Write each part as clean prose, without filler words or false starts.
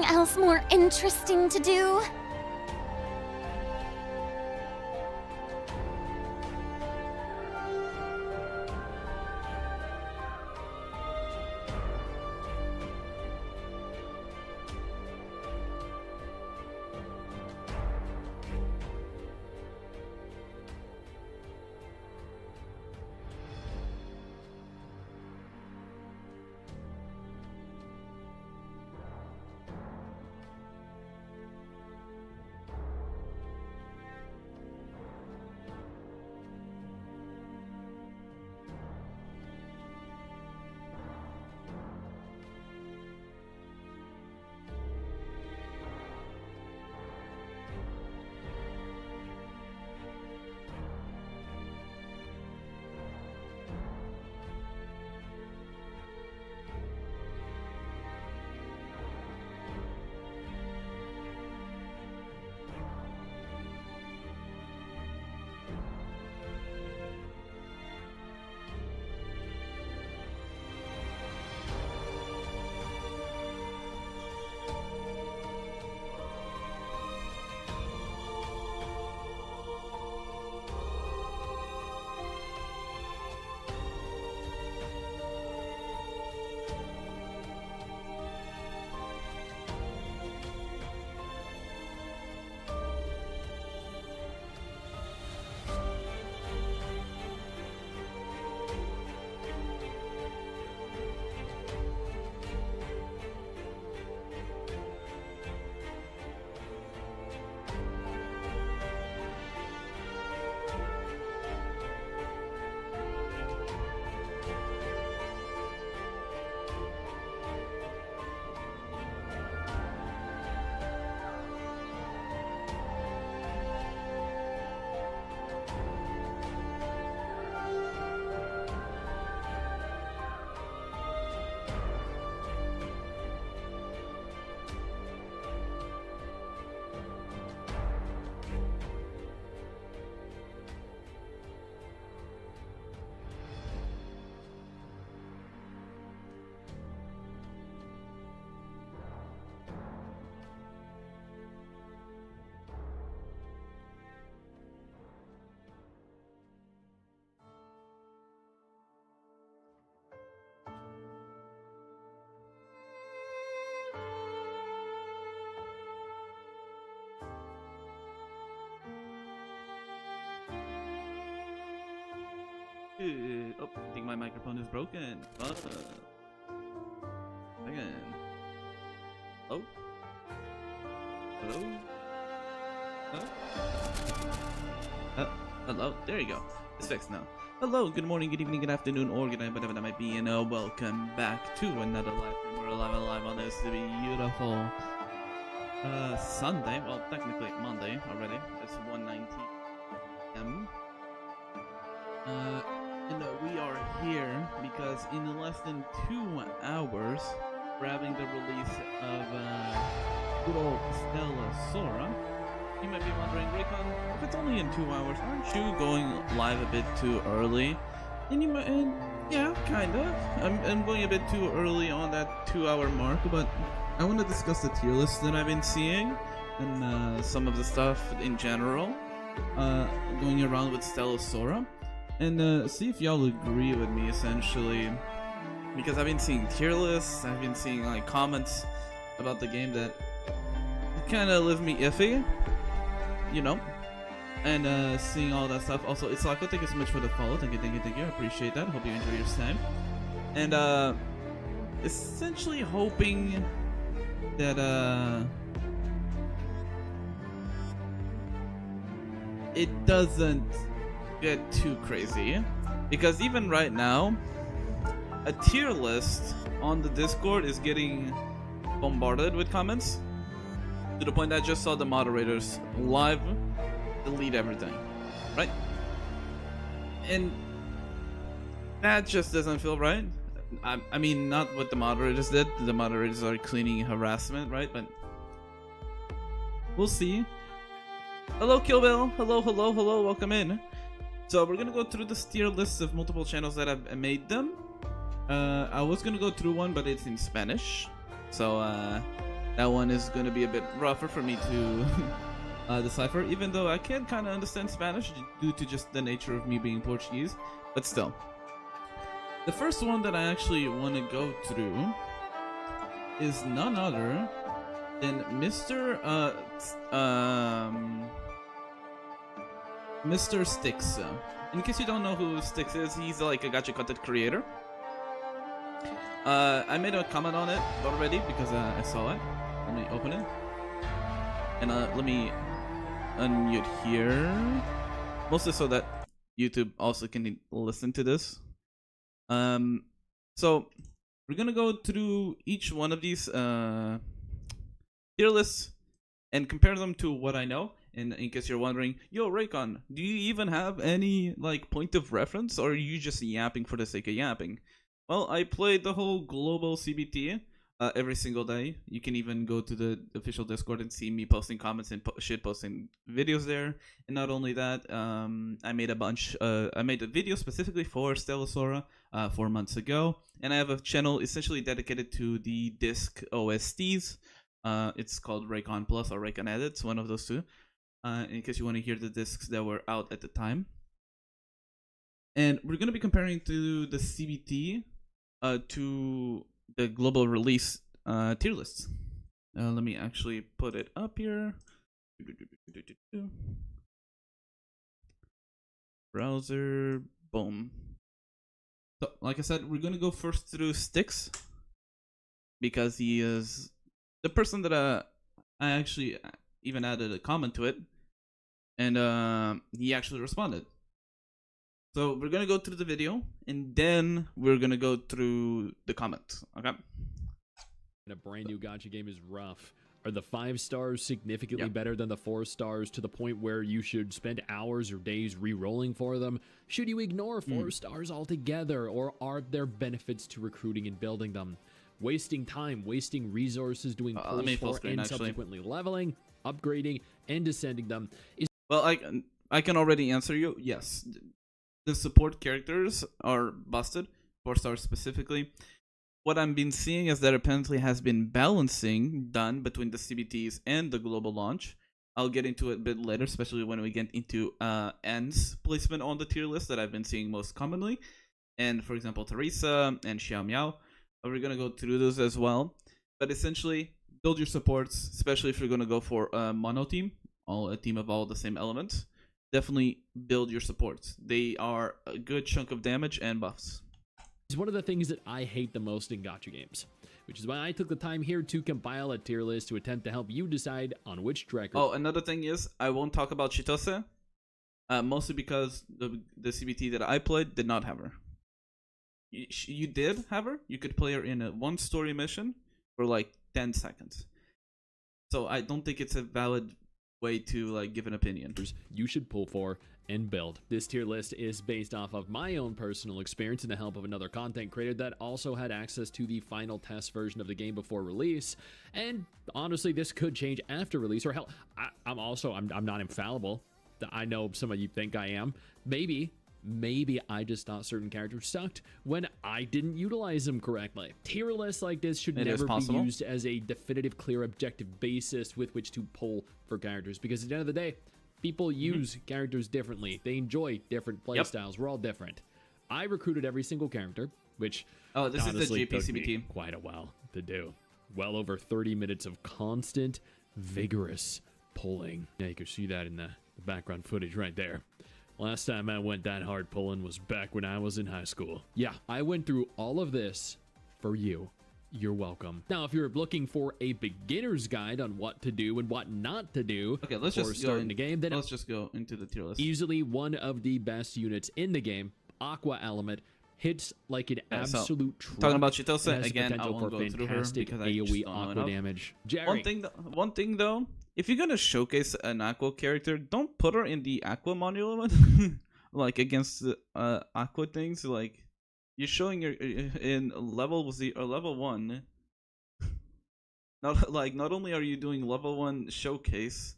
anything else more interesting to do? Oh, I think my microphone is broken. Again. Oh. Hello? Hello? There you go. It's fixed now. Hello, good morning, good evening, good afternoon, or good night, whatever that might be, and welcome back to another live stream. We're alive on this beautiful Sunday. Well, technically Monday already. It's 1:19 p.m. And we are here because in less than 2 hours, we're having the release of good old Stella Sora. You might be wondering, Raikon, if it's only in 2 hours, aren't you going live a bit too early? And you might, yeah, kinda. I'm going a bit too early on that 2-hour mark, but I want to discuss the tier list that I've been seeing and some of the stuff in general going around with Stella Sora. And see if y'all agree with me, essentially, because I've been seeing tier lists, I've been seeing like comments about the game that kind of leave me iffy, you know, and seeing all that stuff. Also, it's like, thank you so much for the follow. Thank you, I appreciate that. Hope you enjoy your time. And essentially hoping that it doesn't get too crazy, because even right now a tier list on the Discord is getting bombarded with comments to the point that I just saw the moderators live delete everything, right? And that just doesn't feel right. I mean, not what the moderators did. The moderators are cleaning harassment, right? But we'll see. Hello, Kill Bill. Hello, welcome in. So we're gonna go through this tier list of multiple channels that have made them. I was gonna go through one, but it's in Spanish, so that one is going to be a bit rougher for me to decipher, even though I can kind of understand Spanish due to just the nature of me being Portuguese, but still. The first one that I actually want to go through is none other than Mr. Sticks. In case you don't know who Sticks is, he's like a gacha content creator. I made a comment on it already because I saw it. Let me open it. And let me unmute here. Mostly so that YouTube also can listen to this. So we're gonna go through each one of these tier lists and compare them to what I know. And in case you're wondering, yo, Raikon, do you even have any like point of reference, or are you just yapping for the sake of yapping? Well, I played the whole global CBT every single day. You can even go to the official Discord and see me posting comments and shit posting videos there. And not only that, I made a bunch. I made a video specifically for Stella Sora 4 months ago, and I have a channel essentially dedicated to the disc OSTs. It's called Raikon Plus or Raikon Edits, one of those two. In case you want to hear the discs that were out at the time. And we're going to be comparing to the CBT to the global release tier lists. Let me actually put it up here. Browser, boom. So, like I said, we're going to go first through Sticks, because he is the person that I actually even added a comment to it, and he actually responded. So we're gonna go through the video, and then we're gonna go through the comments. Okay. And a brand new gacha game is rough. Are the 5 stars significantly better than the 4 stars to the point where you should spend hours or days re-rolling for them? Should you ignore 4 stars altogether, or are there benefits to recruiting and building them? Wasting time, wasting resources doing pulls for and subsequently leveling, upgrading, and descending them is... Well, I can already answer you. Yes. The support characters are busted, 4 stars specifically. What I've been seeing is that apparently has been balancing done between the CBTs and the global launch. I'll get into it a bit later, especially when we get into N's placement on the tier list that I've been seeing most commonly. And for example, Teresa and Xiao Miao. We're going to go through those as well. But essentially, build your supports, especially if you're going to go for a mono team, a team of all the same elements. Definitely build your supports. They are a good chunk of damage and buffs. It's one of the things that I hate the most in gacha games, which is why I took the time here to compile a tier list to attempt to help you decide on which tracker. Oh, another thing is, I won't talk about Chitose, mostly because the CBT that I played did not have her. You did have her. You could play her in a 1 story mission for like 10 seconds. So I don't think it's a valid way to like give an opinion. You should pull for and build. This tier list is based off of my own personal experience and the help of another content creator that also had access to the final test version of the game before release. And honestly, this could change after release, or hell, I'm not infallible. I know some of you think I am. Maybe I just thought certain characters sucked when I didn't utilize them correctly. Tier lists like this should never be used as a definitive, clear, objective basis with which to pull for characters, because at the end of the day, people use characters differently. They enjoy different playstyles. We're all different. I recruited every single character, which this honestly is the JPCBT. Quite a while to do. Well over 30 minutes of constant, vigorous pulling. Yeah, you can see that in the background footage right there. Last time I went that hard pulling was back when I was in high school. Yeah, I went through all of this for you. You're welcome. Now, if you're looking for a beginner's guide on what to do and what not to do before starting the game, then let's just go into the tier list. Easily one of the best units in the game, Aqua Element, hits like an absolute truck. Talking about Chitose, again, I won't go through her because I AoE Aqua damage. Jerry. One thing though, if you're gonna showcase an Aqua character, don't put her in the Aqua monument, like against the Aqua things. Like you're showing her in level 1. Not only are you doing level 1 showcase,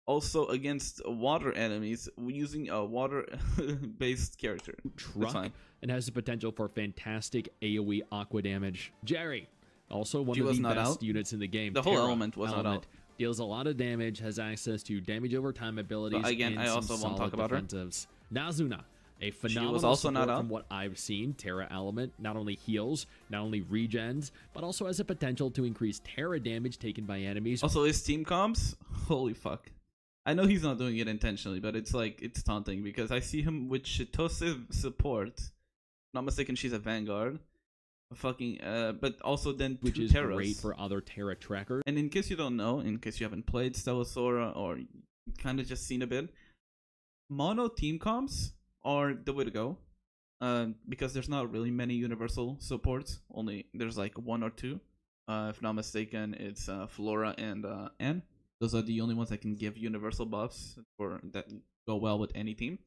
also against water enemies using a water-based character. Truck and has the potential for fantastic AoE Aqua damage. Jerry. Also, one She of was the not best out. units in the game. The whole Terra element was not out. Deals a lot of damage, has access to damage over time abilities, But again, and I some also won't solid talk about her. defensives. Nazuna, a phenomenal was also not support out. from what I've seen. Terra element not only heals, not only regens, but also has a potential to increase Terra damage taken by enemies. Also, his team comps, holy fuck. I know he's not doing it intentionally, but it's like, it's taunting because I see him with Shitose support. If not mistaken, she's a Vanguard. But also then Which two is Terras. great for other Terra trackers. And in case you don't know, in case you haven't played Stella Sora or kind of just seen a bit, mono team comps are the way to go. Because there's not really many universal supports. Only there's like one or two. If not mistaken, it's Flora and Anne. Those are the only ones that can give universal buffs for that go well with any team.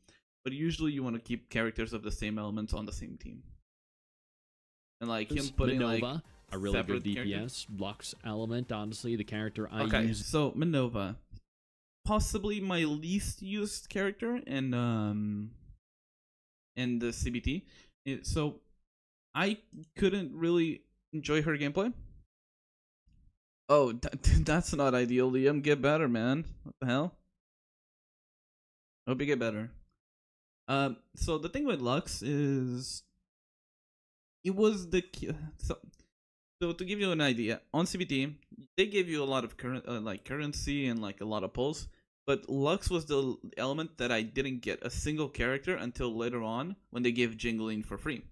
But usually you want to keep characters of the same elements on the same team. And like him putting Minova, like a really good separate DPS characters. Lux element. Honestly, the character I Okay, use. so Minova, possibly my least used character in the CBT. So I couldn't really enjoy her gameplay. Oh, that's not ideal, Liam. Get better, man. What the hell? Hope you get better. So the thing with Lux is, it was the so to give you an idea, on CBT they gave you a lot of currency and like a lot of pulls, but Lux was the element that I didn't get a single character until later on when they gave Jingling for free.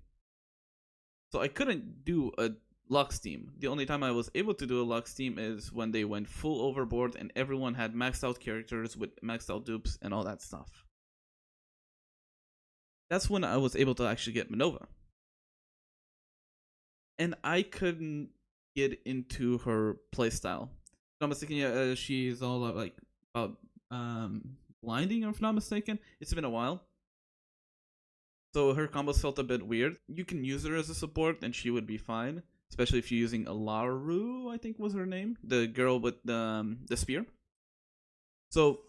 So I couldn't do a Lux team. The only time I was able to do a Lux team is when they went full overboard and everyone had maxed out characters with maxed out dupes and all that stuff. That's when I was able to actually get Minova. And I couldn't get into her playstyle. If I'm not mistaken, she's all about blinding, if not mistaken. It's been a while. So her combos felt a bit weird. You can use her as a support and she would be fine. Especially if you're using Alaru, I think was her name. The girl with the spear. So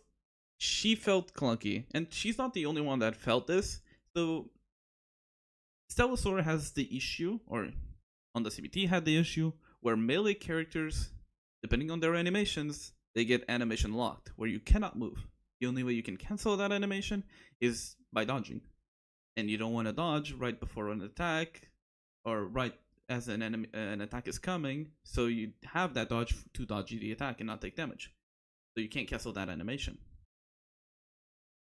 she felt clunky. And she's not the only one that felt this. So Stella Sora has the issue, or on the CBT had the issue, where melee characters, depending on their animations, they get animation locked, where you cannot move. The only way you can cancel that animation is by dodging. And you don't want to dodge right before an attack, or right as an attack is coming, so you have that dodge to dodge the attack and not take damage. So you can't cancel that animation.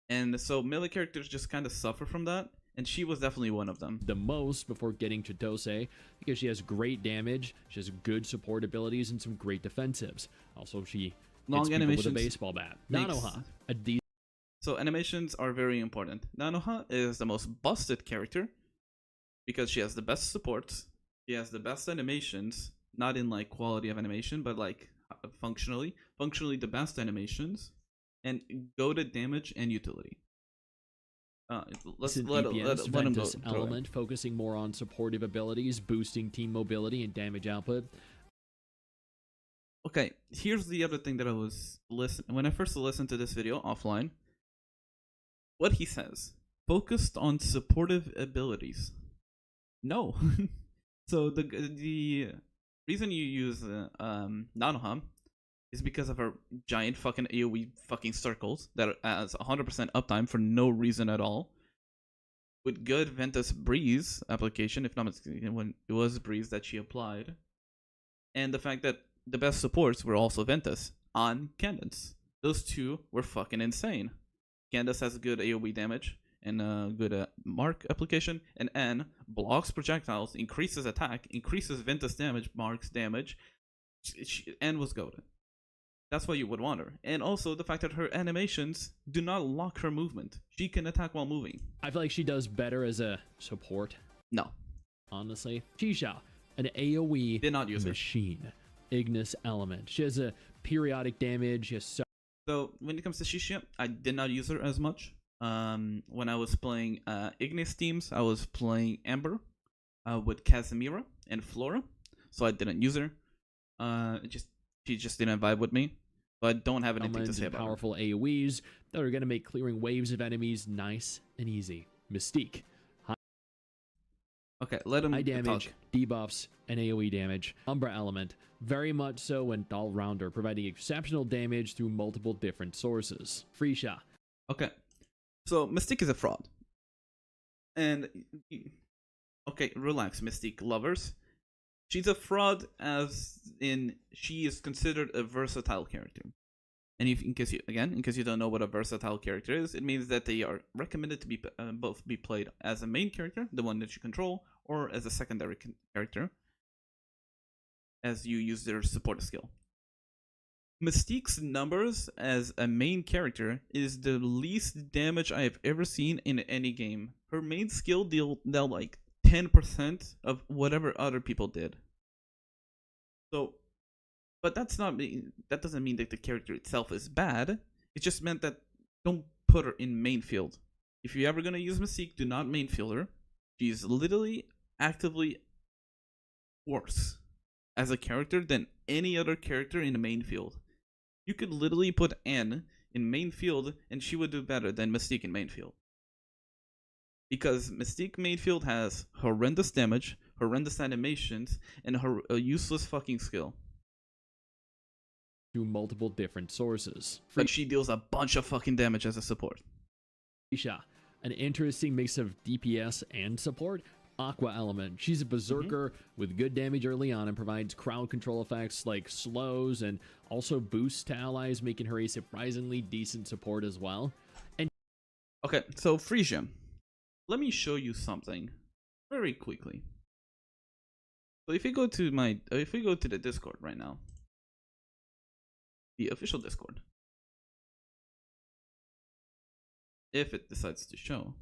And so melee characters just kind of suffer from that, and she was definitely one of them. The most before getting to Dose, because she has great damage, she has good support abilities, and some great defensives. Also, she hits people with a baseball bat. Nanoha, a decent. So animations are very important. Nanoha is the most busted character because she has the best supports, she has the best animations, not in like quality of animation, but like functionally the best animations, and goated damage and utility. Let him go. Element focusing more on supportive abilities, boosting team mobility and damage output. Okay, here's the other thing that I was when I first listened to this video offline. What he says, focused on supportive abilities. No. So the reason you use Nanoha is because of her giant fucking AoE fucking circles that has 100% uptime for no reason at all. With good Ventus Breeze application, if not mistaken, when it was Breeze that she applied. And the fact that the best supports were also Ventus on Candace. Those two were fucking insane. Candace has good AoE damage and good mark application, and Anne blocks projectiles, increases attack, increases Ventus damage, marks damage. Anne was goated. That's why you would want her. And also the fact that her animations do not lock her movement. She can attack while moving. I feel like she does better as a support. No. Honestly. Shisha, an AoE Did not use machine. Ignis element. She has a periodic damage. She has so when it comes to Shisha, I did not use her as much. When I was playing Ignis teams, I was playing Amber with Casimira and Flora. So I didn't use her. She just didn't vibe with me. So I don't have anything to say about powerful AoEs that are going to make clearing waves of enemies nice and easy. Mystique. Okay, let him High damage, talk. debuffs, and AoE damage. Umbra element, very much so an all-rounder, providing exceptional damage through multiple different sources. Freesia. Okay, so Mystique is a fraud. And, okay, relax, Mystique lovers. She's a fraud as in she is considered a versatile character. And in case you don't know what a versatile character is, it means that they are recommended to be both be played as a main character, the one that you control, or as a secondary character, as you use their support skill. Mystique's numbers as a main character is the least damage I have ever seen in any game. Her main skill dealt like 10% of whatever other people did. So, but that doesn't mean that the character itself is bad. It just meant that don't put her in main field. If you're ever gonna use Mystique, do not main field her. She's literally actively worse as a character than any other character in the main field. You could literally put Anne in main field and she would do better than Mystique in main field. Because Mystique main field has horrendous damage, horrendous animations, and a useless fucking skill. Through multiple different sources. Like she deals a bunch of fucking damage as a support. Freesia, an interesting mix of DPS and support. Aqua element. She's a berserker with good damage early on and provides crowd control effects like slows and also boosts to allies, making her a surprisingly decent support as well. And okay, so Freesia, let me show you something very quickly. So if we go to the Discord right now, the official Discord, if it decides to show.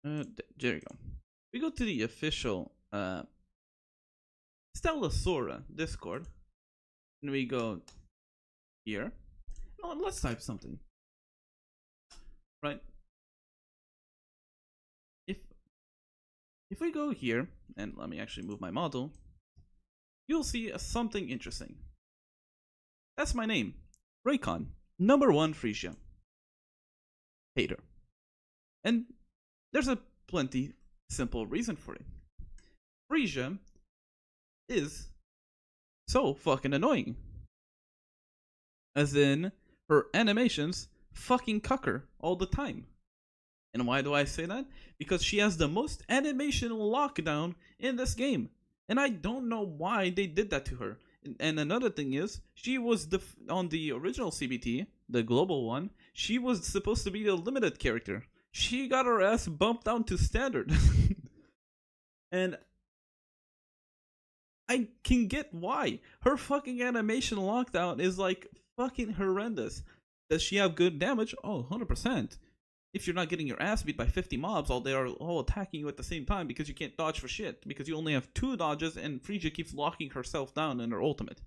There you go. We go to the official Stella Sora Discord, and we go here. No, let's type something. Right. If we go here, and let me actually move my model, you'll see something interesting. That's my name, Raikon, #1 Freesia. Hater. And there's a plenty simple reason for it. Freesia is so fucking annoying. As in, her animations fucking cuck her all the time. And why do I say that? Because she has the most animation lockdown in this game. And I don't know why they did that to her. And another thing is, she was on the original CBT, the global one, she was supposed to be the limited character. She got her ass bumped down to standard. And I can get why. Her fucking animation lockdown is like fucking horrendous. Does she have good damage? Oh, 100%. If you're not getting your ass beat by 50 mobs all they are all attacking you at the same time because you can't dodge for shit. Because you only have 2 dodges and Freesia keeps locking herself down in her ultimate.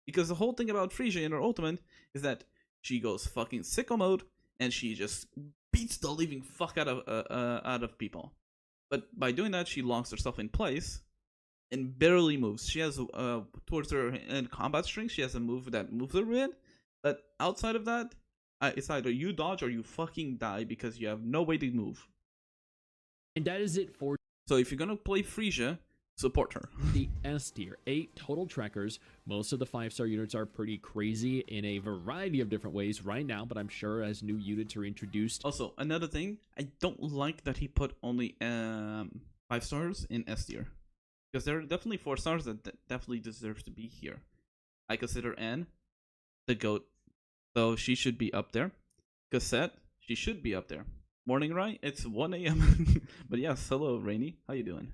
Because the whole thing about Freesia in her ultimate is that she goes fucking sicko mode and she just beats the living fuck out of people. But by doing that, she locks herself in place and barely moves. She has towards her in combat strength, she has a move that moves her in. But outside of that, it's either you dodge or you fucking die because you have no way to move. And that is it for So if you're gonna play Freesia, support her. the S tier. 8 total trekkers. Most of the 5-star units are pretty crazy in a variety of different ways right now, but I'm sure as new units are introduced. Also, another thing, I don't like that he put only 5 stars in S tier. Because there are definitely 4 stars that definitely deserves to be here. I consider Anne the GOAT. So she should be up there. Cassette, she should be up there. Morning, right? It's 1 a.m. But yes, hello, Rainy. How you doing?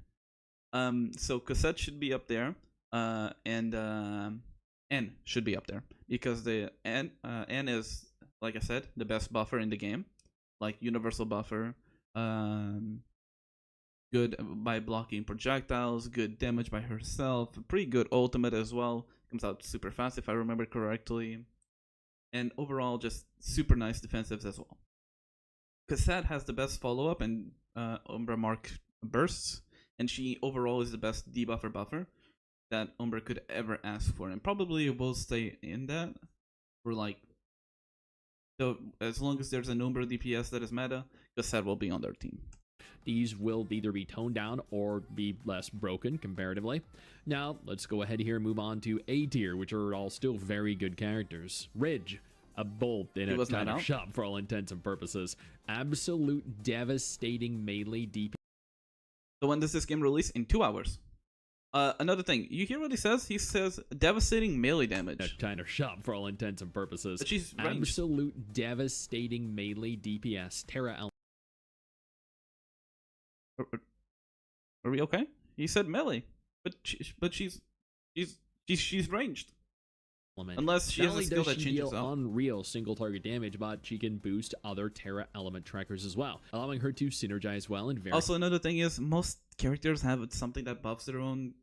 So Cassette should be up there. And N should be up there. Because the N is, like I said, the best buffer in the game. Like universal buffer. Good by blocking projectiles. Good damage by herself. Pretty good ultimate as well. Comes out super fast if I remember correctly. And overall, just super nice defensives as well. Cassette has the best follow-up and Umbra Mark bursts, and she overall is the best debuffer buffer that Umbra could ever ask for, and probably will stay in that for like So as long as there's a Umbra DPS that is meta, Cassette will be on their team. These will either be toned down or be less broken comparatively. Now, let's go ahead here and move on to A tier, which are all still very good characters. Ridge, a bolt in a kind of shop for all intents and purposes. Absolute devastating melee DPS. So when does this game release? In 2 hours. Another thing, you hear what he says? He says devastating melee damage. Kind of shop for all intents and purposes. But she's ranged. Absolute devastating melee DPS. Terra element. Are we okay? He said melee, but she's ranged. Unless she has a skill that changes out. Unreal single target damage, but she can boost other Terra element trackers as well, allowing her to synergize well and very. Also, another thing is most characters have something that buffs their own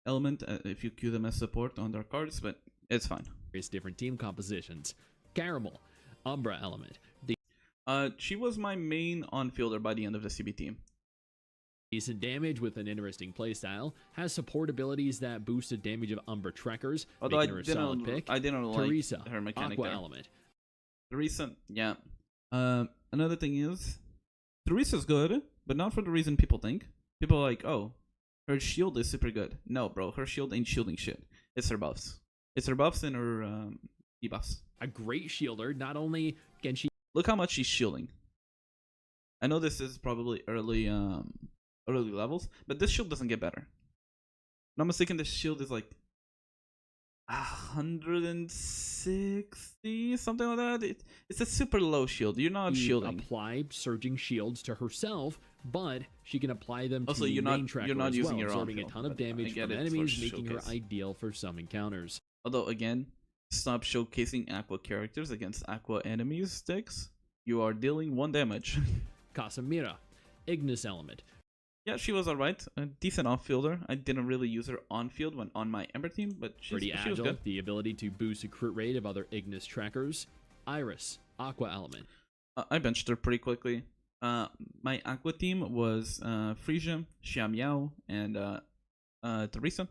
element if you queue them as support on their cards, but it's fine. Various different team compositions. Caramel, Umbra element. She was my main on-fielder by the end of the CBT. Decent damage with an interesting playstyle, has support abilities that boost the damage of Umbra trackers, although making her a solid pick. I didn't Teresa, like her mechanic Aqua there. element. Teresa, yeah. Another thing is, Teresa's good, but not for the reason people think. People are like, oh, her shield is super good. No, bro, her shield ain't shielding shit. It's her buffs. It's her buffs and her debuffs. A great shielder, not only can she... Look how much she's shielding. I know this is probably early levels, but this shield doesn't get better. If I'm not mistaken, this shield is like 160, something like that. It's a super low shield. You're not shielding. Apply surging shields to herself, but she can apply them to also, main tracker you're not as using well, your absorbing a ton of damage from enemies, making her ideal for some encounters. Although, again, stop showcasing Aqua characters against Aqua enemies sticks. You are dealing 1 damage. Casamira, Ignis element. Yeah, she was alright. A decent off-fielder. I didn't really use her on-field when on my Ember team, but she was good. The ability to boost the crit rate of other Ignis trackers. Iris, Aqua element. I benched her pretty quickly. My Aqua team was Frisia, Xiamiao, and Teresa.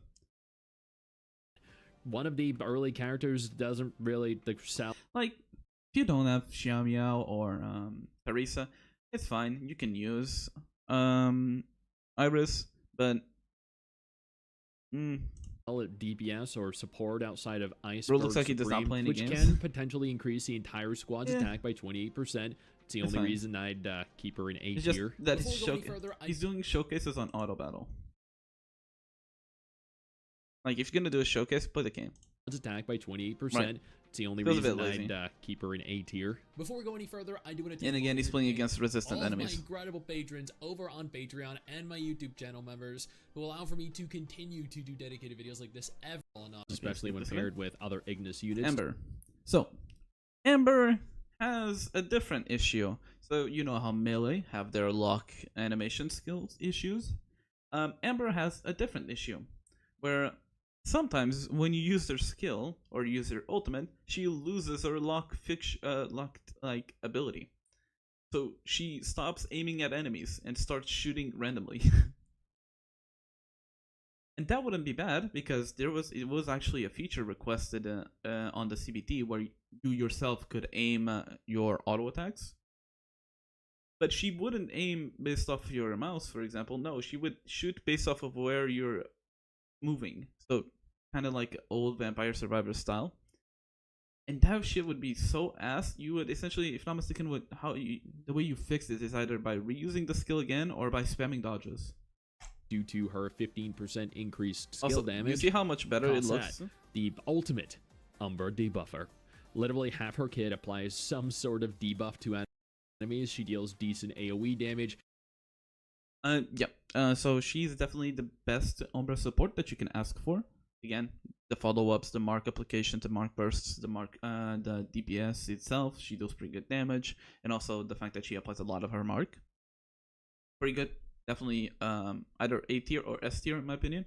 One of the early characters doesn't really sell. Like, if you don't have Xiamiao or Teresa, it's fine. You can use Iris, but DPS or support outside of Ice. Bro looks like he does not play any which games. can potentially increase the entire squad's attack by 28%. It's the only reason I'd keep her in A tier. That he's doing showcases on auto battle. Like, if you're gonna do a showcase, play the game. Attack by 28%. Right. It's the only reason I'd keep her in A tier. Before we go any further, I do want to and again, he's playing against resistant enemies. My incredible patrons over on Patreon and my YouTube channel members who allow for me to continue to do dedicated videos like this ever enough. Especially when paired with other Ignis units. Ember. So, Ember has a different issue. So, you know how melee have their lock animation skills issues. Ember has a different issue, where sometimes when you use their skill or use their ultimate, she loses her locked ability. So she stops aiming at enemies and starts shooting randomly. And that wouldn't be bad because it was actually a feature requested on the CBT where you yourself could aim your auto attacks. But she wouldn't aim based off your mouse, for example. No, she would shoot based off of where you're moving. So kind of like old Vampire Survivor style. And that shit would be so ass. You would essentially, if not mistaken, the way you fix it is either by reusing the skill again or by spamming dodges. Due to her 15% increased skill damage. You see how much better it looks? The ultimate Umbra debuffer. Literally half her kit applies some sort of debuff to enemies. She deals decent AoE damage. So she's definitely the best Umbra support that you can ask for. Again, the follow-ups, the mark application, the mark bursts, the DPS itself, she does pretty good damage, and also the fact that she applies a lot of her mark. Pretty good. Definitely either A tier or S tier in my opinion.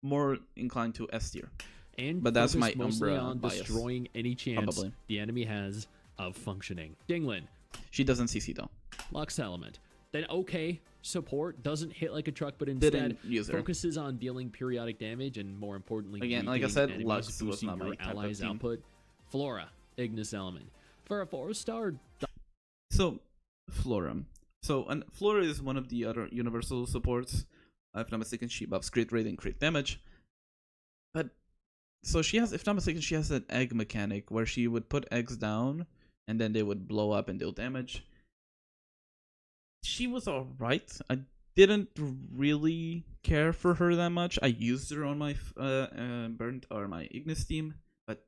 More inclined to S tier. But that's my Umbra on bias. Destroying any chance the enemy has of functioning. Dinglin. She doesn't CC though. Lux element. Then okay, support doesn't hit like a truck, but instead focuses on dealing periodic damage and more importantly, again, like I said, Lux was not my allies output. Flora, Ignis element. for a 4-star. So, Flora. So, and Flora is one of the other universal supports. If I'm not mistaken, she buffs crit rate and crit damage. But, so she has, if I'm not mistaken, she has an egg mechanic where she would put eggs down and then they would blow up and deal damage. She was alright. I didn't really care for her that much. I used her on my burnt or my Ignis team, but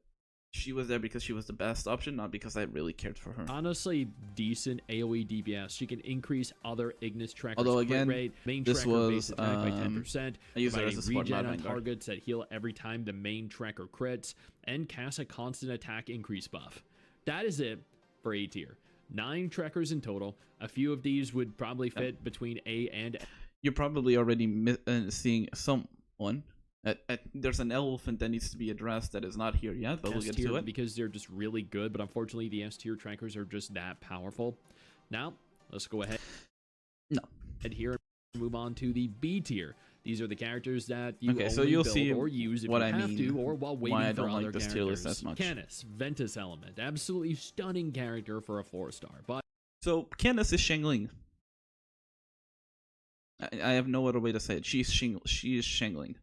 she was there because she was the best option, not because I really cared for her. Honestly, decent AoE DPS. She can increase other Ignis trackers' Although again, crit rate, main this tracker was base attack by 10%, I use her as providing a support, regen not on Vanguard. targets that heal every time the main tracker crits, and casts a constant attack increase buff. That is it for A tier. 9 trackers in total. A few of these would probably fit between A and F. You're probably already seeing someone. There's an elephant that needs to be addressed that is not here yet, but we'll get to it. Because they're just really good, but unfortunately the S tier trackers are just that powerful. Now, let's go ahead. No. And here, move on to the B tier. These are the characters that you Okay, so only you'll build see or use if what you I have mean, to, or while waiting why I for don't other like this characters. tier list as much. Canis, Ventus Element, absolutely stunning character for a 4-star. But So Canis is Shangling. I have no other way to say it. She is Shangling.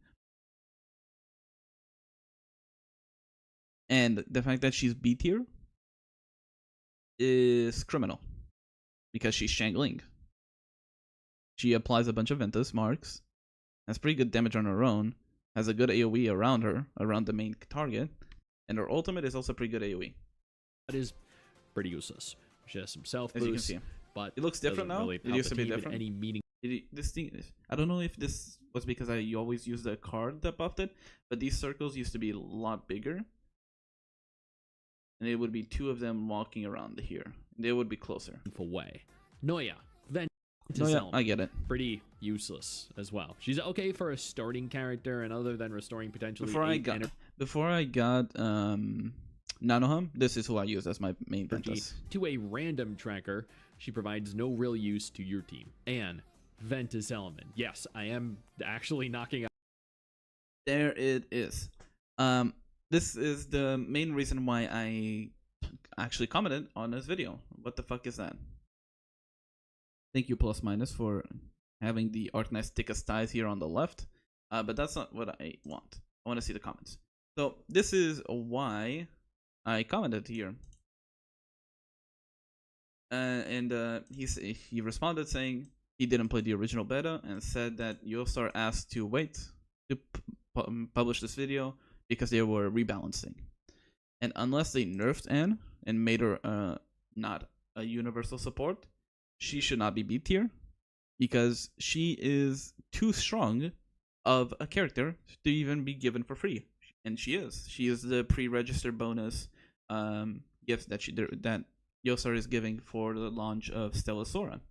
And the fact that she's B tier is criminal. Because she's Shangling. She applies a bunch of Ventus marks. Has pretty good damage on her own. Has a good AoE around her, around the main target. And her ultimate is also pretty good AoE. that is pretty useless. She has some self As you can boost, see. but It looks different doesn't now. really It used to be palpitate in different. any meaning. This thing is, I don't know if this was because you always use the card that buffed it, but these circles used to be a lot bigger. And it would be 2 of them walking around here. They would be closer. Way. Noya, Ventus No, yeah, Element. I get it. Pretty useless as well. She's okay for a starting character, and other than restoring potentially Before I got Nanoham, this is who I use as my main Ventus. to a random tracker, she provides no real use to your team. And Ventus Element. Yes, I am actually knocking out. There it is. This is the main reason why I actually commented on this video. What the fuck is that? Thank you, Plus Minus, for having the Arknights thickest ties here on the left. But that's not what I want. I want to see the comments. So this is why I commented here. He responded saying he didn't play the original beta and said that Yostar asked to wait to publish this video because they were rebalancing. And unless they nerfed Anne and made her not a universal support, she should not be B tier because she is too strong of a character to even be given for free. And she is. She is the pre-register bonus gift that Yosar is giving for the launch of Stella Sora.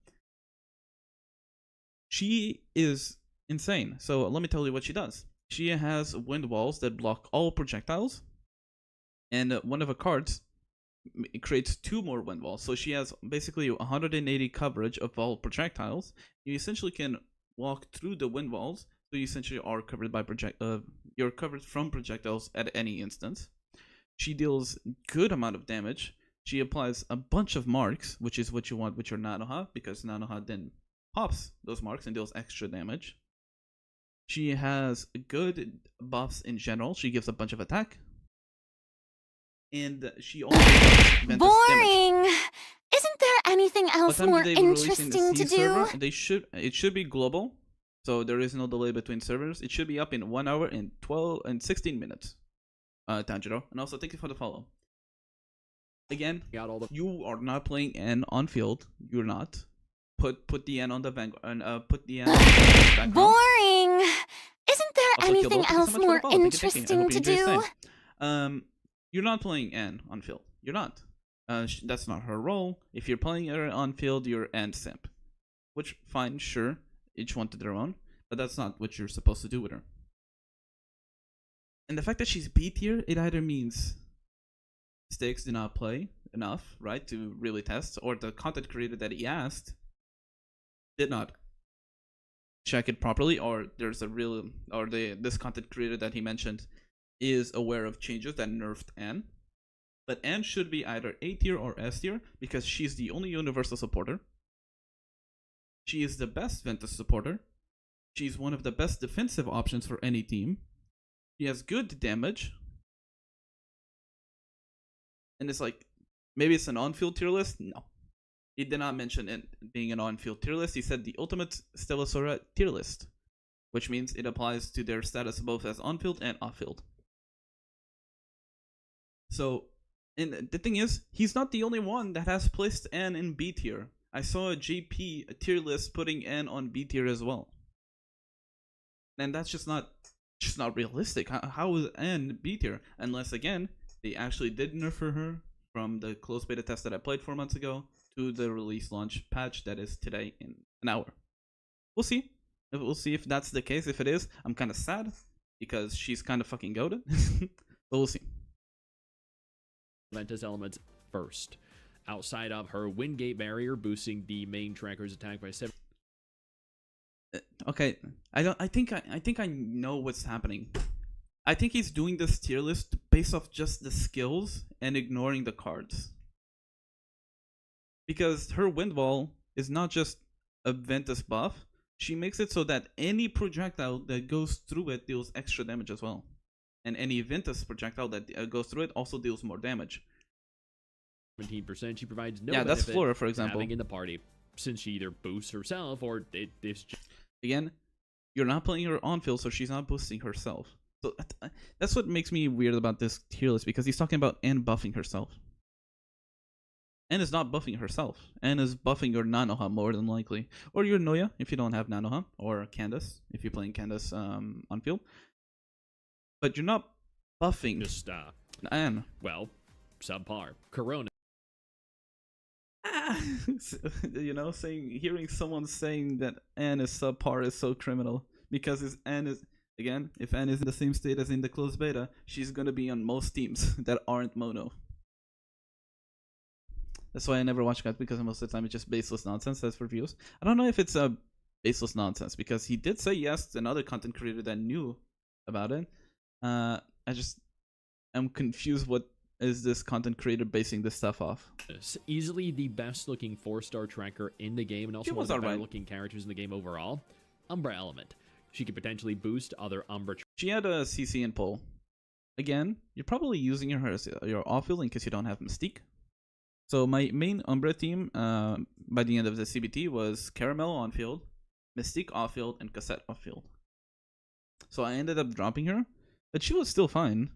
She is insane. So let me tell you what she does. She has wind walls that block all projectiles, and one of her cards creates 2 more wind walls. So she has basically 180 coverage of all projectiles. You essentially can walk through the wind walls, so you essentially are covered by you're covered from projectiles at any instance. She deals good amount of damage. She applies a bunch of marks, which is what you want with your Nanoha, because Nanoha then pops those marks and deals extra damage. She has good buffs in general. She gives a bunch of attack. And she also does Ventus Boring! damage. Isn't there anything else What time more did they release in the interesting C to do? server? It should be global, so there is no delay between servers. It should be up in 1 hour and 16 minutes. Tanjiro, and also thank you for the follow. Again, you are not playing N on field. You're not. Put the N on the vanguard and put the N on the background. Boring! Isn't there Also, anything Kilbo, thank you so else much for more the follow. Thank you, interesting I hope to you enjoy do? staying. You're not playing N on field. You're not. That's not her role. If you're playing her on field, you're N simp. Which, fine, sure. Each one to their own. But that's not what you're supposed to do with her. And the fact that she's B tier, it either means Sticks did not play enough, right, to really test, or the content creator that he asked did not check it properly, or there's a real, or this content creator that he mentioned is aware of changes that nerfed Anne. But Anne should be either A tier or S tier because she's the only universal supporter. She is the best Ventus supporter. She's one of the best defensive options for any team. She has good damage. And it's like, maybe it's an on-field tier list? No. He did not mention it being an on-field tier list. He said the ultimate Stella Sora tier list, which means it applies to their status both as on-field and off-field. So, and the thing is, he's not the only one that has placed Anne in B tier. I saw a JP tier list putting Anne on B tier as well. And that's just not realistic. How is Anne B tier? Unless, again, they actually did nerf her from the closed beta test that I played 4 months ago to the release launch patch that is today in an hour. We'll see. We'll see if that's the case. If it is, I'm kind of sad because she's kind of fucking goated. But we'll see. Ventus elements first. Outside of her Wingate barrier, boosting the main tracker's attack by 7. Okay, I think I know what's happening. I think he's doing this tier list based off just the skills and ignoring the cards. Because her Windwall is not just a Ventus buff, she makes it so that any projectile that goes through it deals extra damage as well. And any Ventus projectile that goes through it also deals more damage. 17%, she provides no that's benefit Flora, for example. having in the party, since she either boosts herself or it's just... Again, you're not playing her on field, so she's not boosting herself. So that's what makes me weird about this tier list, because he's talking about Anne buffing herself. Anne is not buffing herself. Anne is buffing your Nanoha more than likely. Or your Noya, if you don't have Nanoha. Or Candace, if you're playing Candace on field. But you're not buffing just, Anne. well, subpar. Corona. You know, hearing someone saying that Anne is subpar is so criminal. Because if Anne is in the same state as in the closed beta, she's gonna be on most teams that aren't mono. That's why I never watch guys, because most of the time it's just baseless nonsense as for views. I don't know if it's a baseless nonsense, because he did say yes to another content creator that knew about it. I'm confused, what is this content creator basing this stuff off? Easily the best looking 4-star tracker in the game, and also one of the better looking characters in the game overall. Umbra Element. She could potentially boost other Umbra. She had a CC and pull. Again, you're probably using her as your off-field in case you don't have Mystique. So my main Umbra team by the end of the CBT was Caramel on field, Mystique off field, and Cassette off field. So I ended up dropping her, but she was still fine.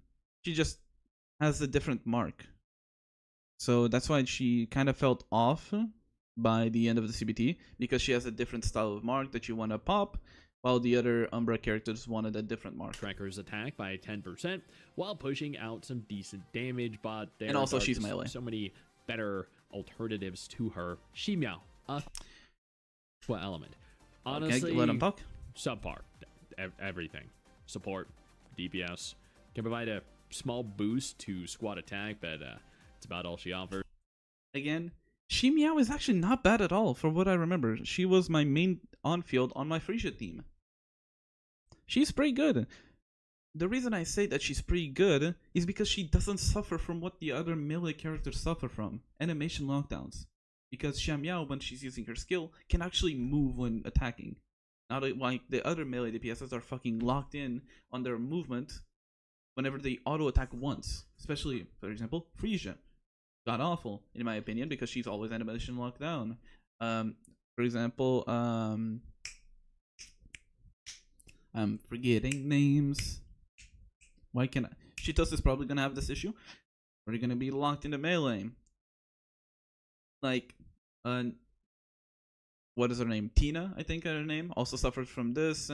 She just has a different mark. So that's why she kind of felt off by the end of the CBT, because she has a different style of mark that you want to pop, while the other Umbra characters wanted a different mark. Tracker's attack by 10%, while pushing out some decent damage, but there and also are she's melee. So many better alternatives to her. Shimiao, what element? Honestly, okay, let him talk. Subpar. Everything. Support, DPS. Can provide a small boost to squad attack, but it's about all she offers. Again, Shimiao is actually not bad at all, for what I remember. She was my main on-field on my Frisia team. She's pretty good. The reason I say that she's pretty good is because she doesn't suffer from what the other melee characters suffer from. Animation lockdowns. Because Xiamiao, when she's using her skill, can actually move when attacking. Not like the other melee DPSs are fucking locked in on their movement whenever they auto-attack once. Especially, for example, Frisia. God awful, in my opinion, because she's always animation locked down. For example, I'm forgetting names. Why can't I? Shitos is probably gonna have this issue. We're gonna be locked into melee. Like, what is her name? Tina, I think her name, also suffers from this.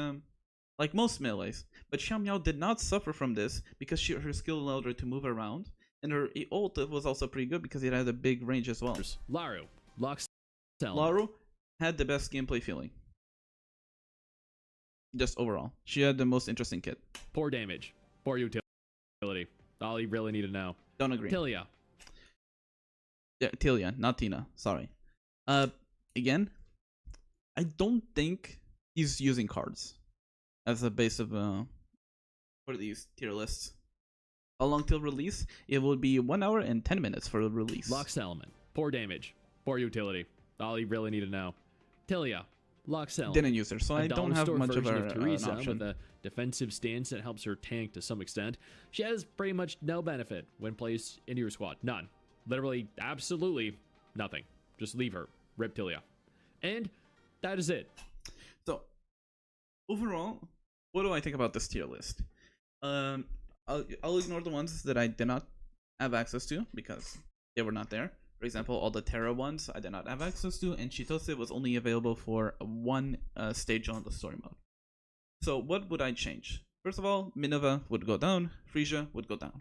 Like most melees. But Xiaomiao did not suffer from this because her skill allowed her to move around. And her ult was also pretty good because it had a big range as well. Laru. Laru had the best gameplay feeling. Just overall. She had the most interesting kit. Poor damage. Poor utility. All you really need to know. Don't agree. Tilia. Yeah, Tilia, not Tina. Sorry. Again, I don't think he's using cards as a base of for these tier lists. How long till release? It will be 1 hour and 10 minutes for the release. Lux element, poor damage, poor utility. All you really need to know. Tilia, Lux element. Didn't use her, so A I don't dollar have store much of version an Teresa option. with a defensive stance that helps her tank to some extent. She has pretty much no benefit when placed into your squad. None. Literally, absolutely nothing. Just leave her. Rip Tilia. And that is it. So, overall, what do I think about this tier list? I'll ignore the ones that I did not have access to because they were not there. For example, all the Terra ones I did not have access to, and Chitose was only available for one stage on the story mode. So what would I change? First of all, Minerva would go down, Frisia would go down.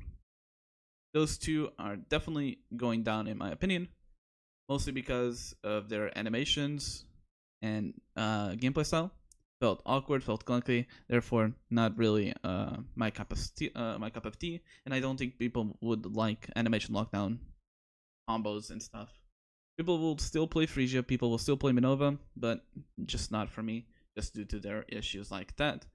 Those two are definitely going down in my opinion, mostly because of their animations and gameplay style. Felt awkward, felt clunky, therefore not really my cup of tea, and I don't think people would like animation lockdown combos and stuff. People will still play Frisia, people will still play Minova, but just not for me, just due to their issues like that.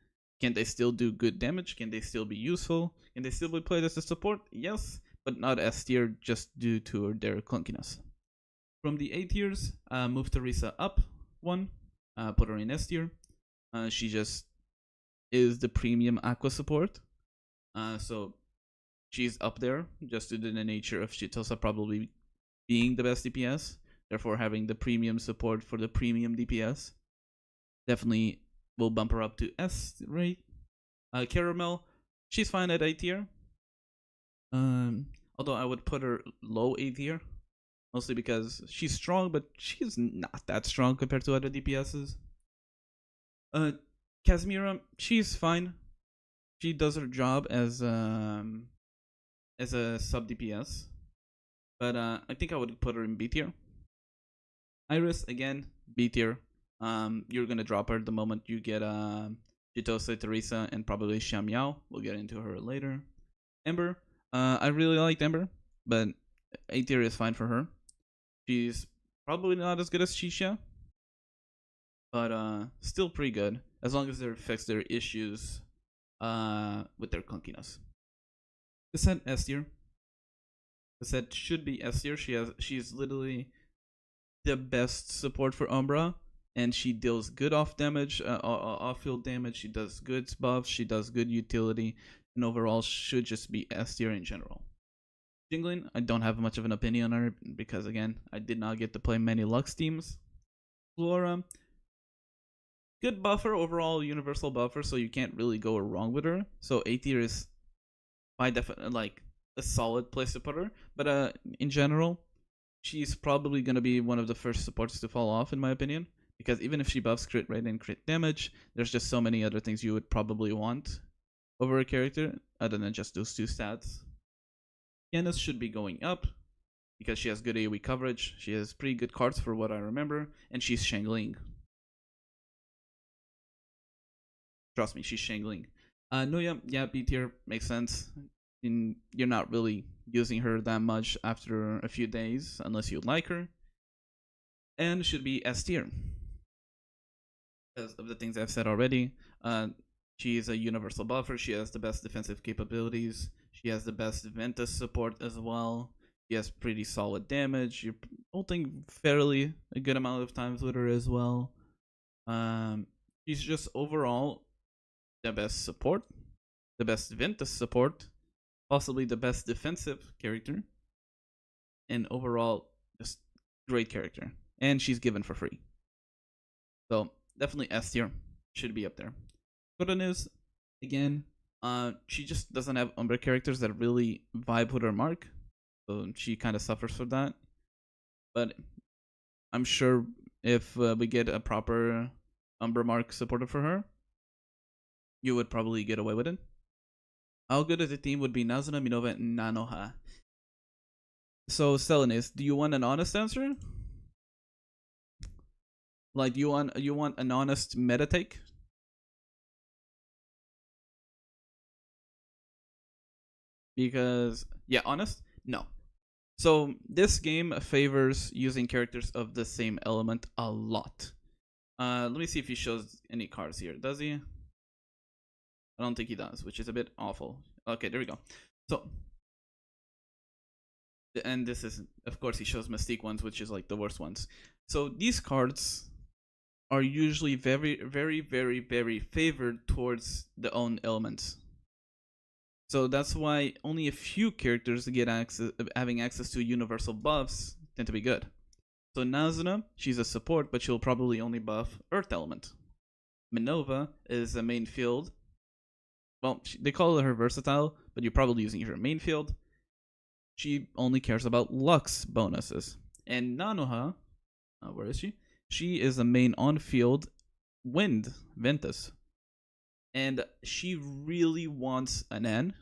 Can they still do good damage? Can they still be useful? Can they still be played as a support? Yes, but not S tier just due to their clunkiness. From the A tiers, move Teresa up one, put her in S tier. She just is the premium Aqua support, so she's up there just due to the nature of Chitosa probably being the best DPS, therefore having the premium support for the premium DPS. Definitely will bump her up to S rate. Caramel, she's fine at A tier. Although I would put her low A tier, mostly because she's strong, but she's not that strong compared to other DPSs. Casimira, she's fine. She does her job as a sub DPS, but I think I would put her in B tier. Iris, again, B tier. You're gonna drop her the moment you get Chitose, Teresa, and probably Xiao. We'll get into her later. Ember, I really liked Ember, but A tier is fine for her. She's probably not as good as Shisha, but still pretty good as long as they fix their issues with their clunkiness. Cassette S tier. Cassette should be S tier. She's literally the best support for Umbra, and she deals good off damage, off field damage. She does good buffs. She does good utility, and overall should just be S tier in general. Jingling, I don't have much of an opinion on her because again, I did not get to play many Lux teams. Flora, good buffer, overall universal buffer, so you can't really go wrong with her. So A tier is by definition like a solid place to put her, but in general, she's probably gonna be one of the first supports to fall off in my opinion, because even if she buffs crit rate and crit damage, there's just so many other things you would probably want over a character other than just those two stats. Yanis should be going up because she has good AoE coverage, she has pretty good cards for what I remember, and she's Shangling. Trust me, she's Shangling. Nuya, yeah, B tier makes sense. You're not really using her that much after a few days unless you like her. And should be S tier. Because of the things I've said already. She is a universal buffer. She has the best defensive capabilities. She has the best Ventus support as well. She has pretty solid damage. You're ulting fairly a good amount of times with her as well. She's just overall the best support, the best Ventus support, possibly the best defensive character, and overall just great character. And she's given for free. So definitely S tier, should be up there. Good is, again, she just doesn't have Umbra characters that really vibe with her mark, so she kind of suffers for that. But I'm sure if we get a proper Umbra mark supporter for her, you would probably get away with it. How good as a team would be Nazuna, Minova, and Nanoha? So, Selenis, do you want an honest answer? Like, you want an honest meta take? Because, yeah, honest? No. So, this game favors using characters of the same element a lot. Let me see if he shows any cards here. Does he? I don't think he does, which is a bit awful. Okay, there we go. So, and this is, of course, he shows Mystique ones, which is like the worst ones. So these cards are usually very, very, very, very favored towards the own elements. So that's why only a few characters get having access to universal buffs tend to be good. So Nazuna, she's a support, but she'll probably only buff Earth element. Minova is a main field. Well, they call her versatile, but you're probably using her main field. She only cares about Lux bonuses. And Nanoha, where is she? She is a main on-field wind, Ventus. And she really wants an N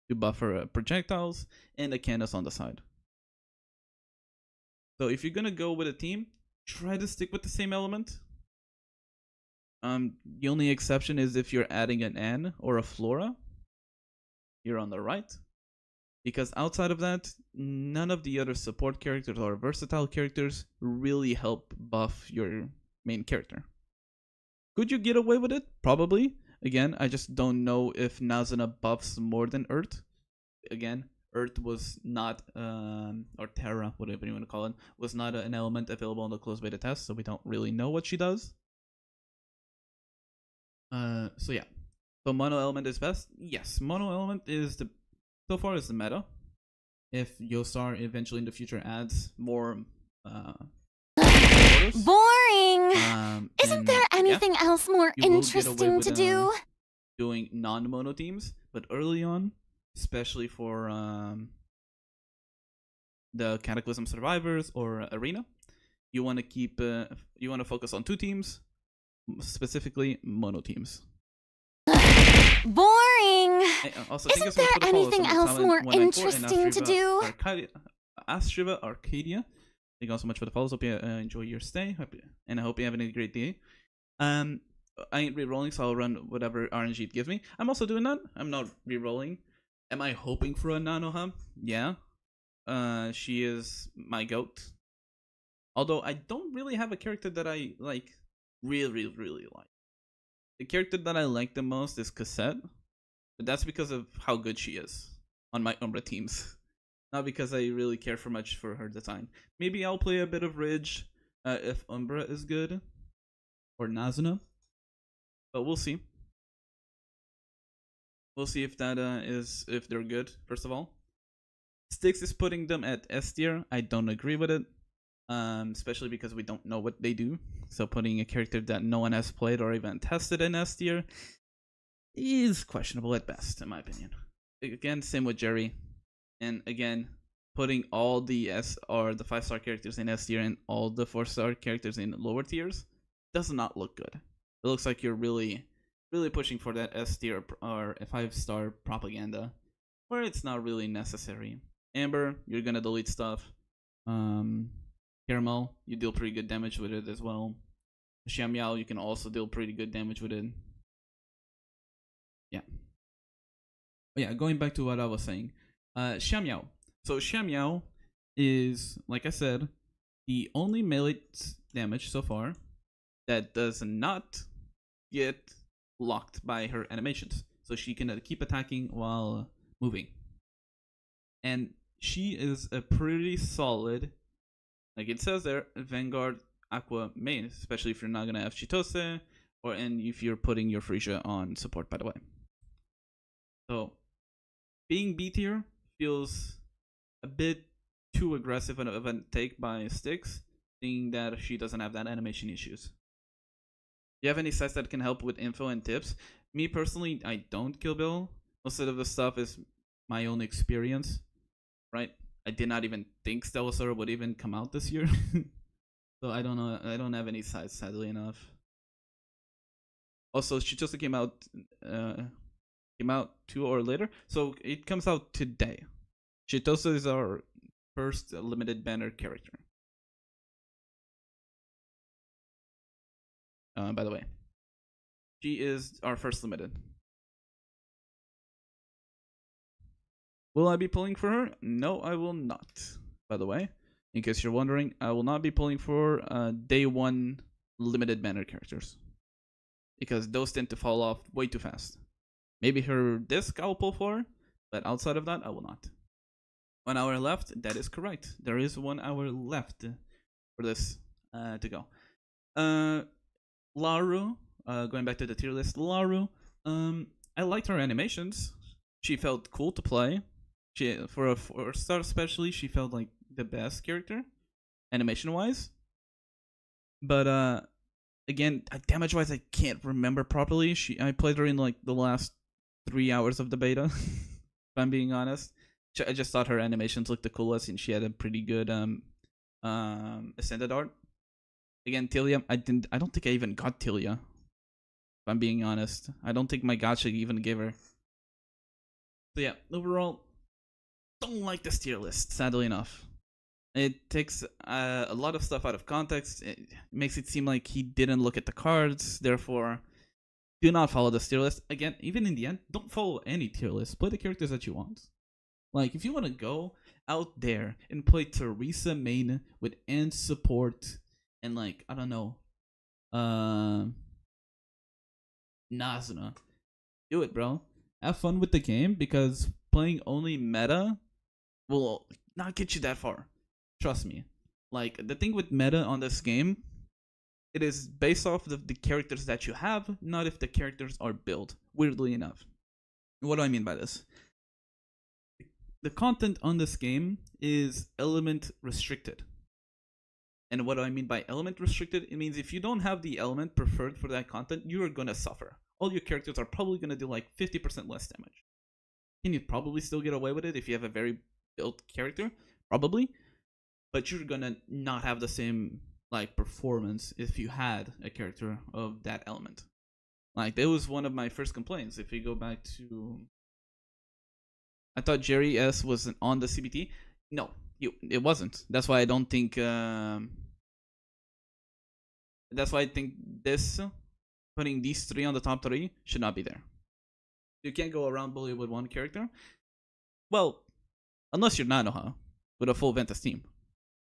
to buff her projectiles and a Candace on the side. So if you're gonna go with a team, try to stick with the same element. The only exception is if you're adding an N or a Flora here on the right. Because outside of that, none of the other support characters or versatile characters really help buff your main character. Could you get away with it? Probably. Again, I just don't know if Nazuna buffs more than Earth. Again, Earth was not, or Terra, whatever you want to call it, was not an element available on the closed beta test, so we don't really know what she does. So yeah. So mono element is best? Yes, mono element is so far is the meta. If Yostar eventually in the future adds more Boring! Isn't there yeah, anything else more you will get away interesting with, to do? doing non-mono teams, but early on, especially for the Cataclysm Survivors or Arena, you want to keep you want to focus on 2 teams, specifically mono teams. Boring! Also, Isn't there anything else more interesting to do? Astriva Arcadia, thank you all so much for the follows. Hope you enjoy your stay, and I hope you have a great day. I ain't re-rolling, so I'll run whatever RNG it gives me. I'm also doing that. I'm not re-rolling. Am I hoping for a Nanoha? Yeah. She is my goat. Although I don't really have a character that I like, really like. The character that I like the most is Cassette, but that's because of how good she is on my Umbra teams. Not because I really care for much for her design. Maybe I'll play a bit of Ridge if Umbra is good, or Nazuna, but we'll see. We'll see if that if they're good. First of all, Styx is putting them at S tier. I don't agree with it. Especially because we don't know what they do. So putting a character that no one has played or even tested in S tier is questionable at best, in my opinion. Again, same with Jerry. And again, putting all the S or the 5-star characters in S tier and all the 4-star characters in lower tiers does not look good. It looks like you're really pushing for that S tier or a 5-star propaganda where it's not really necessary. Amber, you're gonna delete stuff. Caramel, you deal pretty good damage with it as well. Xiamiao, you can also deal pretty good damage with it. Yeah. But yeah, going back to what I was saying. Xiamiao. So Xiamiao is, like I said, the only melee damage so far that does not get locked by her animations. So she can keep attacking while moving. And she is a pretty solid, like it says there, Vanguard Aqua main, especially if you're not gonna have Chitose, and if you're putting your Frisia on support, by the way. So being B tier feels a bit too aggressive of a take by Styx, seeing that she doesn't have that animation issues. Do you have any sites that can help with info and tips? Me personally, I don't, Kill Bill. Most of the stuff is my own experience, right? I did not even think Stella Sora would even come out this year. So I don't know. I don't have any sites, sadly enough. Also, Chitose came out 2 hours later. So it comes out today. Chitose is our first limited banner character. By the way, she is our first limited. Will I be pulling for her? No, I will not. By the way, in case you're wondering, I will not be pulling for day 1 limited banner characters, because those tend to fall off way too fast. Maybe her disc I'll pull for, But outside of that, I will not. 1 hour left. That is correct. There is 1 hour left for this to go. Laru, going back to the tier list, Laru, I liked her animations. She felt cool to play. For a start especially, she felt like the best character, animation-wise. But again, damage-wise, I can't remember properly. I played her in like the last 3 hours of the beta, if I'm being honest. I just thought her animations looked the coolest, and she had a pretty good ascended art. Again, Tilia, I don't think I even got Tilia, if I'm being honest. I don't think my gacha even gave her. So yeah, overall, don't like this tier list, sadly enough. It takes a lot of stuff out of context. It makes it seem like he didn't look at the cards, therefore, do not follow this tier list. Again, even in the end, don't follow any tier list. Play the characters that you want. Like, if you want to go out there and play Teresa main with end support and, like, I don't know, Nazuna, do it, bro. Have fun with the game, because playing only meta will not get you that far. Trust me. Like, the thing with meta on this game, it is based off of the characters that you have, not if the characters are built, weirdly enough. What do I mean by this? The content on this game is element restricted. And what do I mean by element restricted? It means if you don't have the element preferred for that content, you are going to suffer. All your characters are probably going to do like 50% less damage. Can you probably still get away with it if you have a very built character? Probably. But you're going to not have the same like performance if you had a character of that element. Like, that was one of my first complaints. If you go back to... I thought Jerry S was on the CBT. No, it wasn't. That's why I don't think... that's why I think this... Putting these three on the top 3 should not be there. You can't go around bully with one character. Well, unless you're Nanoha with a full Ventus team.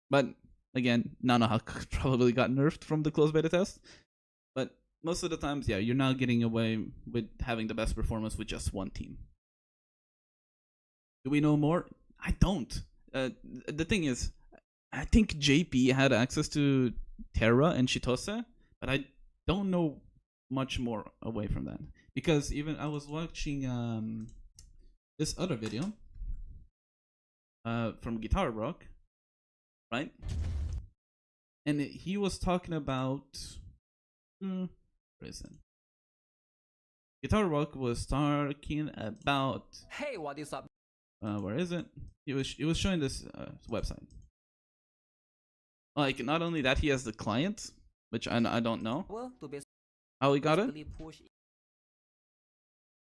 But again, Nanoha probably got nerfed from the closed beta test. But most of the times, yeah, you're not getting away with having the best performance with just one team. Do we know more? I don't. The thing is, I think JP had access to Terra and Chitose, but I don't know much more away from that, because even I was watching this other video from Guitar Rock, right? And he was talking about where is it? Guitar Rock was talking about, hey, what is up? where is it? He was showing this website. Like, not only that, he has the client, which I don't know how he got it.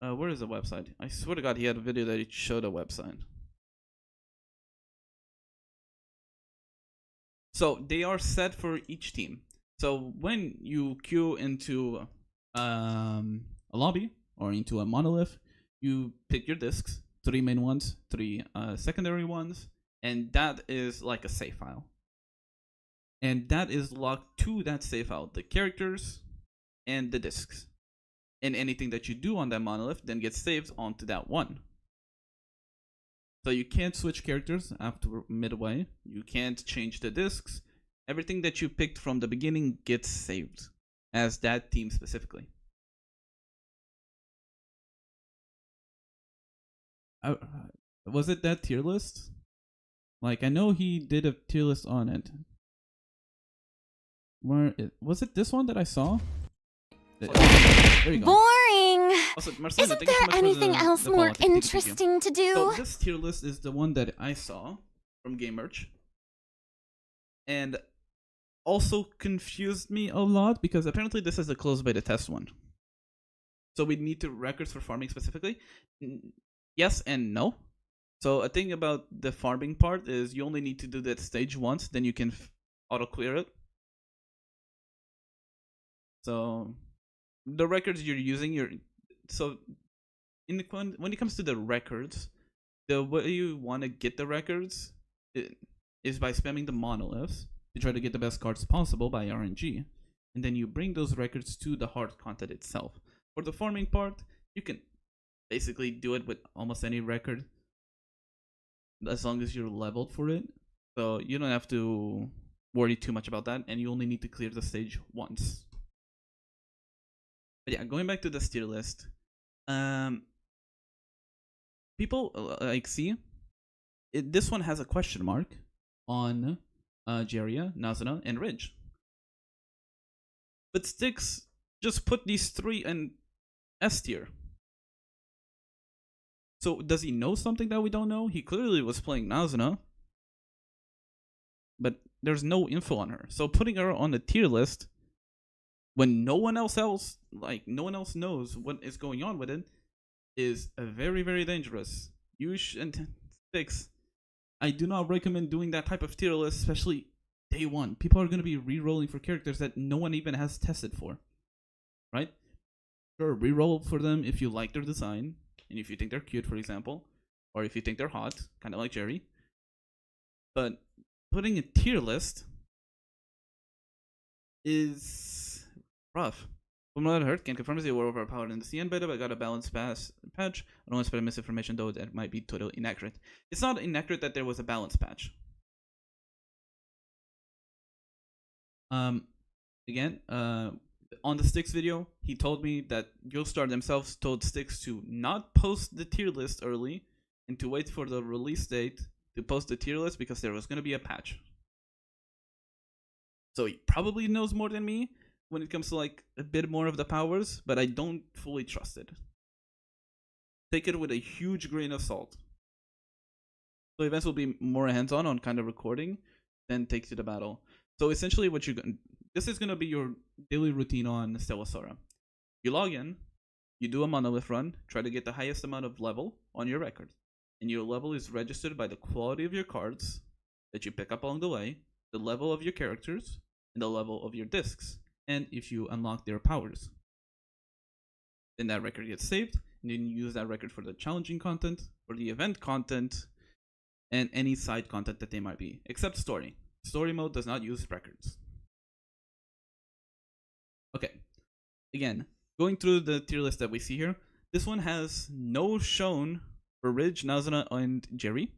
Where is the website? I swear to God, he had a video that he showed a website. So they are set for each team. So when you queue into a lobby or into a monolith, you pick your discs, 3 main ones, 3 secondary ones, and that is like a save file. And that is locked to that save file, the characters and the discs. And anything that you do on that monolith then gets saved onto that one. So you can't switch characters after midway. You can't change the discs. Everything that you picked from the beginning gets saved as that team specifically. Was it that tier list? Like, I know he did a tier list on it. Was it this one that I saw? There you go. Boring! Also, Marcelina, Isn't thank you so there much for anything else the more follow. Thank you. interesting to do? So this tier list is the one that I saw from Game Merch, and also confused me a lot because apparently this is a closed beta test one. So we need to records for farming specifically. Yes and no. So a thing about the farming part is you only need to do that stage once, then you can auto clear it. So the records you're using, so when it comes to the records, the way you want to get the records is by spamming the monoliths to try to get the best cards possible by RNG, and then you bring those records to the hard content itself. For the farming part, you can basically do it with almost any record as long as you're leveled for it. So you don't have to worry too much about that, and you only need to clear the stage once. But yeah, going back to the tier list, people like see this one has a question mark on Jeria, Nazuna, and Ridge. But Styx just put these three in S tier. So does he know something that we don't know? He clearly was playing Nazuna, but there's no info on her. So putting her on the tier list when no one else knows what is going on with it is very, very dangerous. You should Styx. I do not recommend doing that type of tier list, especially day one. People are going to be re-rolling for characters that no one even has tested for, right? Sure, re-roll for them if you like their design, and if you think they're cute, for example, or if you think they're hot, kind of like Jerry. But putting a tier list is rough. From what I heard, can confirm they were overpowered in the CN beta, but got a balanced patch. I don't want to spread misinformation, though that might be totally inaccurate. It's not inaccurate that there was a balance patch. Again, on the Styx video, he told me that Joestar themselves told Styx to not post the tier list early and to wait for the release date to post the tier list because there was going to be a patch. So he probably knows more than me when it comes to like a bit more of the powers, but I don't fully trust it. Take it with a huge grain of salt. So events will be more hands-on on kind of recording, then take to the battle. So essentially what you're going this is going to be your daily routine on Stella Sora. You log in, you do a monolith run, try to get the highest amount of level on your record. And your level is registered by the quality of your cards that you pick up along the way, the level of your characters, and the level of your discs, and if you unlock their powers. Then that record gets saved, and then you use that record for the challenging content, for the event content, and any side content that they might be, except story. Story mode does not use records. Okay, again, going through the tier list that we see here, this one has no shown for Ridge, Nazuna, and Jerry.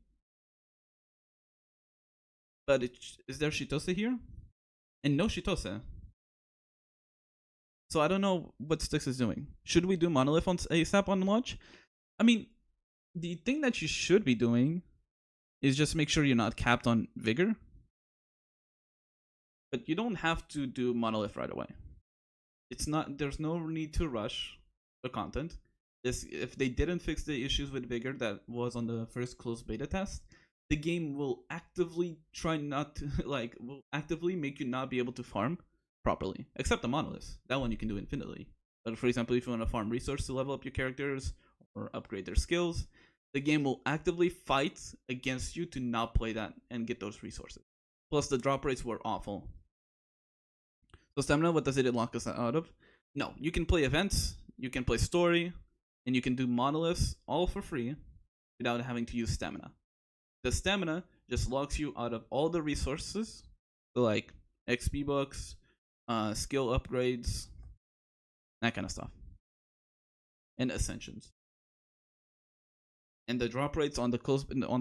But is there Shitose here? And no Shitose. So I don't know what Styx is doing. Should we do Monolith on ASAP on launch? I mean, the thing that you should be doing is just make sure you're not capped on Vigor. But you don't have to do Monolith right away. There's no need to rush the content. If they didn't fix the issues with Vigor that was on the first closed beta test, the game will actively try not to, will actively make you not be able to farm properly. Except the monoliths. That one you can do infinitely. But for example, if you want to farm resources to level up your characters or upgrade their skills, the game will actively fight against you to not play that and get those resources. Plus the drop rates were awful. So stamina, what does it lock us out of? No, you can play events, you can play story, and you can do monoliths all for free without having to use stamina. The stamina just locks you out of all the resources, so like XP books, skill upgrades, that kind of stuff, and ascensions. And the drop rates on the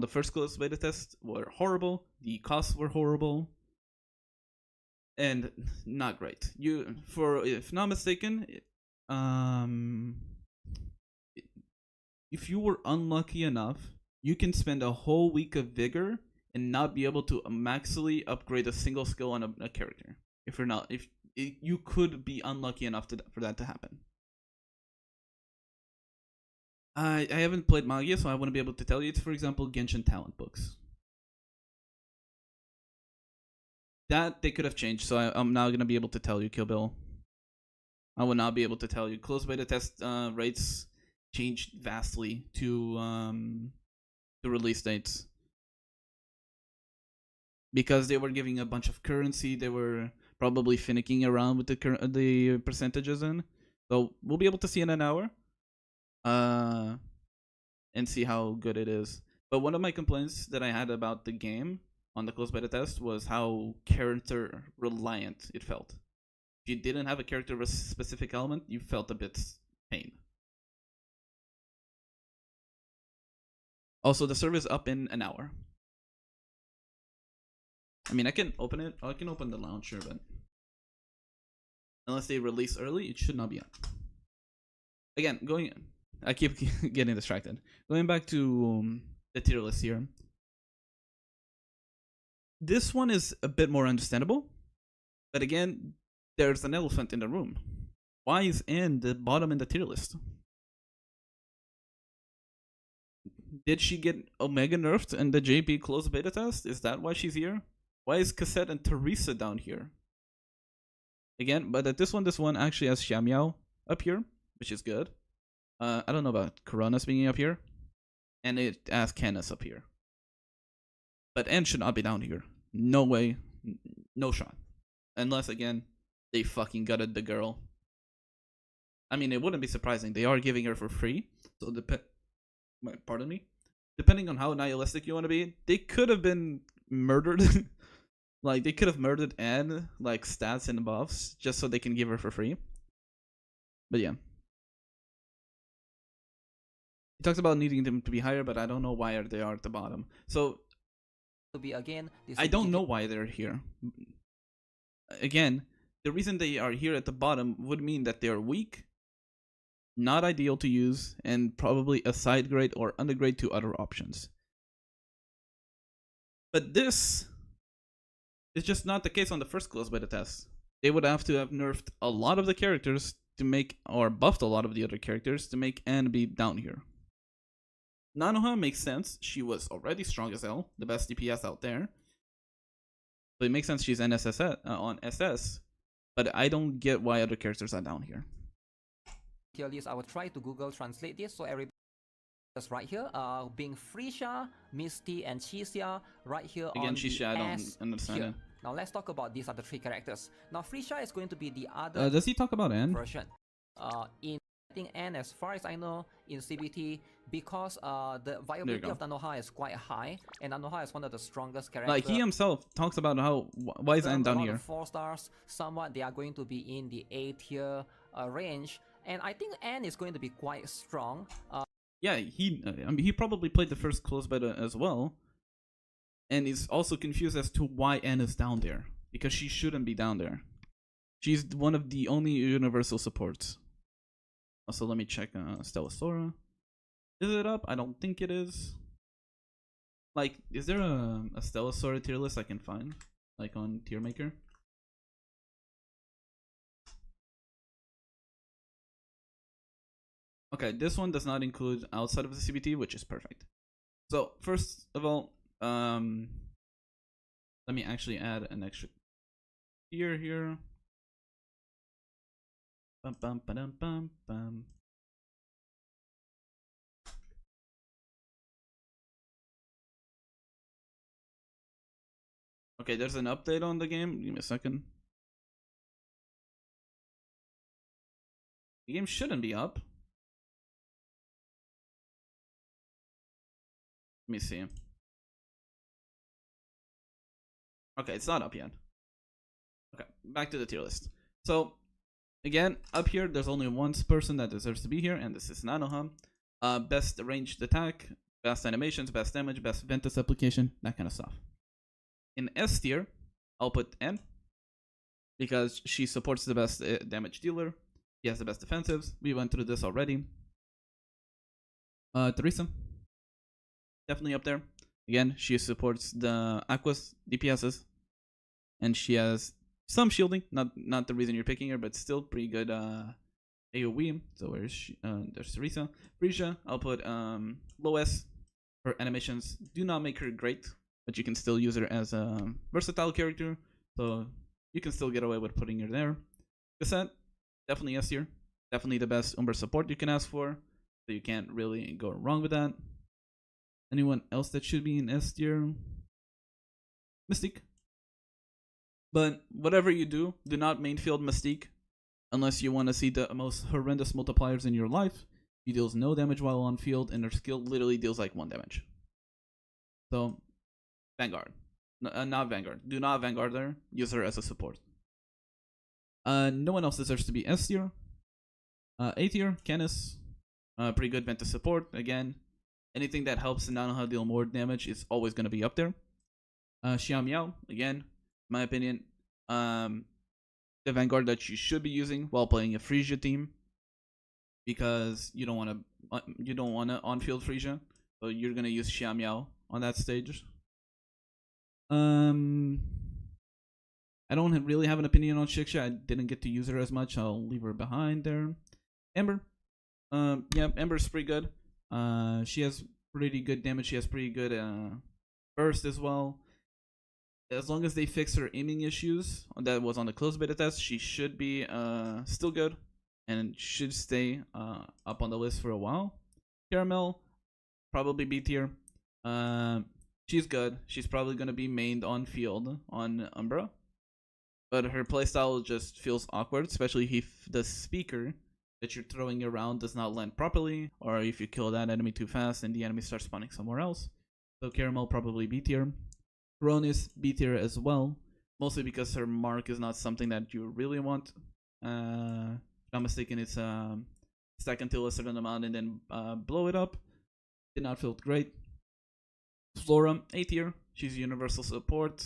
first closed beta test were horrible. The costs were horrible. And not great. If not mistaken, if you were unlucky enough, you can spend a whole week of Vigor and not be able to maximally upgrade a single skill on a character. If you could be unlucky enough for that to happen. I haven't played Magia, so I wouldn't be able to tell you. It's, for example, Genshin talent books. That they could have changed, so I'm now going to be able to tell you, Kill Bill. I will not be able to tell you. Closed beta test rates changed vastly to release dates. Because they were giving a bunch of currency, they were probably finicking around with the percentages in. So we'll be able to see in an hour. And see how good it is. But one of my complaints that I had about the game on the closed beta test was how character reliant it felt. If you didn't have a character specific element, you felt a bit pain. Also, the server is up in an hour. I mean, I can open it. I can open the launcher, but unless they release early, it should not be up. Again, I keep getting distracted. Going back to the tier list here. This one is a bit more understandable, but again, there's an elephant in the room. Why is Anne the bottom in the tier list? Did she get Omega nerfed in the JP closed beta test? Is that why she's here? Why is Cassette and Teresa down here? Again, but at this one actually has Xiamiao up here, which is good. I don't know about Coronas being up here. And it has Canis up here. But N should not be down here. No way. No shot. Unless, again, they fucking gutted the girl. I mean, it wouldn't be surprising. They are giving her for free. So, pardon me. Depending on how nihilistic you want to be, they could have been murdered. Like, they could have murdered N, like, stats and buffs, just so they can give her for free. But yeah. He talks about needing them to be higher, but I don't know why they are at the bottom. So, I don't know why they're here. Again, the reason they are here at the bottom would mean that they're weak, not ideal to use, and probably a side grade or undergrade to other options. But this is just not the case on the first closed beta test. They would have to have nerfed a lot of the characters to make, or buffed a lot of the other characters to make Anne be down here. Nanoha makes sense. She was already strong as hell, the best DPS out there. So it makes sense she's NSS on SS, but I don't get why other characters are down here. Tier list, I will try to Google translate this so everybody is right here. Being Frisha, Misty, and Chisia right here. Again, on Chisia, the I don't S understand here. it. Now let's talk about these other three characters. Now Frisha is going to be the other Does he talk about Anne? version. In I think N, as far as I know, in CBT, because the viability of Nanoha is quite high, and Nanoha is one of the strongest characters. Like, he himself talks about how, why is Anne down here? 4 stars, somewhat they are going to be in the A tier range, and I think N is going to be quite strong. Yeah, I mean, he probably played the first close beta as well, and is also confused as to why Anne is down there, because she shouldn't be down there. She's one of the only universal supports. Also, let me check Stella Sora. Is it up? I don't think it is. Like, is there a Stella Sora tier list I can find? Like on Tier Maker? Okay, this one does not include outside of the CBT, which is perfect. So, first of all, let me actually add an extra tier here. Bum, bum, ba-dum, bum, bum. Okay, there's an update on the game. Give me a second. The game shouldn't be up. Let me see. Okay, it's not up yet. Okay, back to the tier list. So, again, up here, there's only one person that deserves to be here, and this is Nanoha. Best ranged attack, best animations, best damage, best Ventus application, that kind of stuff. In S tier, I'll put N, because she supports the best damage dealer. She has the best defensives. We went through this already. Teresa, definitely up there. Again, she supports the Aquas DPSs, and she has some shielding, not the reason you're picking her, but still pretty good AoE. So where's she? There's Teresa. Frisha, I'll put low S. Her animations do not make her great, but you can still use her as a versatile character, so you can still get away with putting her there. Cassette, definitely S tier. Definitely the best Umber support you can ask for, so you can't really go wrong with that. Anyone else that should be in S tier? Mystique. But whatever you do, do not main field Mystique unless you want to see the most horrendous multipliers in your life. She deals no damage while on field, and her skill literally deals like 1 damage. So, Vanguard. Not Vanguard. Do not Vanguard her. Use her as a support. No one else deserves to be S tier. A tier, Canis. Pretty good Ventus support, again. anything that helps Nanoha deal more damage is always going to be up there. Xiao Miao, again, my opinion, the Vanguard that you should be using while playing a Frisia team, because you don't want to on-field Frisia, so you're gonna use Xiao Miao on that stage. I don't really have an opinion on Shiksha. I didn't get to use her as much. I'll leave her behind there. Ember, yeah, Ember's pretty good. She has pretty good damage. She has pretty good burst as well. As long as they fix her aiming issues that was on the closed beta test, she should be still good and should stay up on the list for a while. Caramel, probably B tier. She's good. She's probably gonna be mained on field on Umbra, but her playstyle just feels awkward, especially if the speaker that you're throwing around does not land properly, or if you kill that enemy too fast and the enemy starts spawning somewhere else. So Caramel probably B tier. Coronis B tier as well, mostly because her mark is not something that you really want. If I'm not mistaken, it's stack until a certain amount and then blow it up. Did not feel great. Flora A tier. She's universal support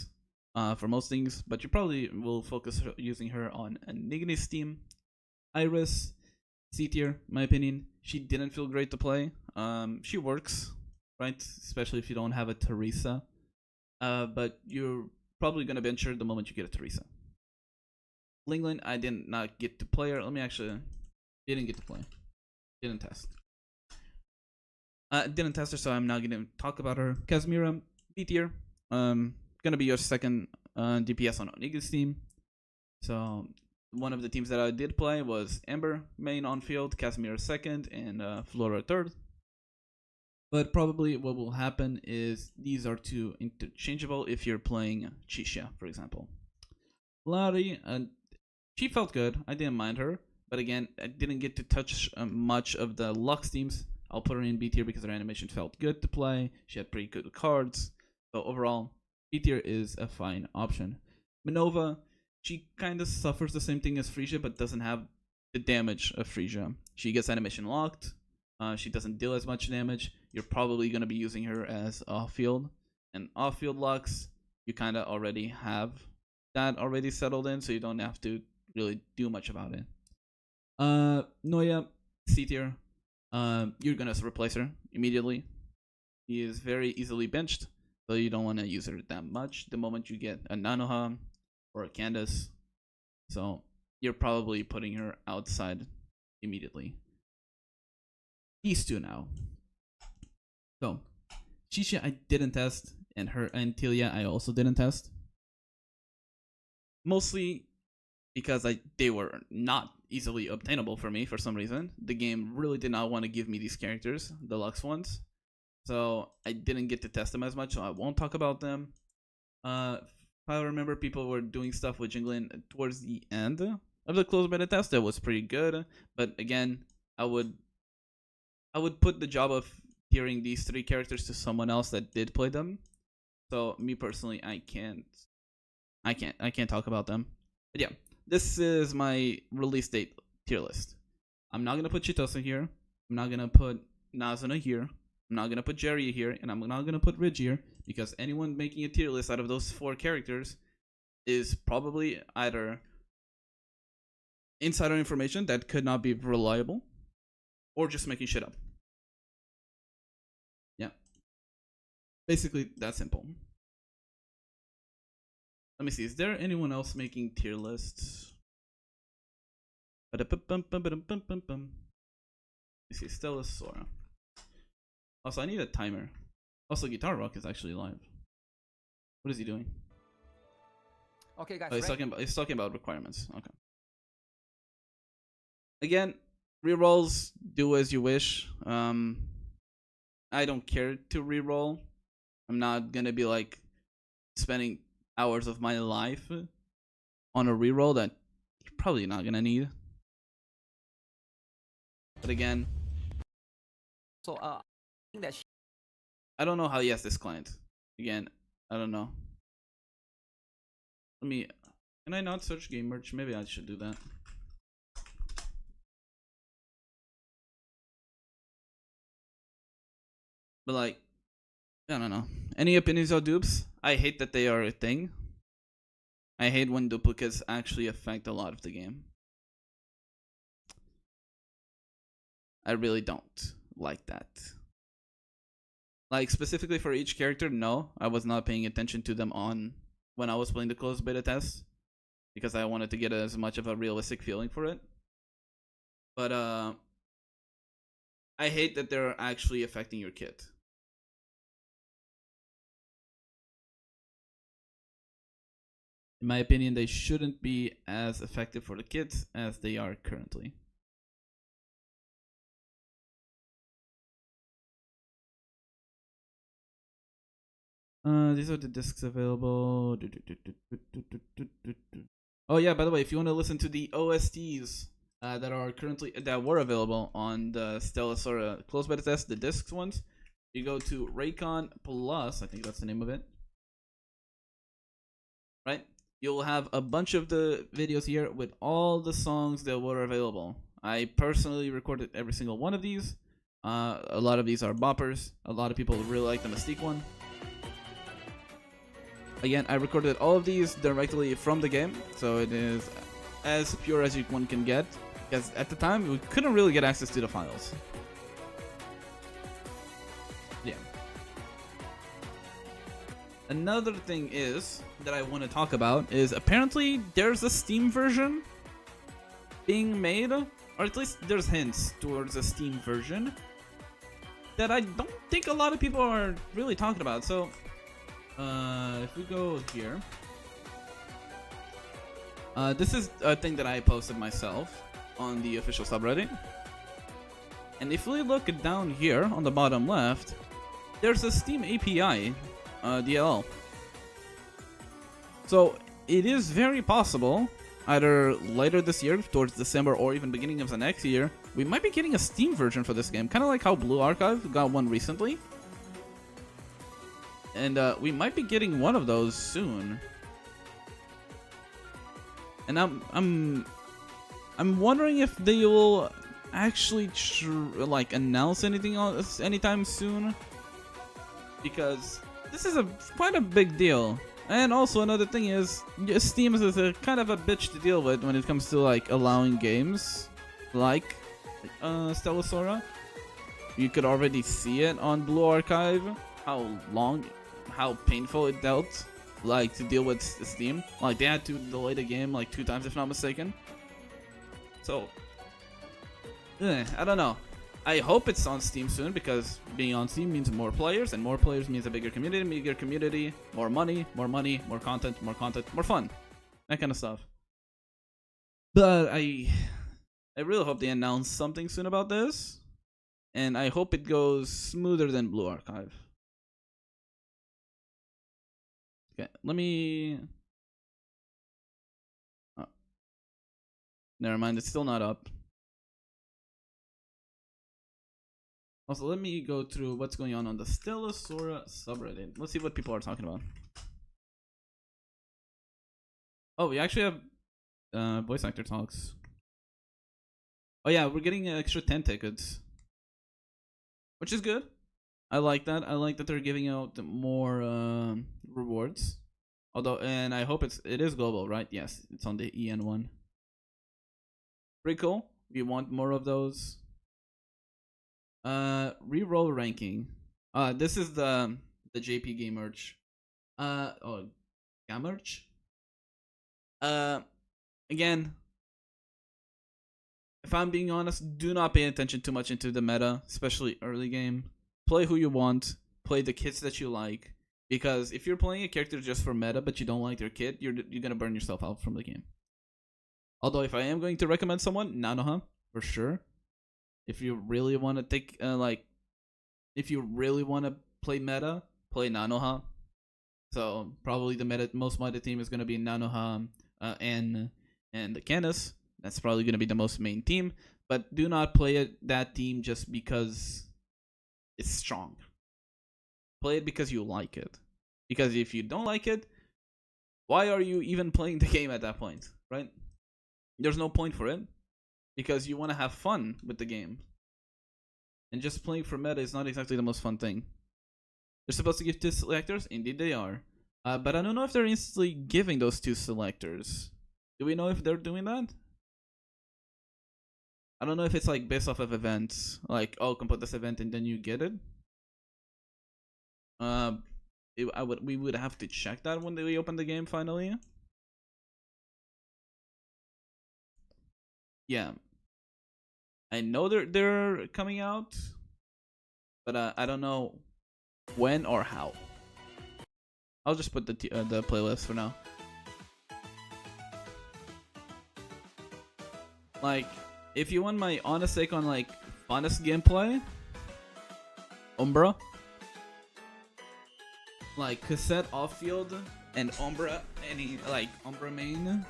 for most things, but you probably will focus using her on Nignis team. Iris C tier, my opinion. She didn't feel great to play. She works, right? Especially if you don't have a Teresa. But you're probably gonna bench her the moment you get a Teresa. Linglin, I did not get to play her. Didn't get to play. Didn't test. Didn't test her, so I'm not gonna talk about her. Kazmira, B tier. Gonna be your second DPS on Oniga's team. So one of the teams that I did play was Ember main on field, Casimir second, and Flora third. But probably what will happen is these are two interchangeable if you're playing Chisha, for example. Lari, she felt good. I didn't mind her. But again, I didn't get to touch much of the Lux teams. I'll put her in B tier because her animation felt good to play. She had pretty good cards. So overall, B tier is a fine option. Minova, she kind of suffers the same thing as Frisia, but doesn't have the damage of Frisia. She gets animation locked. She doesn't deal as much damage. You're probably going to be using her as off-field. And off-field Lux, you kind of already have that already settled in, so you don't have to really do much about it. Noya, C tier. You're going to replace her immediately. She is very easily benched, so you don't want to use her that much the moment you get a Nanoha or a Candace. So you're probably putting her outside immediately. These two now. So Shisha I didn't test, and her and Tilia I also didn't test. Mostly because they were not easily obtainable for me for some reason. The game really did not want to give me these characters, the Lux ones. So I didn't get to test them as much, so I won't talk about them. If I remember, people were doing stuff with Jinglin towards the end of the closed beta test that was pretty good. But again, I would put the job of hearing these three characters to someone else that did play them. So me personally, I can't talk about them. But yeah, this is my release date tier list. I'm not gonna put Chitosa here. I'm not gonna put Nazuna here. I'm not gonna put Jerry here, and I'm not gonna put Ridge here, because anyone making a tier list out of those 4 characters is probably either insider information that could not be reliable, or just making shit up. Yeah. Basically, that simple. Let me see, is there anyone else making tier lists? Let me see, Stella Sora. Also, I need a timer. Also, Guitar Rock is actually live. What is he doing? Okay, guys. Oh, he's talking about requirements. Okay. Again, rerolls, do as you wish. I don't care to reroll. I'm not gonna be like spending hours of my life on a reroll that you're probably not gonna need. But again, So I think that I don't know how he has this client. Again, I don't know. Can I not search game merch? Maybe I should do that. But like, I don't know. Any opinions on dupes? I hate that they are a thing. I hate when duplicates actually affect a lot of the game. I really don't like that. Like, specifically for each character, no. I was not paying attention to them on when I was playing the closed beta test, because I wanted to get as much of a realistic feeling for it. But I hate that they're actually affecting your kit. In my opinion, they shouldn't be as effective for the kids as they are currently. These are the discs available. Oh yeah, by the way, if you want to listen to the OSTs that were available on the Stella Sora close beta test, the discs ones, you go to Raikon Plus, I think that's the name of it. Right? You'll have a bunch of the videos here with all the songs that were available. I personally recorded every single one of these. A lot of these are boppers. A lot of people really like the Mystique one. Again, I recorded all of these directly from the game, so it is as pure as one can get, because at the time we couldn't really get access to the files. Yeah. Another thing is that I want to talk about is apparently there's a Steam version being made, or at least there's hints towards a Steam version that I don't think a lot of people are really talking about. So if we go here, this is a thing that I posted myself on the official subreddit, and if we look down here on the bottom left, there's a Steam API DLL. So it is very possible, either later this year, towards December, or even beginning of the next year, we might be getting a Steam version for this game, kind of like how Blue Archive got one recently. And we might be getting one of those soon. And I'm wondering if they will actually like announce anything on this anytime soon, because this is quite a big deal. And also another thing is, Steam is a kind of a bitch to deal with when it comes to like allowing games like Stella Sora. You could already see it on Blue Archive, how painful it dealt, like, to deal with Steam. Like, they had to delay the game like 2 times if not mistaken. So I don't know. I hope it's on Steam soon, because being on Steam means more players, and more players means a bigger community, more money, more content, more fun, that kind of stuff. But I really hope they announce something soon about this, and I hope it goes smoother than Blue Archive. Okay, let me... Oh. Never mind, it's still not up. Also, let me go through what's going on the Stella Sora subreddit. Let's see what people are talking about. Oh, we actually have voice actor talks. Oh yeah, we're getting extra 10 tickets, which is good. I like that. I like that they're giving out more rewards. Although, and I hope it is global, right? Yes, it's on the EN one. Pretty cool. We want more of those. Reroll ranking. This is the JPG merch. Oh, merch. Again, if I'm being honest, do not pay attention too much into the meta, especially early game. Play who you want. Play the kits that you like. Because if you're playing a character just for meta, but you don't like their kit, you're gonna burn yourself out from the game. Although, if I am going to recommend someone, Nanoha, for sure. If you really want to take, if you really want to play meta, play Nanoha. So, probably the most meta team is going to be Nanoha, and Canis. That's probably going to be the most main team. But do not play that team just because it's strong. Play it because you like it. Because if you don't like it, why are you even playing the game at that point, right? There's no point for it. Because you want to have fun with the game. And just playing for meta is not exactly the most fun thing. They're supposed to give 2 selectors? Indeed they are. But I don't know if they're instantly giving those 2 selectors. Do we know if they're doing that? I don't know if it's like based off of events. Like, oh, complete this event and then you get it. We would have to check that when we open the game finally. Yeah. I know they're coming out, but I don't know when or how. I'll just put the playlist for now. Like, if you want my honest take on like honest gameplay, Umbra, like cassette off field and Umbra Umbra main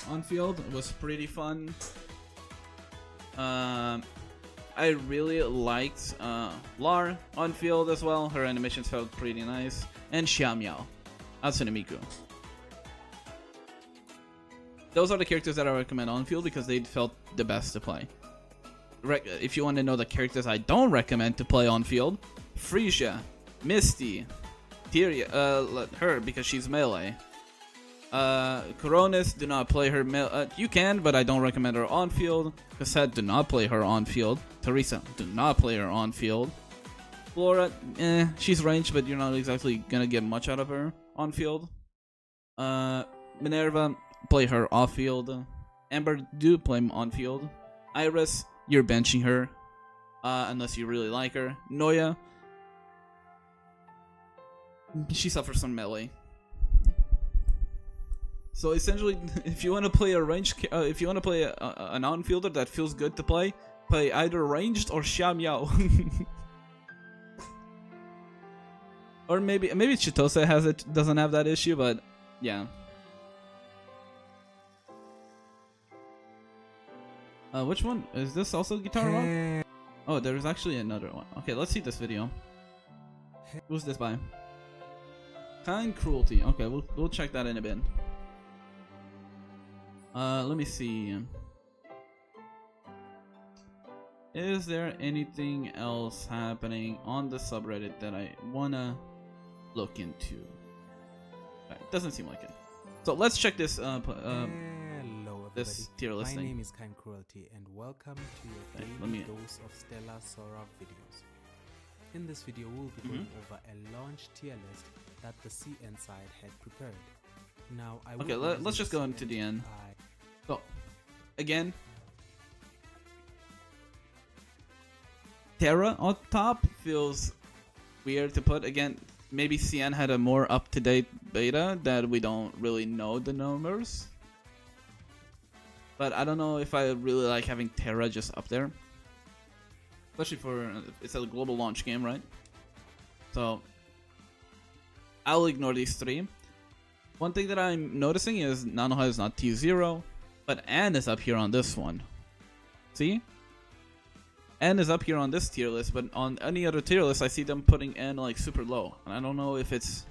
on field was pretty fun. I really liked Lar on field as well. Her animations felt pretty nice. And Xiaomiao, Hatsune Miku. Those are the characters that I recommend on field because they felt the best to play. If you want to know the characters I don't recommend to play on field, Frisia, Misty, Tyria, her because she's melee. Coronis, do not play her. You can, but I don't recommend her on field. Cassette, do not play her on field. Teresa, do not play her on field. Flora, she's ranged, but you're not exactly gonna get much out of her on field. Minerva, play her off field. Amber, do play on field. Iris, you're benching her, unless you really like her. Noya, she suffers from melee. So essentially, if you want to play a ranged, if you want to play a non-fielder that feels good to play either ranged or Xiaomiao. Or maybe Chitose doesn't have that issue, but yeah. Which one is this? Also Guitar Rock? Oh, there's actually another one. Okay, let's see this video. Who's this by? Kind Cruelty. Okay, we'll check that in a bit. Let me see. Is there anything else happening on the subreddit that I wanna look into? It doesn't seem like it. So let's check this Hello this tier My listing. name is Kind Cruelty and welcome to your daily dose of Stella Sora videos. In this video we'll be going over a launch tier list that the CN side had prepared. Now I Okay, let's just go into the end. So, again, Terra on top feels weird to put. Again, maybe CN had a more up-to-date beta that we don't really know the numbers. But I don't know if I really like having Terra just up there. Especially for, it's a global launch game, right? So, I'll ignore these 3. One thing that I'm noticing is Nanoha is not T0, but Anne is up here on this one. See? Anne is up here on this tier list, but on any other tier list, I see them putting Anne like super low. And I don't know if it's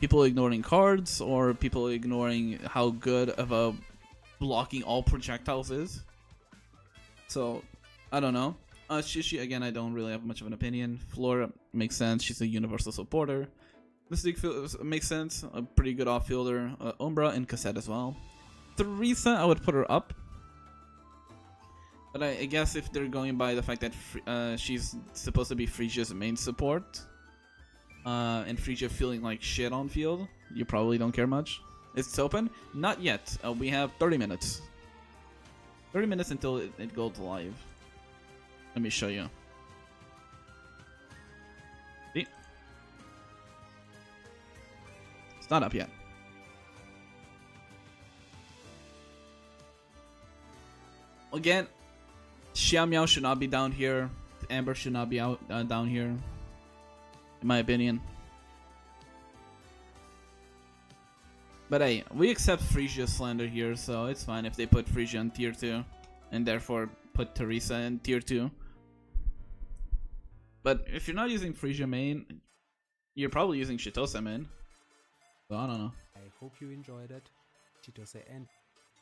people ignoring cards or people ignoring how good of a blocking all projectiles is. So, I don't know. Shishi, again, I don't really have much of an opinion. Flora makes sense. She's a universal supporter. Mystic makes sense. A pretty good off-fielder. Umbra and Cassette as well. Teresa, I would put her up. But I guess if they're going by the fact that she's supposed to be Frisia's main support, and Frisia feeling like shit on field, you probably don't care much. It's open? Not yet. We have 30 minutes. 30 minutes until it goes live. Let me show you. See? It's not up yet. Again, Xiaomiao should not be down here. Amber should not be down here, in my opinion. But hey, we accept Frisia's slander here, so it's fine if they put Frisia in tier 2, and therefore put Teresa in tier 2. But if you're not using Frisia main, you're probably using Chitose main. So I don't know. I hope you enjoyed it. Chitose and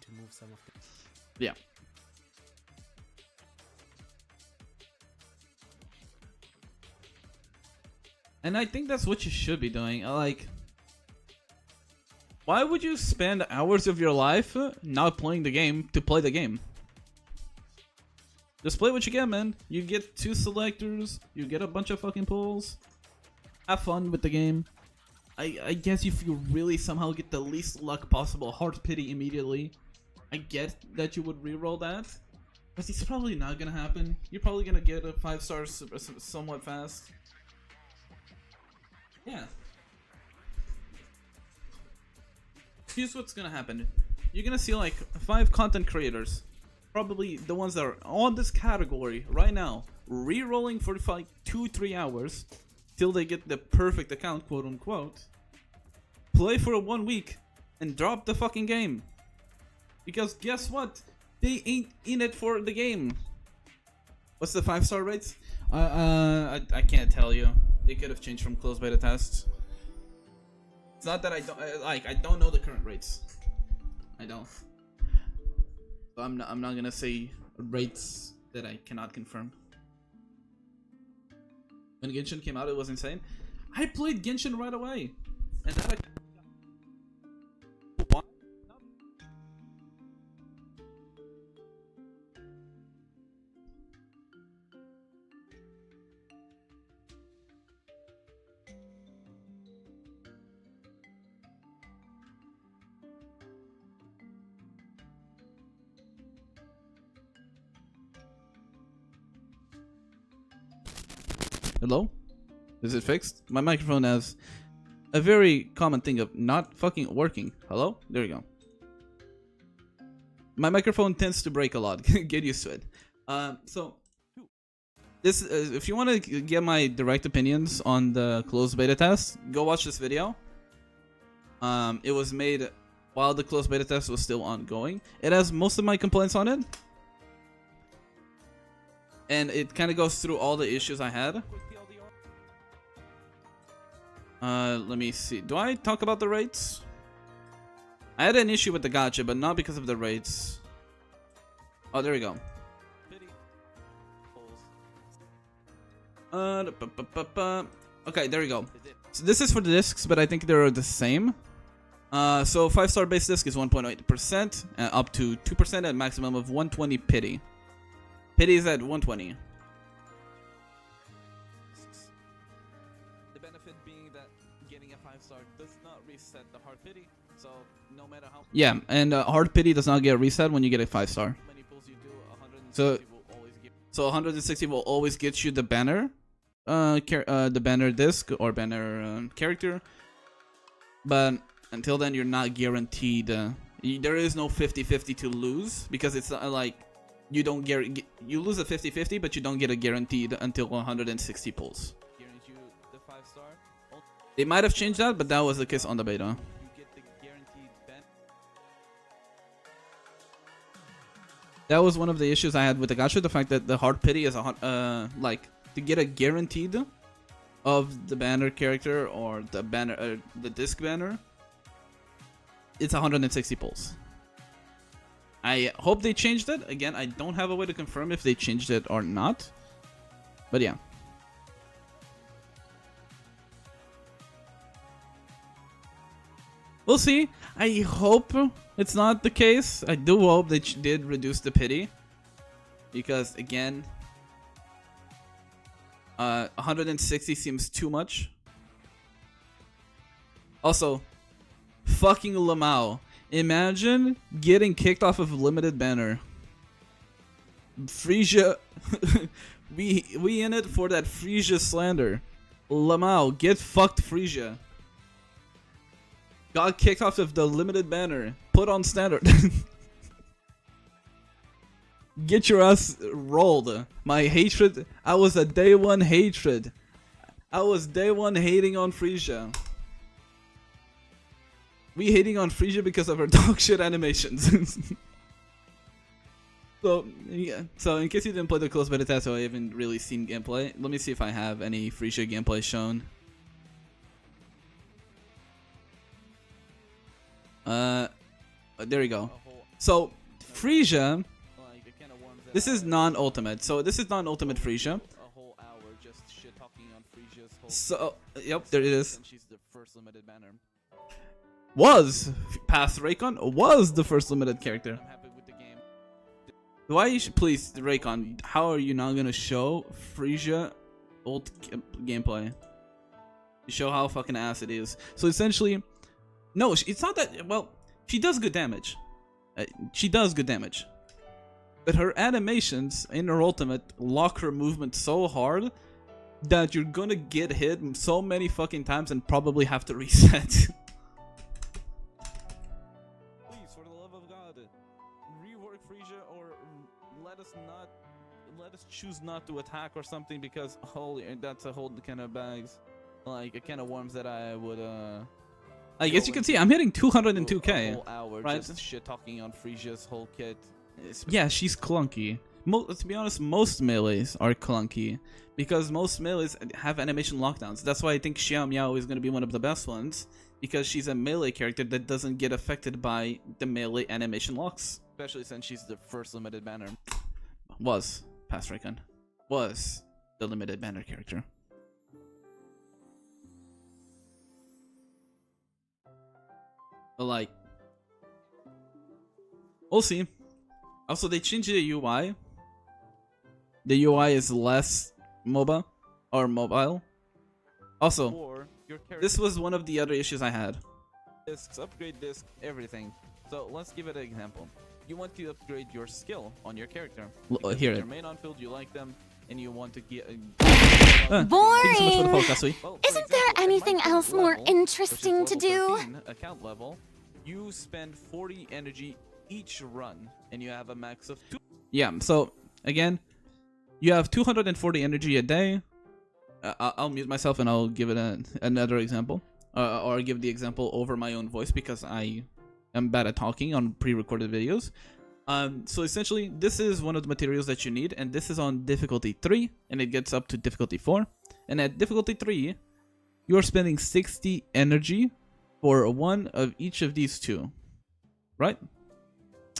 to move some of the... Yeah. And I think that's what you should be doing. Like, why would you spend hours of your life not playing the game to play the game? Just play what you get, man. You get 2 selectors, you get a bunch of fucking pulls. Have fun with the game. I guess if you really somehow get the least luck possible, hard pity immediately, I get that you would reroll that. But it's probably not gonna happen. You're probably gonna get a 5-star somewhat fast. Yeah. Here's what's gonna happen. You're gonna see like 5 content creators, probably the ones that are on this category right now, re-rolling for like 2-3 hours till they get the perfect account, quote unquote, play for 1 week, and drop the fucking game. Because guess what? They ain't in it for the game. What's the 5-star rates? I can't tell you. They could have changed from closed beta tests. It's not that I don't know the current rates. I don't. So I'm not gonna say rates that I cannot confirm. When Genshin came out, it was insane. I played Genshin right away, and that Hello? Is it fixed? My microphone has a very common thing of not fucking working. Hello? There you go. My microphone tends to break a lot. Get used to it. So this, if you want to get my direct opinions on the closed beta test, go watch this video. It was made while the closed beta test was still ongoing. It has most of my complaints on it. And it kind of goes through all the issues I had. Let me see. Do I talk about the rates? I had an issue with the gacha, but not because of the rates. Oh, there we go. Okay, there we go. So this is for the discs, but I think they're the same. So 5-star base disc is 1.8%, up to 2% at maximum of 120 pity. Pity is at 120. The benefit being that getting a 5-star does not reset the hard pity, so no matter how. Yeah, and hard pity does not get reset when you get a 5-star. So 160 will always get you the banner, the banner disc or banner character, but until then you're not guaranteed. There is no 50-50 to lose because it's like. You don't you lose a 50-50, but you don't get a guaranteed until 160 pulls. They might have changed that, but that was the case on the beta. That was one of the issues I had with the gacha, the fact that the hard pity is like to get a guaranteed of the banner character or the banner, the disc banner. It's 160 pulls. I hope they changed it. Again, I don't have a way to confirm if they changed it or not. But yeah. We'll see. I hope it's not the case. I do hope they did reduce the pity. Because, again, 160 seems too much. Also, fucking Lamau. Imagine getting kicked off of limited banner. Frisia, we in it for that Frisia slander. Lamau, get fucked, Frisia. Got kicked off of the limited banner. Put on standard. Get your ass rolled. My hatred. I was a day one hatred. I was day one hating on Frisia. We hating on Frisia because of her dog shit animations. So, yeah. So, in case you didn't play the closed beta test, or I haven't really seen gameplay, let me see if I have any Frisia gameplay shown. There we go. So, Frisia, this is non-ultimate. So, this is non-ultimate Frisia. So, yep, there it is. She's the first limited banner. Was past Raikon was the first limited character. I'm happy with the game. Why you should please Raikon? How are you not gonna show Frisia old gameplay? To show how fucking ass it is. So essentially, no, it's not that. Well, she does good damage. She does good damage. But her animations in her ultimate lock her movement so hard that you're gonna get hit so many fucking times and probably have to reset. Please, for the love of God, rework Frisia or let us choose not to attack or something, because holy, that's a whole kind of bags, like a can of worms that I would I guess you can see I'm hitting 202k, right? Just shit talking on Frisia's whole kit. Yeah, she's clunky. Let's be honest, most melees are clunky because most melees have animation lockdowns. That's why I think Xiao Miao is going to be one of the best ones, because she's a melee character that doesn't get affected by the melee animation locks. Especially since she's the first limited banner. Was past Raikon. Was the limited banner character. But like, we'll see. Also, they changed the UI. The UI is less MOBA or mobile. Also, this was one of the other issues I had. Discs, upgrade disc, everything. So let's give it an example. You want to upgrade your skill on your character. Here, your main on field, you like them, and you want to get. Boring. Well, Isn't there anything else more interesting to do? Account level, you spend 40 energy each run, and you have a max of 2. Yeah. So again, you have 240 energy a day. I'll mute myself and I'll give it another example, or give the example over my own voice because I am bad at talking on pre-recorded videos. So essentially, this is one of the materials that you need, and this is on difficulty 3, and it gets up to difficulty 4. And at difficulty 3, you are spending 60 energy for one of each of these two, right?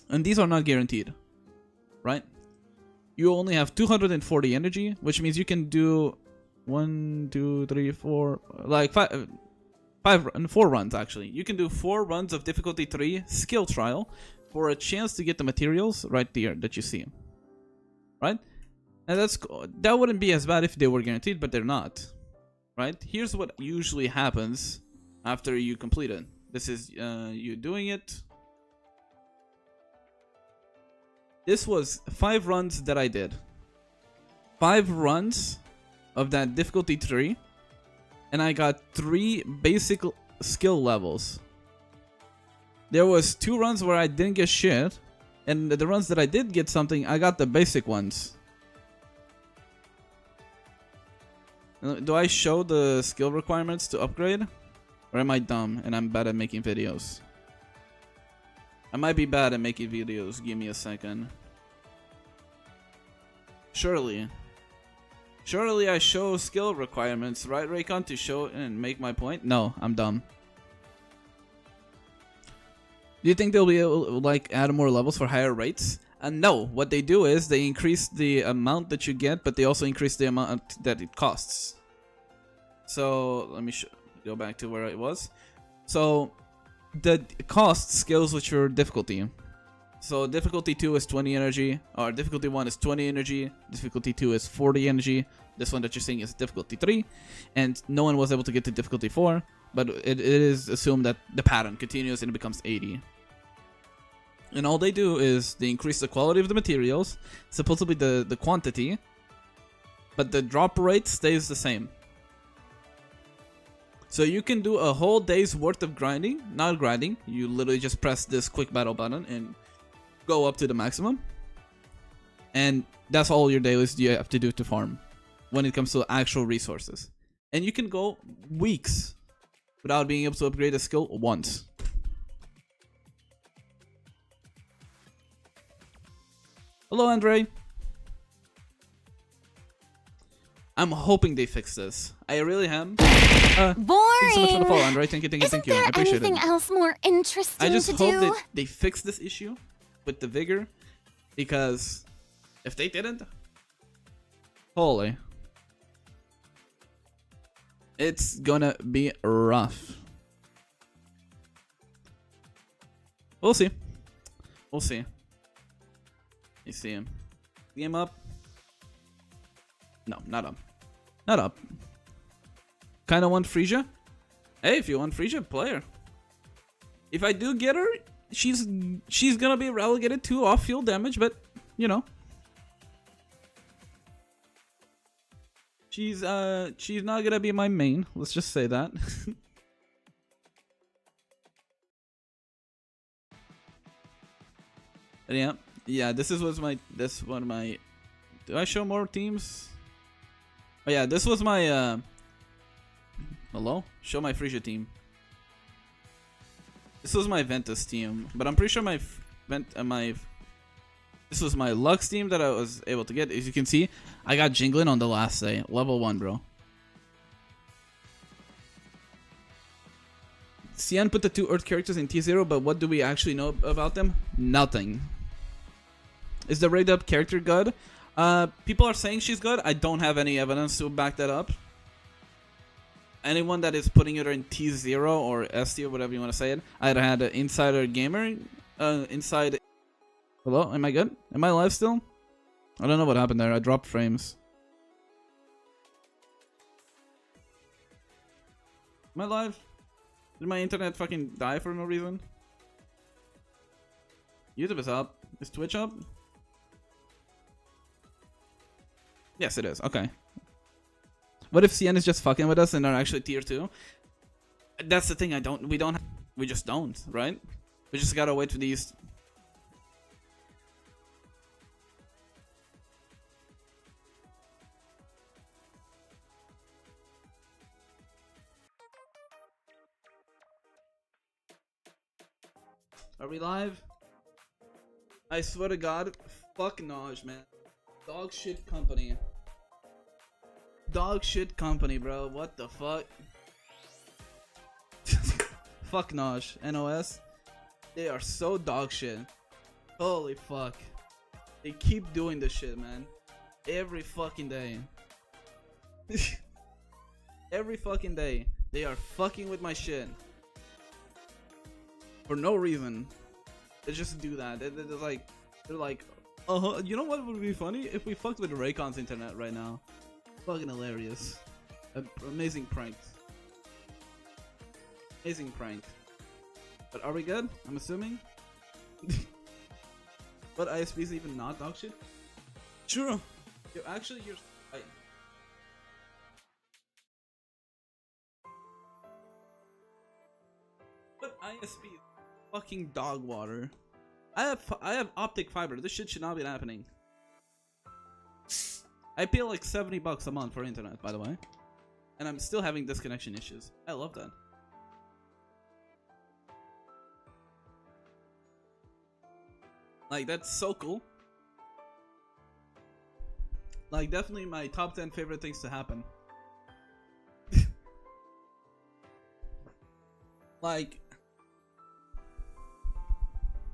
And these are not guaranteed, right? You only have 240 energy, which means you can do 1, 2, 3, 4, like 4 runs actually. You can do 4 runs of difficulty 3 skill trial for a chance to get the materials right there that you see, right? And that wouldn't be as bad if they were guaranteed, but they're not, right? Here's what usually happens after you complete it. This is you doing it. This was 5 runs that I did. 5 runs of that difficulty 3, and I got 3 basic skill levels. There was 2 runs where I didn't get shit, and the runs that I did get something, I got the basic ones. Do I show the skill requirements to upgrade? Or am I dumb and I'm bad at making videos? I might be bad at making videos. Give me a second. Surely I show skill requirements, right, Raikon, to show and make my point? No, I'm dumb. Do you think they'll be able to, like, add more levels for higher rates? No, what they do is they increase the amount that you get, but they also increase the amount that it costs. So let me go back to where it was. So the cost scales with your difficulty. So difficulty 2 is 20 energy, or difficulty 1 is 20 energy, difficulty 2 is 40 energy. This one that you're seeing is difficulty 3, and no one was able to get to difficulty 4, but it is assumed that the pattern continues and it becomes 80. And all they do is they increase the quality of the materials, supposedly the quantity, but the drop rate stays the same. So you can do a whole day's worth of grinding, not grinding, you literally just press this quick battle button and go up to the maximum. And that's all your dailies you have to do to farm when it comes to actual resources. And you can go weeks without being able to upgrade a skill once. Hello, Andre. I'm hoping they fix this. I really am. Boring. Thanks so much for the follow, Andre. Thank you, thank you, thank you. I Isn't there appreciate anything it. else more interesting I just to hope do? that they fix this issue with the vigor, because if they didn't, holy. It's gonna be rough. We'll see. We'll see. You see him. Game up? No, not up. Not up. Kinda want Frisia? Hey, if you want Frisia, play her. If I do get her, she's gonna be relegated to off-field damage, but you know. She's not gonna be my main. Let's just say that. Yeah. This was one of my. Do I show more teams? Oh yeah, this was my. Hello, show my Frisia team. This was my Ventus team, but I'm pretty sure this was my Lux team that I was able to get. As you can see, I got Jinglin on the last day. Level 1, bro. Cien put the 2 Earth characters in T0, but what do we actually know about them? Nothing. Is the rigged up character good? People are saying she's good. I don't have any evidence to back that up. Anyone that is putting her in T0 or ST or whatever you want to say it, I'd had an Insider Gamer, Inside... Hello? Am I good? Am I live still? I don't know what happened there. I dropped frames. Am I live? Did my internet fucking die for no reason? YouTube is up. Is Twitch up? Yes, it is. Okay. What if CN is just fucking with us and are actually tier 2? That's the thing. We just don't, right? We just gotta wait for these. Are we live? I swear to God, fuck Naj, man. Dog shit company. Dog shit company, bro. What the fuck? Fuck Naj. NOS. They are so dog shit. Holy fuck. They keep doing this shit, man. Every fucking day. Every fucking day. They are fucking with my shit. For no reason. They just do that. They're like, you know what would be funny? If we fucked with Raikon's internet right now. Fucking hilarious. Amazing prank. Amazing prank. But are we good? I'm assuming. But ISP is even not dog shit? True. You're right. But ISP is fucking dog water. I have optic fiber. This shit should not be happening. I pay like $70 a month for internet, by the way, and I'm still having disconnection issues. I love that. Like, that's so cool. Like, definitely my top 10 favorite things to happen. Like,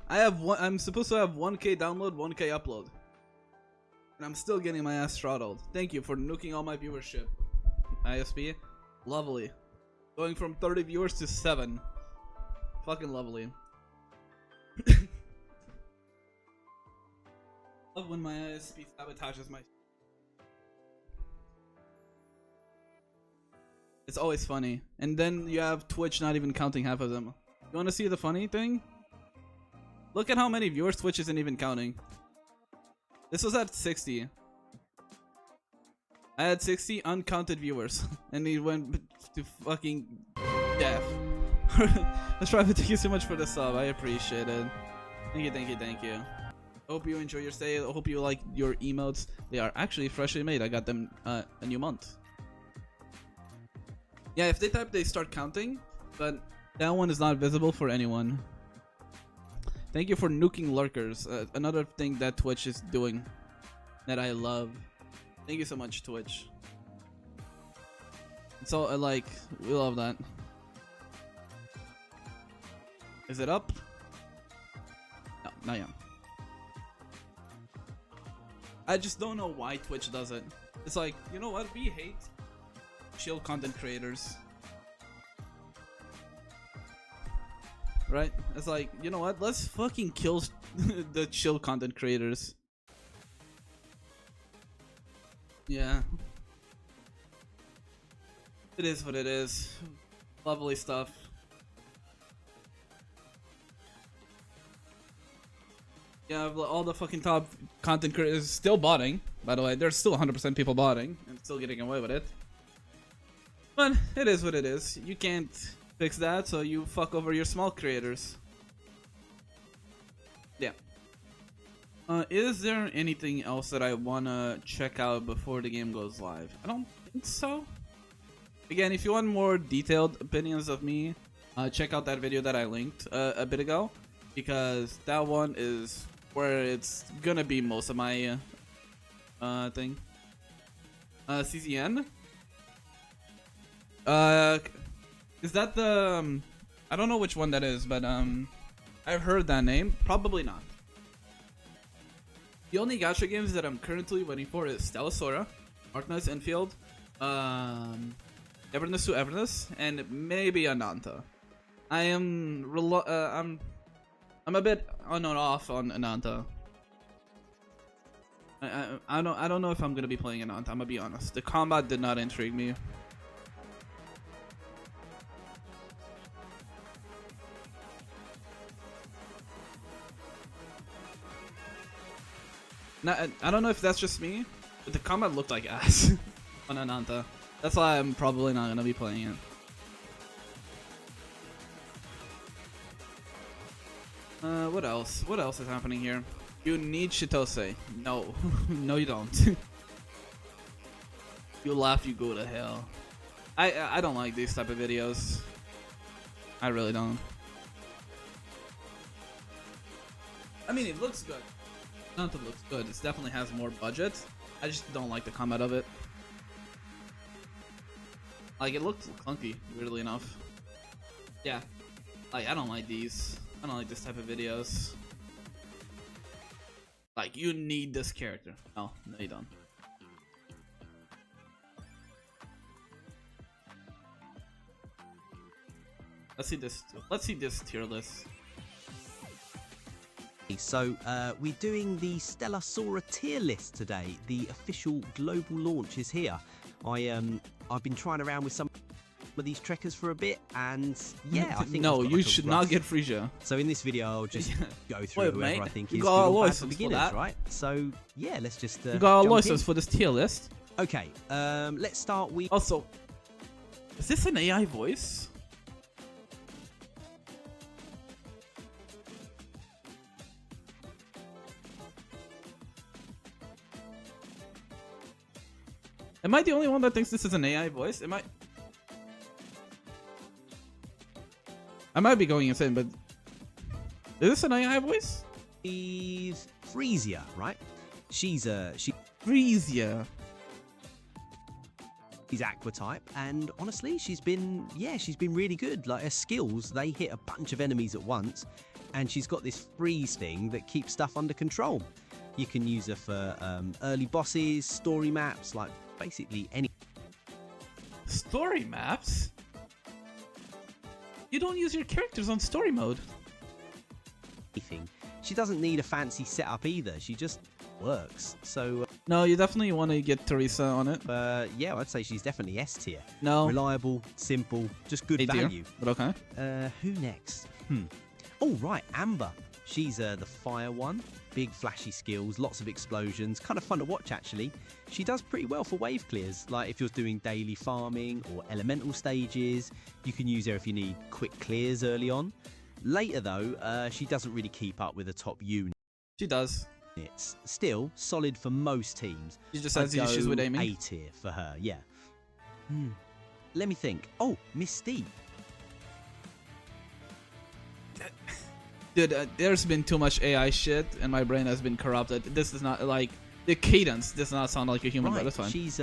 I'm supposed to have 1K download, 1K upload. And I'm still getting my ass throttled. Thank you for nuking all my viewership. ISP. Lovely. Going from 30 viewers to 7. Fucking lovely. Love when my ISP sabotages my... It's always funny. And then you have Twitch not even counting half of them. You wanna see the funny thing? Look at how many viewers Twitch isn't even counting. This was at 60. I had 60 uncounted viewers. And he went to fucking death. Let's try to thank you so much for the sub. I appreciate it. Thank you, thank you, thank you. Hope you enjoy your stay. Hope you like your emotes. They are actually freshly made. I got them a new month. Yeah, if they type, they start counting. But that one is not visible for anyone. Thank you for nuking lurkers. Another thing that Twitch is doing that I love. Thank you so much, Twitch. So, we love that. Is it up? No, not yet. I just don't know why Twitch does it. It's like, you know what? We hate chill content creators. Right? It's like, you know what? Let's fucking kill the chill content creators. Yeah. It is what it is. Lovely stuff. Yeah, all the fucking top content creators still botting. By the way, there's still 100% people botting and still getting away with it. But it is what it is. You can't fix that, so you fuck over your small creators. Yeah. Is there anything else that I wanna check out before the game goes live? I don't think so. Again, if you want more detailed opinions of me, check out that video that I linked a bit ago, because that one is where it's gonna be most of my thing. CZN. Is that the? I don't know which one that is, but I've heard that name. Probably not. The only gacha games that I'm currently waiting for is Stella Sora, Arknight's Infield, Everness to Everness, and maybe Ananta. I'm a bit on and off on Ananta. I don't know if I'm gonna be playing Ananta. I'm gonna be honest. The combat did not intrigue me. Now, I don't know if that's just me, but the combat looked like ass on Ananta. That's why I'm probably not gonna be playing it. What else? What else is happening here? You need Shitose. No. No, you don't. You laugh, you go to hell. I don't like these type of videos. I really don't. I mean, it looks good. Not that it looks good. It definitely has more budget. I just don't like the combat of it. Like, it looked clunky, weirdly enough. Yeah. Like, I don't like these. I don't like this type of videos. Like, you need this character. No, no you don't. Let's see this. Let's see this tier list. So we're doing the Stella Sora tier list today. The official global launch is here. I've been trying around with some of these trekkers for a bit, and yeah, I think no, you should not get Frisia. So in this video, I'll just go through whoever mate, I think you is got good or our bad for beginners, right? So yeah, let's just you got our jump license in. for this tier list. Okay, let's start with. Also, is this an AI voice? Am I the only one that thinks this is an AI voice? I might be going insane, but is this an AI voice? She's Frisia, right? She's Frisia. She's Aqua type, and honestly, she's been really good. Like, her skills, they hit a bunch of enemies at once, and she's got this freeze thing that keeps stuff under control. You can use her for early bosses, story maps, like basically any. Story maps? You don't use your characters on story mode. Anything. She doesn't need a fancy setup either. She just works. So no, you definitely want to get Teresa on it. Yeah, I'd say she's definitely S tier. No. Reliable, simple, just good value. But okay. Who next? Oh right, Amber. She's the fire one. Big flashy skills, lots of explosions, kind of fun to watch actually. She does pretty well for wave clears, like if you're doing daily farming or elemental stages. You can use her if you need quick clears early on. Later though, she doesn't really keep up with the top unit. She does. It's still solid for most teams. She just has issues with aiming. A tier for her, yeah. Let me think. Oh, Mystique. Dude, there's been too much AI shit, and my brain has been corrupted. This is not like the cadence does not sound like a human, but that's fine. She's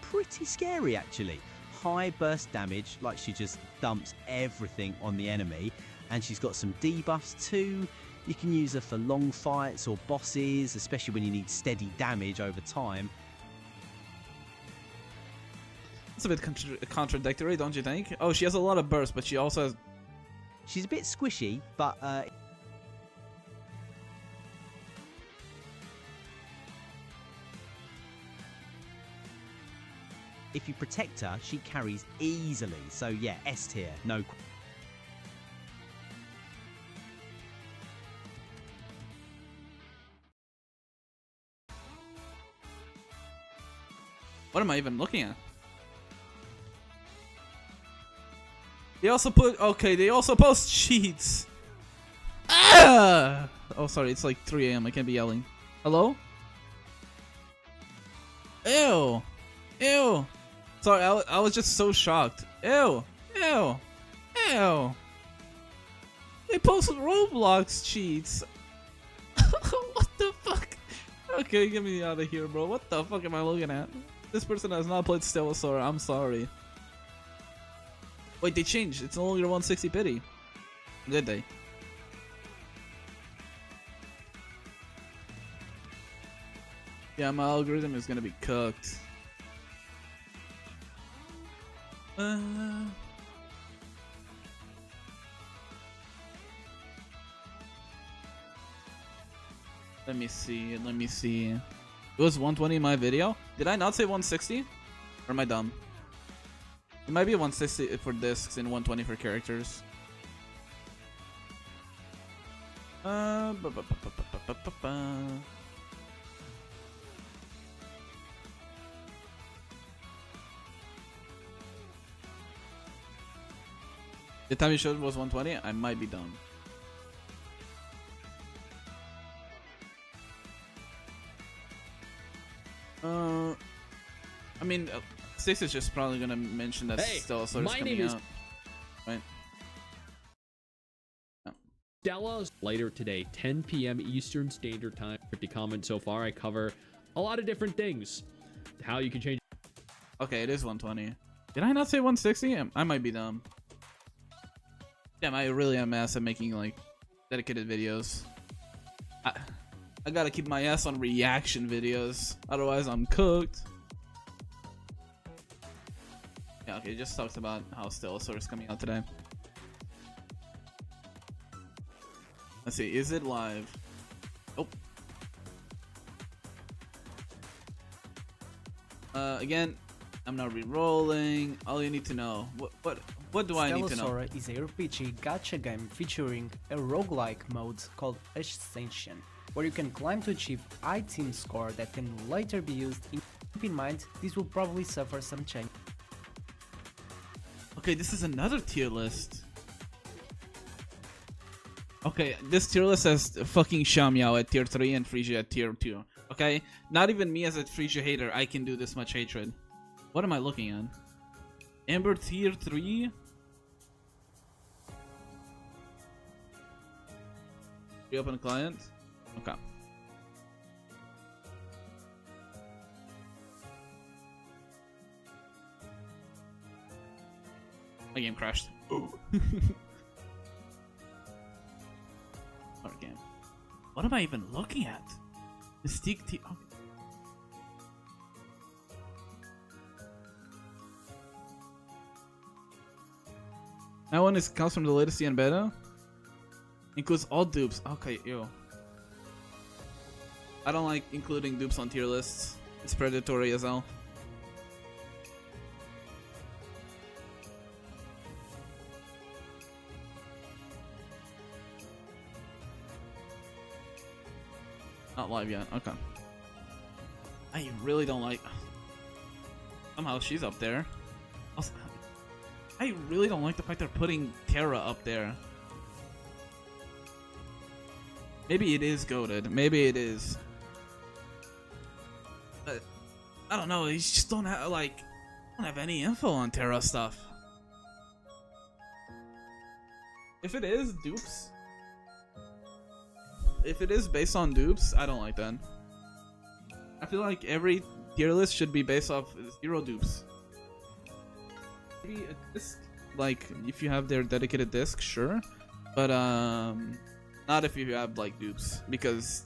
pretty scary actually. High burst damage, like she just dumps everything on the enemy, and she's got some debuffs too. You can use her for long fights or bosses, especially when you need steady damage over time. It's a bit contradictory, don't you think? Oh, she has a lot of burst, but she also has... She's a bit squishy, but if you protect her, she carries easily. So yeah, S tier, no. What am I even looking at? They also put... Okay, they also post cheats. Ah! Oh, sorry, it's like 3 AM. I can't be yelling. Hello? Ew. Ew. Sorry, I was just so shocked. Ew. Ew. Ew. They posted Roblox cheats. What the fuck? Okay, get me out of here, bro. What the fuck am I looking at? This person has not played Stella Sora. I'm sorry. Wait, they changed. It's no longer 160 pity. Did they? Yeah, my algorithm is gonna be cooked. Let me see. Let me see. It was 120 in my video. Did I not say 160? Or am I dumb? It might be 160 for discs and 120 for characters. The time you showed was 120. I might be dumb. I mean, Six is just probably gonna mention that Stella Sora is coming out. Right. Oh. Stella's later today, 10 p.m. Eastern Standard Time. 50 comments so far. I cover a lot of different things. How you can change. Okay, it is 120. Did I not say 160? I might be dumb. Damn, I really am ass at making like dedicated videos. I gotta keep my ass on reaction videos, otherwise I'm cooked. Yeah, okay, just talked about how Stella Sora is coming out today. Let's see, is it live? Oh. Again, I'm not re-rolling. All you need to know. What do I need to know? Stella Sora is a RPG gacha game featuring a roguelike mode called Ascension, where you can climb to achieve item score that can later be used. Keep in mind, this will probably suffer some change. Okay, this is another tier list. Okay, this tier list has fucking Xiaomiao at tier 3 and Frisia at tier 2. Okay? Not even me as a Frisia hater, I can do this much hatred. What am I looking at? Amber tier 3? Reopen client? Okay. My game crashed. Ooh. Our game. What am I even looking at? Mystique T. Okay. That one comes from the latest CN beta. Includes all dupes. Okay, ew. I don't like including dupes on tier lists. It's predatory as hell. Not live yet. Okay. I really don't like. Somehow she's up there. Also, I really don't like the fact they're putting Terra up there. Maybe it is goated. Maybe it is. But I don't know. You just don't have don't have any info on Terra stuff. If it is dupes, if it is based on dupes, I don't like that. I feel like every tier list should be based off 0 dupes. Maybe a disc, like if you have their dedicated disc, sure, but not if you have like dupes, because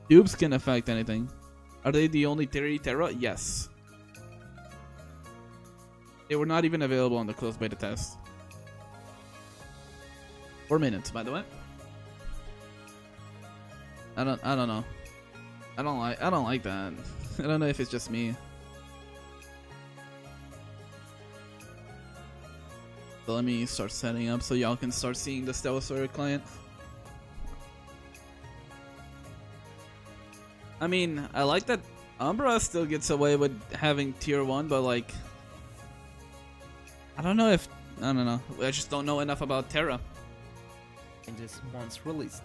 dupes can affect anything. Are they the only Terra? Yes. They were not even available on the closed beta test. 4 minutes, by the way. I don't know. I don't like that. I don't know if it's just me. So let me start setting up so y'all can start seeing the Stella Sora client. I mean, I like that Umbra still gets away with having tier 1, but like, I don't know. I just don't know enough about Terra. Changes once released.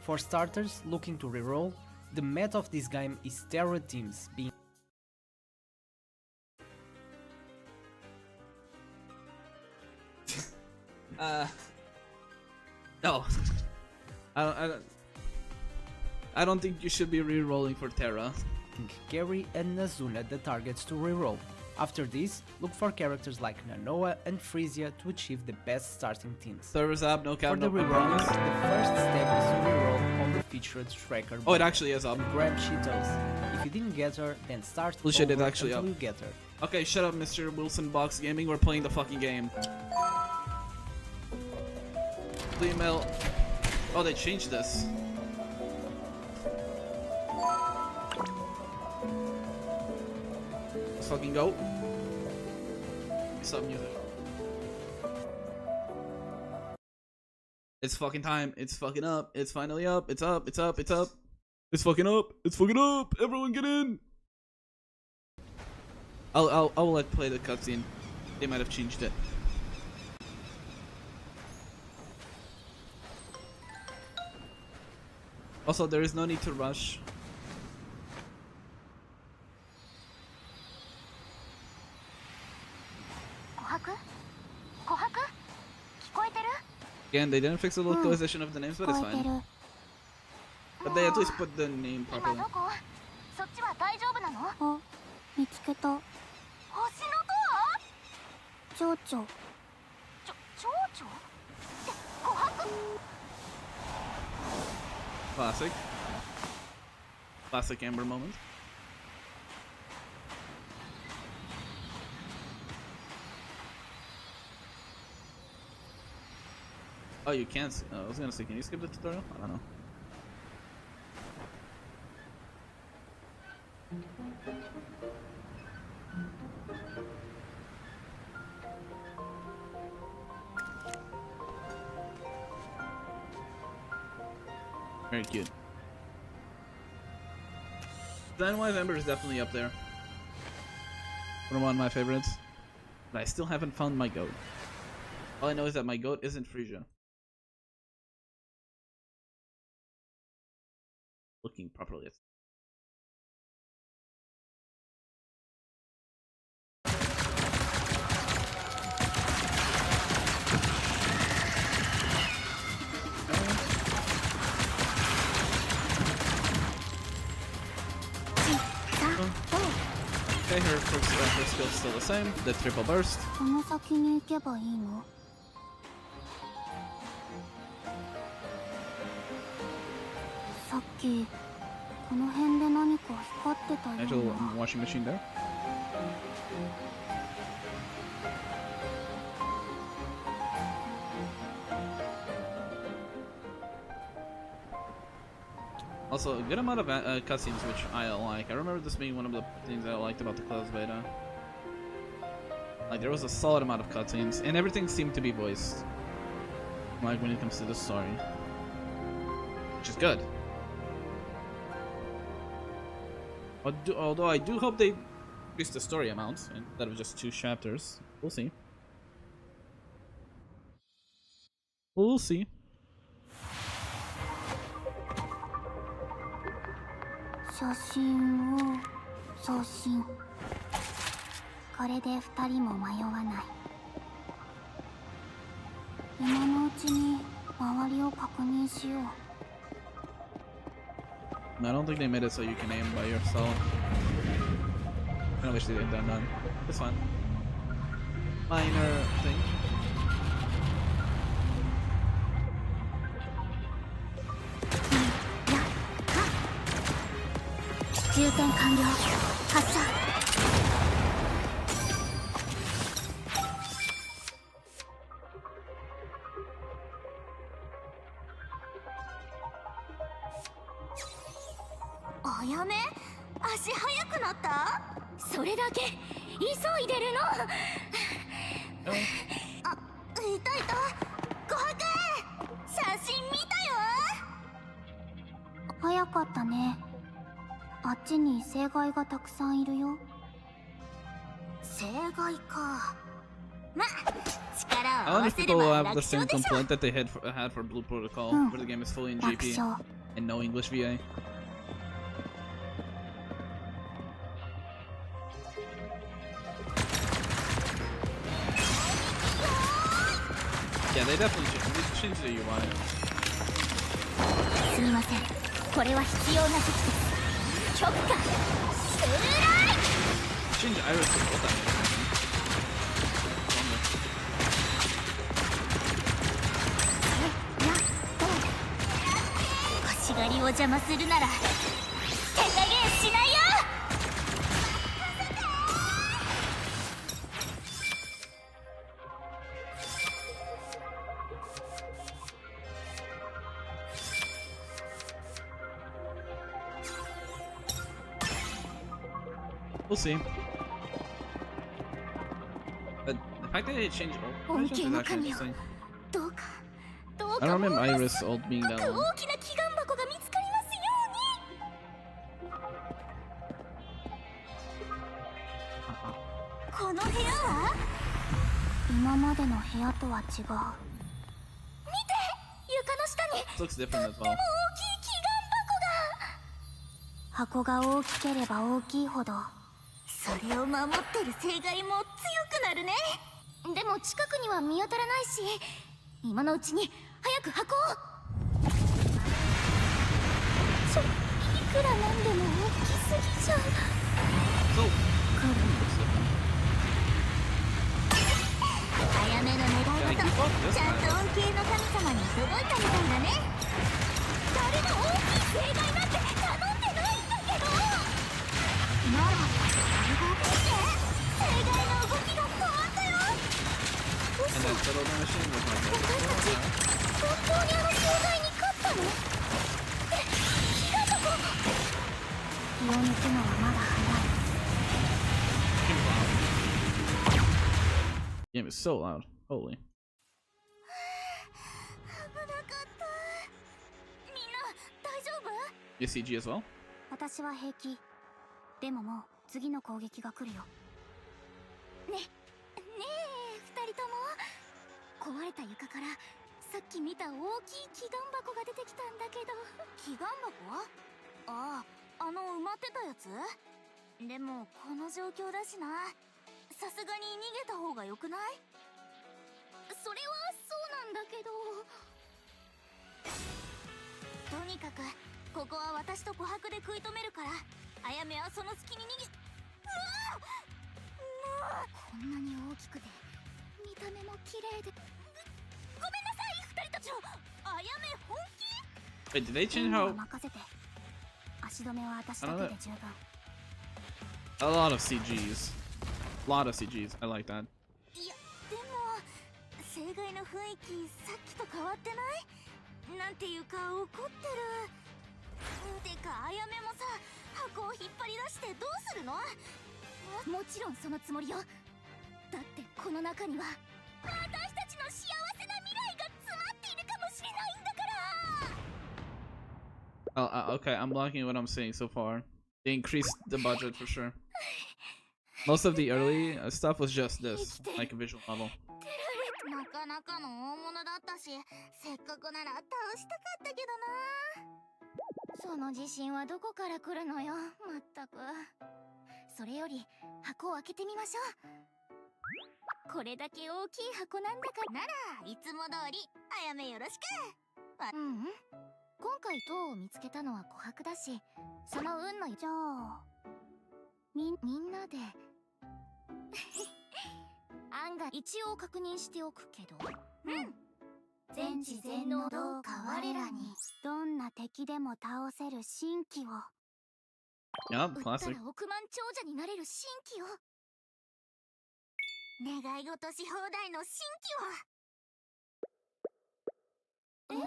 For starters looking to reroll, the meta of this game is Terra teams being No. I don't think you should be re-rolling for Terra. Gary and Nazuna the targets to reroll. After this, look for characters like Nanoa and Frisia to achieve the best starting teams. Servers up, no cap, For the no rerollers, promise. the first step is to reroll on the featured tracker. Oh, it actually is up. Grab Cheetos. If you didn't get her, then start Holy shit, over it's actually until up. you get her. Okay, shut up, Mr. Wilson Box Gaming. We're playing the fucking game. Email. Oh, they changed this. Let's fucking go. Stop music. It's fucking time. It's fucking up. It's finally up. It's up. It's up. It's up. It's fucking up. It's fucking up. Everyone get in. I'll let play the cutscene. They might have changed it. Also, there is no need to rush. Again, they didn't fix the localization of the names, but it's fine. But they at least put the name properly. あ、見つけた。星のドア？蝶々。蝶々？って琥珀？ Classic. Classic Amber moment. Oh, you can't. I was gonna say, can you skip the tutorial? I don't know. Very cute. Design-wise, Ember is definitely up there. One of my favorites. But I still haven't found my goat. All I know is that my goat isn't Frisia. Looking properly. Okay, her skill's still the same, the triple burst. この先に行けばいいの？さっきこの辺で何か光ってたような。 Actual washing machine there. Also, a good amount of cutscenes, which I like. I remember this being one of the things I liked about the closed beta. Like, there was a solid amount of cutscenes, and everything seemed to be voiced. Like, when it comes to the story. Which is good. Although I do hope they increase the story amount, instead of just 2 chapters. We'll see. We'll see. 写真を送信。これで2人も迷わない。今のうちに周りを確認しよう。 I don't think they made it so you can aim by yourself. I kinda wish they had that done. It's fine. Minor thing. あやめ、足速くなった？それだけ急いでるの。あ、いたいた。琥珀、写真見たよ。早かったね。あっちに正解がたくさんいるよ。正解か。ま、力を合 I わ wonder if せれ people ば will have 楽 the same 勝でしょ。 complaint that they had for Blue Protocol, where the game is fully in 楽 GP 勝。 and no English VA. Yeah, they definitely changed the UI. すみません。これは必要な時期です。許可。襲来。 Change Iris to what that is. 腰狩りを邪魔するなら手加減しないよ。 We'll see. But the fact that they changed ult is actually interesting. どうか I don't remember Iris ult being that long. 大きな祈願箱が見つかりますように。この部屋は今までの部屋とは違う。見て、床の下に This looks different as とっても well. 大きい祈願箱が。箱が大きければ大きいほどそれを守ってる正解も強くなるね。でも近くには見当たらないし、今のうちに早く箱を。いくらなんでも大きすぎじゃん。 So, あやめの願い事、ちゃんと恩恵の神様に届いたみたいだね。誰も大きい正解なんて頼んでないんだけど。なら、見て、正解の動きが変わったよ。 and that little machine was like 本当にあの正解に勝ったの？祈願箱。気を抜くのはまだ早い。 Game is so loud. Holy. 危なかった。みんな大丈夫？ You CG as well? 私は平気。でももう次の攻撃が来るよ。ねえ二人とも。壊れた床からさっき見た大きい祈願箱が出てきたんだけど。祈願箱？ああ、埋まってたやつ？でもこの状況だしな。さすがに逃げた方がよくない？それはそうなんだけど。とにかくここは私と琥珀で食い止めるから、あやめはその隙に逃げ。こんなに大きくて見た目も綺麗で。ごめんなさい二人たちの。あやめ本気？ Wait, did they change how? 任せて。足止めは私だけで十分。 A lot of CGs. A lot of CGs. I like that. いや、でも正解の雰囲気さっきと変わってない？なんていうか怒ってる。てかあやめもさ、箱を引っ張り出してどうするの？もちろんそのつもりよ。だってこの中には私たちの幸せな未来が詰まっているかもしれないんだから。Okay, I'm blocking what I'm saying so far. They increased the budget for sure. Most of the early stuff was just this, like a visual novel. なかなかの大物だったし、せっかくなら倒したかったけどな。その自信はどこから来るのよ、まったく。それより箱を開けてみましょう。これだけ大きい箱なんだから。ならいつも通りあやめよろしく。今回塔を見つけたのは琥珀だし、その運の。じゃあみんなで案が一応確認しておくけど。全知全能どうか我らにどんな敵でも倒せる神器を。 Yeah, 撃った classic. ら億万長者になれる神器を。願い事し放題の神器を。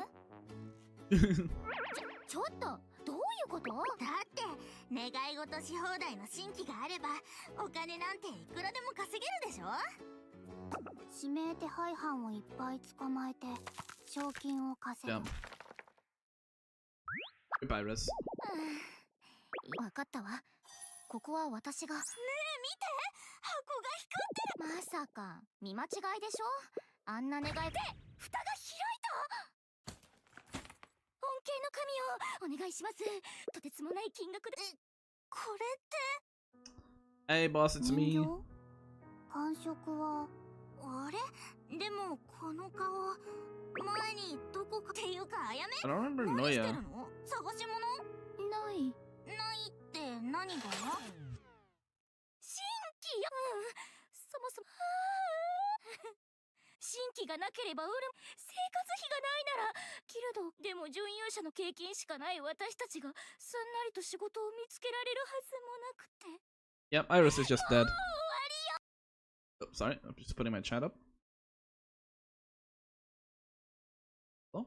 ちょっとどどういうこと？だって願い事し放題の新規があればお金なんていくらでも稼げるでしょ。指名手配犯をいっぱい捕まえて賞金を稼ぐ。Goodbye, Riz. わかったわ。ここは私が。ねえ見て、箱が光ってる。まさか見間違いでしょ。あんな願いで蓋が開いた。恩恵の神をお願いします。とてつもない金額で。これって Hey boss, it's me. 感触はあれ？でもこの顔前にどこかっていうかあやめ？ I don't remember 何して Noya. るの？探し物？ないって何が？新規よ。そもそも新規がなければ売る生活費がないならキルドでも準優勝の経験しかない私たちがすんなりと仕事を見つけられるはずもなくて。 Yep, Iris is just dead. Oh, sorry, I'm just putting my chat up. Oh.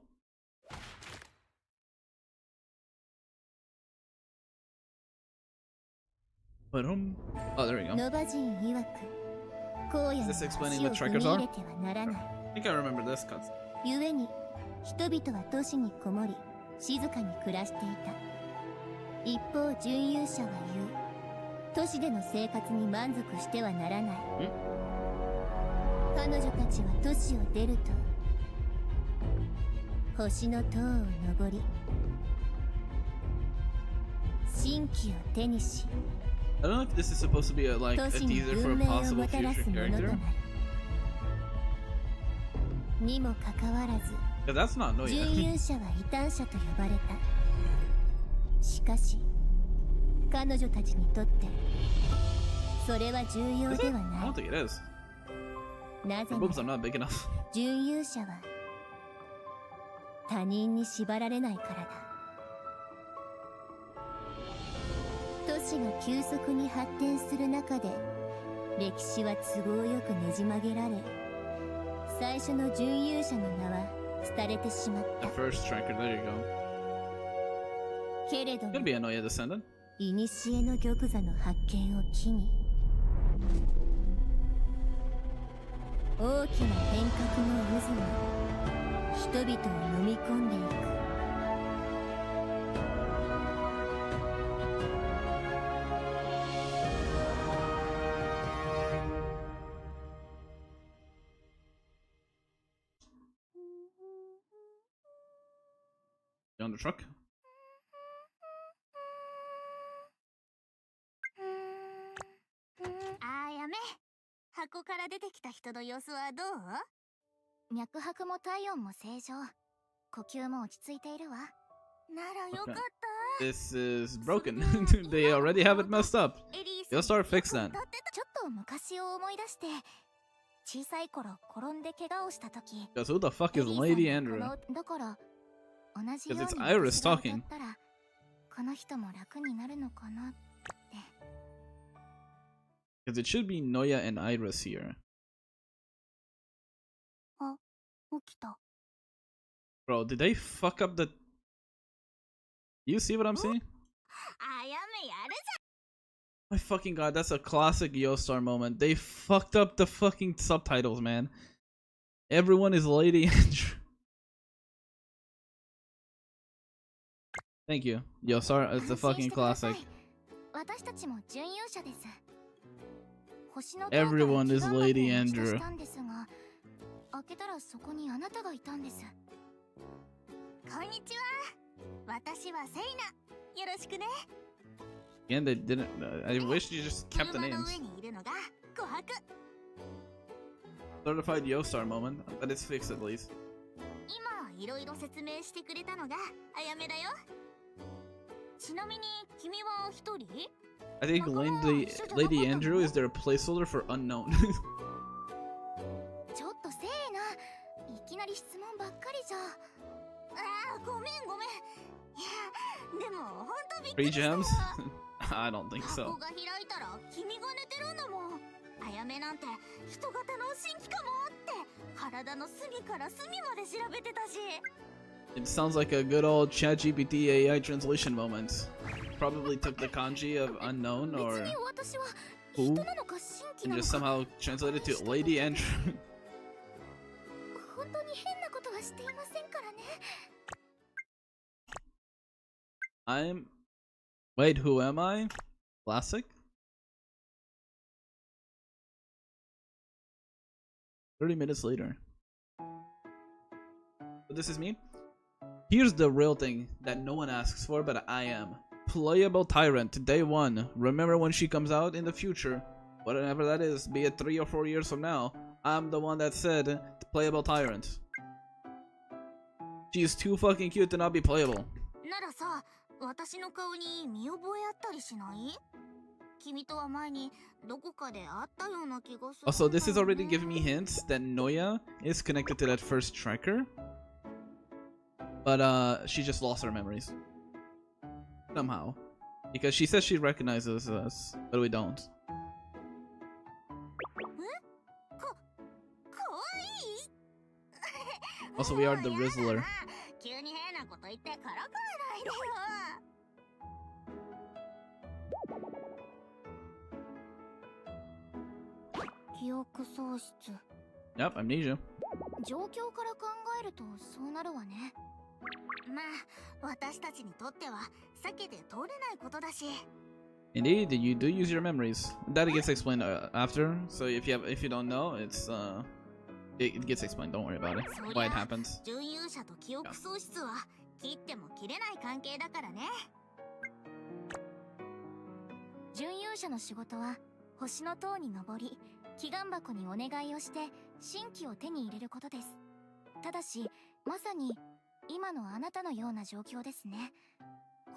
Oh, there we go. ノバ人曰く荒野 Is に this 足 explaining を what 踏 trackers み are? 入れてはならない。 I think I remember this cut. 故に人々は都市にこもり静かに暮らしていた。一方準優者は言う、都市での生活に満足してはならない。彼女たちは都市を出ると星の塔を登り新規を手にし I don't know if this is supposed to be like a 都市に teaser for 文 a 明を possible もたら future すものとな character. る。にもかかわらず But that's not 準 Noya. 優者は異端者と呼ばれた。しかし彼女たちにとってそれは重要 Is で it? は I な don't think it is. い。なぜ The な boobs are ら not big enough. 準優者は他人に縛られないからだ。都市が急速に発展する中で歴史は都合よくねじ曲げられ最初の準優者の名は廃れてしまっ The た。 first tracker, there you go. けれども Could be a Noya descendant. 古の玉座の発見を機に大きな変革の渦が人々を飲み込んでいく。You on the truck? あやめ、箱から出てきた人の様子はどう？脈拍も体温も正常、呼吸も落ち着いているわ。ならよかった。 This is broken. They already have it messed up. エリーさん You'll start fix that. ちょっと昔を思い出して小さい頃転んで怪我をした時 Because who the fuck is エリー Lady さんに Andrew? だから同じよう Because に it's Iris 私が talking. 歌ったらこの人も楽になるのかなって。 Because it should be Noya and Iris here. あ、起きた。 Bro, did they fuck up the... You see what I'm seeing? あやめやる My fucking god, that's a classic Yostar moment. They fucked up the fucking subtitles, man. Everyone is Lady Andrew. Thank you. Yostar, it's a fucking classic. 私たちも準優者です。星の Everyone is Lady Andrew. したんですが、開けたらそこにあなたがいたんです。こんにちは。私はセイナ。よろしくね。 Again, they didn't. I wish you just kept the 車の names. 上にいるのが琥珀。 Certified Yostar moment. But it's fixed at least. 今いろいろ説明してくれたのがあやめだよ。ちなみに君は一人？ I think Lady Andrew is their placeholder for unknown. ちょっとせーな、いきなり質問ばっかりじゃ。ああ、ごめん。いや、でも本当びっく Free りしたわ。 gems? I don't think 箱 so. が開いたら君が寝てるんだもん。あやめなんて人型の新規かもって体の隅から隅まで調べてたし。It sounds like a good old ChatGPT AI translation moment. Probably took the kanji of unknown or who and just somehow translated to lady and I'm... Wait, who am I? Classic? 30 minutes later. So this is me. Here's the real thing that no one asks for, but I am. Playable Tyrant, day 1. Remember when she comes out in the future, whatever that is, be it 3 or 4 years from now, I'm the one that said Playable Tyrant. She's too fucking cute to not be playable. Also, this is already giving me hints that Noya is connected to that first tracker. But she just lost her memories. Somehow. Because she says she recognizes us, but we don't. Also, we are the Rizzler. Yep, amnesia. Indeed, you do use your memories. That gets explained after. So if you don't know, it's it gets explained. Don't worry about it. Why it happens. Yeah. 準勇者の仕事は星の塔に登り、祈願箱にお願いをして神器を手に入れることです。ただし、まさに今のあなたのような状況ですね。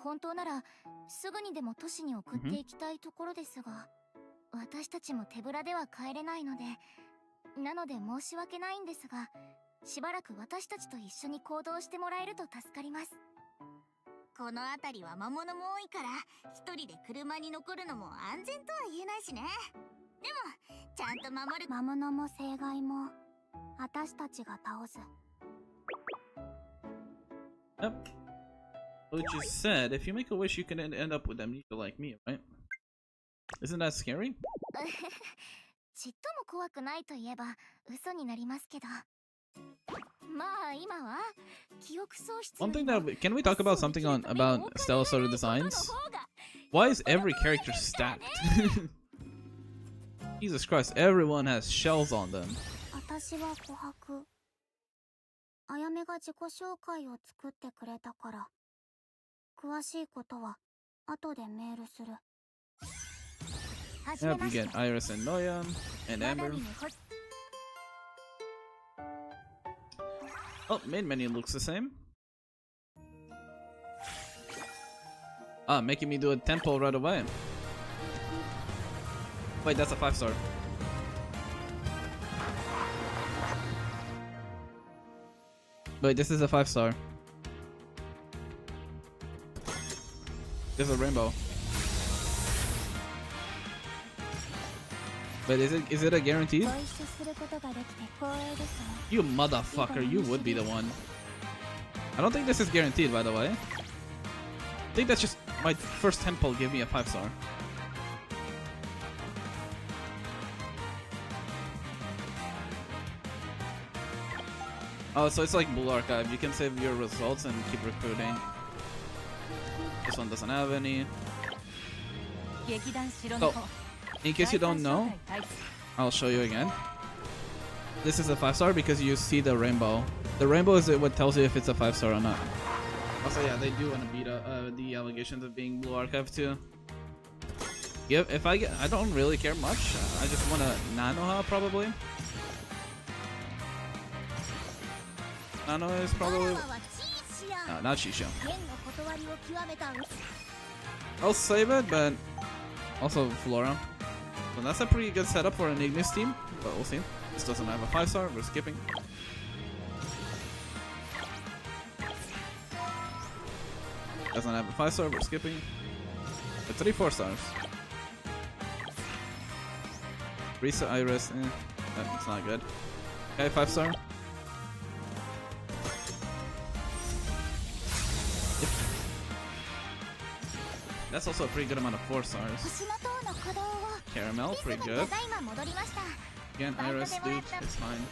本当ならすぐにでも都市に送っていきたいところですが、私たちも手ぶらでは帰れないので、なので申し訳ないんですが、しばらく私たちと一緒に行動してもらえると助かります。この辺りは魔物も多いから、一人で車に残るのも安全とは言えないしね。でも、ちゃんと守る魔物も生害も私たちが倒す。Yep. Which is said, if you make a wish, you can end up with amnesia like me, right? Isn't that scary? ちっとも怖くないと言えば嘘になりますけど。まあ今は記憶喪失。One thing that can we talk about something about Stella Sora designs? Why is every character stacked? Jesus Christ, everyone has shells on them. 私は琥珀。あやめが自己紹介を作ってくれたから。詳しいことは後でメールする。Yep, you get Iris and Noya and Amber. Oh, main menu looks the same. Ah, making me do a tempo right away. Wait, that's a 5-star. Wait, this is a 5-star. There's a rainbow. But is it a guaranteed? You motherfucker, you would be the one. I don't think this is guaranteed, by the way. I think that's just my first temple gave me a 5-star. Oh, so it's like Blue Archive. You can save your results and keep recruiting. This one doesn't have any. So, in case you don't know, I'll show you again. This is a 5-star because you see the rainbow. The rainbow is what tells you if it's a 5-star or not. Also, yeah, they do want to beat the allegations of being Blue Archive too. Yeah, if I don't really care much. I just want to Nanoha probably. Nano is probably no, not Shisho. I'll save it, but also Flora. So that's a pretty good setup for an Ignis team, but we'll see. This doesn't have a 5-star, we're skipping. Doesn't have a 5-star, we're skipping. But 3 4-stars. Risa, Iris, that's not good. Okay, 5-star. That's also a pretty good amount of 4 stars. Caramel, pretty good. Again, Iris, dude, it's fine.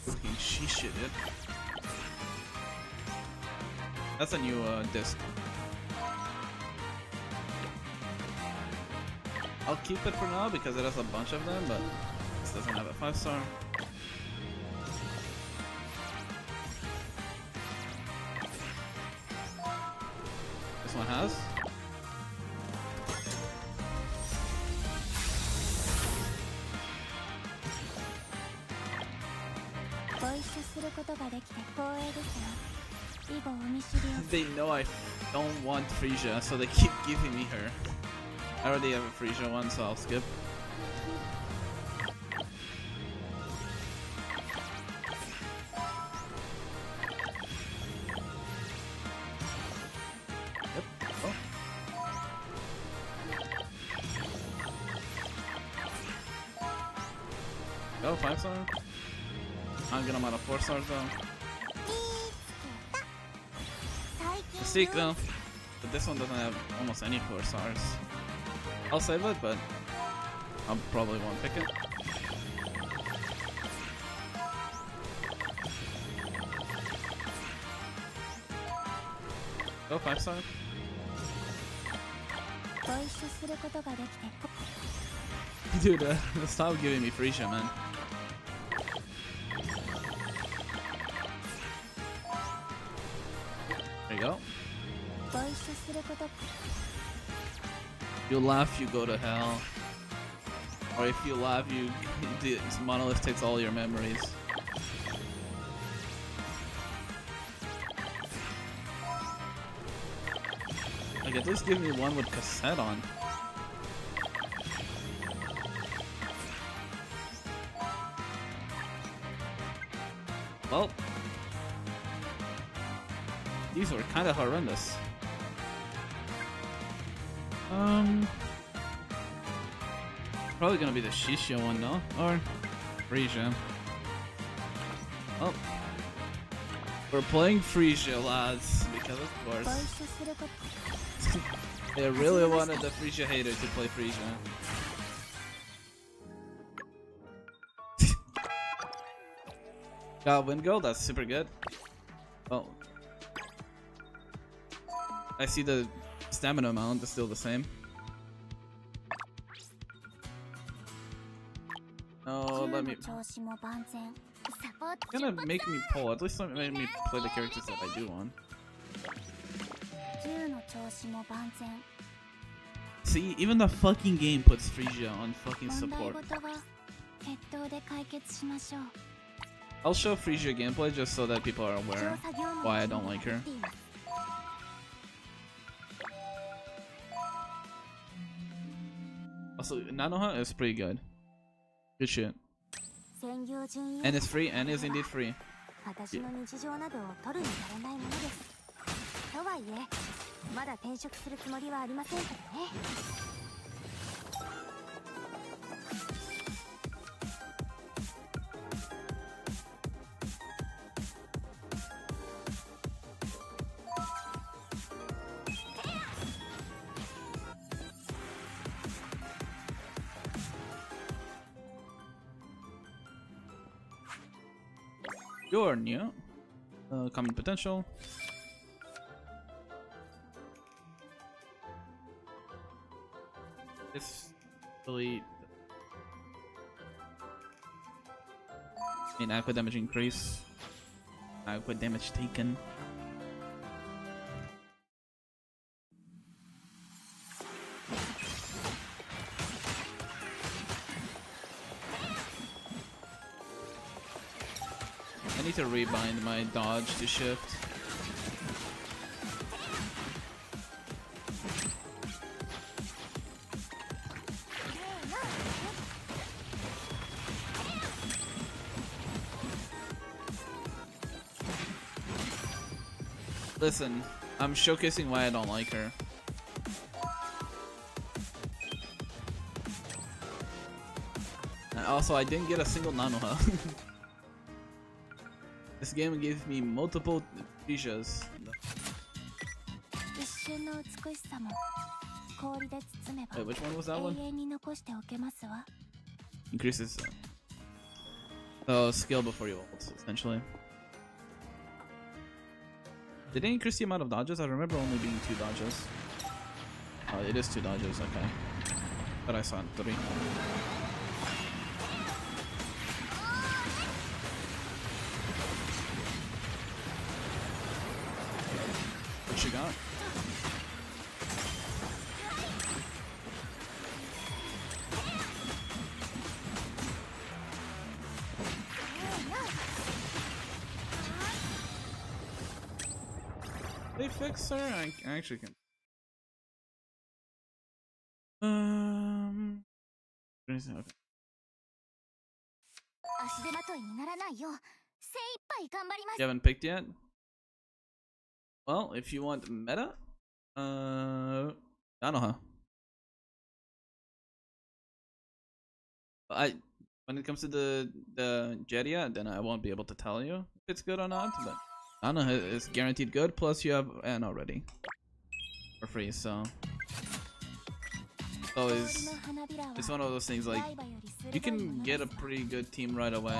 Fucking she shit it. That's a new disc. I'll keep it for now because it has a bunch of them, but this doesn't have a 5 star. This one has. They know I don't want Frisia, so they keep giving me her. I already have a Frisia one, so I'll skip. Yep. Oh. Go, 5 star. I'm gonna out of 4 stars though. Mystique though, but this one doesn't have almost any 4 stars. I'll save it, but I probably won't pick it. Go 5 star. Dude, stop giving me Frisia, man. There you go. You laugh, you go to hell. Or if you laugh, this monolith takes all your memories. Like, at least give me one with cassette on. Well, these were kind of horrendous. Probably gonna be the Shisha one, no? Or Frisia. Oh, we're playing Frisia, lads, because of course. They really wanted the Frisia hater to play Frisia. Got wind goal, that's super good. Oh, I see the stamina amount is still the same. No, let me. It's gonna make me pull. At least let me play the characters that I do want. See, even the fucking game puts Frisia on fucking support. I'll show Frisia gameplay just so that people are aware why I don't like her. Also, Nanoha is pretty good. Good shit. And it's free, and is indeed free. Yeah. You're new. Common potential. It's really in aqua damage increase. Aqua damage taken. I need to rebind my dodge to shift. Listen, I'm showcasing why I don't like her. And also, I didn't get a single Nanoha. This game gave me multiple Frisias. Wait, which one was that one? Increases skill before you ult, essentially. Did it increase the amount of dodges? I remember only being 2 dodges. Oh, it is 2 dodges, okay. But I saw 3. What she got? They fix her? I actually can. Okay. You haven't picked yet? Well, if you want meta, Nanoha. When it comes to the Jeria, then I won't be able to tell you if it's good or not, but Nanoha is guaranteed good, plus you have N already for free, so it's one of those things, like, you can get a pretty good team right away.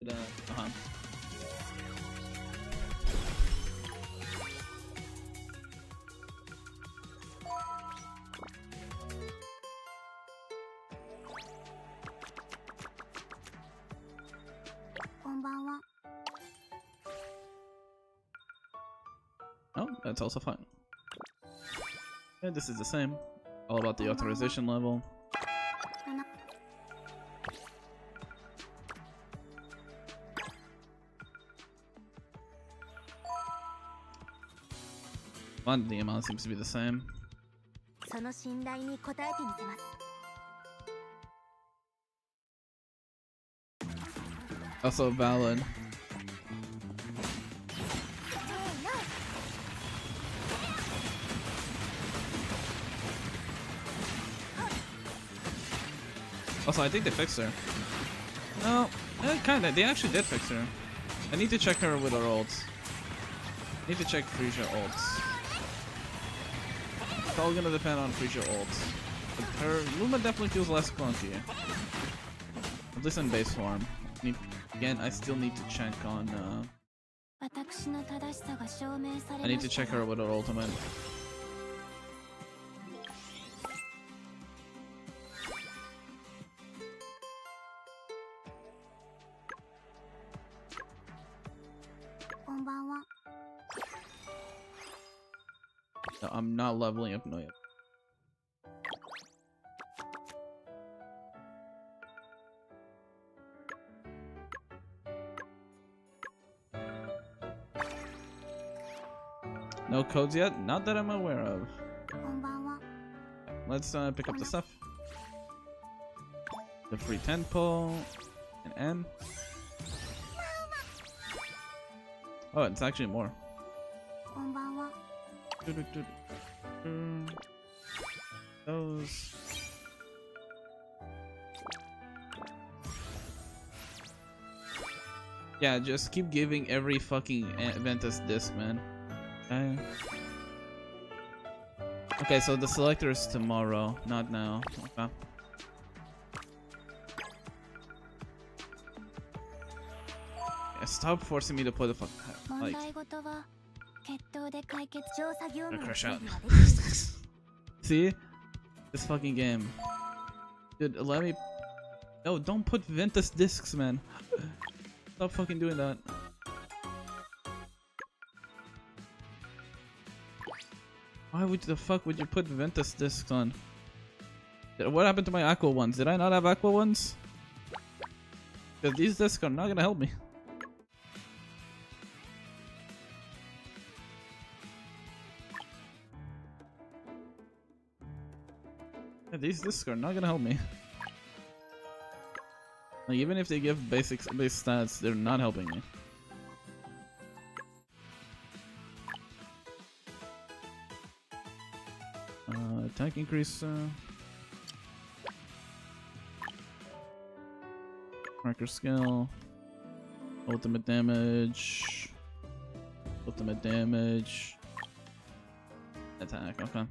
But, oh, that's also fine. Yeah, this is the same. All about the authorization level. Fun, the amount seems to be the same. Also valid. Also, I think they fixed her. No, kinda. They actually did fix her. I need to check her with her ults. I need to check Frisia ults. It's all gonna depend on Frisia ults. But her Luma definitely feels less clunky. At least in base form. Again, I still need to check on. I need to check her with her ultimate. No, I'm not leveling up no yet. No codes yet? Not that I'm aware of. Let's pick up the stuff. The free 10 pull and N. Oh, it's actually more. Those. Yeah, just keep giving every fucking Ventus disc, man. Okay. Okay, so the selector is tomorrow, not now. Okay. Yeah, stop forcing me to put the fuck. Like. I'm gonna crash out. See? This fucking game. Dude, let me. No, don't put Ventus discs, man. Stop fucking doing that. Why would the fuck would you put Ventus discs on? What happened to my Aqua ones? Did I not have Aqua ones? Because these discs are not gonna help me. Yeah, these discs are not gonna help me. Like, even if they give base stats, they're not helping me. Attack increase. Marker skill. Ultimate damage. Ultimate damage. Attack, okay.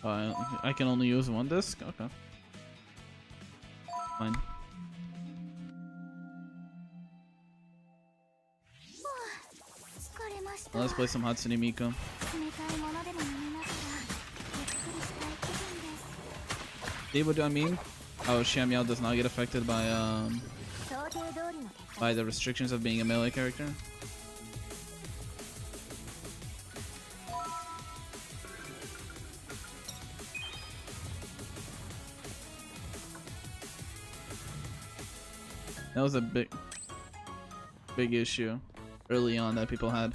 I can only use one disc? Okay. Fine. Well, let's play some Hatsune Miku. See what do I mean? Oh, Xiaomiao does not get affected by the restrictions of being a melee character. That was a big issue early on that people had.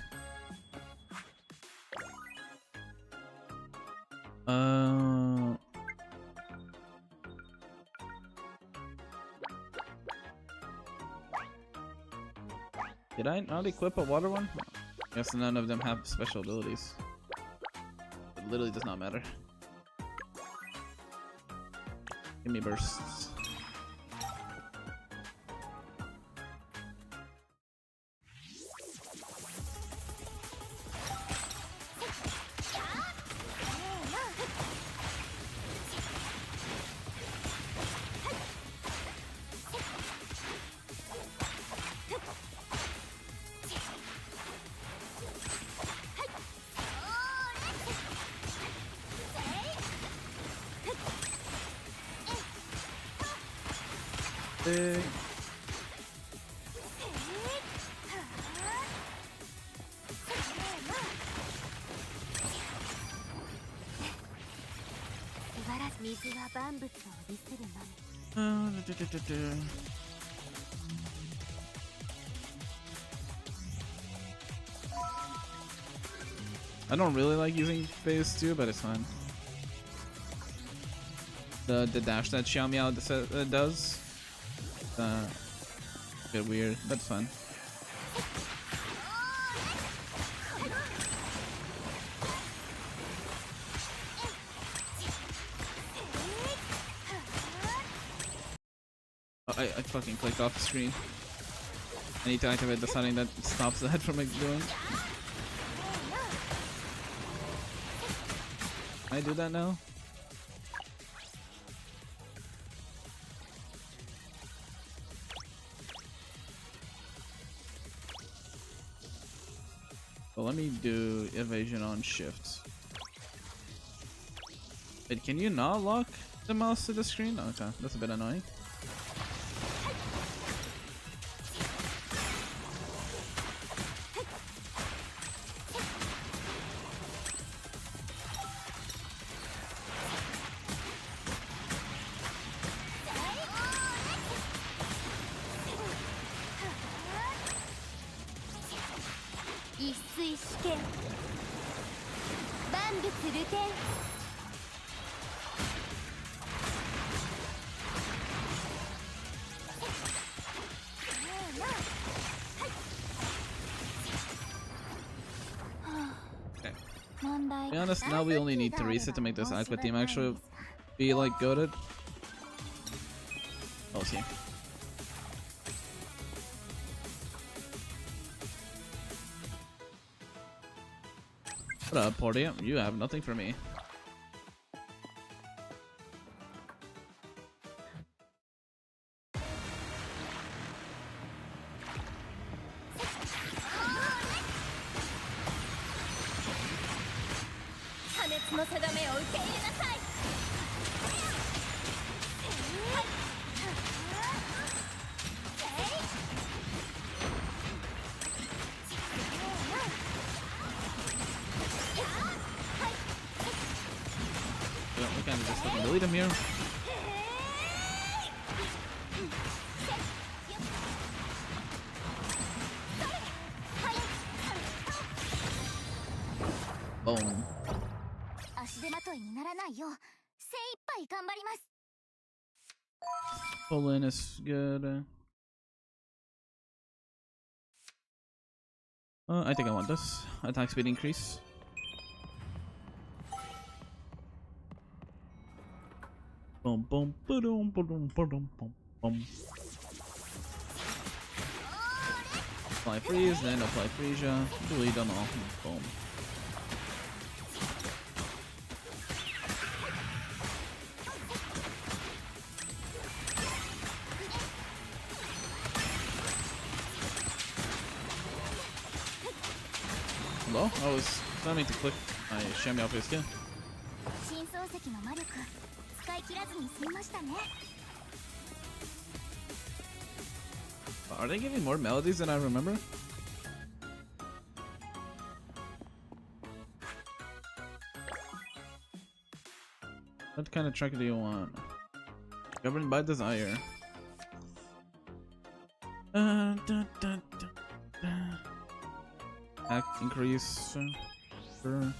Did I not equip a water one? Guess none of them have special abilities. It literally does not matter. Give me bursts. I don't really like using phase 2, but it's fine. The dash that Xiaomiao does a bit weird, but it's fine. Oh, I fucking clicked off the screen. I need to activate the setting that stops that from doing. Can I do that now? Well, let me do evasion on shift. Wait, can you not lock the mouse to the screen? Okay, that's a bit annoying. To be honest, now we only need to reset to make this Aqua team actually be like goated. We'll see. What up, Portia? You have nothing for me. We can just fucking delete him here. Boom. Pull in is good. I think I want this. Attack speed increase. Boom, boom, boom, boom, boom, boom, boom. Apply freeze, then apply freesia. Delete them all. Boom. Hello? I was planning to click my chamois outfit skin. 新漱石の魔力使い切らずに済みましたね。 Are they giving more melodies than I remember? What kind of track do you want? Governed by desire. Act increase. Sure.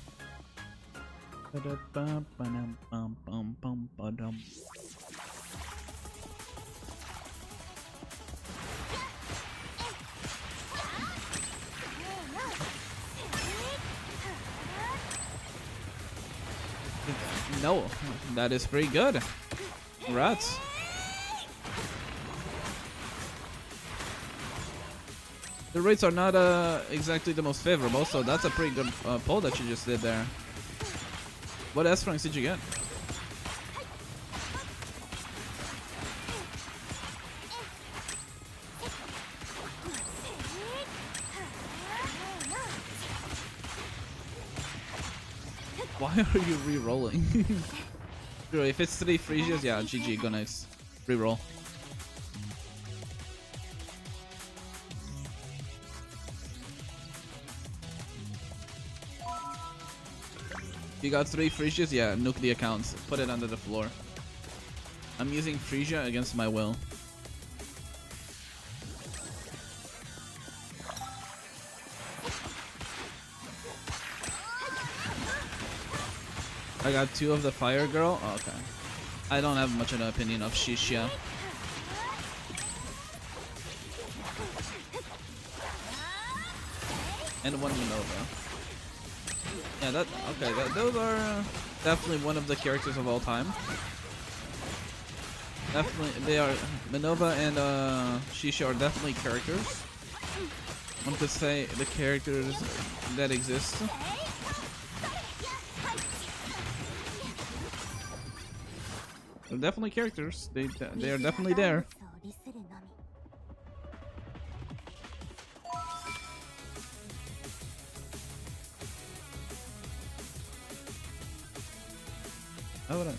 No, that is pretty good. Congrats. The rates are not exactly the most favorable, so that's a pretty good pull that you just did there. What S ranks did you get? Why are you re-rolling? Sure, if it's 3 freezias, yeah, GG, go nice. Re-roll. You got 3 freezias, yeah, nuke the accounts. Put it under the floor. I'm using freesia against my will. I got 2 of the fire girl. Oh, okay. I don't have much of an opinion of Shishia. And 1 Minova. Yeah, that okay. Those are definitely one of the characters of all time. Definitely, they are. Minova and Shisha are definitely characters. One could say the characters that exist. They're definitely characters. They are definitely there. How would I?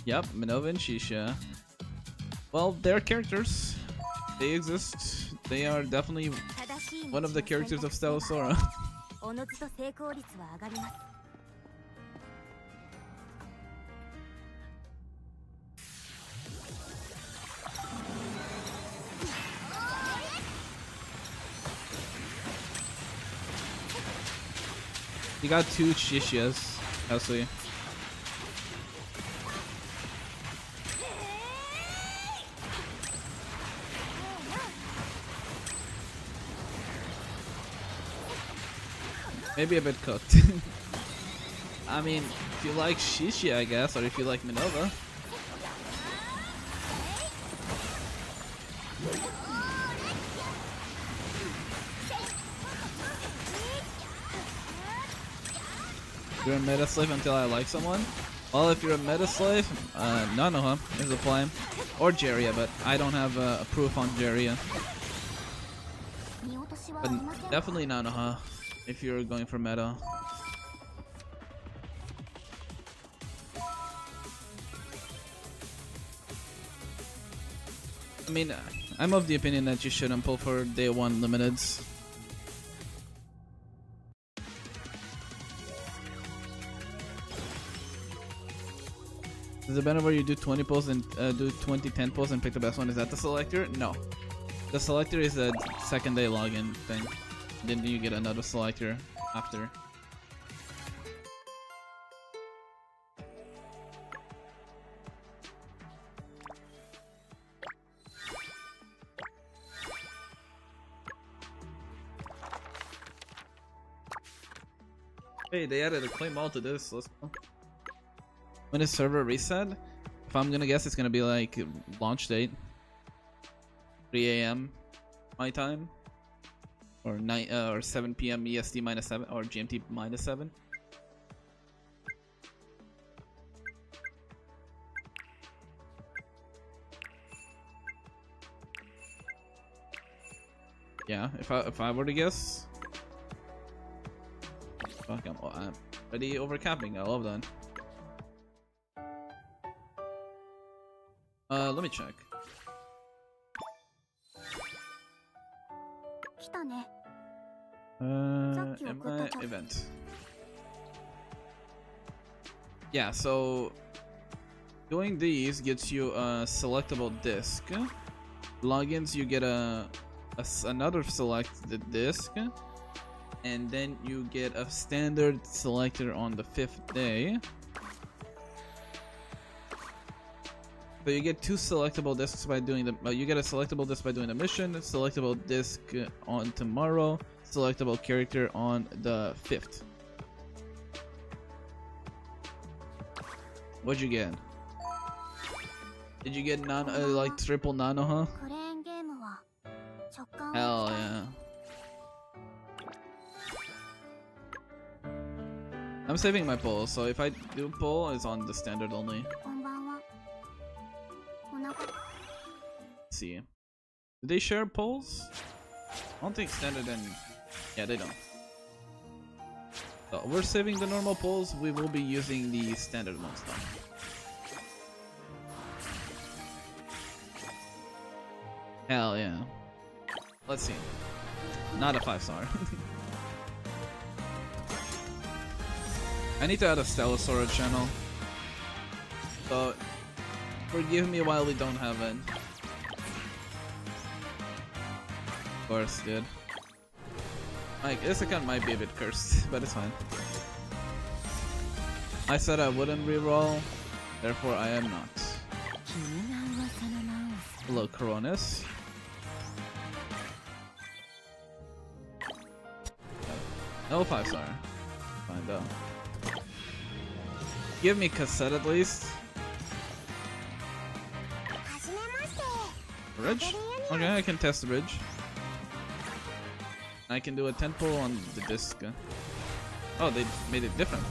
Yep, Minova and Shisha. Well, they're characters. They exist. They are definitely one of the characters of Stella Sora. You got 2 Shishias, Hesley. Maybe a bit cooked. I mean, if you like Shishia, I guess, or if you like Minova. You're a meta slave until I like someone? Well, if you're a meta slave, Nanoha is a play. Or Jeria, but I don't have a proof on Jeria. But definitely Nanoha if you're going for meta. I mean, I'm of the opinion that you shouldn't pull for day 1 limiteds. Is it better where you do 20 pulls and do 20 10 pulls and pick the best one? Is that the selector? No. The selector is a second day login thing. Then you get another selector after. Hey, they added a claim all to this. Let's go. When is server reset? If I'm gonna guess, it's gonna be like launch date, 3 a.m. my time, or 7 p.m. EST -7 or GMT -7. Yeah, if I were to guess. Fuck, I'm already overcapping. I love that. Let me check. 来たね。 Am I event? Yeah, so doing these gets you a selectable disc. Logins, you get another selected disc, and then you get a standard selector on the 5th day. So you get 2 selectable discs by doing the. You get a selectable disc by doing the mission, selectable disc on tomorrow, selectable character on the 5th. What'd you get? Did you get like triple nano, huh? クレーンゲームは直感を Hell 使い yeah. I'm saving my poll, so if I do poll, it's on the standard only. こんばんは。お腹 Let's see. Do they share polls? I don't think standard and... Yeah, they don't. So we're saving the normal polls, we will be using the standard ones though. Hell yeah. Let's see. Not a 5-star. I need to add a Stella Sora channel. So forgive me while we don't have it. Of course, dude. Like, this account might be a bit cursed, but it's fine. I said I wouldn't reroll, therefore I am not. Hello, Coronis. No 5-star. Fine though. Give me cassette at least. Bridge? Okay, I can test the bridge. I can do a 10 pull on the disc. Oh, they made it different.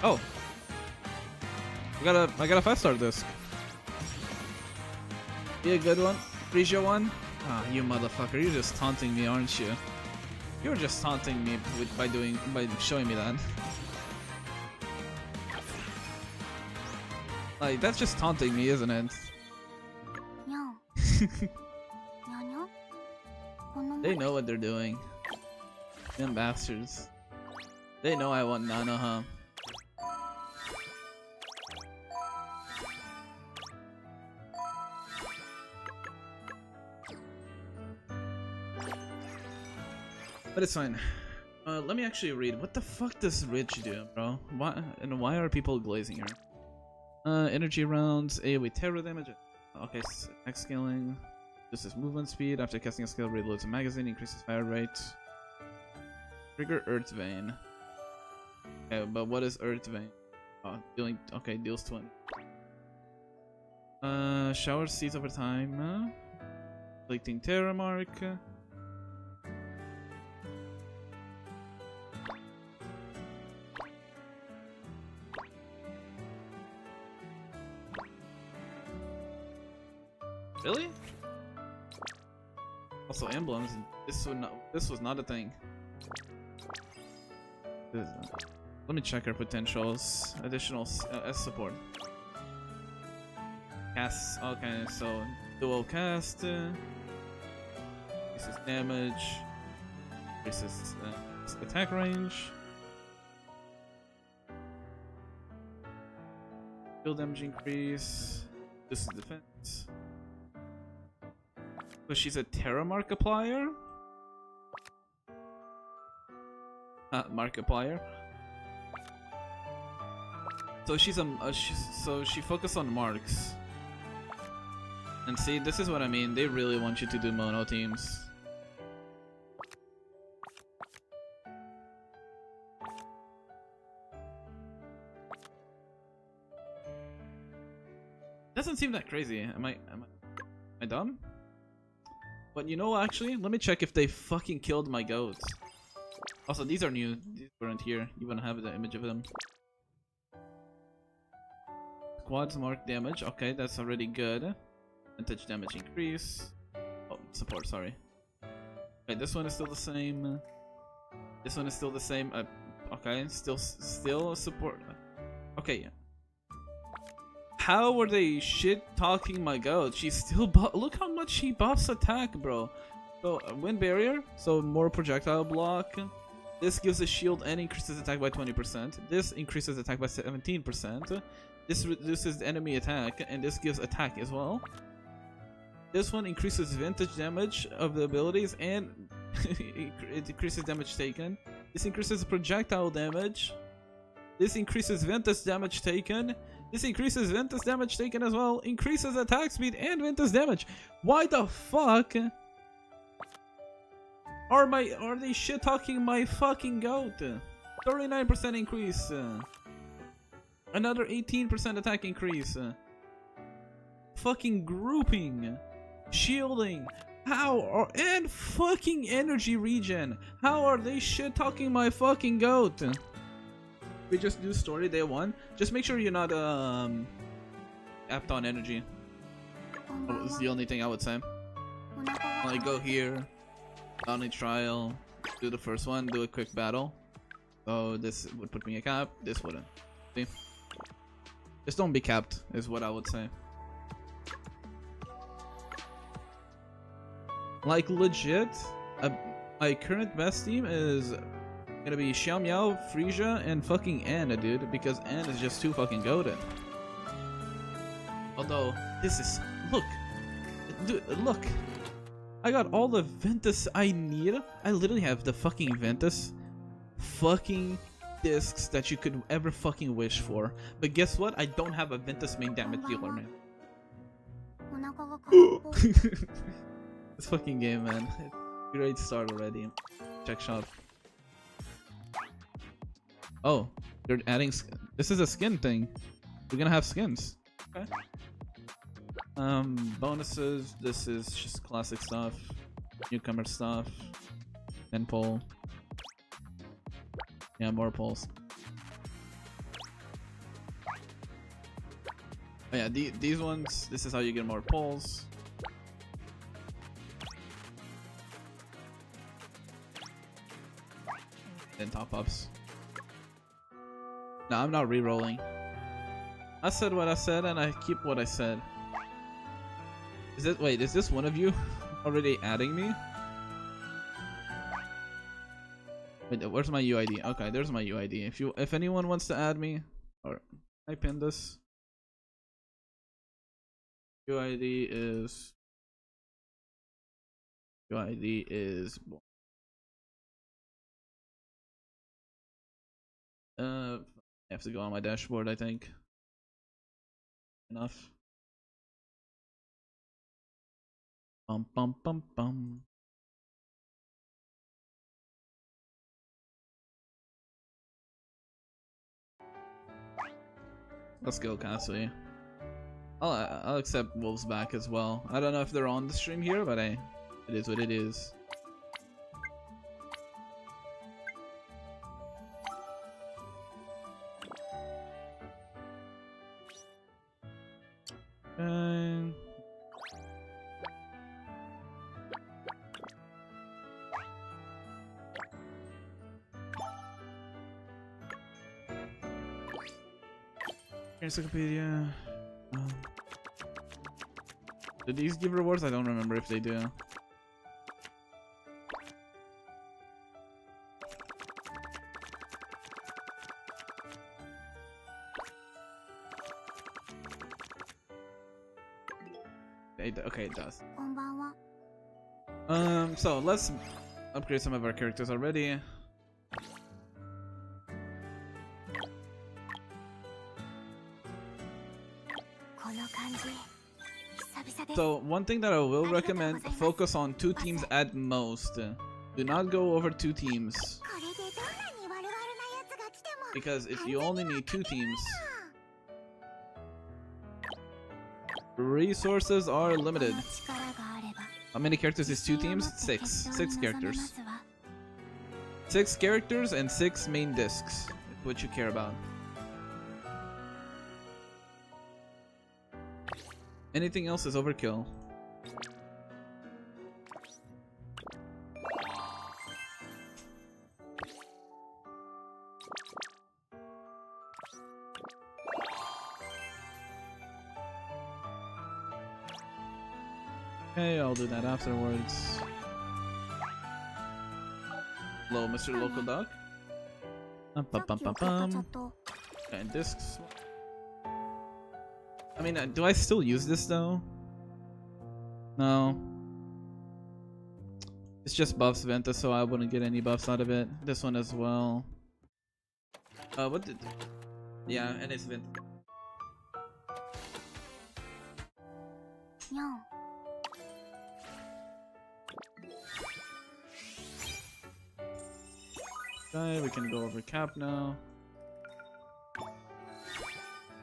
Oh, I got a 5-star disc. Be a good one, Frisia one. Ah, you motherfucker! You're just taunting me, aren't you? You're just taunting me by showing me that. Like, that's just taunting me, isn't it? にゃん。にゃにゃん。この They know what they're doing. Them bastards. They know I want Nano, huh? But it's fine. Let me actually read. What the fuck does Ridge do, bro? Why are people glazing here? Energy rounds, AoE terror damage. Okay, attack scaling. This is movement speed. After casting a skill, reloads a magazine, increases fire rate. Trigger Earth Vein. Okay, but what is Earth Vein? Oh, deals 20. Shower seeds over time. Inflicting terror mark. Really? Also emblems. This was not a thing. Let me check our potentials. Additional S support. Cast. Okay, so dual cast. Increases damage. Increases attack range. Field damage increase. This is defense. So she's a Terra Markiplier? Markiplier. So she's so she focuses on marks. And see, this is what I mean. They really want you to do mono teams. Doesn't seem that crazy. Am I dumb? But you know, actually, let me check if they fucking killed my goats. Also, these are new. These weren't here. You wanna have the image of them. Squads mark damage. Okay, that's already good. Vintage damage increase. Oh, support, sorry. Okay, this one is still the same. This one is still the same. Okay, still support. Okay. How were they shit talking my goat? She's still look how much she buffs attack, bro. So wind barrier, so more projectile block. This gives a shield and increases attack by 20%. This increases attack by 17%. This reduces the enemy attack, and this gives attack as well. This one increases vintage damage of the abilities, and it increases damage taken. This increases projectile damage. This increases vintage damage taken. This increases vintage damage taken as well. Increases attack speed and vintage damage. Why the fuck are they shit talking my fucking goat? 39% increase. Another 18% attack increase. Fucking grouping. Shielding. And fucking energy regen. How are they shit talking my fucking goat? We just do story day 1. Just make sure you're not apt on energy. Oh, it's the only thing I would say. Like go here, bounty trial, do the first one, do a quick battle. So this would put me a cap. This wouldn't. See? Just don't be capped is what I would say. Like legit, my current best team is gonna be Xiao Miao, Frisia, and fucking Anna, dude, because Anna is just too fucking goated. Although, this is... Look! Dude, look! I got all the Ventus I need. I literally have the fucking Ventus fucking discs that you could ever fucking wish for. But guess what? I don't have a Ventus main damage dealer, man. This fucking game, man. Great start already. Check shop. Oh, they're adding. This is a skin thing. We're gonna have skins. Okay. Bonuses. This is just classic stuff. Newcomer stuff. And poll. Yeah, more polls. Oh yeah, these ones. This is how you get more polls. Then top ups. No, I'm not re-rolling. I said what I said and I keep what I said. Is it? Wait, is this one of you already adding me? Wait, where's my UID? Okay, there's my UID. If anyone wants to add me, or I pin this. UID is I have to go on my dashboard, I think. Enough. Bum bum bum bum. Let's go, Cassie. I'll accept Wolves back as well. I don't know if they're on the stream here, but it is what it is. Encyclopedia. Do these give rewards? I don't remember if they do. Okay, it does. So let's upgrade some of our characters already. So one thing that I will recommend, focus on 2 teams at most. Do not go over 2 teams. Because if you only need 2 teams, resources are limited. How many characters is 2 teams? 6. 6 characters. 6 characters and 6 main discs. What you care about. Anything else is overkill. Okay, I'll do that afterwards. Hello, Mr. Local Dog. And discs. I mean, do I still use this though? No. It's just buffs Venta, so I wouldn't get any buffs out of it. This one as well. What did... Yeah, and it's Venta. Okay, we can go over cap now.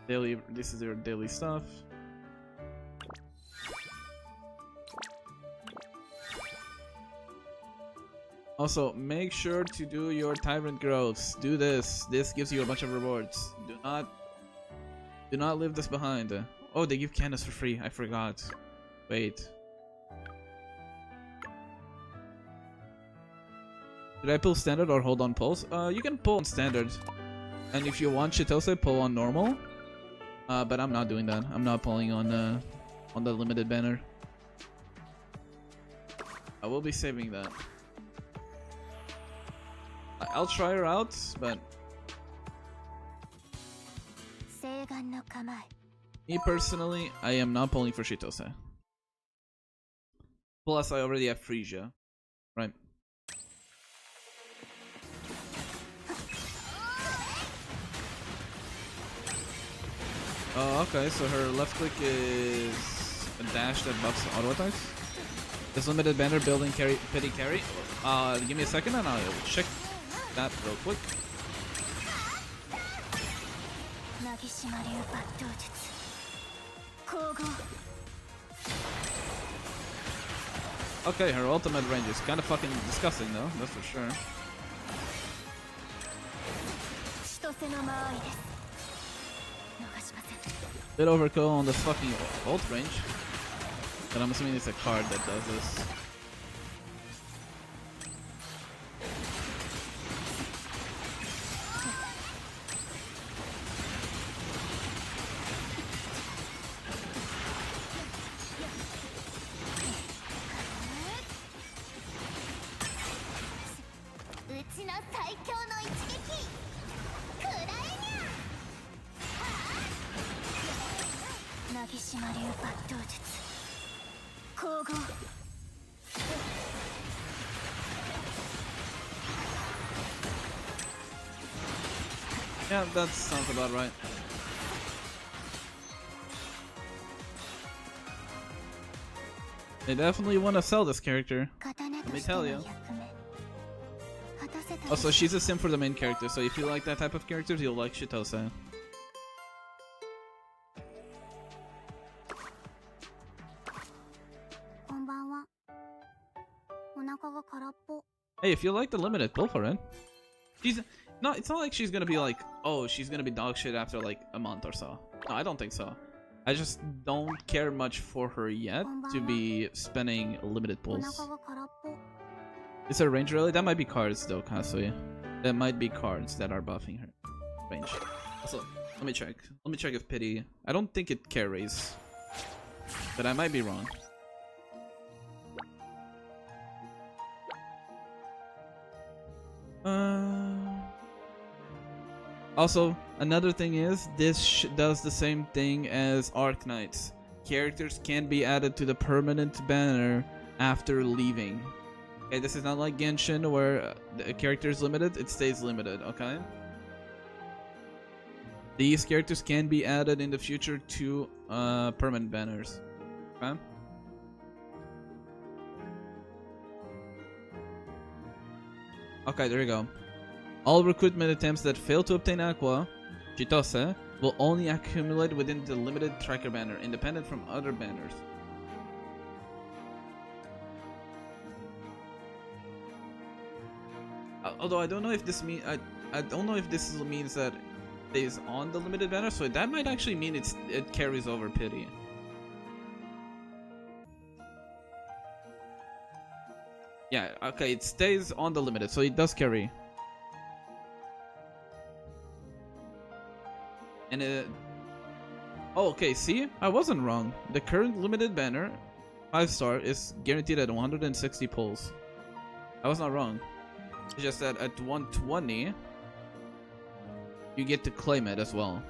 Daily, this is your daily stuff. Also, make sure to do your tyrant growths. Do this. This gives you a bunch of rewards. Do not leave this behind. Oh, they give candles for free. I forgot. Wait. Did I pull standard or hold on pulse? You can pull on standard. And if you want Chitose, pull on normal. But I'm not doing that. I'm not pulling on the limited banner. I will be saving that. I'll try her out, but me personally, I am not pulling for Chitose. Plus, I already have Frisia, right? Oh, okay, so her left click is a dash that buffs auto attacks. This limited banner building carry, pity carry. Give me a second and I'll check that real quick. Okay, her ultimate range is kind of fucking disgusting though, that's for sure. Bit overkill on the fucking ult range, but I'm assuming it's a card that does this. Yeah, that sounds about right. They definitely want to sell this character, let me tell you. Also, she's a sim for the main character, so if you like that type of characters, you'll like Chitose. Hey, if you like the limited, pull for it. She's no, it's not like she's gonna be like, oh, she's gonna be dog shit after like a month or so. No, I don't think so. I just don't care much for her yet to be spending limited pulls. Is her range really? That might be cards though, Kasuya. That might be cards that are buffing her range. Also, let me check. Let me check if pity. I don't think it carries, but I might be wrong. Also, another thing is, this does the same thing as Arc Knights. Characters can be added to the permanent banner after leaving. Okay, this is not like Genshin where the character is limited, it stays limited, okay? These characters can be added in the future to permanent banners, okay? Okay, there you go. All recruitment attempts that fail to obtain Aqua, Chitose, will only accumulate within the limited tracker banner, independent from other banners. Although I don't know if this means I don't know if this means that it stays on the limited banner, so that might actually mean it carries over pity. Yeah, okay, it stays on the limited, so it does carry. And oh, okay, see? I wasn't wrong. The current limited banner, 5-star, is guaranteed at 160 pulls. I was not wrong. It's just that at 120, you get to claim it as well.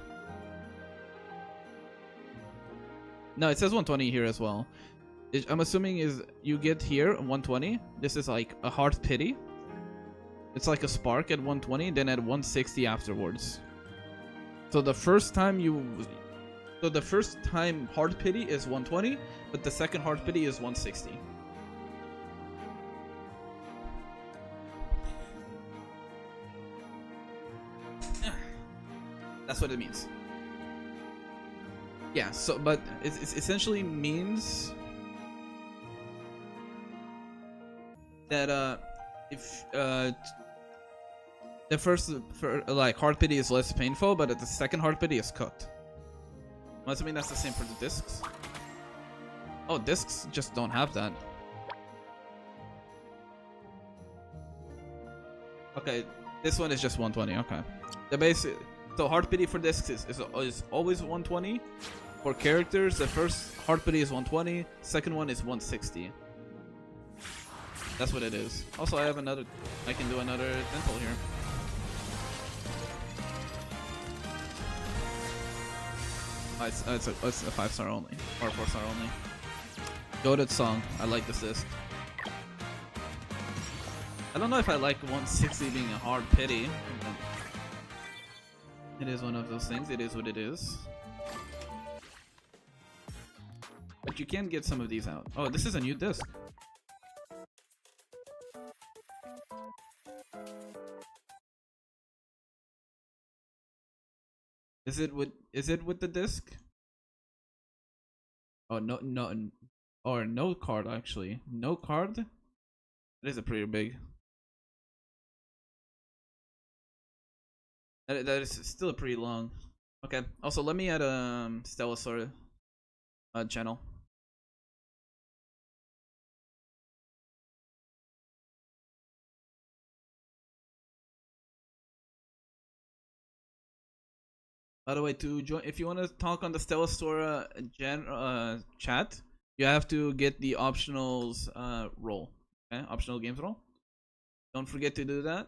No, it says 120 here as well. I'm assuming is you get here 120. This is like a heart pity. It's like a spark at 120, then at 160 afterwards. So the first time heart pity is 120, but the second heart pity is 160. That's what it means. Yeah, so but it essentially means that if the first like heart pity is less painful, but the second heart pity is cooked. I'm assuming that's the same for the discs. Oh, discs just don't have that. Okay, this one is just 120. Okay, the basic. So heart pity for discs is always 120. For characters, the first heart pity is 120. Second one is 160. That's what it is. Also, I can do another dental here. It's a 5-star only, or 4-star only. Goated song. I like this disc. I don't know if I like 160 being a hard pity. It is one of those things. It is what it is. But you can get some of these out. Oh, this is a new disc. Is it with the disc? Oh no, or no card actually. No card? It is a pretty big. That is still pretty long. Okay. Also, let me add a Stella Sora channel. By the way, to join, if you want to talk on the Stella Sora chat, you have to get the optionals role. Okay, optional games role. Don't forget to do that.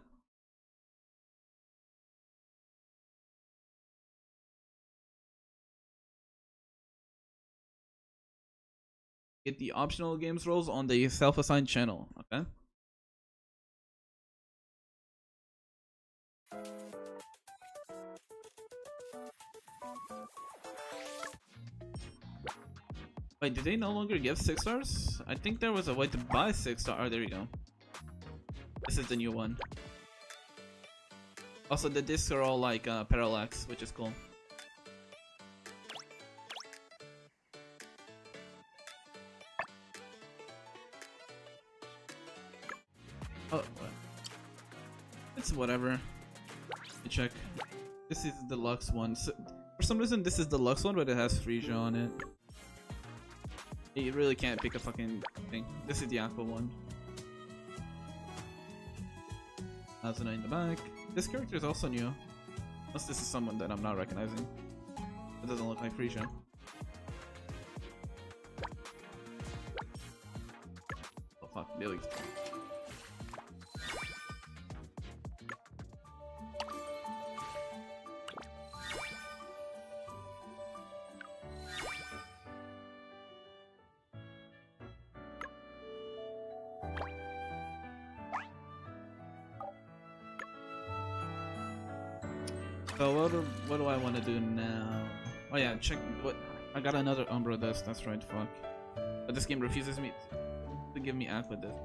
Get the optional games roles on the self-assigned channel, okay? Wait, did they no longer give 6 stars? I think there was a way to buy 6 stars. Oh, there you go. This is the new one. Also, the discs are all like parallax, which is cool. Oh, it's whatever. Let me check. This is the deluxe one. So, for some reason, this is the deluxe one, but it has Frisia on it. You really can't pick a fucking thing. This is the Aqua one. Lazuna in the back. This character is also new. Unless this is someone that I'm not recognizing. It doesn't look like Frisia. Oh fuck, Billy. So what do I want to do now? Oh yeah, check what I got another Umbra disc. That's right, fuck. But this game refuses me to give me Aqua disc.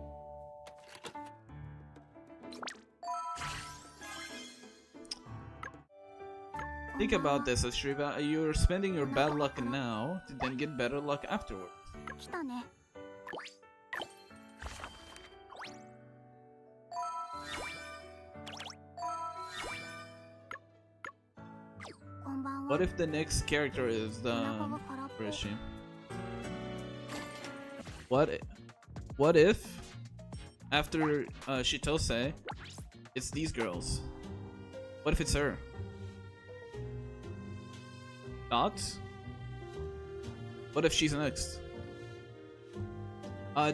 Think about this, Astriva. You're spending your bad luck now to then get better luck afterwards. 来たね。こんばんは。 What if the next character is the... お腹が空っぽ。 Where is she? What if after Shitose, it's these girls? What if it's her? Thoughts? What if she's next?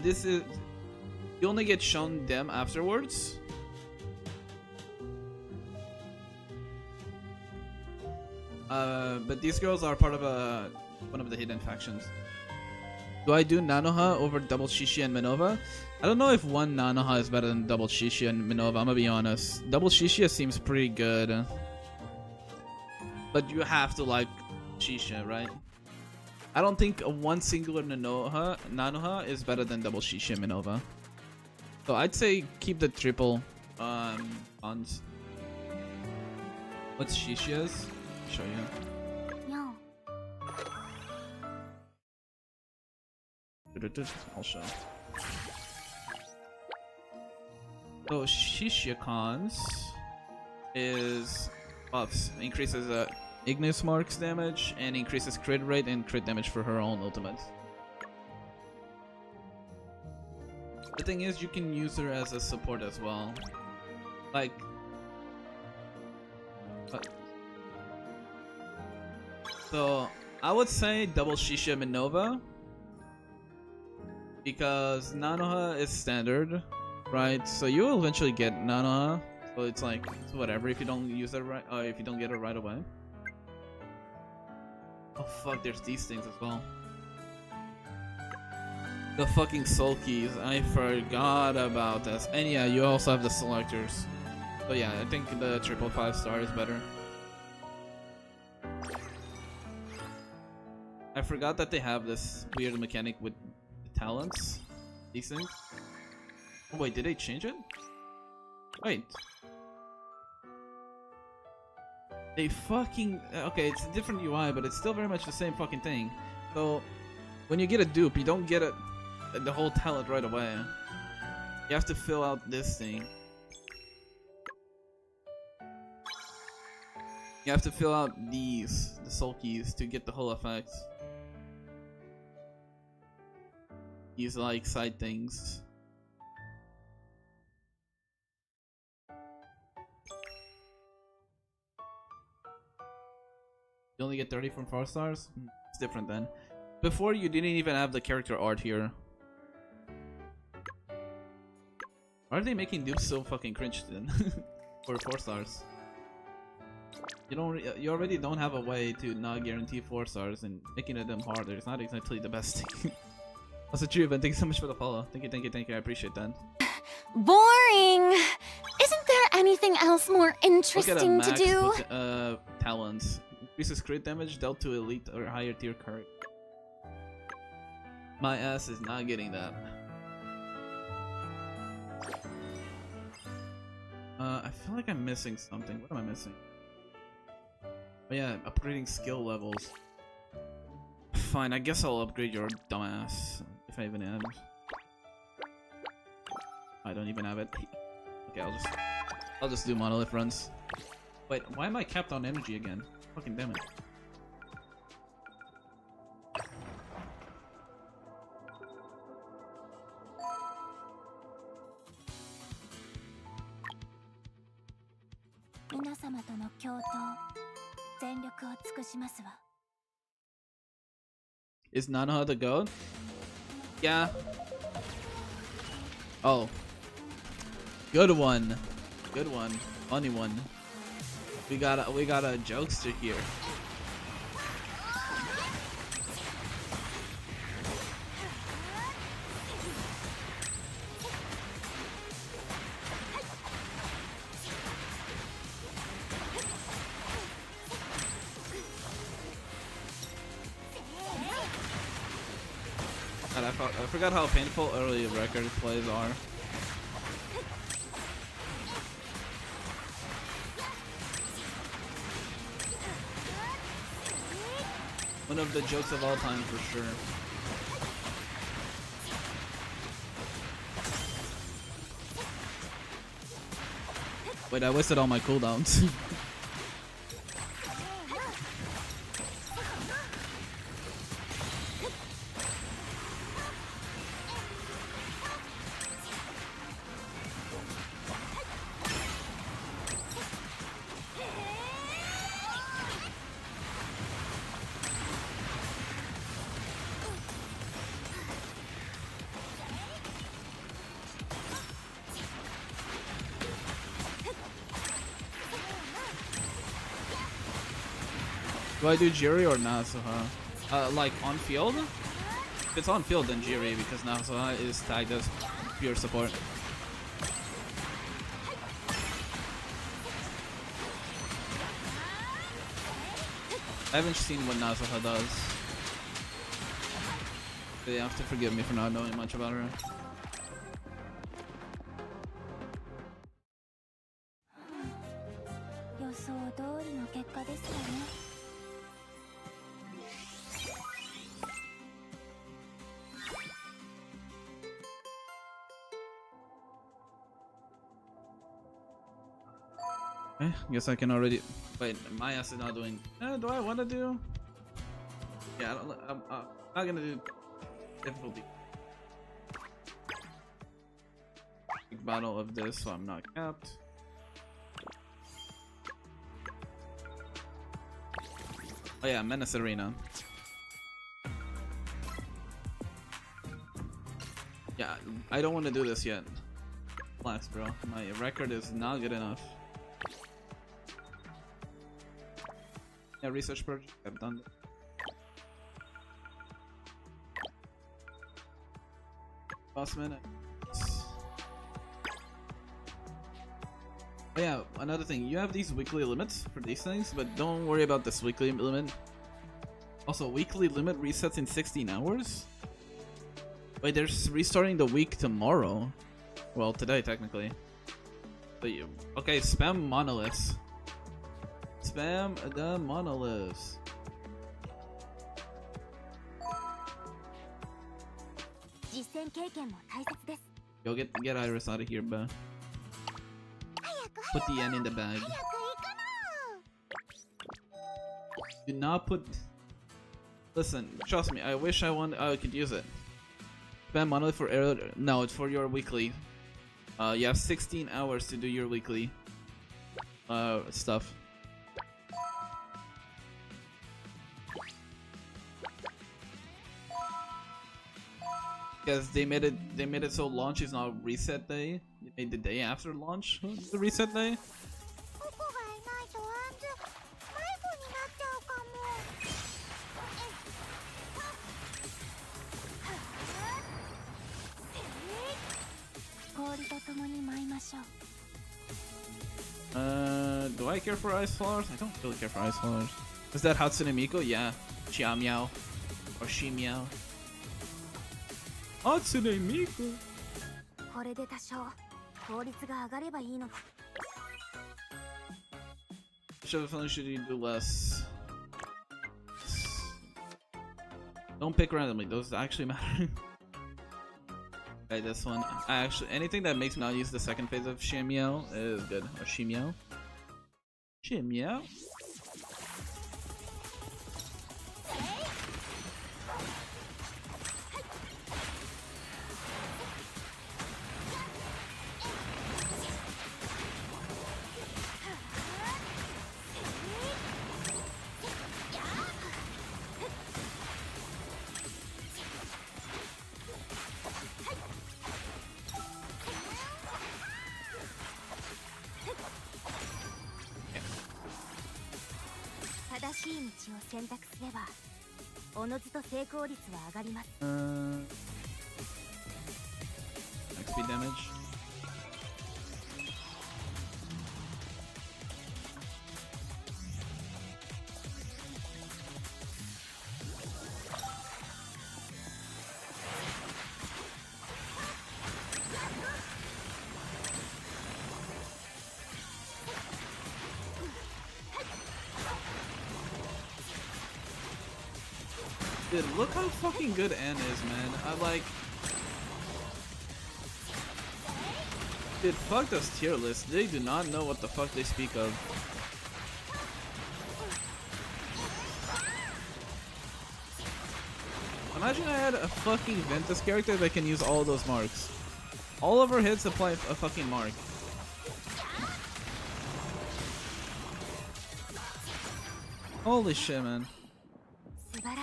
This is... You only get shown them afterwards? But these girls are part of one of the hidden factions. Do I do Nanoha over double Shishi and Minova? I don't know if one Nanoha is better than double Shishi and Minova, I'm gonna be honest. Double Shishi seems pretty good. But you have to like Shisha, right? I don't think one singular Nanoha is better than double Shishi and Minova. So I'd say keep the triple ons. What's Shishia's? Show you. にゃん。 I'll show. So Shishiakon's is buffs, increases Ignis Marks damage and increases crit rate and crit damage for her own ultimate. The thing is, you can use her as a support as well. Like, so I would say double Shisha Minova. Because Nanoha is standard, right? So you will eventually get Nanoha. So it's like, it's whatever if you don't use it right, if you don't get it right away. Oh fuck, there's these things as well. The fucking soul keys, I forgot about this. And yeah, you also have the selectors. So yeah, I think the triple 5-star is better. I forgot that they have this weird mechanic with talents, these things. Oh wait, did they change it? Wait. They fucking... Okay, it's a different UI, but it's still very much the same fucking thing. So, when you get a dupe, you don't get the whole talent right away. You have to fill out this thing. You have to fill out these, the soul keys, to get the whole effect. These like side things. You only get 30 from 4 stars? It's different then. Before you didn't even have the character art here. Why are they making dupes so fucking cringe then? For 4 stars. You already don't have a way to not guarantee 4 stars, and making them harder is not exactly the best thing. Also true, but thank you so much for the follow. Thank you, I appreciate that. Boring! Isn't there anything else more interesting to do? With, talents. Increases crit damage dealt to elite or higher tier card. My ass is not getting that. I feel like I'm missing something. What am I missing? Oh yeah, upgrading skill levels. Fine, I guess I'll upgrade your dumbass. If I even have it. I don't even have it. Okay, I'll just do monolith runs. Wait, why am I capped on energy again? Fucking damn it. Is Nanoha the goat? Yeah. Oh. Good one. Good one. Funny one. We got a jokester here. God, I forgot how painful early record plays are. One of the jokes of all time for sure. Wait, I wasted all my cooldowns. Do I do Jiri or Nasuha? Like on field? If it's on field, then Jiri, because Nasuha is tagged as pure support. I haven't seen what Nasuha does. They have to forgive me for not knowing much about her. Okay, guess I can already. Wait, my ass is not doing. Do I want to do? Yeah, I'm not gonna do difficulty. Big battle of this, so I'm not capped. Oh yeah, Menace Arena. Yeah, I don't want to do this yet. Relax, bro. My record is not good enough. Yeah, research project, I've done it. Boss minute. Oh yeah, another thing, you have these weekly limits for these things, but don't worry about this weekly limit. Also, weekly limit resets in 16 hours? Wait, they're restarting the week tomorrow. Well, today, technically. But you, okay, spam monoliths. Spam the monoliths. Yo, get Iris out of here, bruh. Put the N in the bag. Do not put. Listen, trust me. I wish I could use it. Spam monolith for error. No, it's for your weekly. You have 16 hours to do your weekly stuff. Because they made it so launch is not reset day. They made the day after launch the reset day. Do I care for ice flowers? I don't really care for ice flowers. Is that Hatsune Miku? Yeah. Chia Meow. Or Shi Meow. Hatsune Miku. Should you do less? Don't pick randomly, those actually matter. Okay, this one. Anything that makes me not use the second phase of Shimiao is good. Or Shimiao. Shimiao. XP damage. Dude, look how fucking good Anne is, man. I like... Dude, fuck those tier lists. They do not know what the fuck they speak of. Imagine I had a fucking Ventus character that can use all those marks. All of her hits apply a fucking mark. Holy shit, man.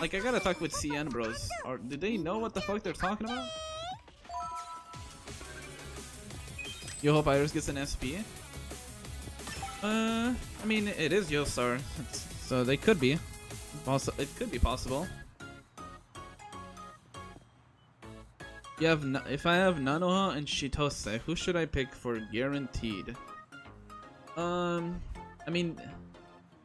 Like, I gotta talk with CN bros. Or do they know what the fuck they're talking about? You hope Iris gets an SP? I mean, it is Yostar, so they could be. Also, it could be possible. You have if I have Nanoha and Shitose, who should I pick for guaranteed? I mean,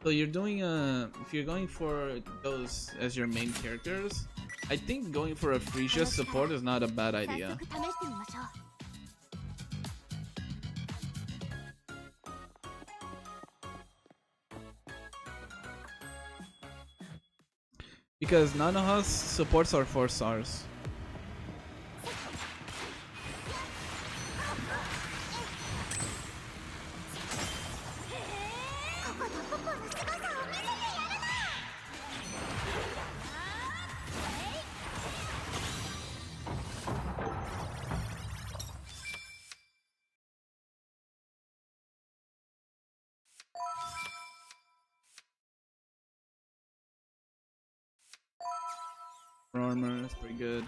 so you're doing if you're going for those as your main characters, I think going for a Frisia support is not a bad idea. Because Nanoha's supports are 4 stars. Armor, that's pretty good.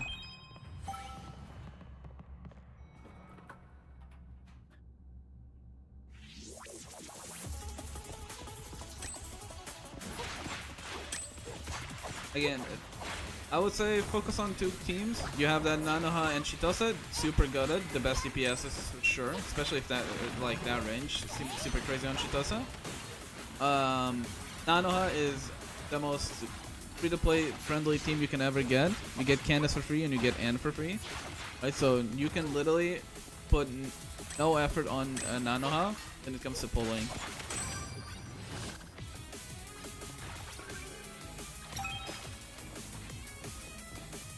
Again, I would say focus on 2 teams. You have that Nanoha and Shitose, super goated, the best DPS is for sure, especially if that like that range seems super crazy on Shitose. Nanoha is the most free-to-play friendly team you can ever get. You get Candace for free and you get Anne for free, right? So you can literally put no effort on Nanoha when it comes to pulling.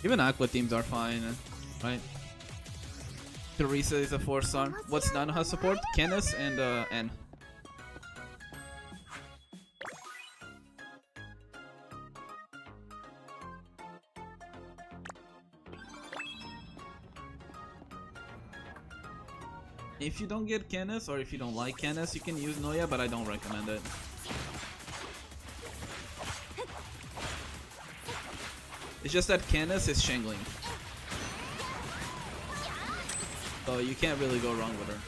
Even Aqua teams are fine, right? Teresa is a 4-star. What's Nanoha support? Candace and Anne. If you don't get Candace, or if you don't like Candace, you can use Noya, but I don't recommend it. It's just that Candace is Shangling, so you can't really go wrong with her.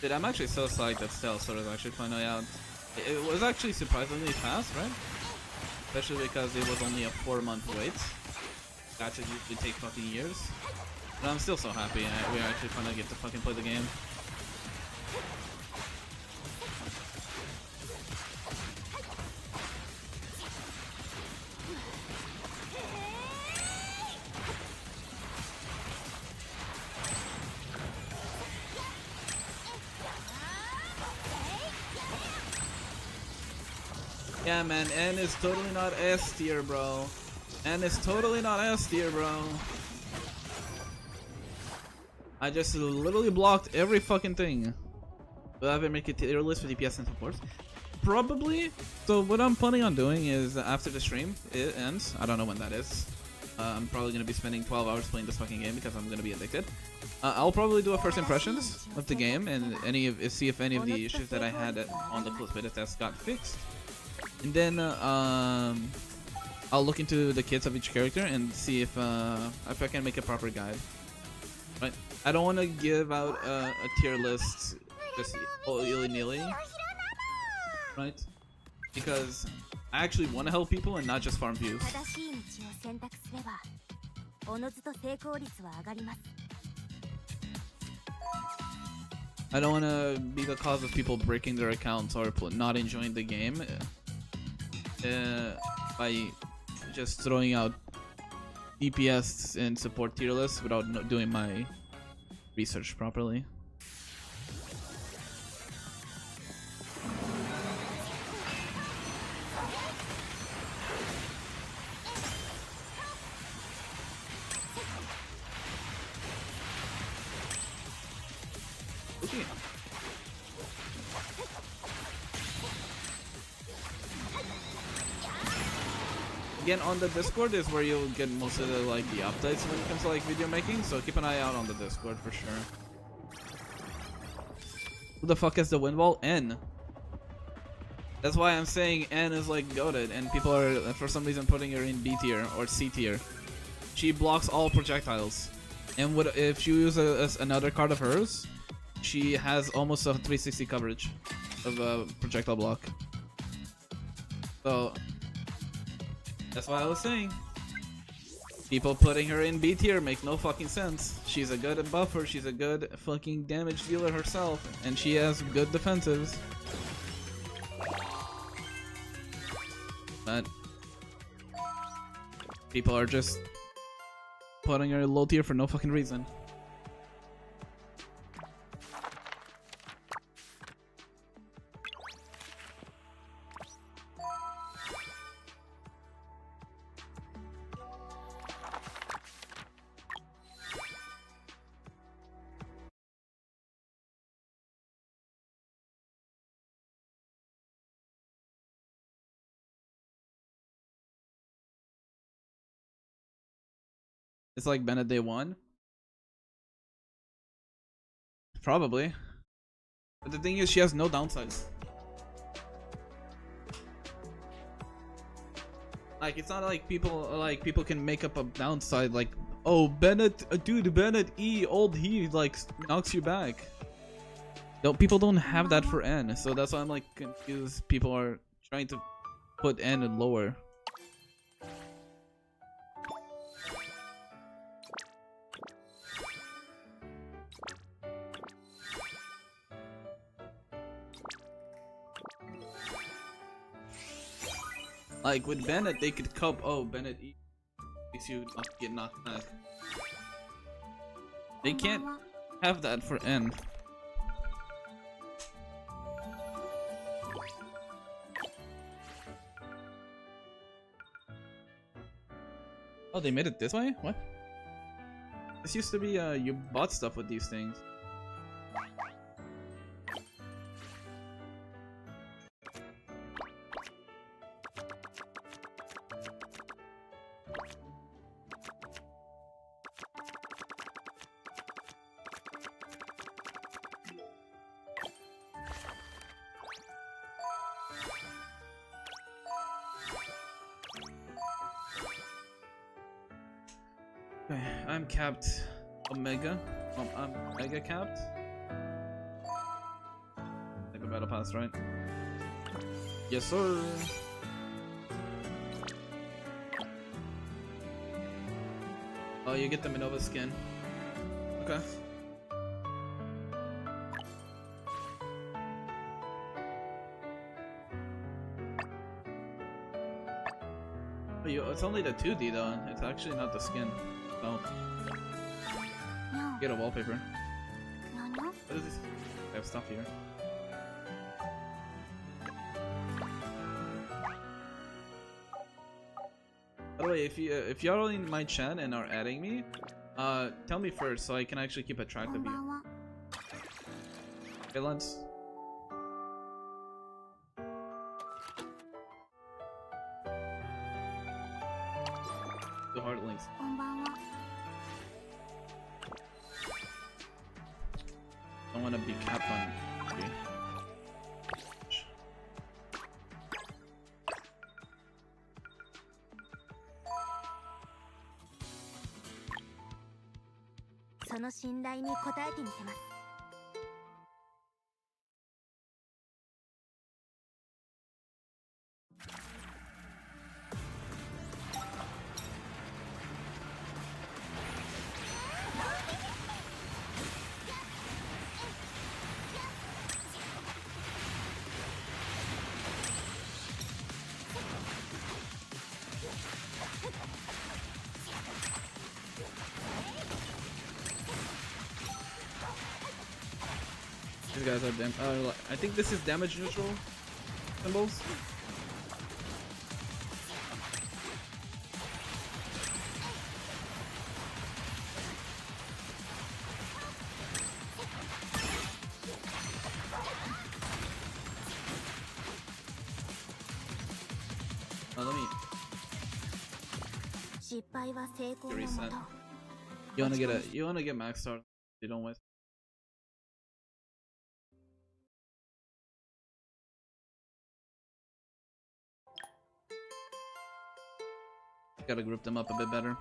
Dude, I'm actually so psyched that Stella Sora is actually finally out. It was actually surprisingly fast, right? Especially because it was only a 4-month wait. Gotcha usually take fucking years. But I'm still so happy we actually finally get to fucking play the game. Yeah, man, N is totally not S tier, bro. N is totally not S tier, bro. I just literally blocked every fucking thing. Will I ever make a tier list for DPS and support? Probably. So what I'm planning on doing is after the stream it ends, I don't know when that is. I'm probably gonna be spending 12 hours playing this fucking game because I'm gonna be addicted. I'll probably do a first impressions of the game and see if any of the issues that I had on the close beta test got fixed. And then I'll look into the kits of each character and see if I can make a proper guide. Right? I don't want to give out a tier list just willy-nilly. Right? because I actually want to help people and not just farm views. 正しい道を選択すればおのずと成功率は上がります I don't want to be the cause of people breaking their accounts or not enjoying the game by just throwing out DPS and support tier lists without doing my research properly. Okay. Again, on the Discord is where you'll get most of the the updates when it comes to video making, so keep an eye out on the Discord for sure. Who the fuck is the wind wall? N. That's why I'm saying N is goated, and people are for some reason putting her in B tier or C tier. She blocks all projectiles, and if you use another card of hers, she has almost a 360 coverage of a projectile block. So that's why I was saying people putting her in B tier make no fucking sense. She's a good buffer, she's a good fucking damage dealer herself, and she has good defensives. But people are just putting her in low tier for no fucking reason. It's like Bennett day one. Probably. But the thing is, she has no downsides. It's not like people can make up a downside oh, Bennett, dude, Bennett E, old he knocks you back. No, people don't have that for N, so that's why I'm confused. People are trying to put N and lower. With Bennett, they could cope. Oh, Bennett E makes you get knocked back. They can't have that for N. Oh, they made it this way? What? This used to be you bought stuff with these things. Okay, I'm capped Omega. I'm Mega capped. Take a battle pass, right? Yes, sir. Oh, you get the Minova skin. Okay. Oh, it's only the 2D though. It's actually not the skin. Oh. Get a wallpaper. What is this? I have stuff here. By the way, if y'all are in my chat and are adding me, tell me first so I can actually keep a track of you. Okay, Lance. The heart links. Don't want to be capped on. Okay.その信頼に応えてみせます。These guys are I think this is damage neutral symbols. Let me reset. You wanna get max start. You don't waste. Gotta group them up a bit better.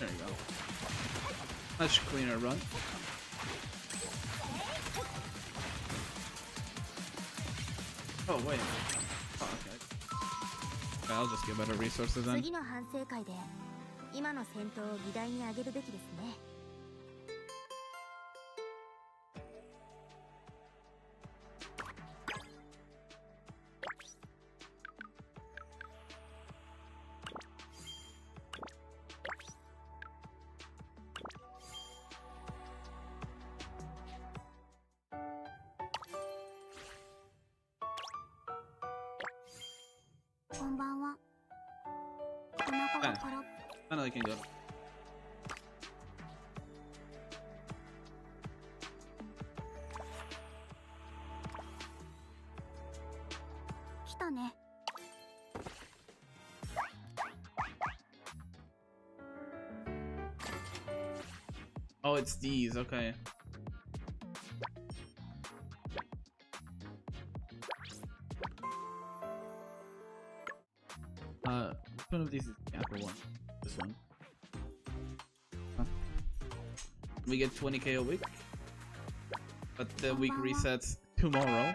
There you go. Much cleaner run. Oh wait. Oh, okay. I'll just get better resources then. 次の反省会で今の戦闘を議題に上げるべきですね。こんばんは。お腹が空っ I know I can go. 来たね。Oh, it's these. Okay. Which one of these is the apple one? This one. Huh. We get 20k a week, but the week resets tomorrow.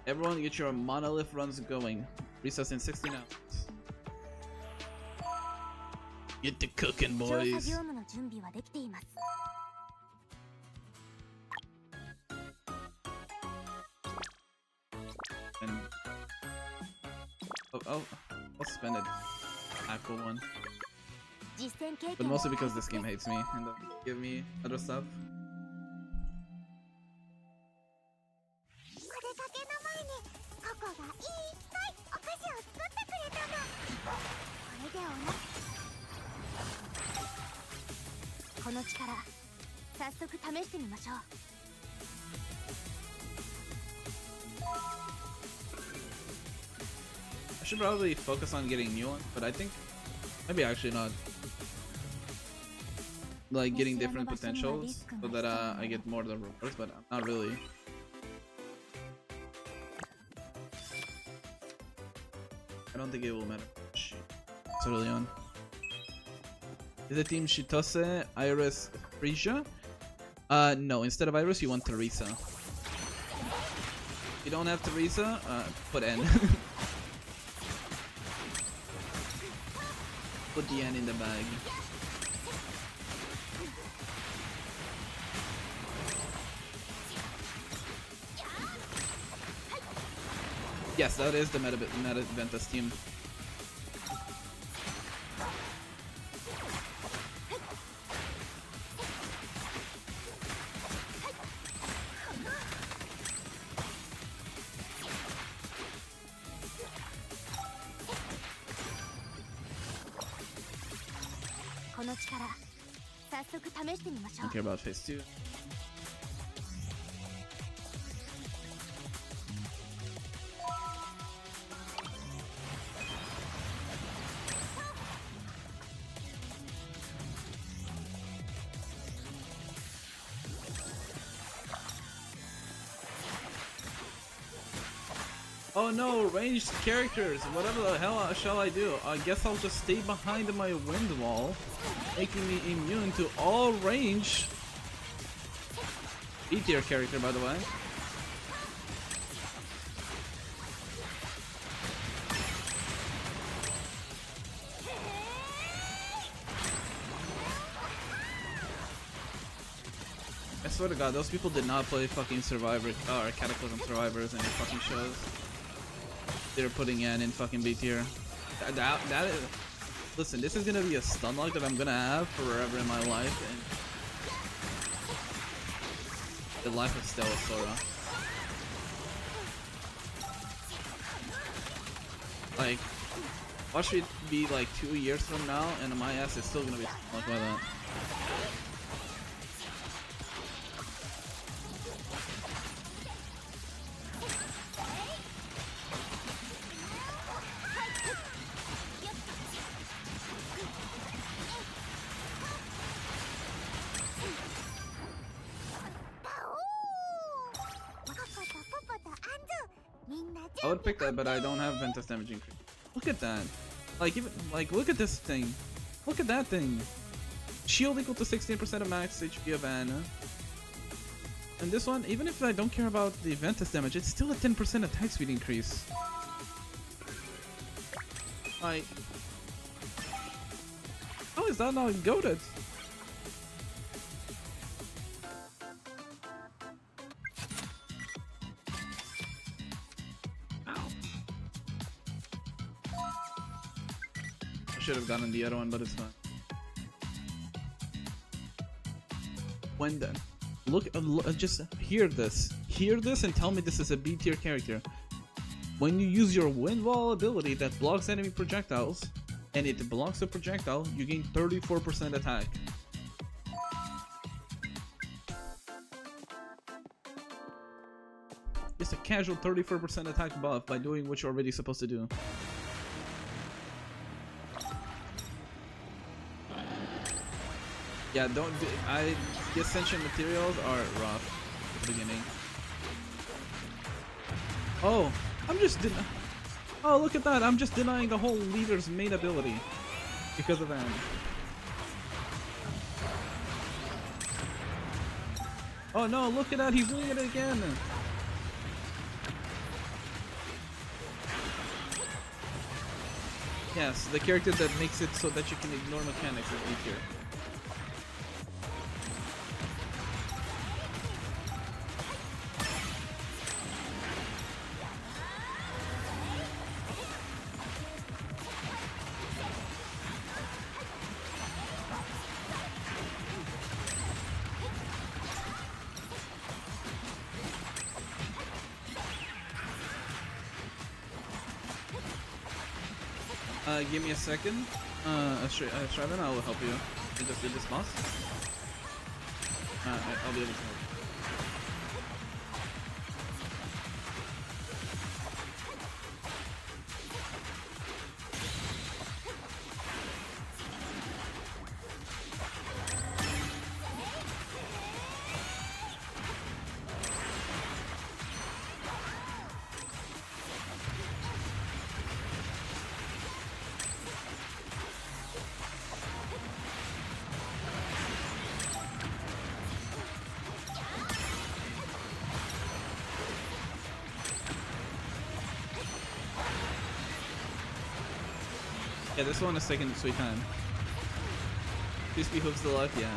Everyone get your monolith runs going. Resets in 16 hours. Get the cooking, 調査 boys. 業務の準備はできています。 And I'll spend it. Apple one. 実践経 But 験を mostly because this game hates me and doesn't give me other stuff. お出かけの前にココがいっぱいお菓子を作ってくれたの。これでこの力早速試してみましょう。 I should probably focus on getting new ones, but I think maybe actually not. Like getting different potentials so that I get more of the rewards, but not really. I don't think it will matter much so early on. Is the team Shitose, Iris, Frisia? No, instead of Iris you want Teresa. If you don't have Teresa, put N. Put the N in the bag. Yes, that is the Meta Ventus team. I don't care about phase 2. Oh no, ranged characters. Whatever the hell shall I do? I guess I'll just stay behind my wind wall, making me immune to all range. B tier character, by the way. I swear to God, those people did not play fucking Survivor or Cataclysm Survivors in your fucking shows. They're putting in fucking B tier. That is. Listen, this is gonna be a stun lock that I'm gonna have forever in my life, and the life of Stella Sora. Like, watch it be like 2 years from now, and my ass is still gonna be stun locked by that. I would pick that, but I don't have Ventus damage increase. Look at that. Like, even like, look at this thing. Look at that thing. Shield equal to 16% of max HP of Anna. And this one, even if I don't care about the Ventus damage, it's still a 10% attack speed increase. Like, how is that not goated? Should have gotten the other one, but it's fine. When then, look, just hear this and tell me this is a B tier character. When you use your wind wall ability that blocks enemy projectiles, and it blocks the projectile, you gain 34% attack. Just a casual 34% attack buff by doing what you're already supposed to do. Yeah, the ascension materials are rough at the beginning. Oh, oh, look at that! I'm just denying the whole leader's main ability because of that. Oh no! Look at that! He's doing it again. Yes, the character that makes it so that you can ignore mechanics is B tier. Give me a second. Shravan, I will help you. You just did this boss. I'll be able to help. Yeah, this one is taking sweet time. Please behooves the life, yeah.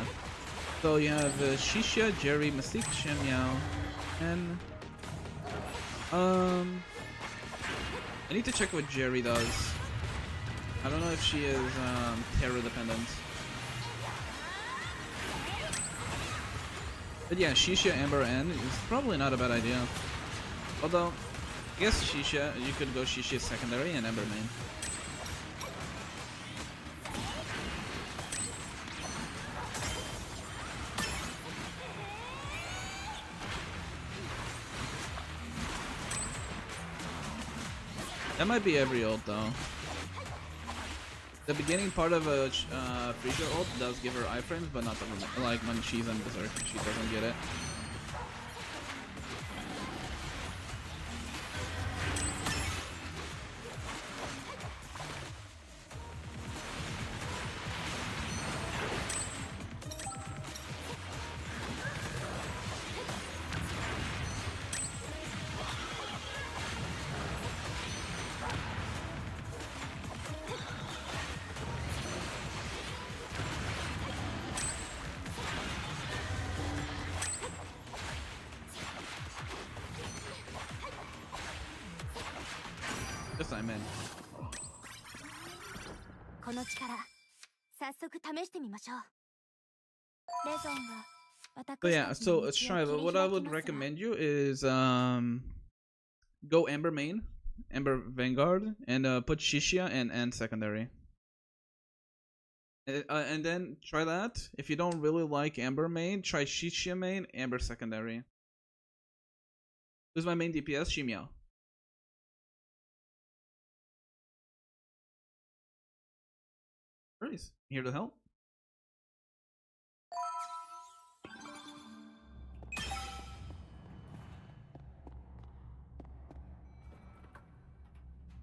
So you have Shisha, Jerry, Mystique, Shenmiao, and I need to check what Jerry does. I don't know if she is terror dependent. But yeah, Shisha, Amber, N is probably not a bad idea. Although, I guess Shisha, you could go Shisha secondary and Amber main. That might be every ult though. The beginning part of a Freezer ult does give her iframes, but not the like when she's in Berserk, she doesn't get it. Yes, I'm in. この力早速試してみましょう。レゾンが But yeah, so Strive, what I would recommend you is go Amber main, Amber Vanguard, and put Shishia and secondary. And then try that. If you don't really like Amber main, try Shishia main, Amber secondary. Who's my main DPS? Shimiao. Nice. Here to help.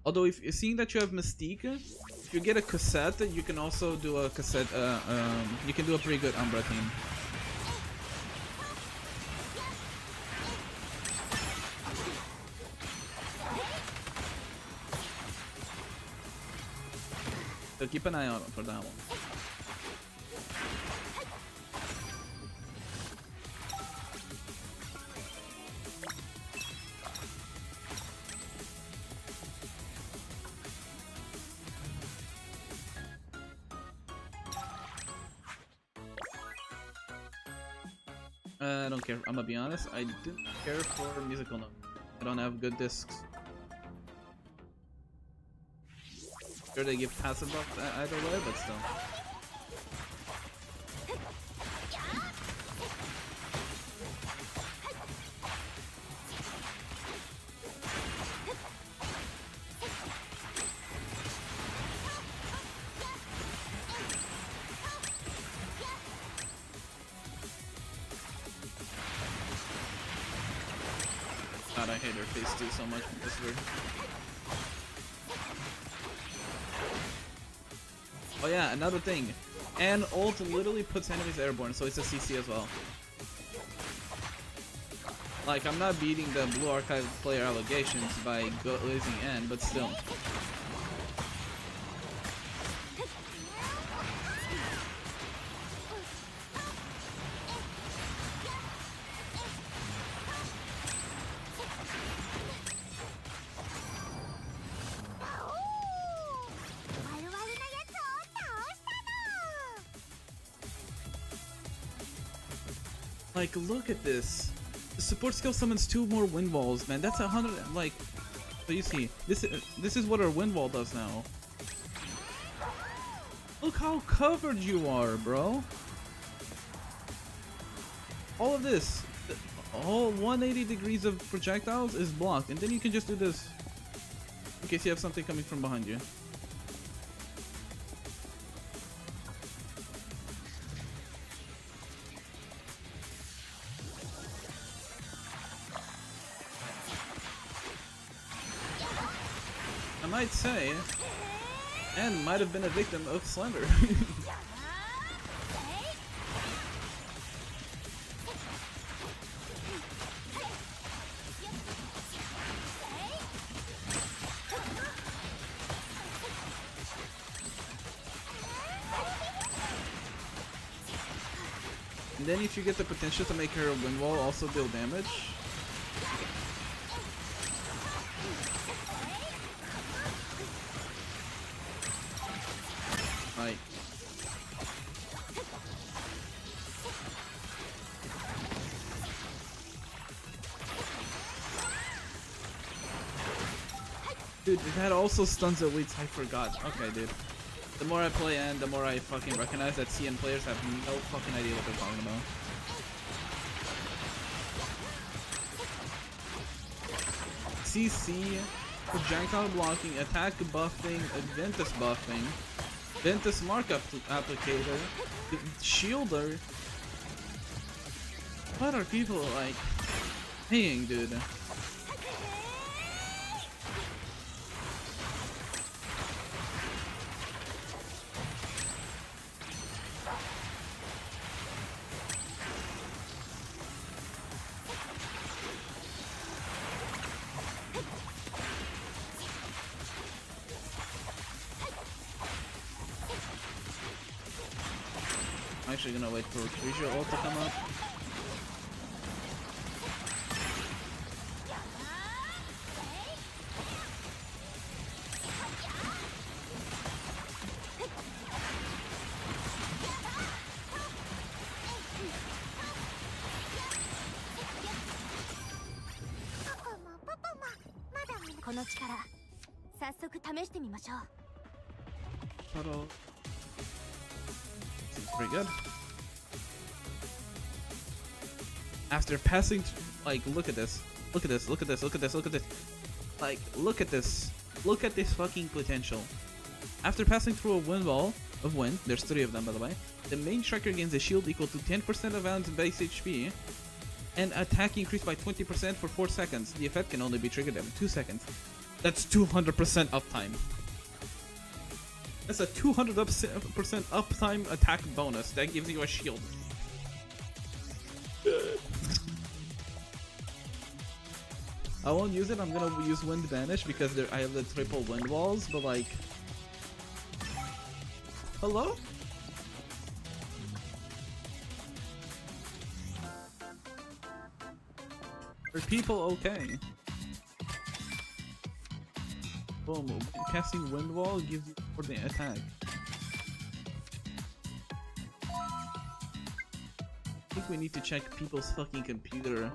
Although, if seeing that you have Mystique, if you get a cassette, you can also do a cassette. You can do a pretty good Umbra team. So keep an eye out for that one. I don't care. I'm gonna be honest. I didn't care for musical notes. I don't have good discs. Sure, they give passive buffs either way, but still. God, I hate her face too so much. It's weird. Oh yeah, another thing. And ult literally puts enemies airborne, so it's a CC as well. Like, I'm not beating the Blue Archive player allegations by losing N, but still. Like, look at this. The support skill summons 2 more wind walls, man. That's 100. Like, so you see, this is what our wind wall does now. Look how covered you are, bro. All of this, all 180 degrees of projectiles is blocked, and then you can just do this in case you have something coming from behind you. I might say, and might have been a victim of Slender. And then if you get the potential to make her a wind wall also deal damage. Like, dude, that also stuns elites. I forgot. Okay, dude. The more I play and the more I fucking recognize that CN players have no fucking idea what they're talking about. CC, projectile blocking, attack buffing, Ventus buffing, Ventus markup applicator, shielder. What are people like paying, dude? I'm actually gonna wait for Crucial ult to come up. この力早速試してみましょう。 Puddle. Seems pretty good. After passing, like, look at this. Look at this. Look at this. Look at this. Look at this. Like, look at this. Look at this fucking potential. After passing through a wind wall of wind, there's 3 of them by the way, the main striker gains a shield equal to 10% of Alan's base HP, and attack increased by 20% for 4 seconds. The effect can only be triggered every 2 seconds. That's 200% uptime. That's a 200% uptime attack bonus that gives you a shield. I won't use it. I'm gonna use Wind Banish because I have the triple wind walls, but like, hello? Are people okay? Boom. Casting Wind Wall gives you more the attack. I think we need to check people's fucking computer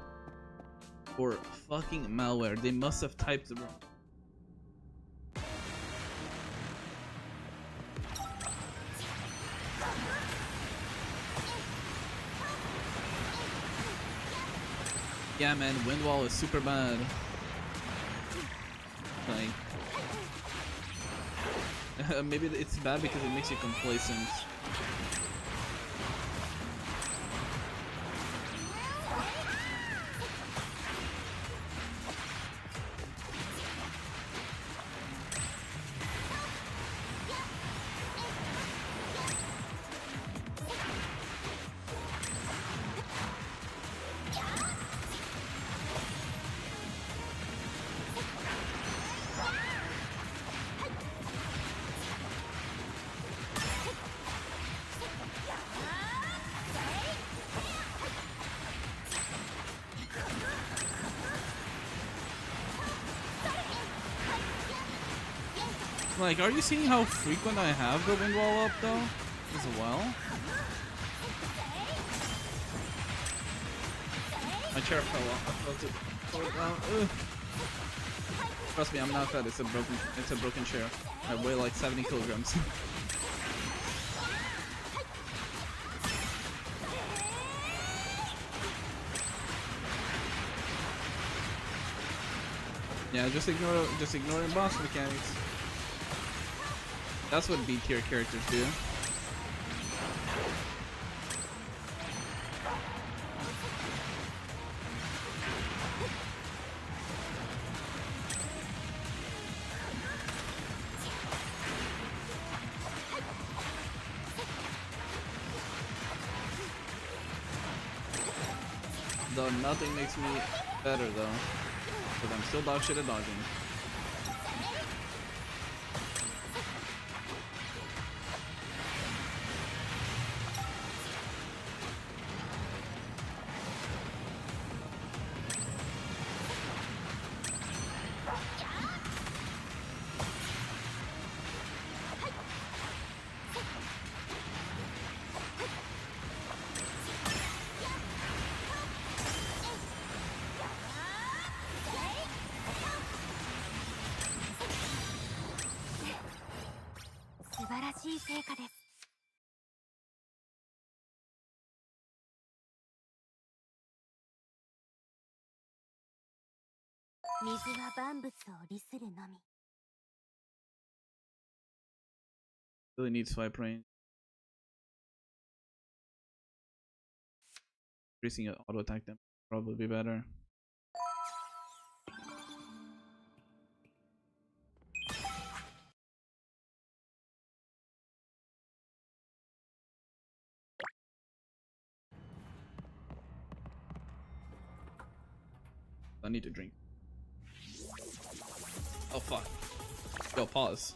for fucking malware. They must have typed the wrong. Yeah, man, wind wall is super bad. Like, maybe it's bad because it makes you complacent. Like, are you seeing how frequent I have the wind wall up though? As well? My chair fell off. I felt it fall down. Ugh. Trust me, I'm not fat. It's a broken chair. I weigh like 70 kilograms. Yeah, just ignoring boss mechanics. That's what B tier characters do. Though nothing makes me better though, because I'm still dog shit at dodging. Really need swipe range. Increasing auto attack them probably be better. I need to drink. Oh fuck. Yo, pause.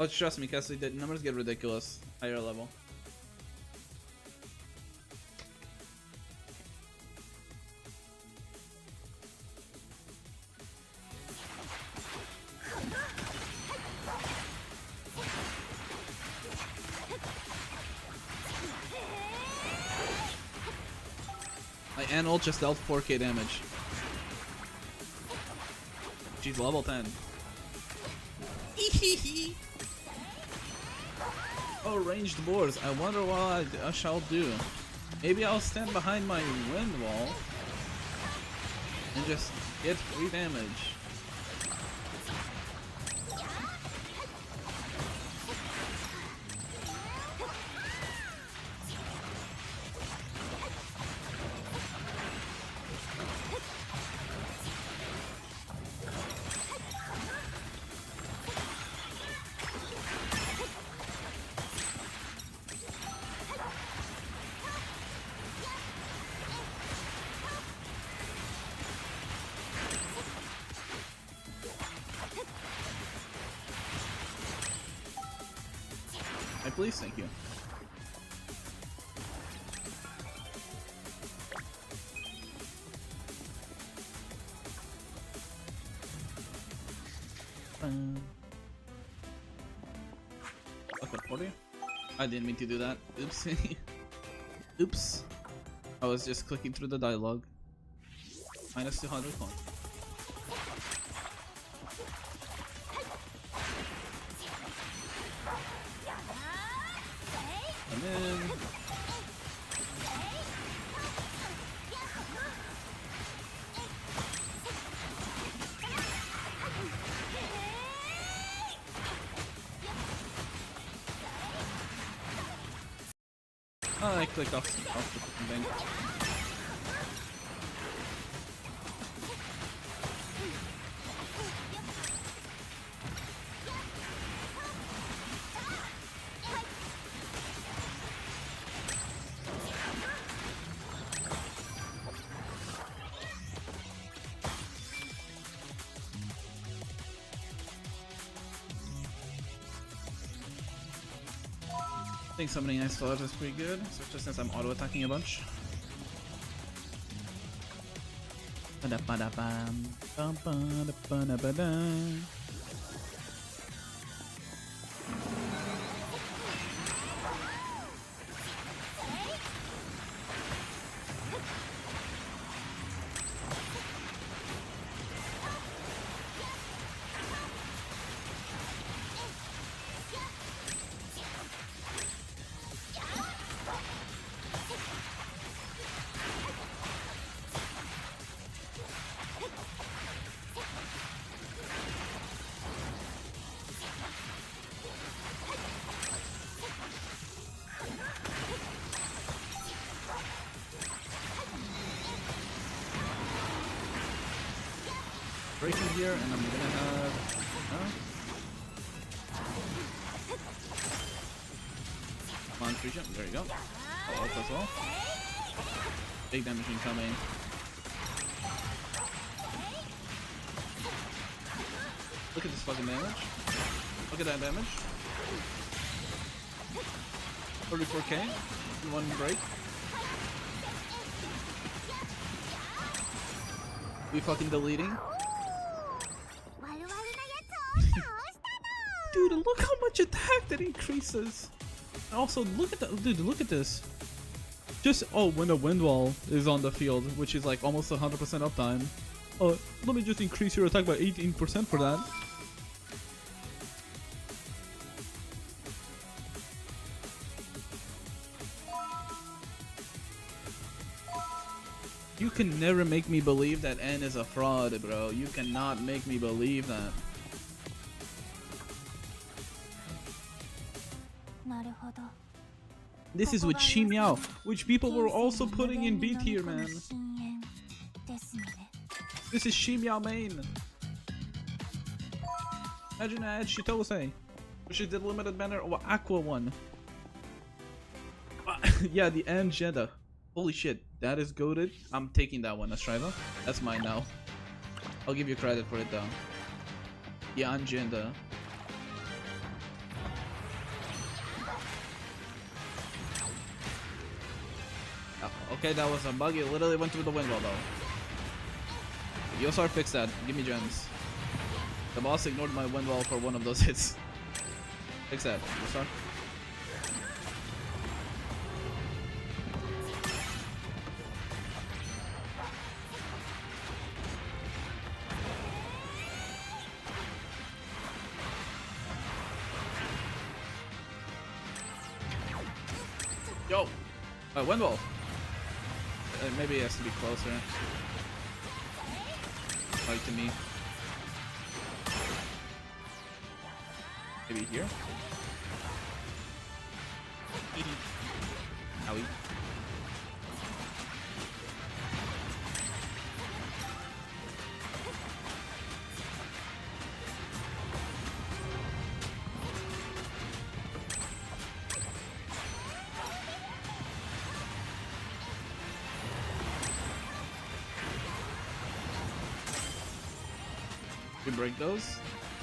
Oh, trust me, Cassie, the numbers get ridiculous. Higher level. My Anult just dealt 4k damage. She's level 10. Oh, ranged boars. I wonder what I shall do. Maybe I'll stand behind my wind wall and just get free damage. Please, thank you. Okay, 40. I didn't mean to do that. Oops. Oops. I was just clicking through the dialogue. Minus 200 coin. And then I clicked off the fucking bank. I think summoning Ice Flood is pretty good, especially since I'm auto-attacking a bunch. Raikon here, and I'm gonna have come on, free jump. There you go. Oh, ult as well. Big damage incoming. Look at this fucking damage. Look at that damage. 34k in one break. We fucking deleting. Dude, look how much attack that increases. And also, look at that, dude. Look at this. Just when the wind wall is on the field, which is like almost 100% uptime. Let me just increase your attack by 18% for that. You can never make me believe that N is a fraud, bro. You cannot make me believe that. This is with Chi Miao, which people were also putting in B tier, man. This is Chi Miao main. Imagine I had Shitose, which is the limited banner or Aqua one. Yeah, the Angeda. Holy shit, that is goated. I'm taking that one, Astriva. That's mine now. I'll give you credit for it though. The Angeda. Okay, that was a bug. It literally went through the wind wall though. Yosar fixed that. Give me gems. The boss ignored my wind wall for one of those hits. Fix that, Yosar. Yo! Wind wall! Maybe it has to be closer. Like to me. Maybe here? Owie. We break those.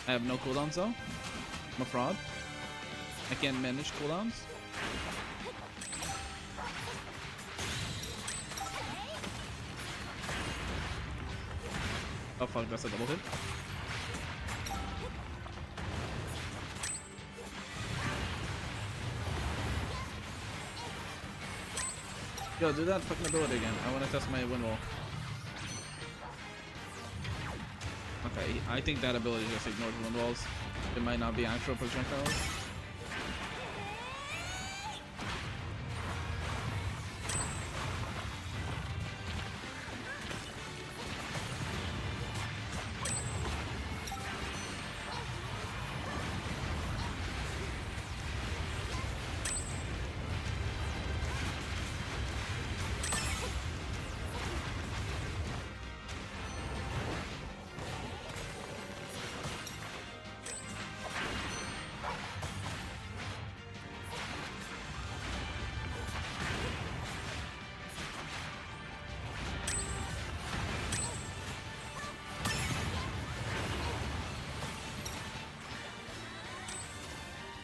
I have no cooldowns though. I'm a fraud. I can't manage cooldowns. Oh fuck, that's a double hit. Yo, do that fucking ability again. I wanna test my wind wall. Okay, I think that ability just ignores wind walls. It might not be actual projectiles.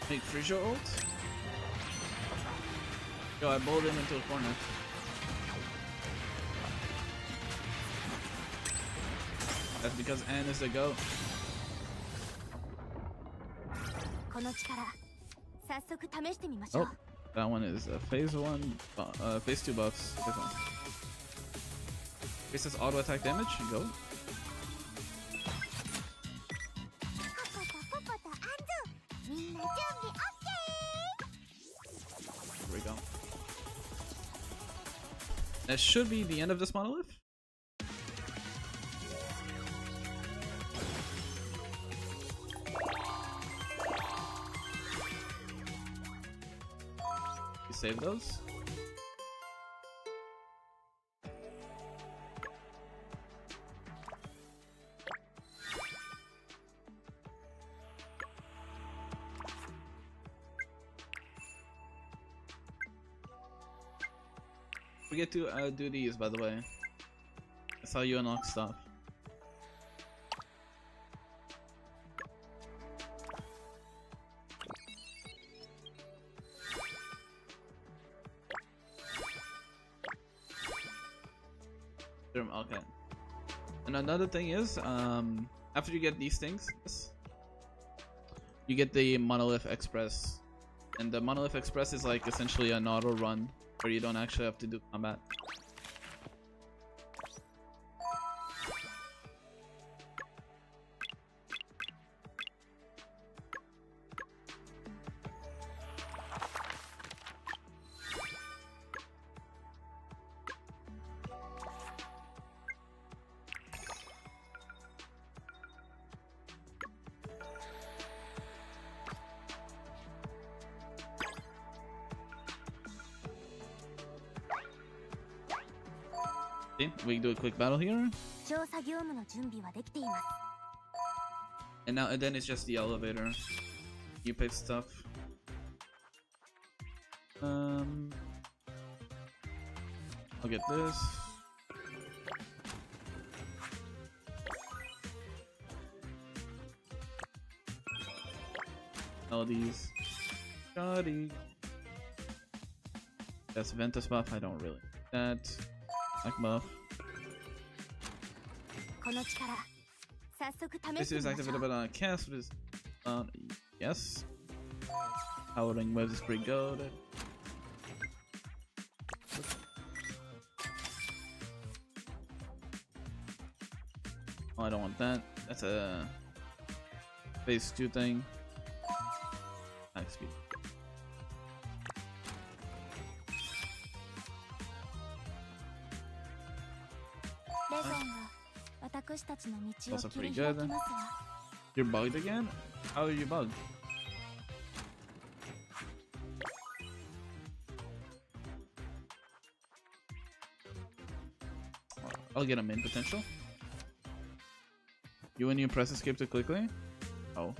Make freeze your ult? Yo, I bowled him into a corner. That's because Anne is the GOAT. Oh, that one is phase 1, phase 2 buffs. This one. This is auto attack damage. Go. Here we go. That should be the end of this monolith. You save those. Forget to do these, by the way. That's how you unlock stuff. Okay. And another thing is, after you get these things, you get the Monolith Express. And the Monolith Express is like essentially an auto run where you don't actually have to do combat. We can do a quick battle here. And now, and then it's just the elevator. You pick stuff. I'll get this. All these. Shoddy. That's Ventus buff. I don't really like that. Like buff. This is activated by cast. What is yes. Howling waves is pretty good. Oh, I don't want that. That's a phase 2 thing. Max speed. Also pretty good. You're bugged again? How are you bugged? I'll get a main potential. When you press escape too quickly? Oh.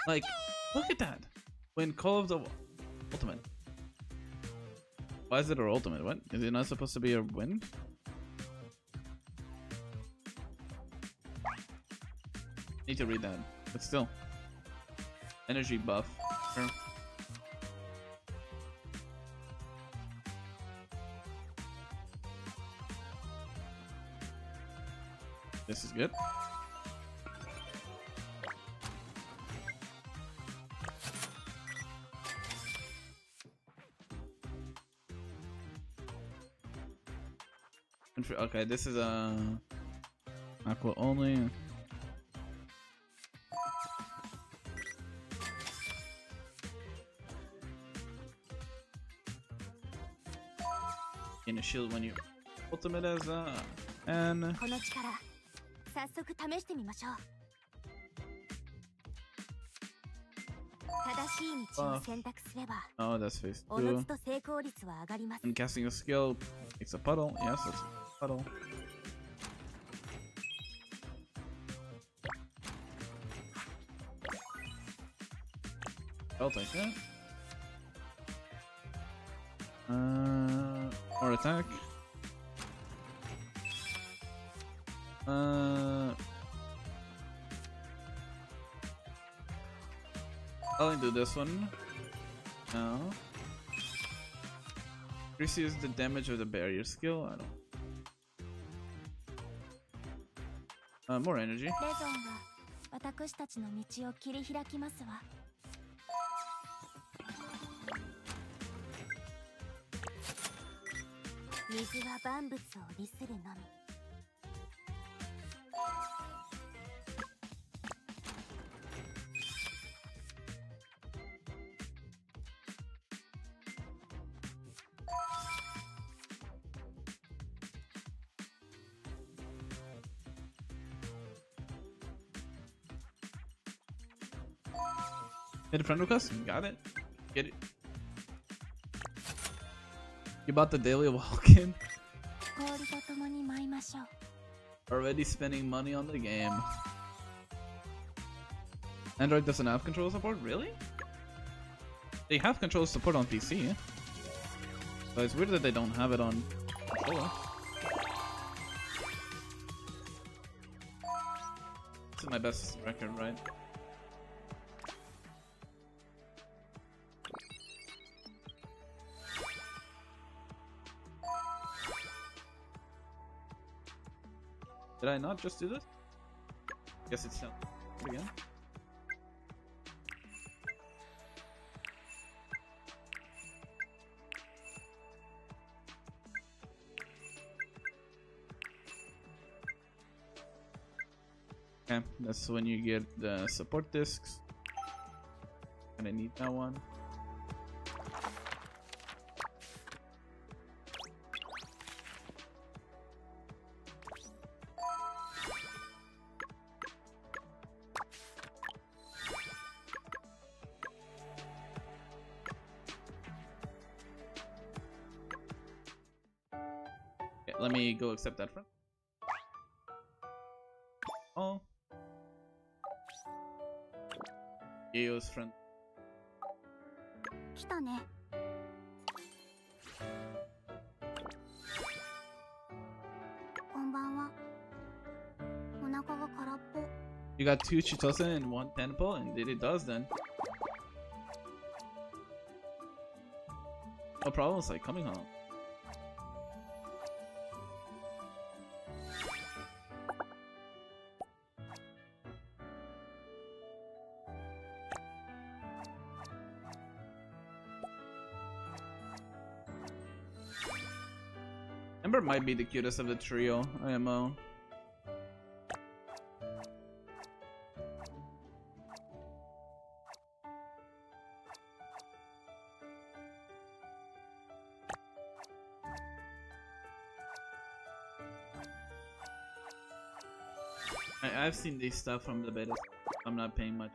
Like, look at that! When Call of the Ultimate. Why is it our ultimate? What? Is it not supposed to be a win? Need to read that, but still. Energy buff. Sure. This is good. Okay, this is aqua only. In a shield when you ultimate as and oh, that's phase 2. And casting a skill makes a puddle. Yes, that's a puddle. I'll take that. Or attack. I'll do this one. No. Increases the damage of the barrier skill. I don't. More energy. Hit a friend request? Got it. Get it. You bought the daily walk-in? Already spending money on the game. Android doesn't have control support? Really? They have control support on PC. But it's weird that they don't have it on controller. This is my best record, right? Did I not just do this? Guess it's not. Again. Okay, that's when you get the support discs. And I need that one. Let me go accept that friend. Oh. Yayo's friend. You got 2 Chitose and 1 Tenpo, and it does then. No problem, it's like coming home. Ember might be the cutest of the trio, IMO. I've seen this stuff from the beta. I'm not paying much.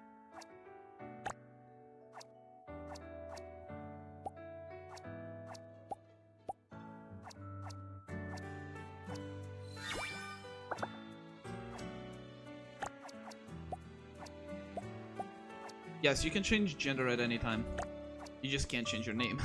Yes, you can change gender at any time. You just can't change your name.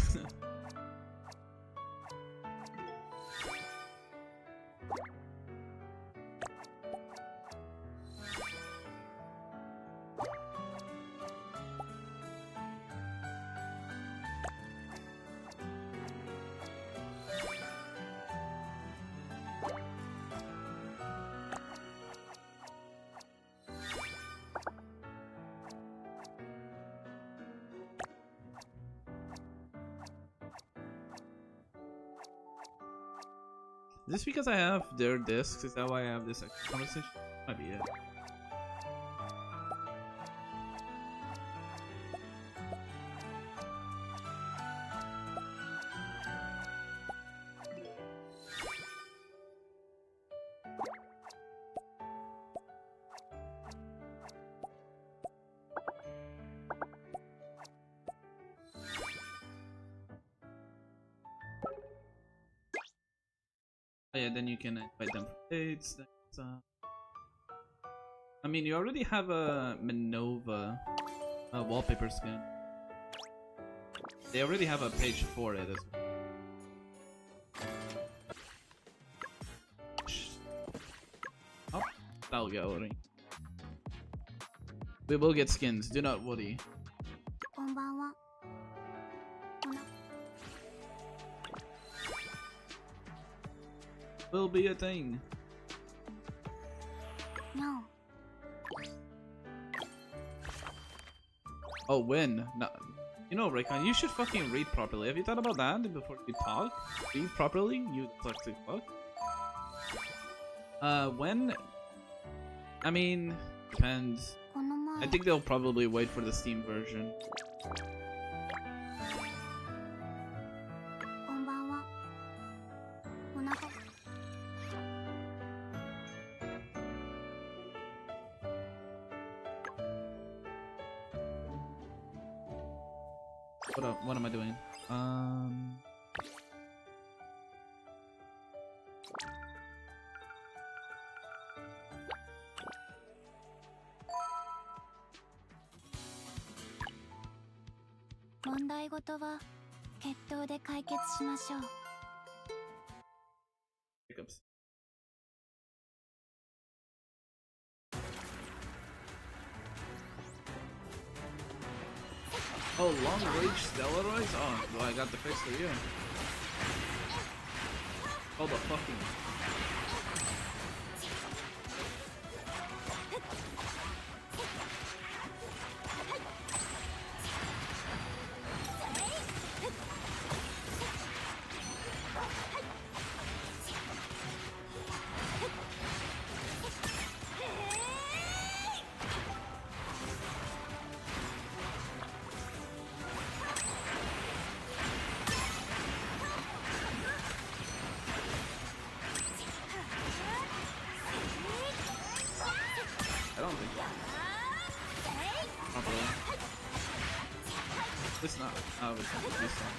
Is this because I have their discs? Is that why I have this extra conversation? Might be it. Oh yeah, then you can invite them for dates. I mean, you already have a Minova wallpaper skin. They already have a page for it as well. Oh, that'll get worry. We will get skins, do not worry. Will be a thing. No. Oh, when? No. You know, Raikon, you should fucking read properly. Have you thought about that before you talk? Read properly, you toxic fuck. When? I mean, depends. I think they'll probably wait for the Steam version. What am I doing? Hiccups. Oh, long range Stellaroids? Oh, well, I got the fix for you. Oh, the fucking. I don't think so. Properly. It's not. Oh, it's not this one.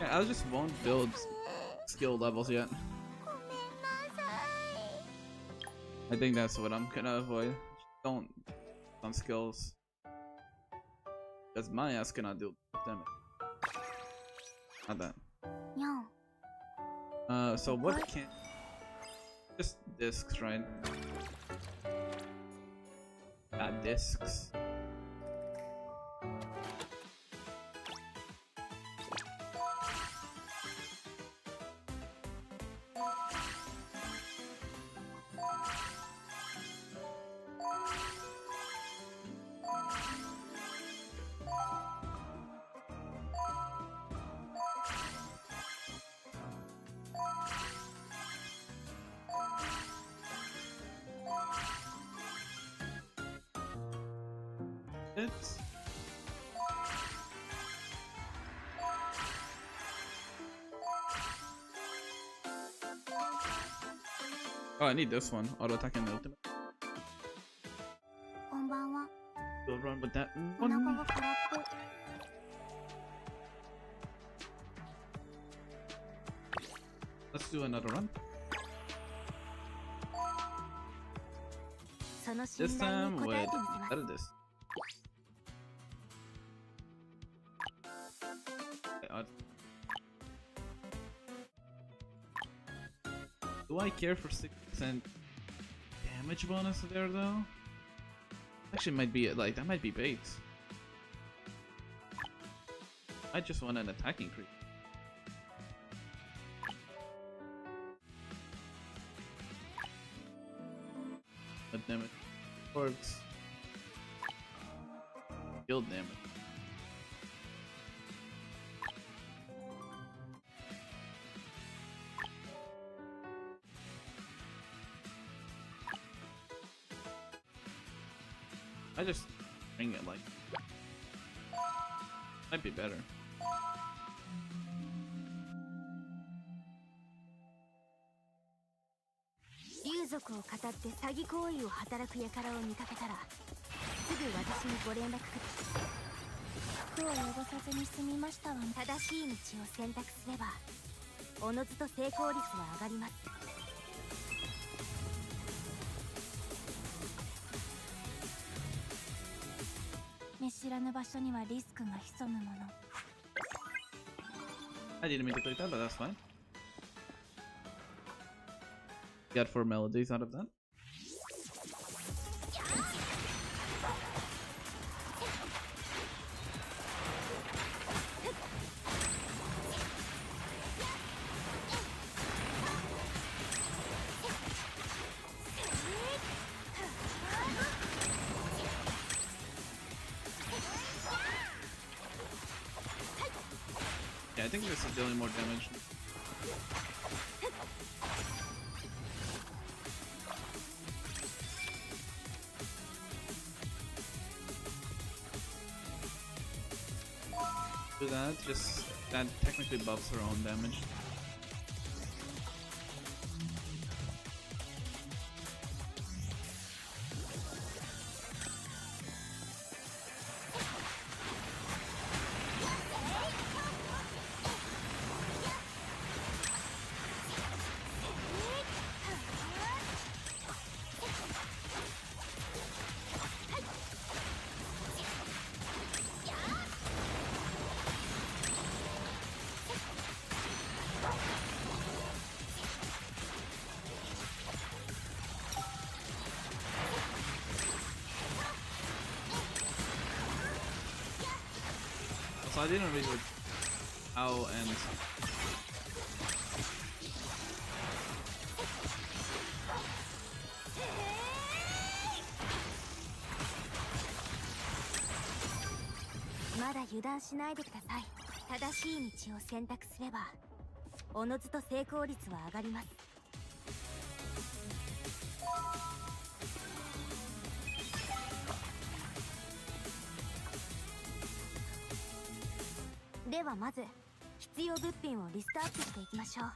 Yeah, I just won't build skill levels yet. I think that's what I'm gonna avoid. Don't on skills. Because my ass cannot do damage. Not that. So what can... Just discs, right? Discs. it. Oh, I need this one. Auto attack and ultimate. こんばんは。 We'll run with that お腹 one. が空っぽ。 Let's do another run. その信 This 頼 time に応 with えてみせます。 better this. Okay, do I care for 6% damage bonus there though? Actually, might be like that might be bait. I just want an attacking creep. But damn it, works. Shield damage. I just bring it like might be better. 竜族を語って詐欺行為を働く輩を見かけたらすぐ私にご連絡ください。服を汚さずに済みましたわ。正しい道を選択すればおのずと成功率は上がります。見知らぬ場所にはリスクが潜むもの。 I didn't mean to click that, but that's fine. Got 4 melodies out of that. Yeah, I think this is dealing more damage. Do that, just that technically buffs her own damage. So I didn't read with how andまだ油断しないでください。正しい道を選択すればおのずと成功率は上がります。ではまず必要物品をリストアップしていきましょう。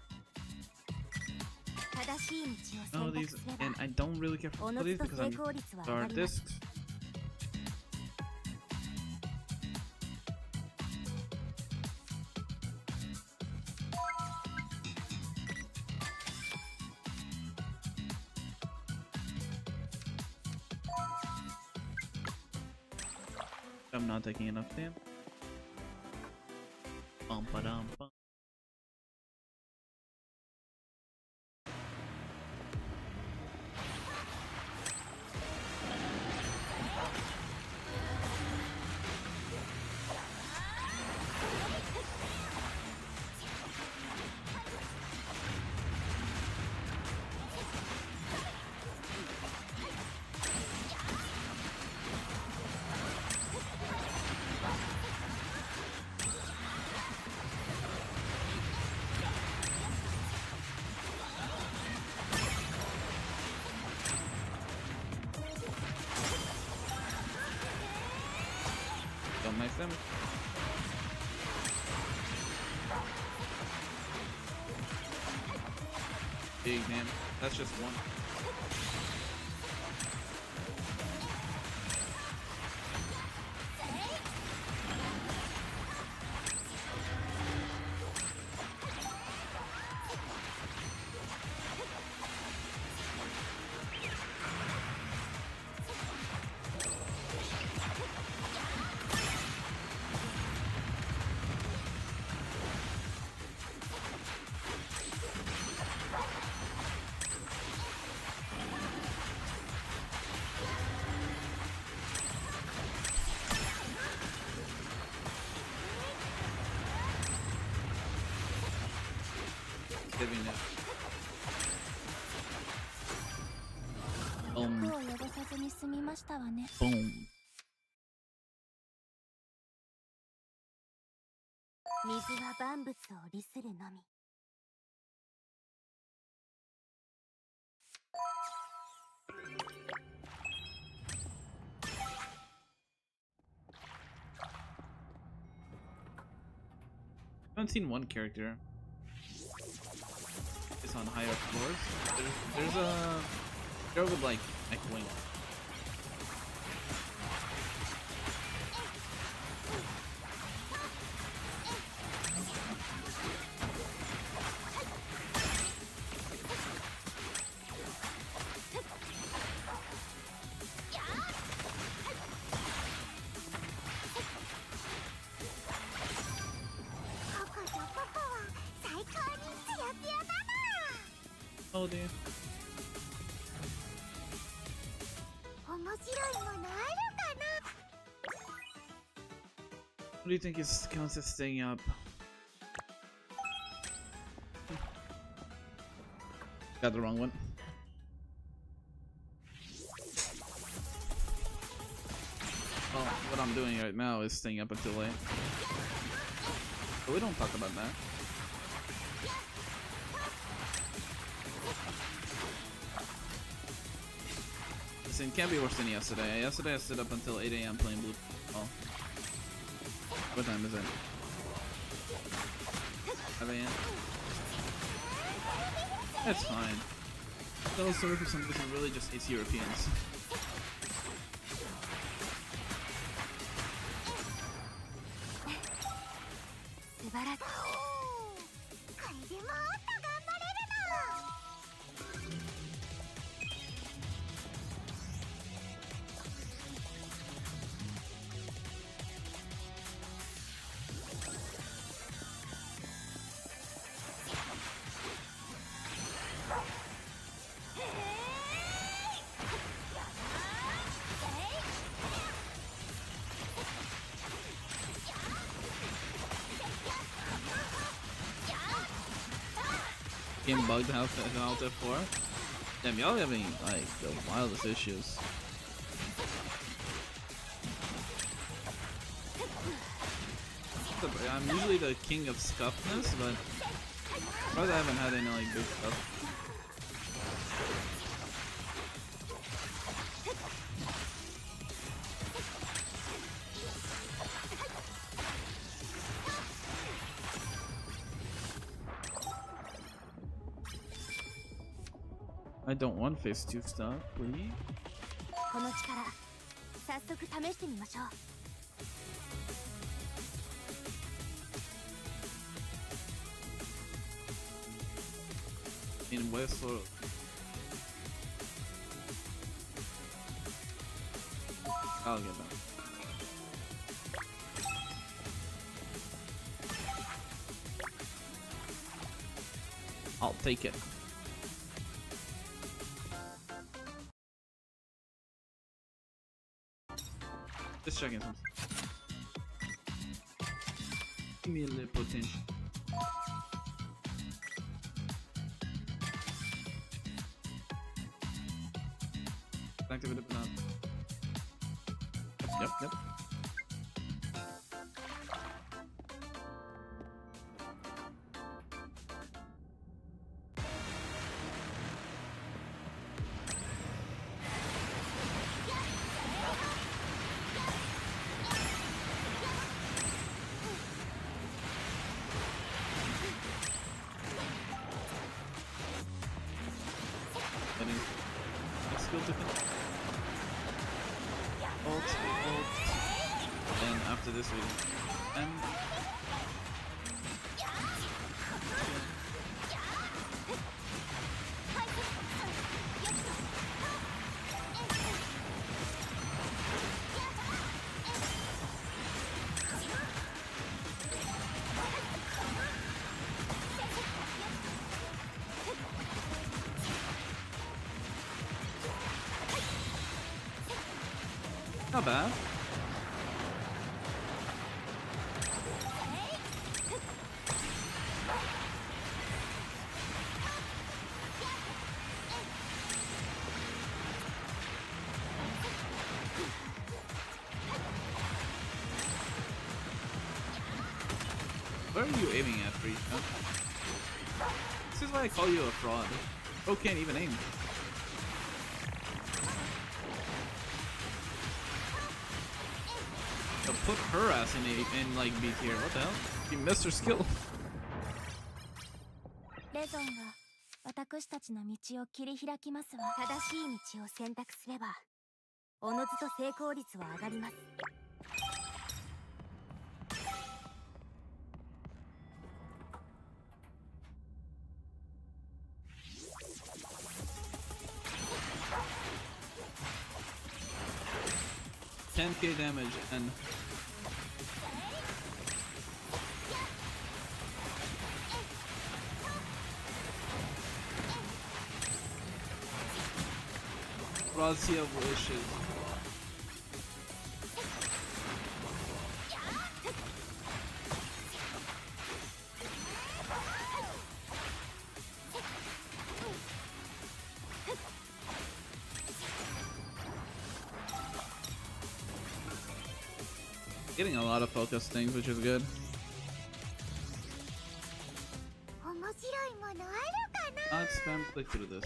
正しい道を no 選択 these すれば and I don't really care お for の these ずと because 成 I'm 功率は上 there が are ります。 discs. I'm not taking enough damage. Bum ba dum bum. damage. Big damage. That's just one. Giving it. 服を汚さずに済みましたわね。 Boom. 水は万物を利するのみ。I haven't seen one character. It's on higher floors. There's a girl with like wing. Oh dear. 面白いものあるかな。 What do you think is counts as staying up? Got the wrong one. Well, what I'm doing right now is staying up until late. But we don't talk about that. Listen, can't be worse than yesterday. Yesterday I stood up until 8 AM playing blue. Oh. What time is it? 5 AM? That's fine. Stella Sora for some reason really just hates Europeans. Game bugged out at 4. Damn, y'all having like the wildest issues. I'm usually the king of scuffness, but I haven't had any like big stuff. I don't want phase 2 stuff, please. この力、早速試してみましょう。 In West or I'll get that. I'll take it. Just checking something. Give me a little potential. Activate it now. Yep. this video. Not bad. Where are you aiming at, Free? Huh? This is why I call you a fraud. Bro can't even aim. So put her ass in like B tier. What the hell? You missed her skill. レゾンが私たちの道を切り開きますわ。正しい道を選択すれば、おのずと成功率は上がります。10k damage and Razia wishes. Getting a lot of focus things, which is good. 面白いものあるかな。 Not spam click through this.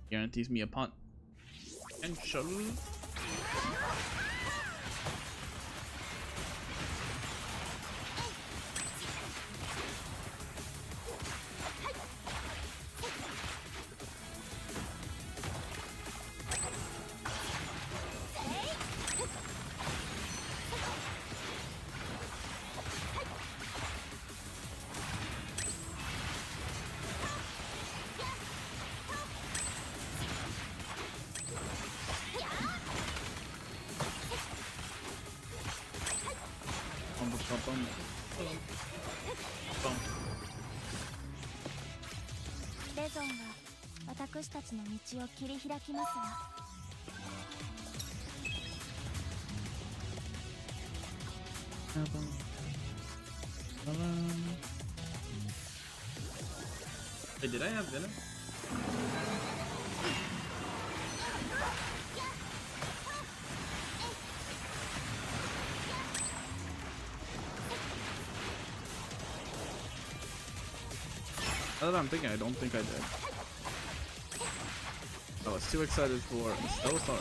Guarantees me a punt. And shuttle. Boom. レゾンが私たちの道を切り開きますわ。Hey, did I have dinner? Now that I'm thinking, I don't think I did. I was too excited for Stella Sora.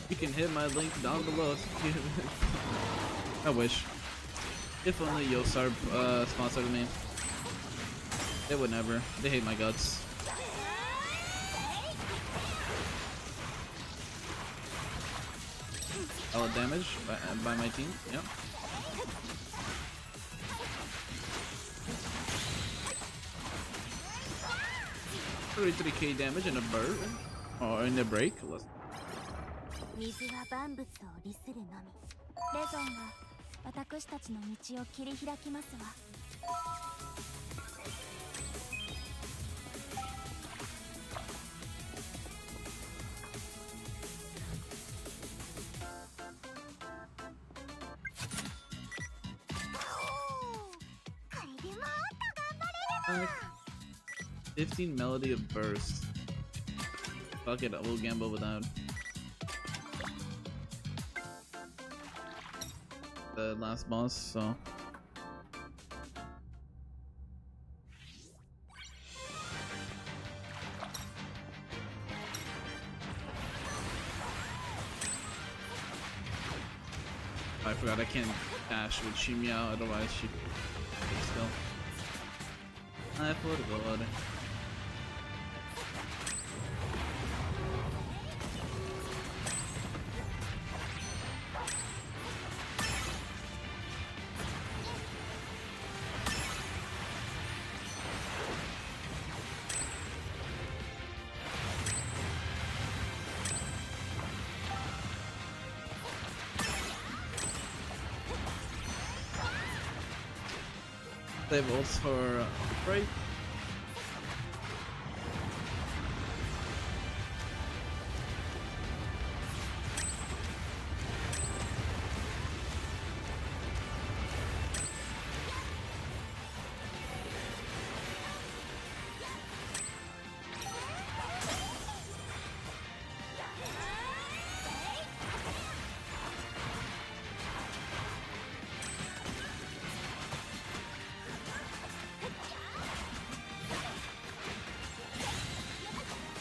You can hit my link down below. I wish. If only Yosar sponsored me. They would never. They hate my guts. All damage by my team. Yep. 33k damage in a bird or in a break. Let's... 水は万物を利するのみ。レゾンが私たちの道を切り開きますわ。15 melody of burst. Fuck it, we'll gamble without the last boss, so I forgot I can't dash with Shimiao, otherwise she could still. forgot. Save ults for break.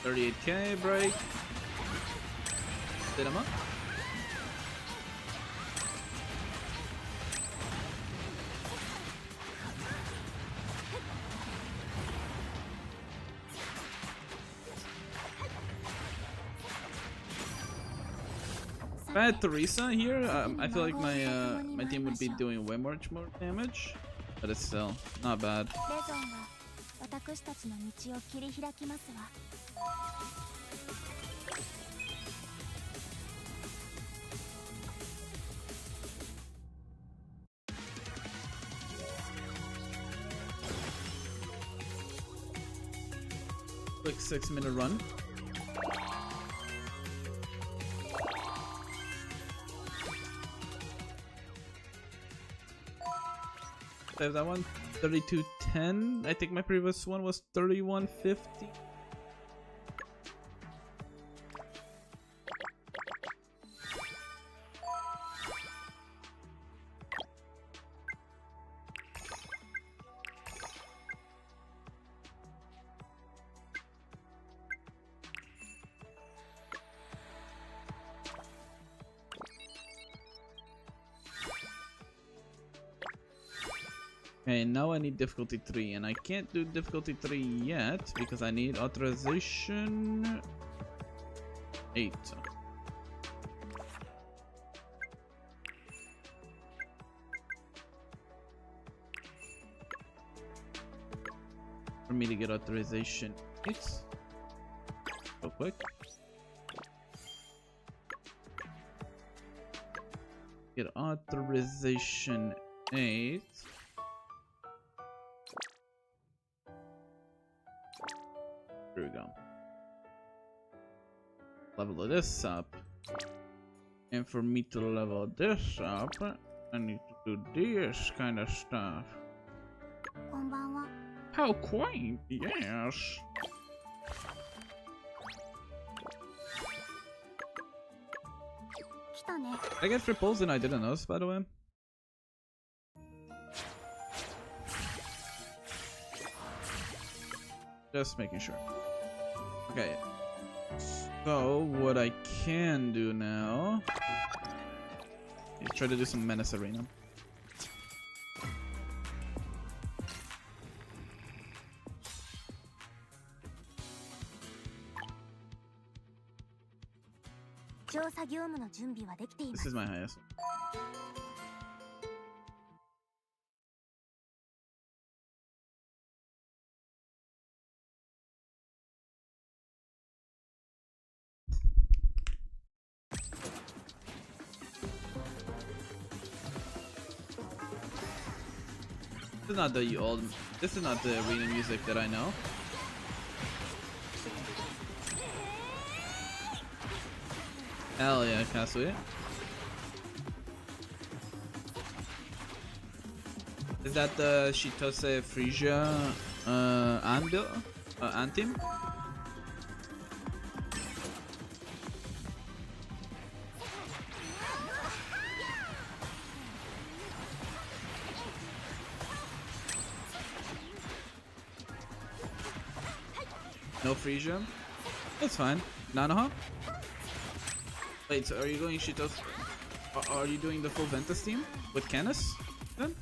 $38K break. Did him up. If I had Teresa here, I feel like my team would be doing way much more damage, but it's still not bad. Quick 6-minute run. Save that one. 3210. I think my previous one was 3150. Okay, now I need difficulty 3, and I can't do difficulty 3 yet because I need authorization 8. For me to get authorization 8. Real quick. Get authorization 8. Here we go. Level this up. And for me to level this up, I need to do this kind of stuff. How quaint, yes. I get triples and I didn't notice, by the way. Just making sure. Okay. So what I can do now is try to do some Menace Arena. This is my highest. This is not the old. This is not the arena music that I know. Hell yeah, Kasui. Is that the Shitose Frisia Anthem? No Frisia? That's fine. Nanoha? Wait, so are you going Shitos? Are you doing the full Ventus team with Canis then?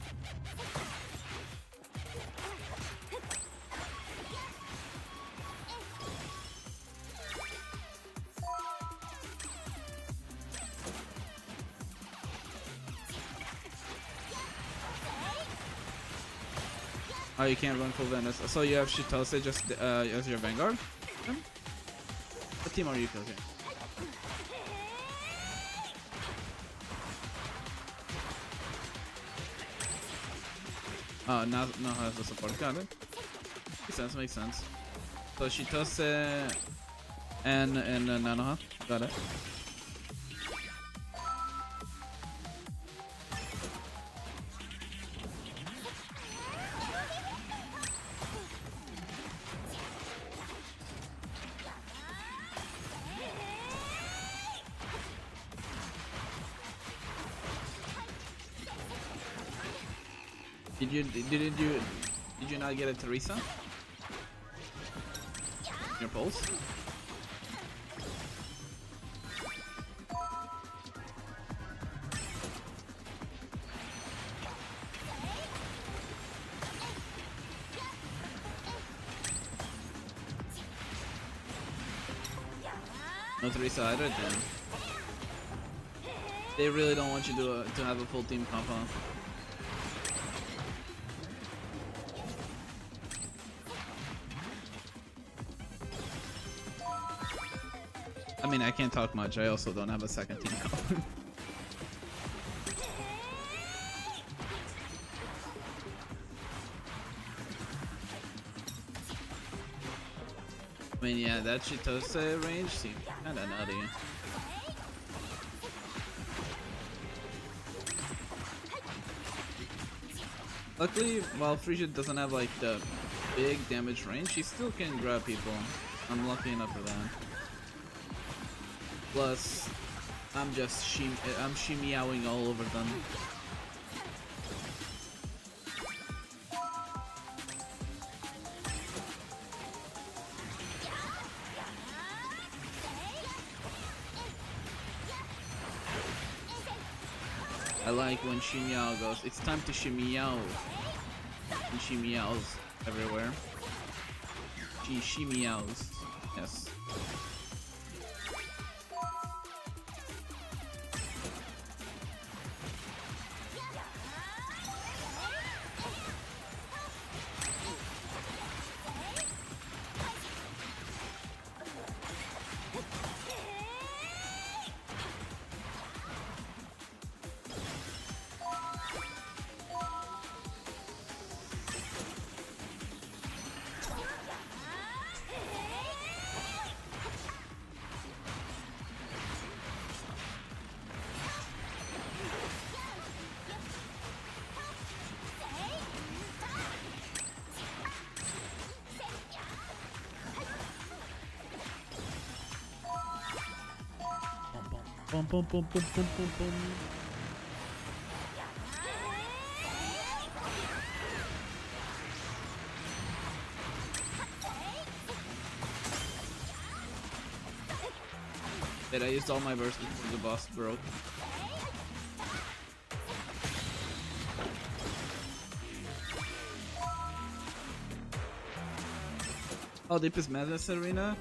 Oh, you can't run full Venice. So you have Shitose just as your Vanguard? What team are you cooking? Oh, now has the support. Got it. Makes sense, makes sense. So Shitose and Nanoha. Got it. Did you not get a Teresa? Your pulse? No Teresa either then. They really don't want you to have a full team comp, huh? I mean, I can't talk much. I also don't have a second team comp. I mean, yeah, that Shitose range seems kinda nutty. Luckily, while Frisia doesn't have like the big damage range, she still can grab people. I'm lucky enough for that. Plus, I'm just shimmy-owing all over them. I like when Shimiao goes, it's time to Shimiao. And she meows everywhere. She meows. Yes. Boom, boom, boom, boom, boom, boom, boom. Did I used all my bursts before the boss broke? Oh, Deepest Madness Arena?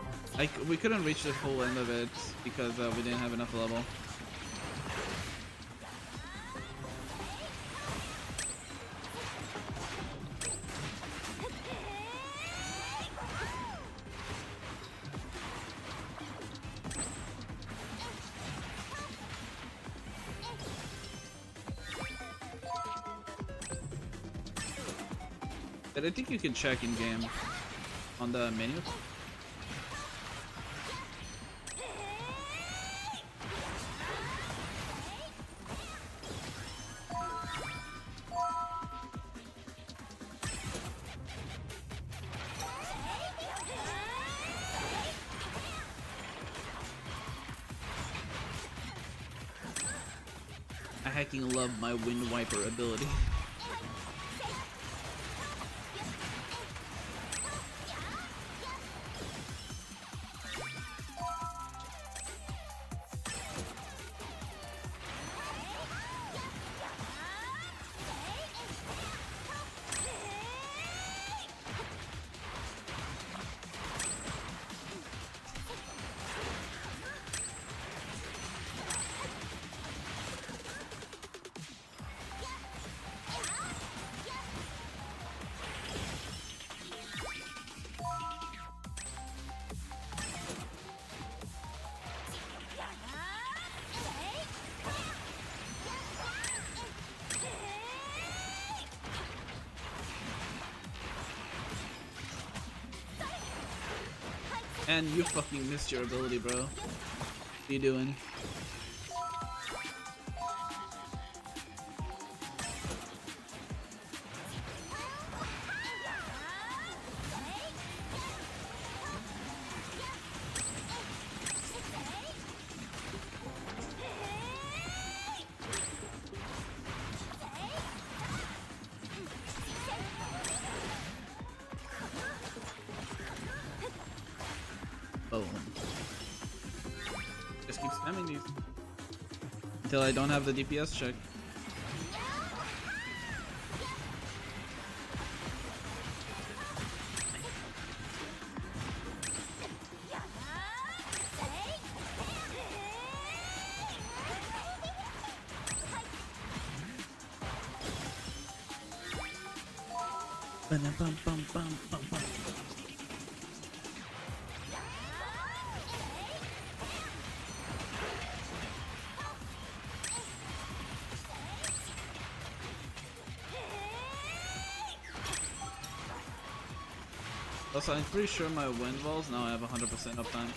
We couldn't reach the full end of it because we didn't have enough level. But I think you can check in game on the menu. I hacking love my Wind Wiper ability. And you fucking missed your ability, bro. What are you doing? Oh. Just keep spamming these until I don't have the DPS check. Also, I'm pretty sure my wind walls now have 100% uptime.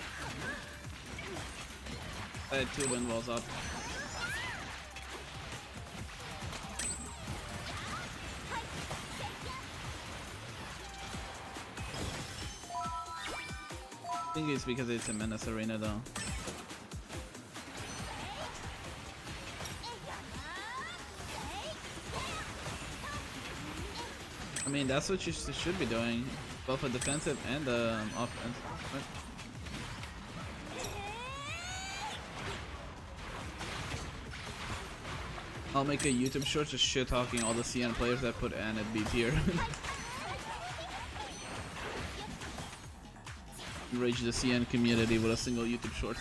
I had 2 wind walls up. I think it's because it's a Menace Arena though. I mean, that's what you should be doing, both a defensive and offense. I'll make a YouTube short just shit talking all the CN players that put Ann at B tier. Enrage the CN community with a single YouTube short.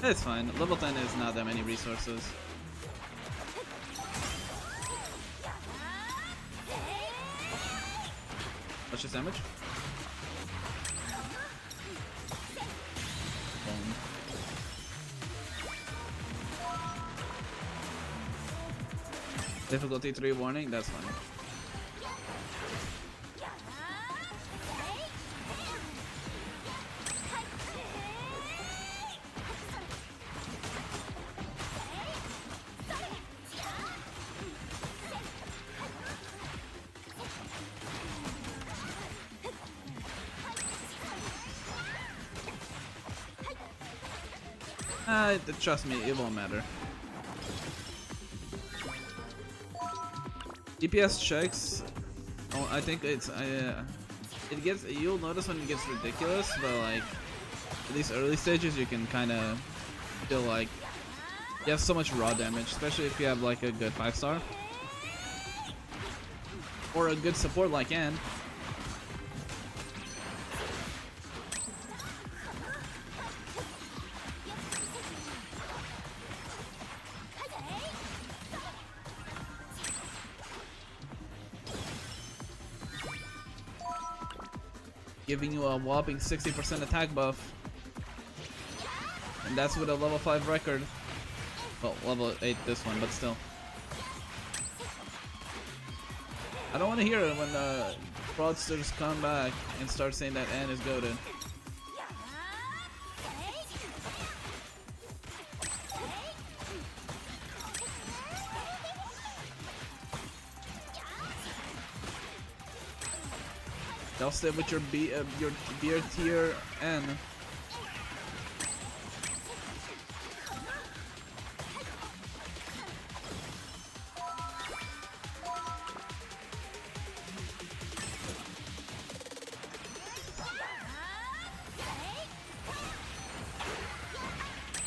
It's fine. Level 10 is not that many resources. What's your damage? Boom. Difficulty 3 warning, that's fine. Trust me, it won't matter. DPS checks. Oh, I think it's it gets. You'll notice when it gets ridiculous, but like at these early stages, you can kind of feel like you have so much raw damage, especially if you have like a good 5-star or a good support like Ann. Giving you a whopping 60% attack buff. And that's with a level 5 record. Well, level 8 this one, but still. I don't want to hear it when the fraudsters come back and start saying that Ann is goated. I'll stay with your beer tier N.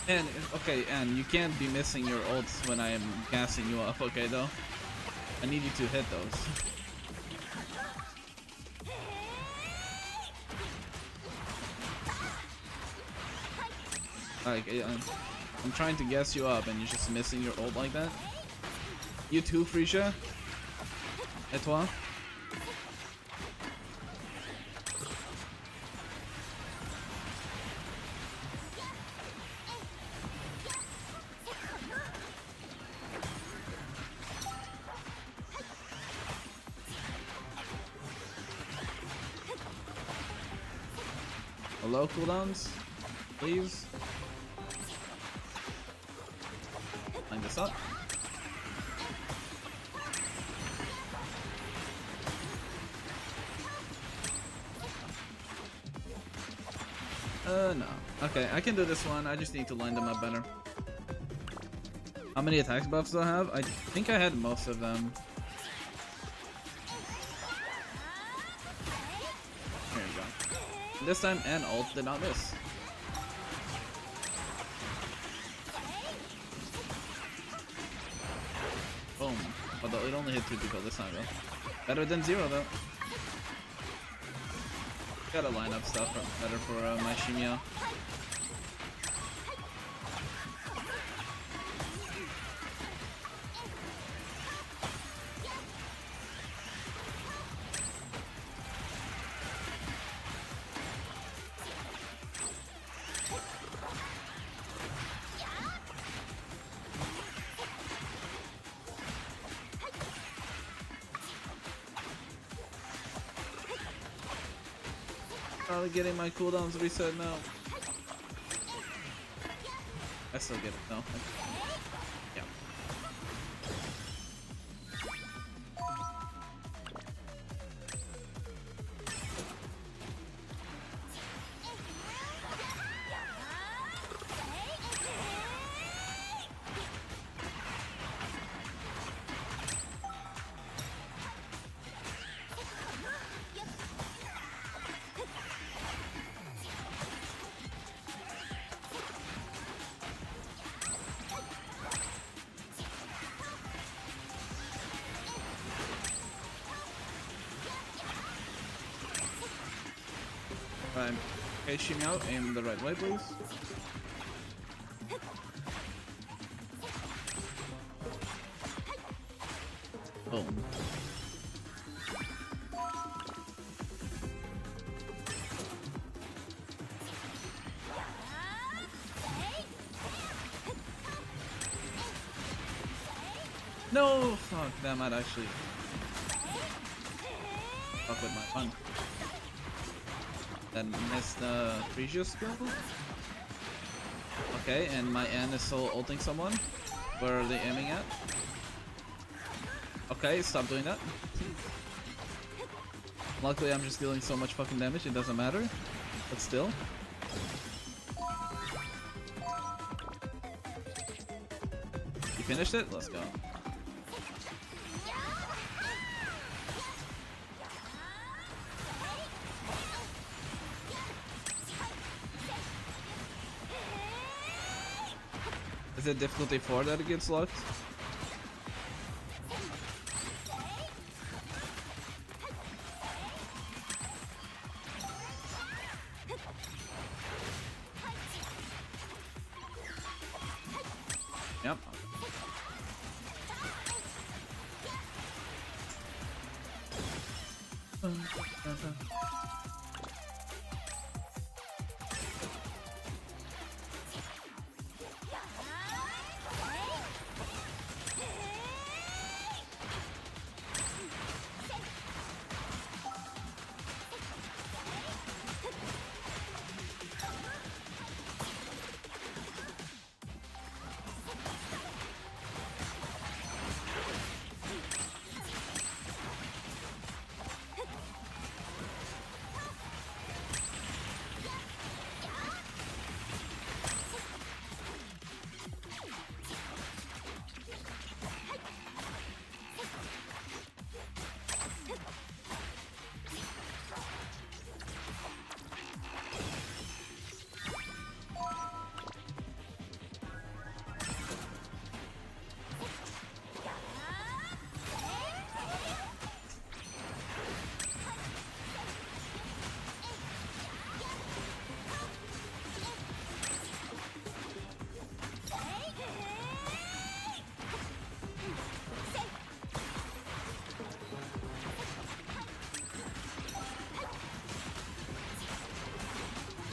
And okay, and you can't be missing your ults when I am gassing you up, okay though? I need you to hit those. Like, I'm trying to gas you up and you're just missing your ult like that. You too, Frisia? Et toi? Hello, cooldowns, please. Line this up. No. Okay, I can do this one. I just need to line them up better. How many attacks buffs do I have? I think I had most of them. Here you go. This time, and ult did not miss. Boom. Although it only hit 2 people this time though. Better than 0 though. Gotta line up stuff better for my Shimio. Probably getting my cooldowns reset now. I still get it though. Yeah. Right. Okay, shimmy out, aim the right way, please. Boom. No! Fuck, that might actually fuck with my fun. Then missed the previous skill. Okay, and my N is still ulting someone. Where are they aiming at? Okay, stop doing that. Luckily, I'm just dealing so much fucking damage, it doesn't matter. But still. You finished it? Let's go. Is it difficulty 4 that it gets locked? Yep.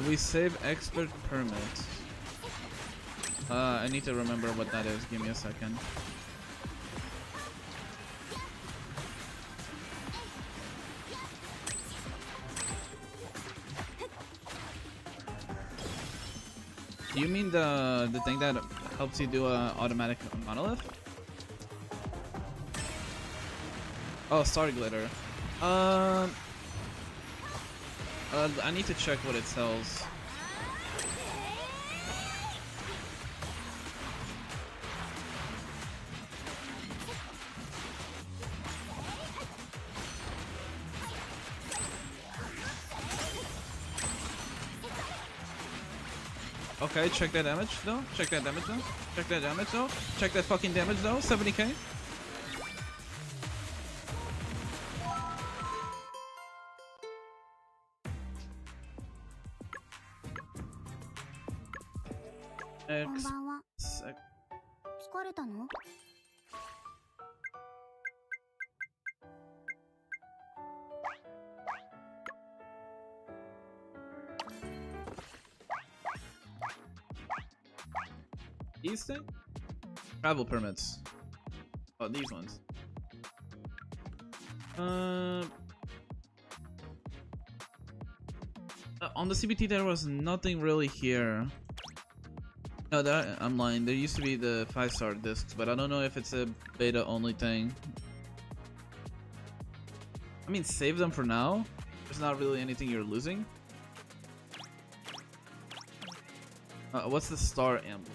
We save expert permit. I need to remember what that is. Give me a second. Do you mean the thing that helps you do a automatic monolith? Oh, star glitter. I need to check what it sells. Okay, check that damage though. Check that damage though. Check that damage though. Check that fucking damage though. 70k. X. 疲れたの？ These things? Travel permits. Oh, these ones. On the CBT there was nothing really here. No, that I'm lying. There used to be the 5-star discs, but I don't know if it's a beta only thing. I mean, save them for now. There's not really anything you're losing. What's the star emblem?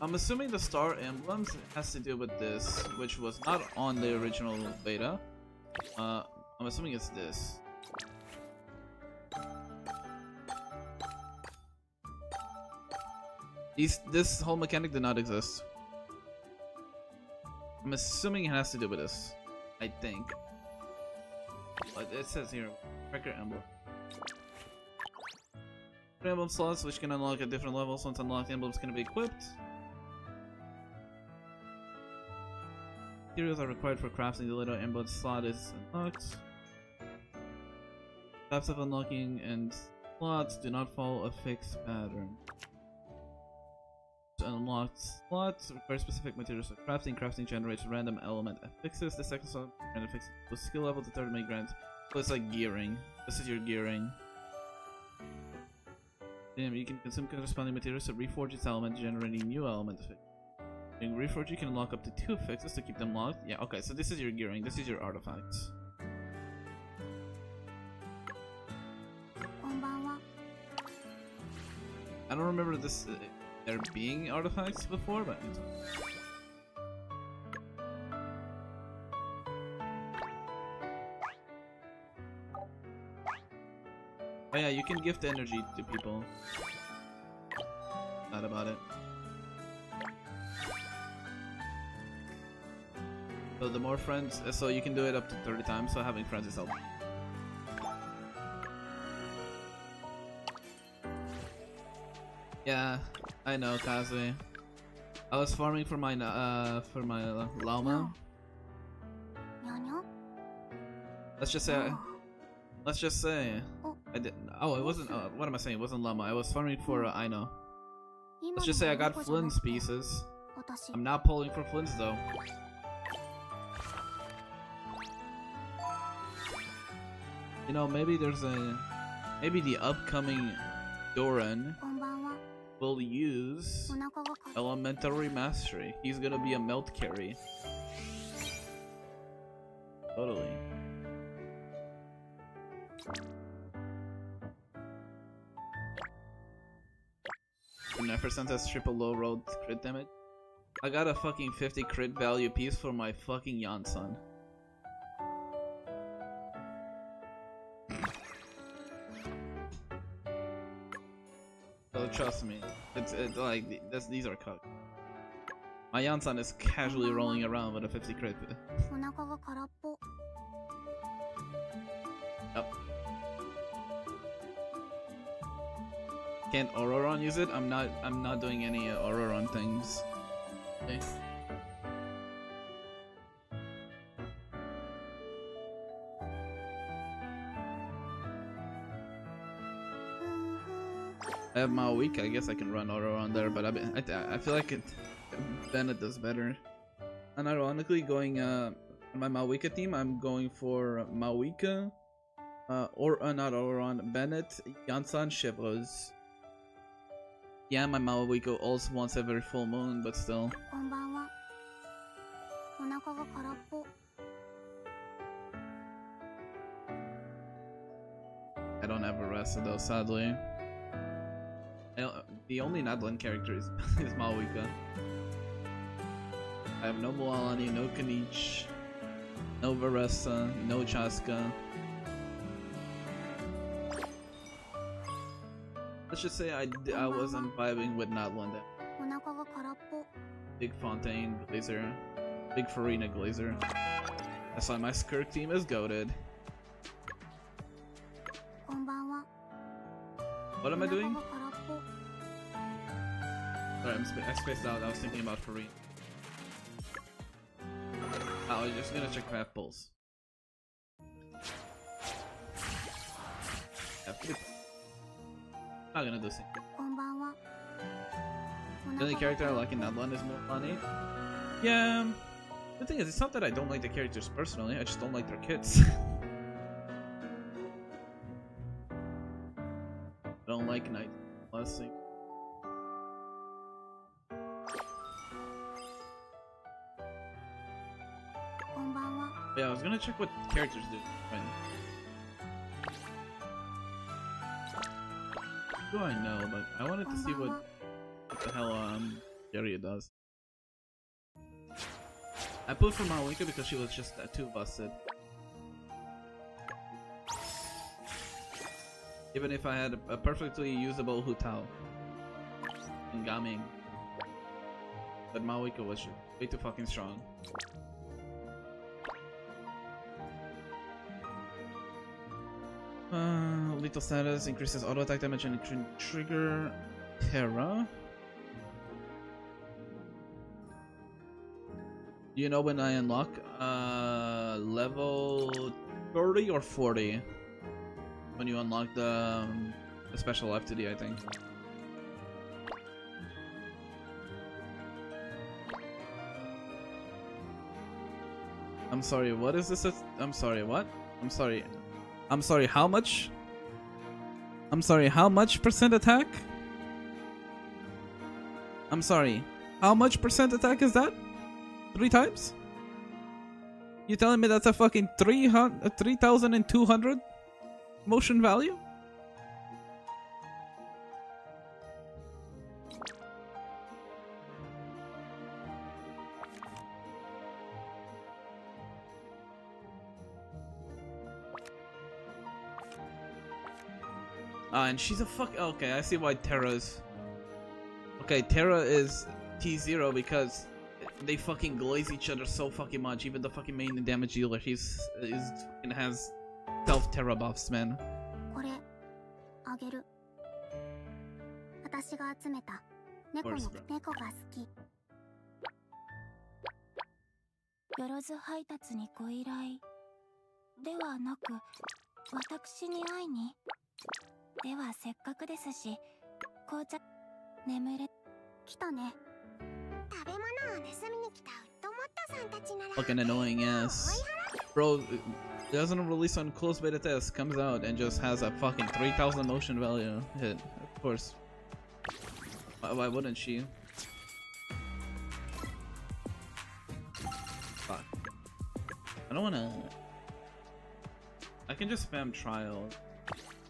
I'm assuming the star emblems has to do with this, which was not on the original beta. I'm assuming it's this. This whole mechanic did not exist. I'm assuming it has to do with this. I think. But it says here, record emblem. Emblem slots, which can unlock at different levels. Once unlocked, emblems can be equipped. Materials are required for crafting. The little emblem slot is unlocked. Steps of unlocking and slots do not follow a fixed pattern. Unlocked slots require specific materials for crafting. Crafting generates random element affixes. The second slot random affixes with skill level. The third may grant. So it's like gearing. This is your gearing. Damn, you can consume corresponding materials to reforge its element, generating new element affixes. During reforge, you can unlock up to 2 affixes to keep them locked. Yeah, okay, so this is your gearing. This is your artifacts. I don't remember this there being artifacts before, but it's oh yeah, you can gift energy to people. Not about it. So the more friends, so you can do it up to 30 times, so having friends is helpful. Yeah, I know, Kazue. I was farming for my llama. Let's just say I didn't. Oh, it wasn't. What am I saying? It wasn't llama. I was farming for Aino. Let's just say I got Flynn's pieces. I'm not pulling for Flynn's though. You know, maybe there's maybe the upcoming Doran will use Elementary Mastery. He's gonna be a melt carry. Totally. Never sent us triple low roll crit damage. I got a fucking 50 crit value piece for my fucking Yansan. So trust me, it's like these are cooked. My Yansan is casually rolling around with a 50 crit. Yep. Can't Auroron use it? I'm not doing any Auroron things. Okay. I have Maoika, I guess I can run Auroron there, but I feel like Bennett does better. And ironically, going on my Maoika team, I'm going for Maoika, or not Auroron, Bennett, Yansan, Shivos. Yeah, my Mawiko also wants every full moon, but still. こんばんは。お腹が空っぽ。 I don't have a rest though, sadly. The only Nadlan character is Mawika. I have no Moalani, no Kanich, no Varessa, no Chaska. Let's just say I wasn't vibing with Nadlan then. お腹が空っぽ。 Big Fontaine Glazer, Big Farina Glazer. That's why my Skirk team is goated. こんばんは。 What am I お腹 doing? が空っぽ。 Sorry, I spaced out. I was thinking about Farina. I was just gonna check craft pulls. Not gonna do this. こんばんは。 The only character I like in Nadlan is Moalani. Yeah. The thing is, it's not that I don't like the characters personally. I just don't like their kits. I don't like Knight. Honestly. Yeah, I was gonna check what characters do. Who do I know? But I wanted to see what the hell Jerry does. I put for Mawika because she was just too busted. Even if I had a perfectly usable Hutao and Gaming, but Mawika was way too fucking strong. Lethal status increases auto attack damage and it can trigger Terra. Do you know when I unlock level 30 or 40? When you unlock the special FTD, I think. I'm sorry, what is this? I'm sorry, what? I'm sorry. I'm sorry, how much? I'm sorry, how much percent attack? I'm sorry, how much percent attack is that? 3 times? You telling me that's a fucking 3,200 motion value? And she's a fuck. Okay, I see why Terra's. Okay, Terra is T0 because they fucking glaze each other so fucking much. Even the fucking main damage dealer, he's fucking has self Terra buffs, man. これあげる。私が集めた猫が好き。よろず配達にご依頼ではなく、私に会いに。ではせっかくですし、紅茶眠れ来たね。食べ物を盗みに来たウッドモットさんたちなら。Fucking annoying ass, bro. Doesn't release on closed beta test, comes out and just has a fucking 3,000 motion value hit. Of course. Why wouldn't she? Fuck. I don't wanna. I can just spam trial.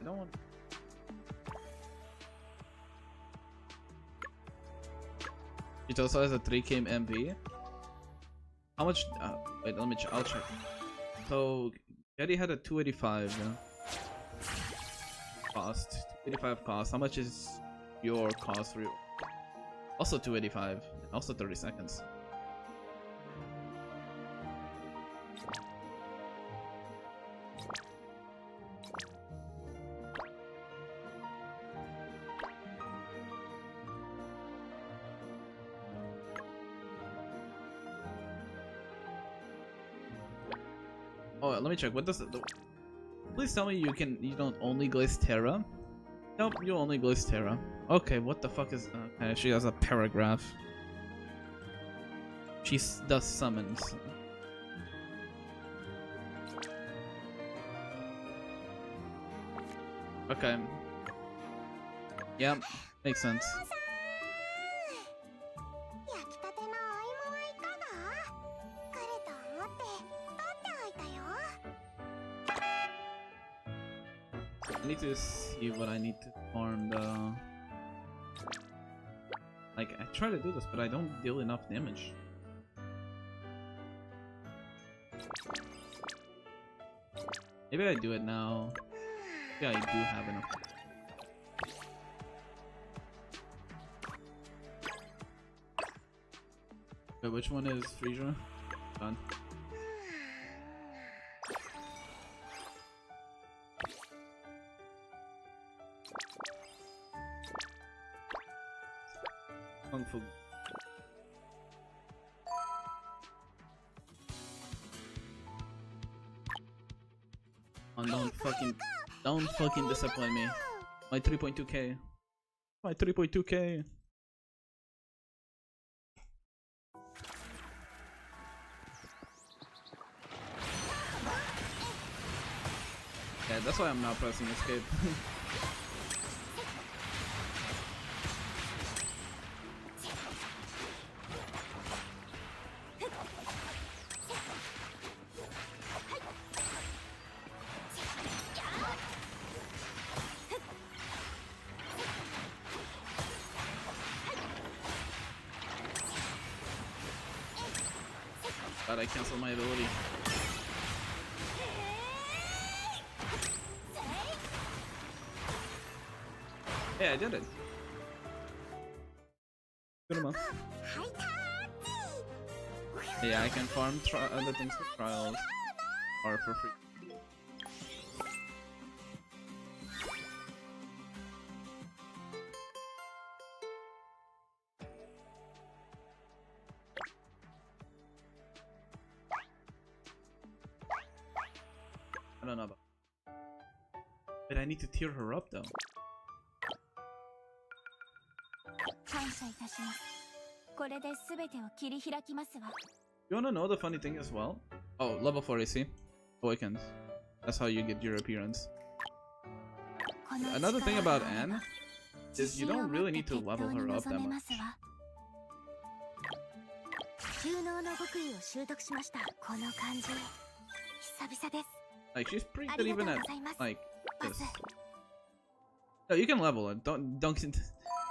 I don't want. It also has a 3k MP. How much? Wait, let me check. I'll check. So, Getty had a 285 cost. 285 cost. How much is your cost for you? Also 285. Also 30 seconds. Oh, let me check. What does the please tell me you don't only glaze Terra? Nope, you only glaze Terra. Okay, what the fuck is okay, she has a paragraph. She does summons. Okay. Yeah, makes sense. I need to see what I need to farm though. Like, I try to do this, but I don't deal enough damage. Maybe I do it now. Yeah, I do have enough. Wait, which one is Frisia? Done. Kung Fu. Oh, don't fucking disappoint me. My 3.2k. My 3.2k. Yeah, that's why I'm not pressing escape. But I cancel my ability. Yeah, I did it. Good enough. Yeah, I can farm other things for trials or for free. I don't know about. But I need to tear her up though. You wanna know the funny thing as well? Oh, level 4 AC. Awakens. That's how you get your appearance. Another thing about Anne is you don't really need to level her up that much. Like, she's pretty good even at, like, this. No, you can level it. Don't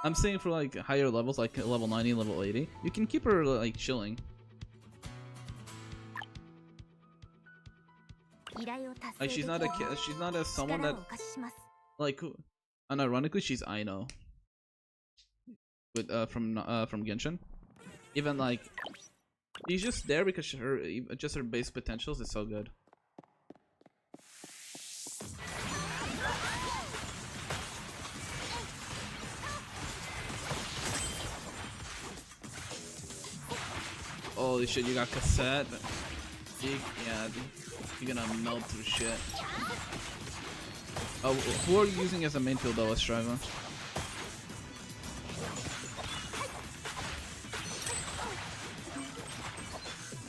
I'm saying for like higher levels, like level 90, level 80, you can keep her like chilling. Like she's not someone that like, unironically she's Aino with from Genshin. Even like she's just there because her base potentials is so good. Holy shit, you got cassette. Yeah, you're gonna melt through shit. Oh, who are you using as a main field though, Striva?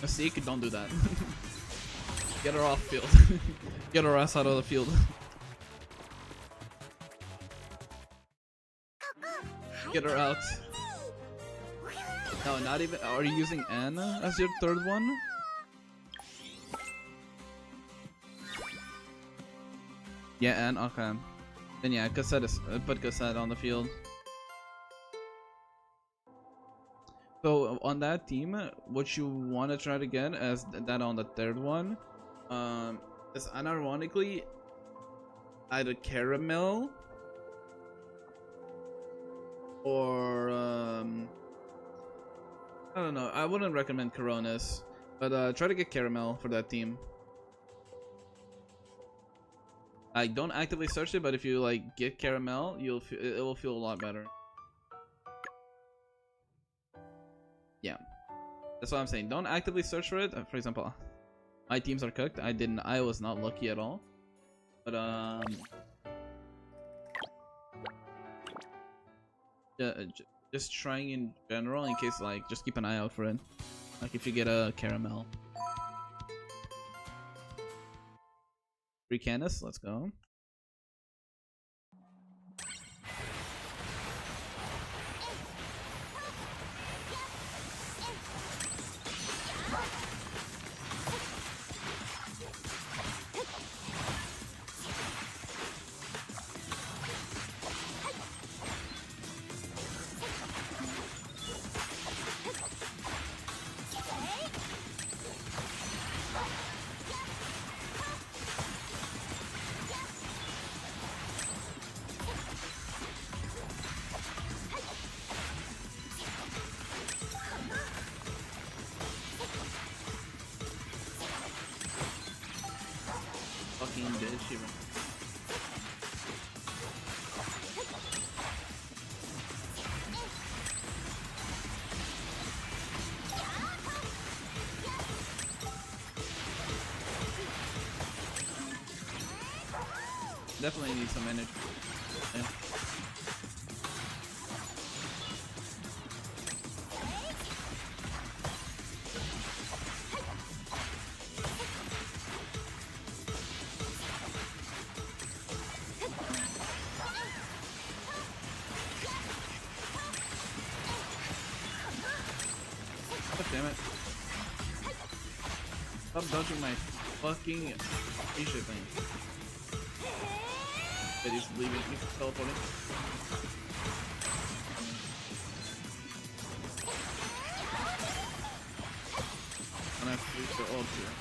Seek, don't do that. Get her off field. Get her ass out of the field. Get her out. No, not even. Are you using Anna as your third one? Yeah, Anne. Okay. Then yeah, cassette is put cassette on the field. So on that team, what you want to try to get as that on the third one, is unironically either Caramel or I don't know. I wouldn't recommend Coronas, but try to get Caramel for that team. I don't actively search it, but if you like get Caramel, it will feel a lot better. Yeah, that's what I'm saying. Don't actively search for it. For example, my teams are cooked. I was not lucky at all. But yeah, just trying in general in case, like, just keep an eye out for it. Like if you get a Caramel. Free Canis, let's go. fucking bitch even. Definitely need some energy. Yeah. God damn it. Stop dodging my fucking Asia thing. But he's leaving, he's teleporting. And I have to reach the ult here.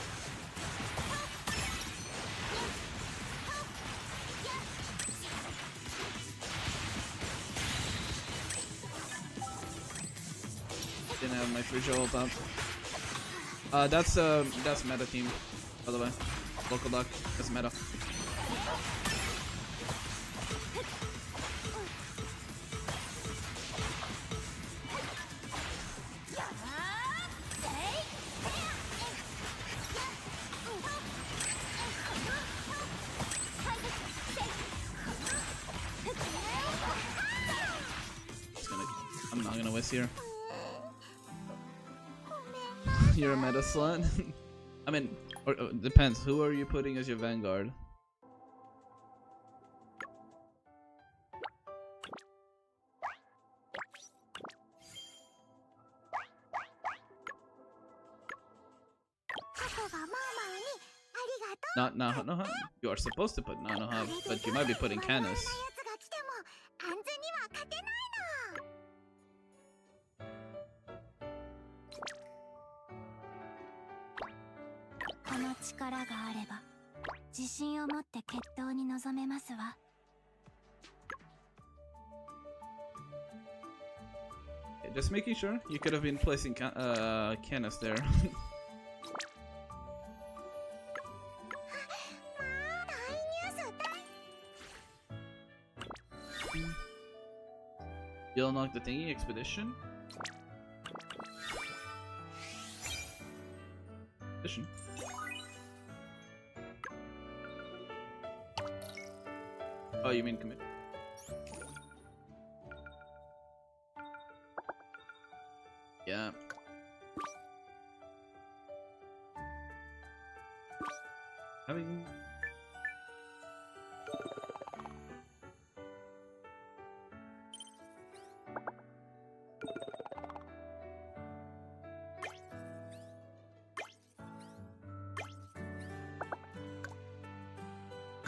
Didn't have my free ult out. That's meta team, by the way. Local duck, that's meta. I'm not gonna waste here. You're a meta slut. I mean, or depends. Who are you putting as your vanguard? Not Nanoha. You are supposed to put Nanoha, but you might be putting Canis. Just making sure. You could have been placing Canis there. You'll unlock the thingy expedition. Oh, you mean commit? Yeah. Having.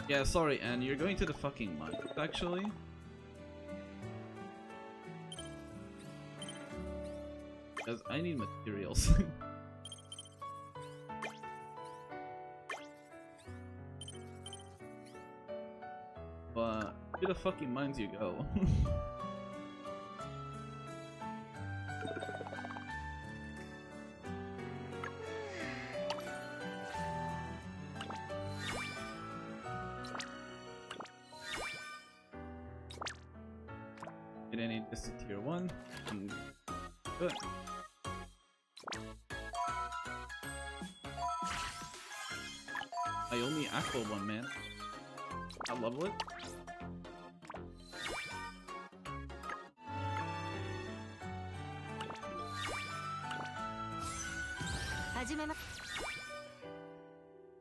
Yeah, sorry, Anne, you're going to the fucking mine, actually. Because I need materials. But to the fucking mines you go. I need this to tier 1. Good. I only aqua one, man. I level it.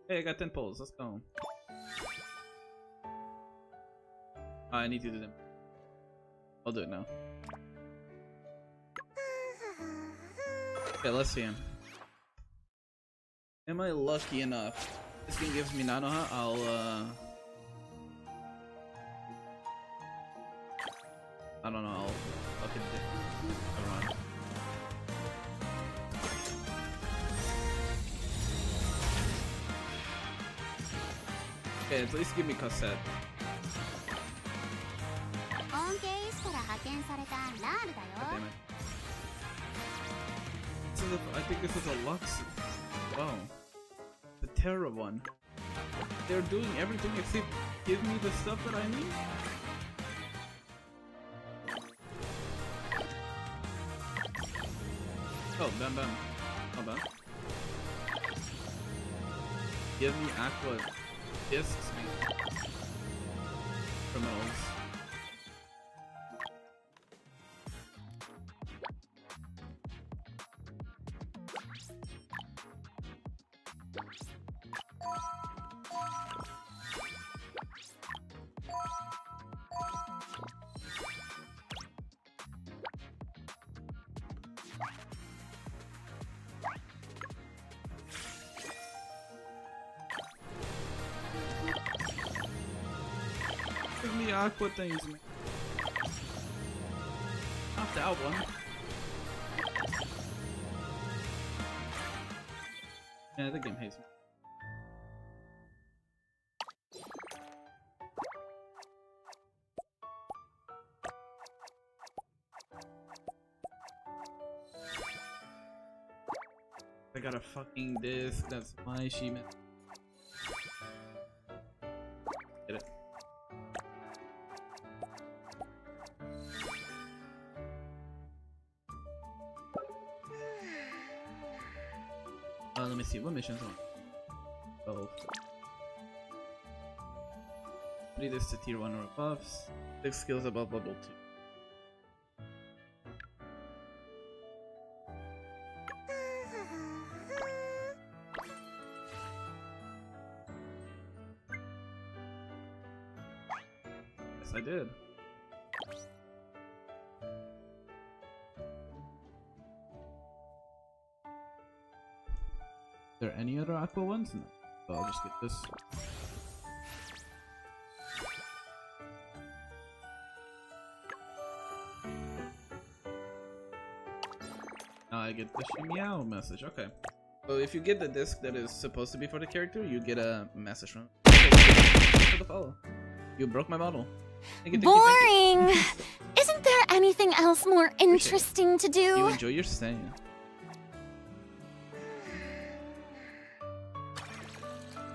Hey, I got 10 poles. Let's go. I need to do them. I'll do it now. Okay, let's see him. Am I lucky enough? This game gives me Nanoha, I don't know, I'll fucking run. Okay, at least give me cassette. God damn it. This is I think this is a Lux. Wow. The Terra one. they're doing everything except give me the stuff that I need. Oh, bam bam. How about? Give me aqua discs, criminals. Give me aqua things, man. Not that one. Yeah, the game hates me. I got a fucking disc, that's my achievement. Get it. Let me see, what missions on? Oh. 3 this to tier 1 or above, 6 skills above level 2. Yes, I did. Are there any other aqua ones? No. So I'll just get this. Now I get the meow message. Okay. So if you get the disc that is supposed to be for the character, you get a message from it. For the follow. You broke my model. Thank you, Boring! Isn't there anything else more interesting to do? You enjoy your stay.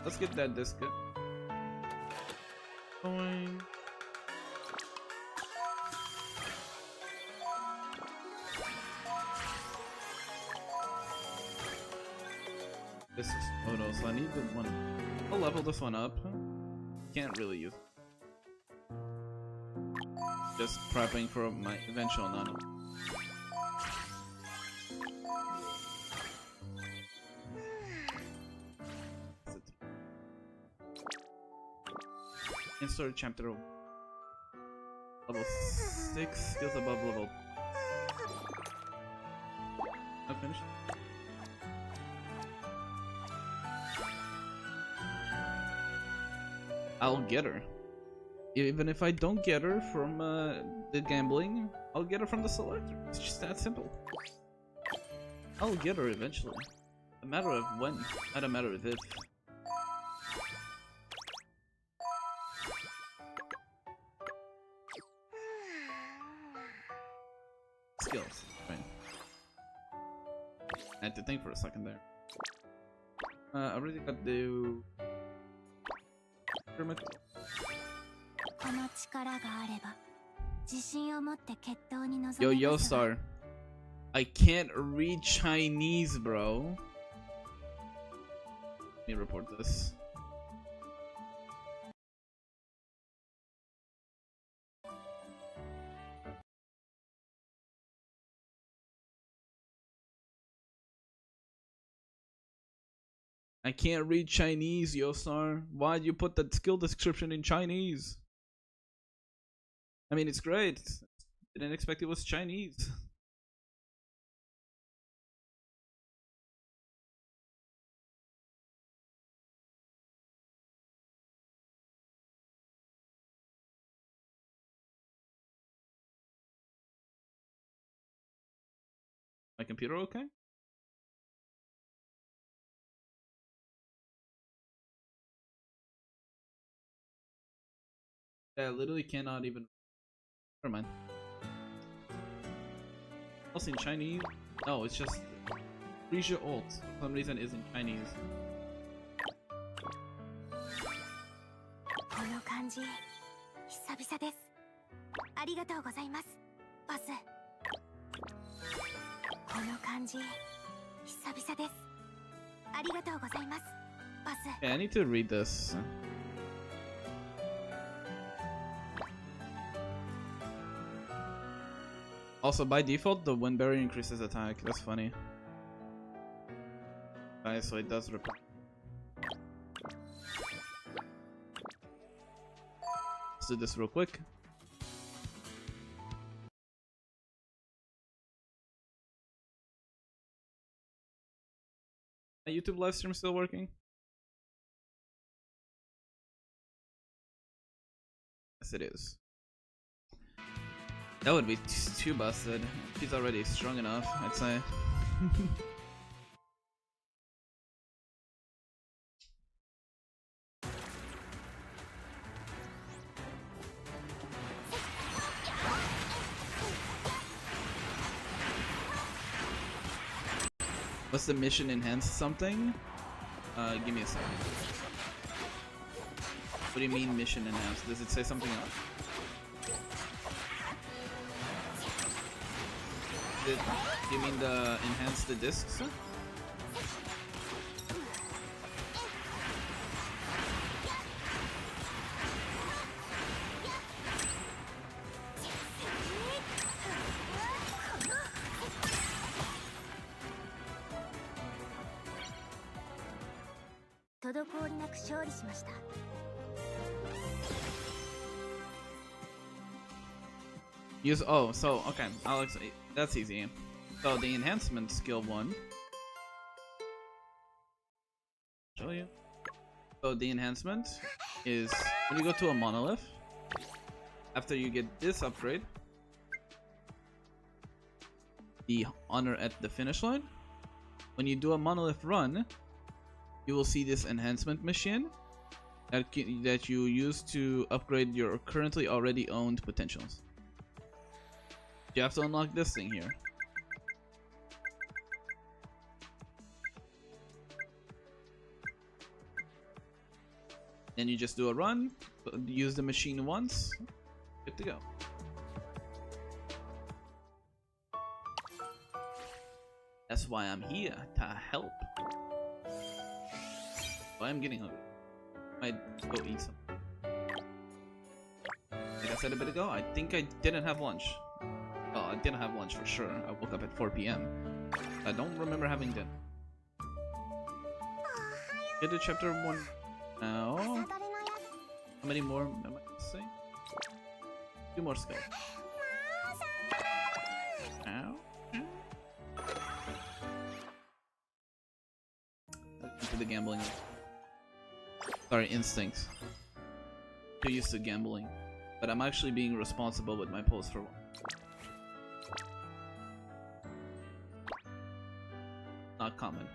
Let's get that disc. Boing. This is photo, so I need the one. I'll level this one up. Can't really use it. Just prepping for my eventual nano. Insert chapter level 6, skills above level. I'm finished. I'll get her. Even if I don't get her from the gambling, I'll get her from the selector. It's just that simple. I'll get her eventually. A matter of when, not a matter of if. Skills, right. I had to think for a second there. I really got to pyramid. Yo, Star. I can't read Chinese, bro. Let me report this. I can't read Chinese, Yosar. Why'd you put that skill description in Chinese? I mean, it's great. Didn't expect it was Chinese. My computer okay? Yeah, I literally cannot even. Never mind. Also in Chinese? No, it's just Frisia Alt. For some reason is in Chinese. の感じ久々です。ありがとうございますボス。この感じ久々です。ありがとうございますボス。 Okay, I need to read this. Also, by default, the wind barrier increases attack. That's funny. Alright, so it does repel. Let's do this real quick. My YouTube live stream still working? Yes, it is. That would be too busted. She's already strong enough, I'd say. What's the mission enhanced something? Give me a second. What do you mean mission enhanced? Does it say something else? Do you mean the enhance the discs? 滞りなく勝利しました。 Use so okay, Alex, that's easy. So the enhancement skill 1. Show you. So the enhancement is when you go to a monolith. After you get this upgrade, the honor at the finish line. When you do a monolith run, you will see this enhancement machine that you use to upgrade your currently already owned potentials. You have to unlock this thing here. Then you just do a run, use the machine once, good to go. That's why I'm here, to help. Why I'm getting hungry. Might go eat some. Like I said a bit ago, I think I didn't have lunch. Well, I didn't have lunch for sure. I woke up at 4 p.m. I don't remember having dinner. Get to chapter 1 now. How many more am I missing? 2 more skills. Ow. Into the gambling. Sorry, instincts. Too used to gambling. But I'm actually being responsible with my post for one. Not common.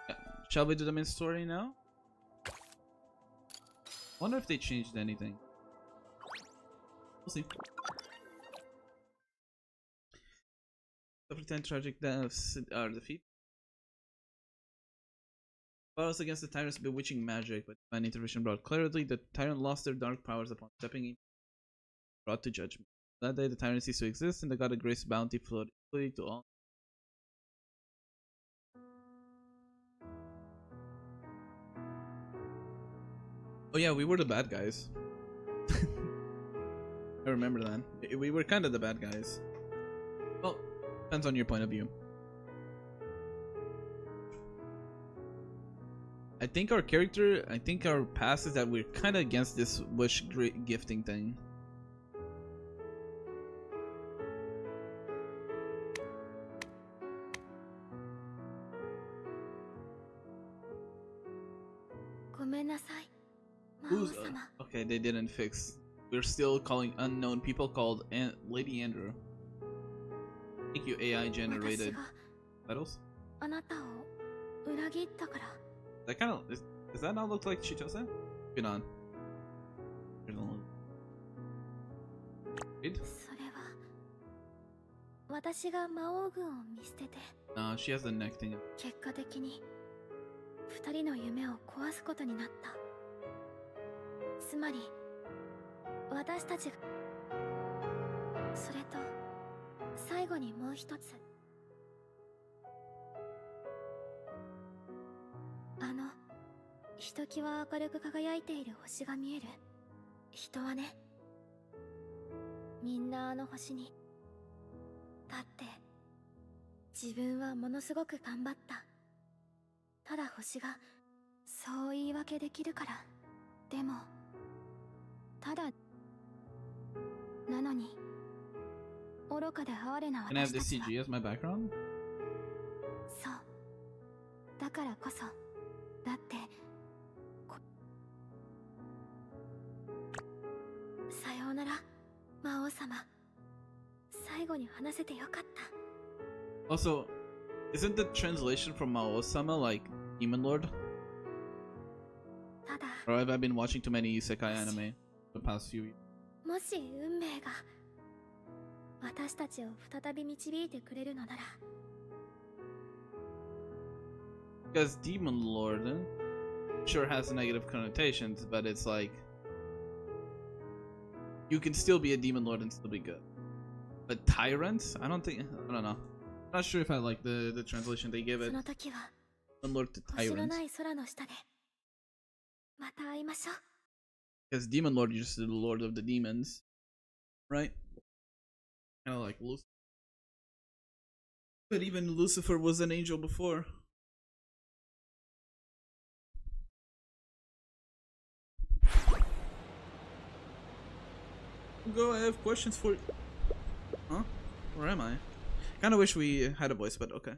Yeah. Shall we do the main story now? Wonder if they changed anything. We'll see. After 10 tragic deaths are defeated. Battles against the tyrant's bewitching magic, but divine intervention brought clarity. The tyrant lost their dark powers upon stepping in, brought to judgment. That day, the tyrant ceased to exist, and the god of grace bounty flowed equally to all. Oh yeah, we were the bad guys. I remember that. We were kind of the bad guys. Well, depends on your point of view. I think our past is that we're kind of against this wish gifting thing. Okay, they didn't fix. We're still calling unknown people called Lady Andrew. Thank you, AI generated titles. 裏切ったから。 That kind of does that not look like Chitose? Been on. Wait. それは私が魔王軍を見捨てて No, she has the neck thing. 結果的に二人の夢を壊すことになった。つまり私たちが、それと最後にもう一つ、ひときわ明るく輝いている星が見える。人はね、みんなあの星に。だって自分はものすごく頑張った。ただ星がそう言い訳できるから。でもただなのに愚かで哀れな Can I have 私 the たちは。 CG as my background? そうだからこそ。だってさようなら魔王様。最後に話せてよかった。 Also, isn't the translation from Mao-sama like Demon Lord? ただ Or have I been watching too many isekai anime the past few years? もし運命が私たちを再び導いてくれるのなら。 Because Demon Lord sure has negative connotations, but it's like you can still be a Demon Lord and still be good. But Tyrant? I don't know. I'm not sure if I like the translation they give it. その時は Demon Lord to 星の Tyrant. ない空の下でまた会いましょう。 Because Demon Lord, you're just the Lord of the Demons. Right? Kind of like Lucifer. But even Lucifer was an angel before. Go, I have questions for you. Huh? Where am I? Kinda wish we had a voice, but okay.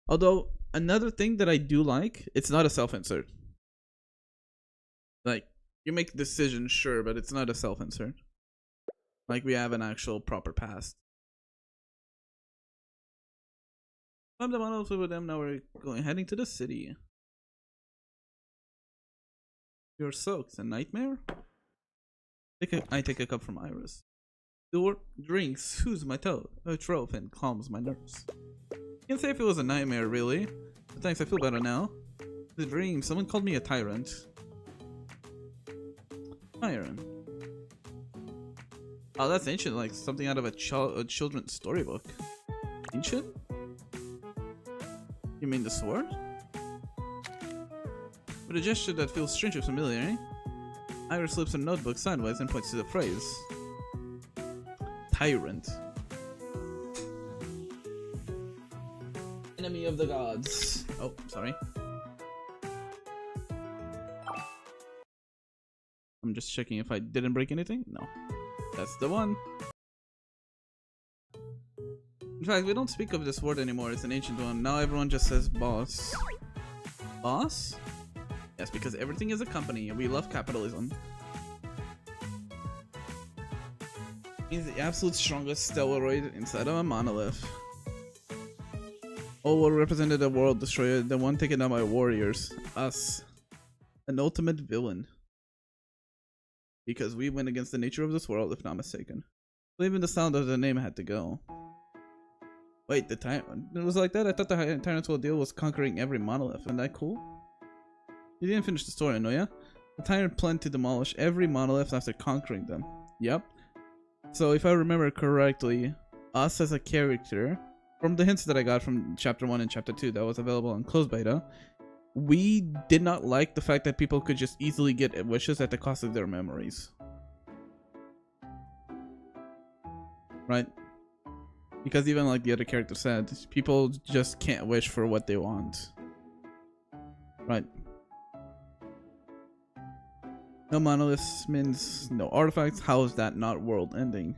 Although, another thing that I do like, it's not a self-insert. Like, you make decisions, sure, but it's not a self-insert. Like, we have an actual proper past. I'm the one with them, now we're heading to the city. You're soaked. A nightmare? I take a cup from Iris. The word drink soothes my throat and calms my nerves. Can't say if it was a nightmare, really. But thanks, I feel better now. The dream, someone called me a tyrant. Tyrant. Oh, that's ancient, like something out of a children's storybook. Ancient? You mean the sword? With a gesture that feels strangely familiar, eh? Iris slips a notebook sideways and points to the phrase. Tyrant. Enemy of the gods. Oh, sorry. I'm just checking if I didn't break anything. No. That's the one. In fact, we don't speak of this word anymore. It's an ancient one. Now everyone just says boss. Boss? Yes, because everything is a company and we love capitalism. He's the absolute strongest stelloroid inside of a monolith. Oh, what represented a world destroyer, the one taken down by warriors. Us. An ultimate villain. Because we went against the nature of this world, if not mistaken. So even the sound of the name had to go. Wait, the tyrant? It was like that? I thought the tyrant's whole deal was conquering every monolith. Isn't that cool? You didn't finish the story, I know ya? The tyrant planned to demolish every monolith after conquering them. Yep. So if I remember correctly, us as a character, from the hints that I got from chapter 1 and chapter 2 that was available on closed beta, we did not like the fact that people could just easily get wishes at the cost of their memories. Right? Because even like the other character said, people just can't wish for what they want. Right? No monoliths means no artifacts. How is that not world ending?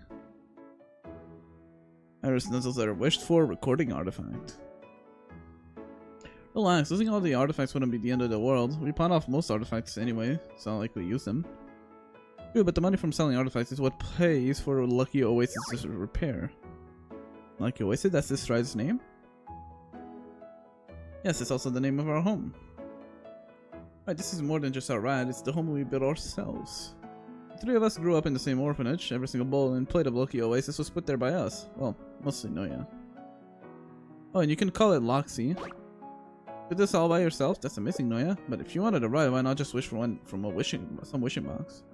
Iris nuzzles that are wished for, recording artifact. Relax, losing all the artifacts wouldn't be the end of the world. We pawn off most artifacts anyway, it's not like we use them. Good, but the money from selling artifacts is what pays for Lucky Oasis' repair. Lucky Oasis, that's this ride's name? Yes, it's also the name of our home. Right, this is more than just our ride, it's the home we built ourselves. The three of us grew up in the same orphanage. Every single bowl and plate of Loki Oasis was put there by us. Well, mostly Noya. Oh, and you can call it Loxy. Did this all by yourself? That's amazing, Noya. But if you wanted a ride, why not just wish for one from some wishing box?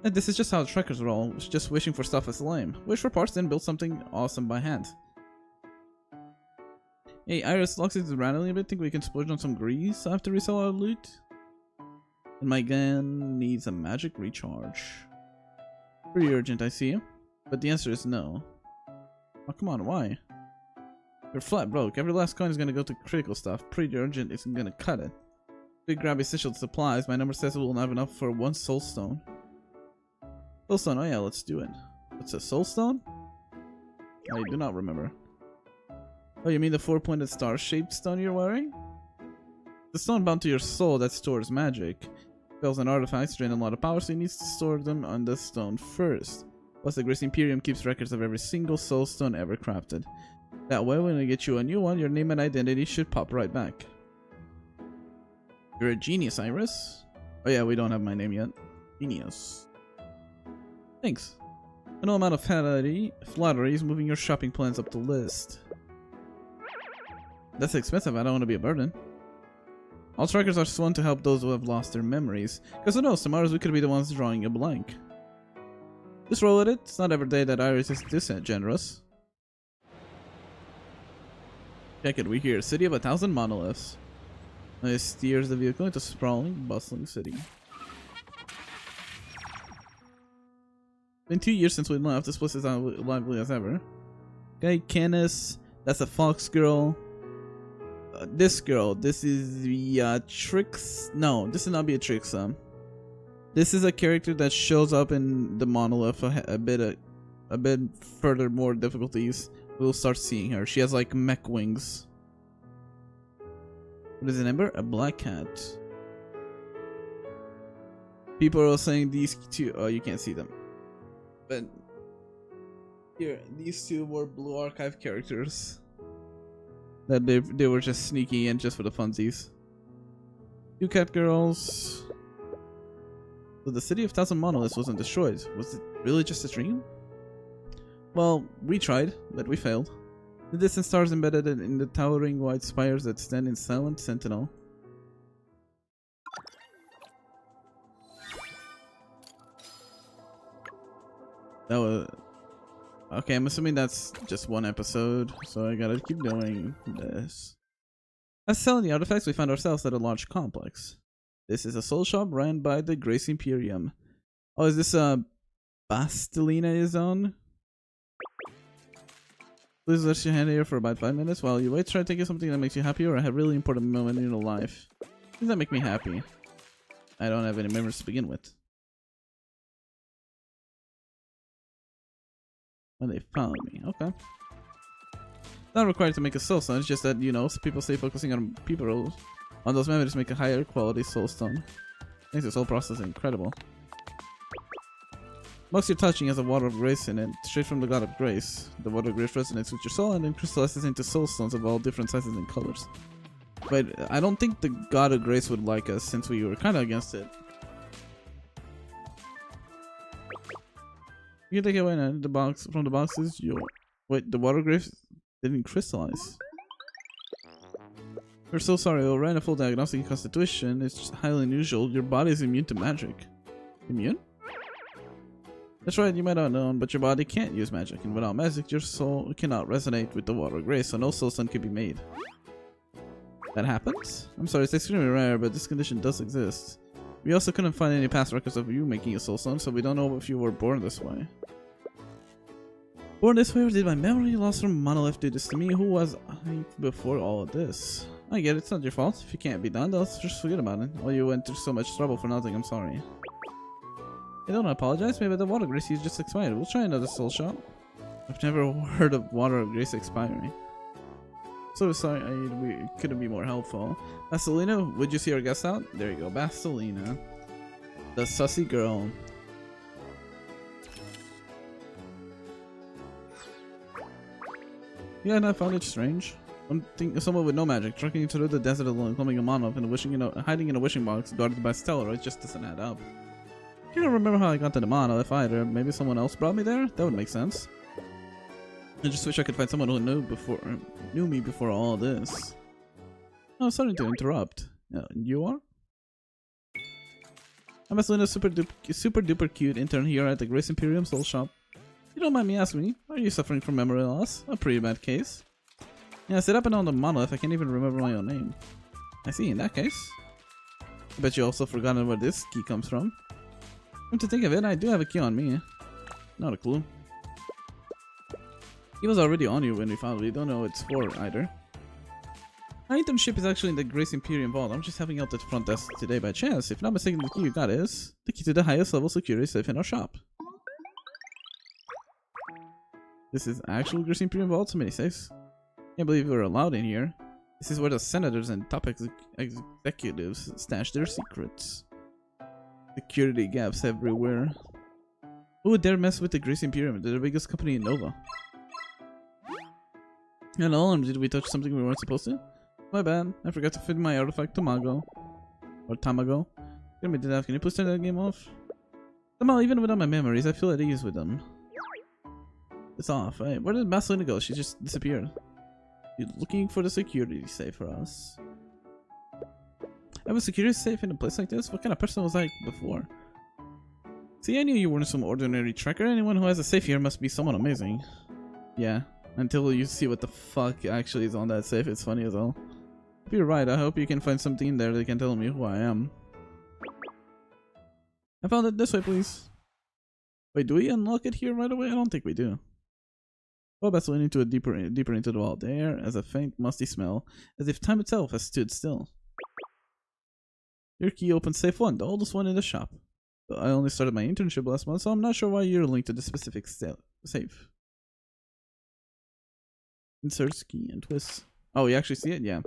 And this is just how trekkers roll. Just wishing for stuff is lame. Wish for parts, then build something awesome by hand. Hey, Iris, Loxy is randomly a bit. Think we can splurge on some grease after we sell our loot? And my gun needs a magic recharge. Pretty urgent, I see. But the answer is no. Oh, come on, why? You're flat broke. Every last coin is gonna go to critical stuff. Pretty urgent isn't gonna cut it. Big grab essential supplies. My number says we'll have enough for one soul stone. Soul stone, oh yeah, let's do it. What's a soul stone? I do not remember. Oh, you mean the four-pointed star-shaped stone you're wearing? The stone bound to your soul that stores magic. Spells and artifacts drain a lot of power, so you need to store them on the stone first. Plus, the Grace Imperium keeps records of every single soul stone ever crafted. That way, when we get you a new one, your name and identity should pop right back. You're a genius, Iris. Oh yeah, we don't have my name yet. Genius. Thanks. No amount of flattery is moving your shopping plans up the list. That's expensive, I don't want to be a burden. All trackers are sworn to help those who have lost their memories. Because who knows, tomorrow we could be the ones drawing a blank. Just roll with it, it's not every day that Iris is this generous. Check it, we hear city of 1,000 monoliths. It steers the vehicle into a sprawling, bustling city. Been 2 years since we left, this place is as lively as ever. Okay, Canis, that's a fox girl. This girl, this is the Trix. No, this is not Beatrix. This is a character that shows up in the monolith a bit further, more difficulties. We'll start seeing her. She has like mech wings. What is the number? A black cat. People are saying these two. Oh, you can't see them. But here, these two were Blue Archive characters. That they were just sneaky and just for the funsies. Two cat girls. So the city of 1,000 monoliths wasn't destroyed. Was it really just a dream? Well, we tried, but we failed. The distant stars embedded in the towering white spires that stand in silent sentinel. That was... Okay, I'm assuming that's just one episode, so I gotta keep doing this. As selling the artifacts, we found ourselves at a large complex. This is a soul shop ran by the Grace Imperium. Oh, is this a Bastelina is on? Please let your hand here for about 5 minutes. While you wait, try to take something that makes you happy or a really important moment in your life. Things that make me happy. I don't have any memories to begin with. When they found me, okay. Not required to make a soul stone, it's just that, you know, people stay focusing on those memories to make a higher quality soul stone. Makes this whole process incredible. Box you're touching has a water of grace in it, straight from the god of grace. The water of grace resonates with your soul and then crystallizes into soul stones of all different sizes and colors. But I don't think the god of grace would like us since we were kind of against it. You can take it away now. The box from the boxes. Wait, the water grace didn't crystallize. We're so sorry. We ran a full diagnostic in constitution. It's just highly unusual. Your body is immune to magic. Immune? That's right. You might not have known, but your body can't use magic, and without magic, your soul cannot resonate with the water grace, so no soul stone can be made. That happens? I'm sorry. It's extremely rare, but this condition does exist. We also couldn't find any past records of you making a soul stone, so we don't know if you were born this way. Born this way, or did my memory loss from Monolith do this to me? Who was I before all of this? I get it, it's not your fault. If you can't be done, let's just forget about it. Oh, you went through so much trouble for nothing, I'm sorry. I don't apologize, maybe the water grace just expired. We'll try another soul shop. I've never heard of water grace expiring. So sorry, we couldn't be more helpful. Bastelina, would you see our guest out? There you go, Bastelina. The sussy girl. Yeah, and I found it strange. Someone with no magic, trekking through the desert alone, climbing a monolith, and hiding in a wishing box guarded by Stella. It just doesn't add up. I don't remember how I got to the monolith either. Maybe someone else brought me there? That would make sense. I just wish I could find someone who knew me before all this. Oh, sorry to interrupt. You are? I'm a super duper cute intern here at the Grace Imperium Soul Shop. You don't mind me asking me, are you suffering from memory loss? A pretty bad case. Yeah, I sit up and on the monolith, I can't even remember my own name. I see, in that case. I bet you also forgotten where this key comes from. Come to think of it, I do have a key on me. Not a clue. He was already on you when we found it. We don't know what it's for either. My internship is actually in the Grace Imperium Vault. I'm just helping out at the front desk today by chance. If not mistaken, the key you got is the key to the highest level security safe in our shop. This is actual Grace Imperium Vault. So many safes. Can't believe we're allowed in here. This is where the senators and top executives stash their secrets. Security gaps everywhere. Who would dare mess with the Grace Imperium? They're the biggest company in Nova. Hello, did we touch something we weren't supposed to? My bad. I forgot to fit my artifact Tamago. Or Tamago. Can you please turn that game off? Somehow, even without my memories, I feel at ease with them. It's off. Hey, where did Baselina go? She just disappeared. You're looking for the security safe for us. I have a security safe in a place like this? What kind of person was I before? See, I knew you weren't some ordinary tracker. Anyone who has a safe here must be someone amazing. Yeah, until you see what the fuck actually is on that safe, it's funny as hell. If you're right, I hope you can find something in there that can tell me who I am. I found it. This way, please. Wait, do we unlock it here right away? I don't think we do. Well, that's leading to a deeper into the vault. There, as a faint, musty smell, as if time itself has stood still. Your key opens safe 1, the oldest one in the shop. But I only started my internship last month, so I'm not sure why you're linked to the specific safe. Inserts key and twist. Oh, you actually see it? Yeah.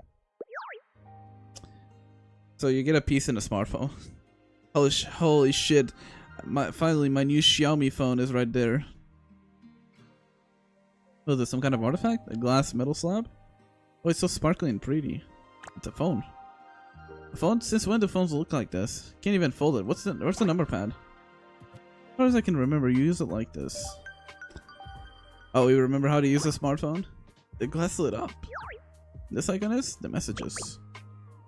So you get a piece in a smartphone. Holy shit! Finally, my new Xiaomi phone is right there. Oh, is this some kind of artifact? A glass metal slab? Oh, it's so sparkly and pretty. It's a phone. A phone? Since when do phones look like this? Can't even fold it. What's the number pad? As far as I can remember, you use it like this. Oh, you remember how to use a smartphone? The glass lit up. This icon is the messages.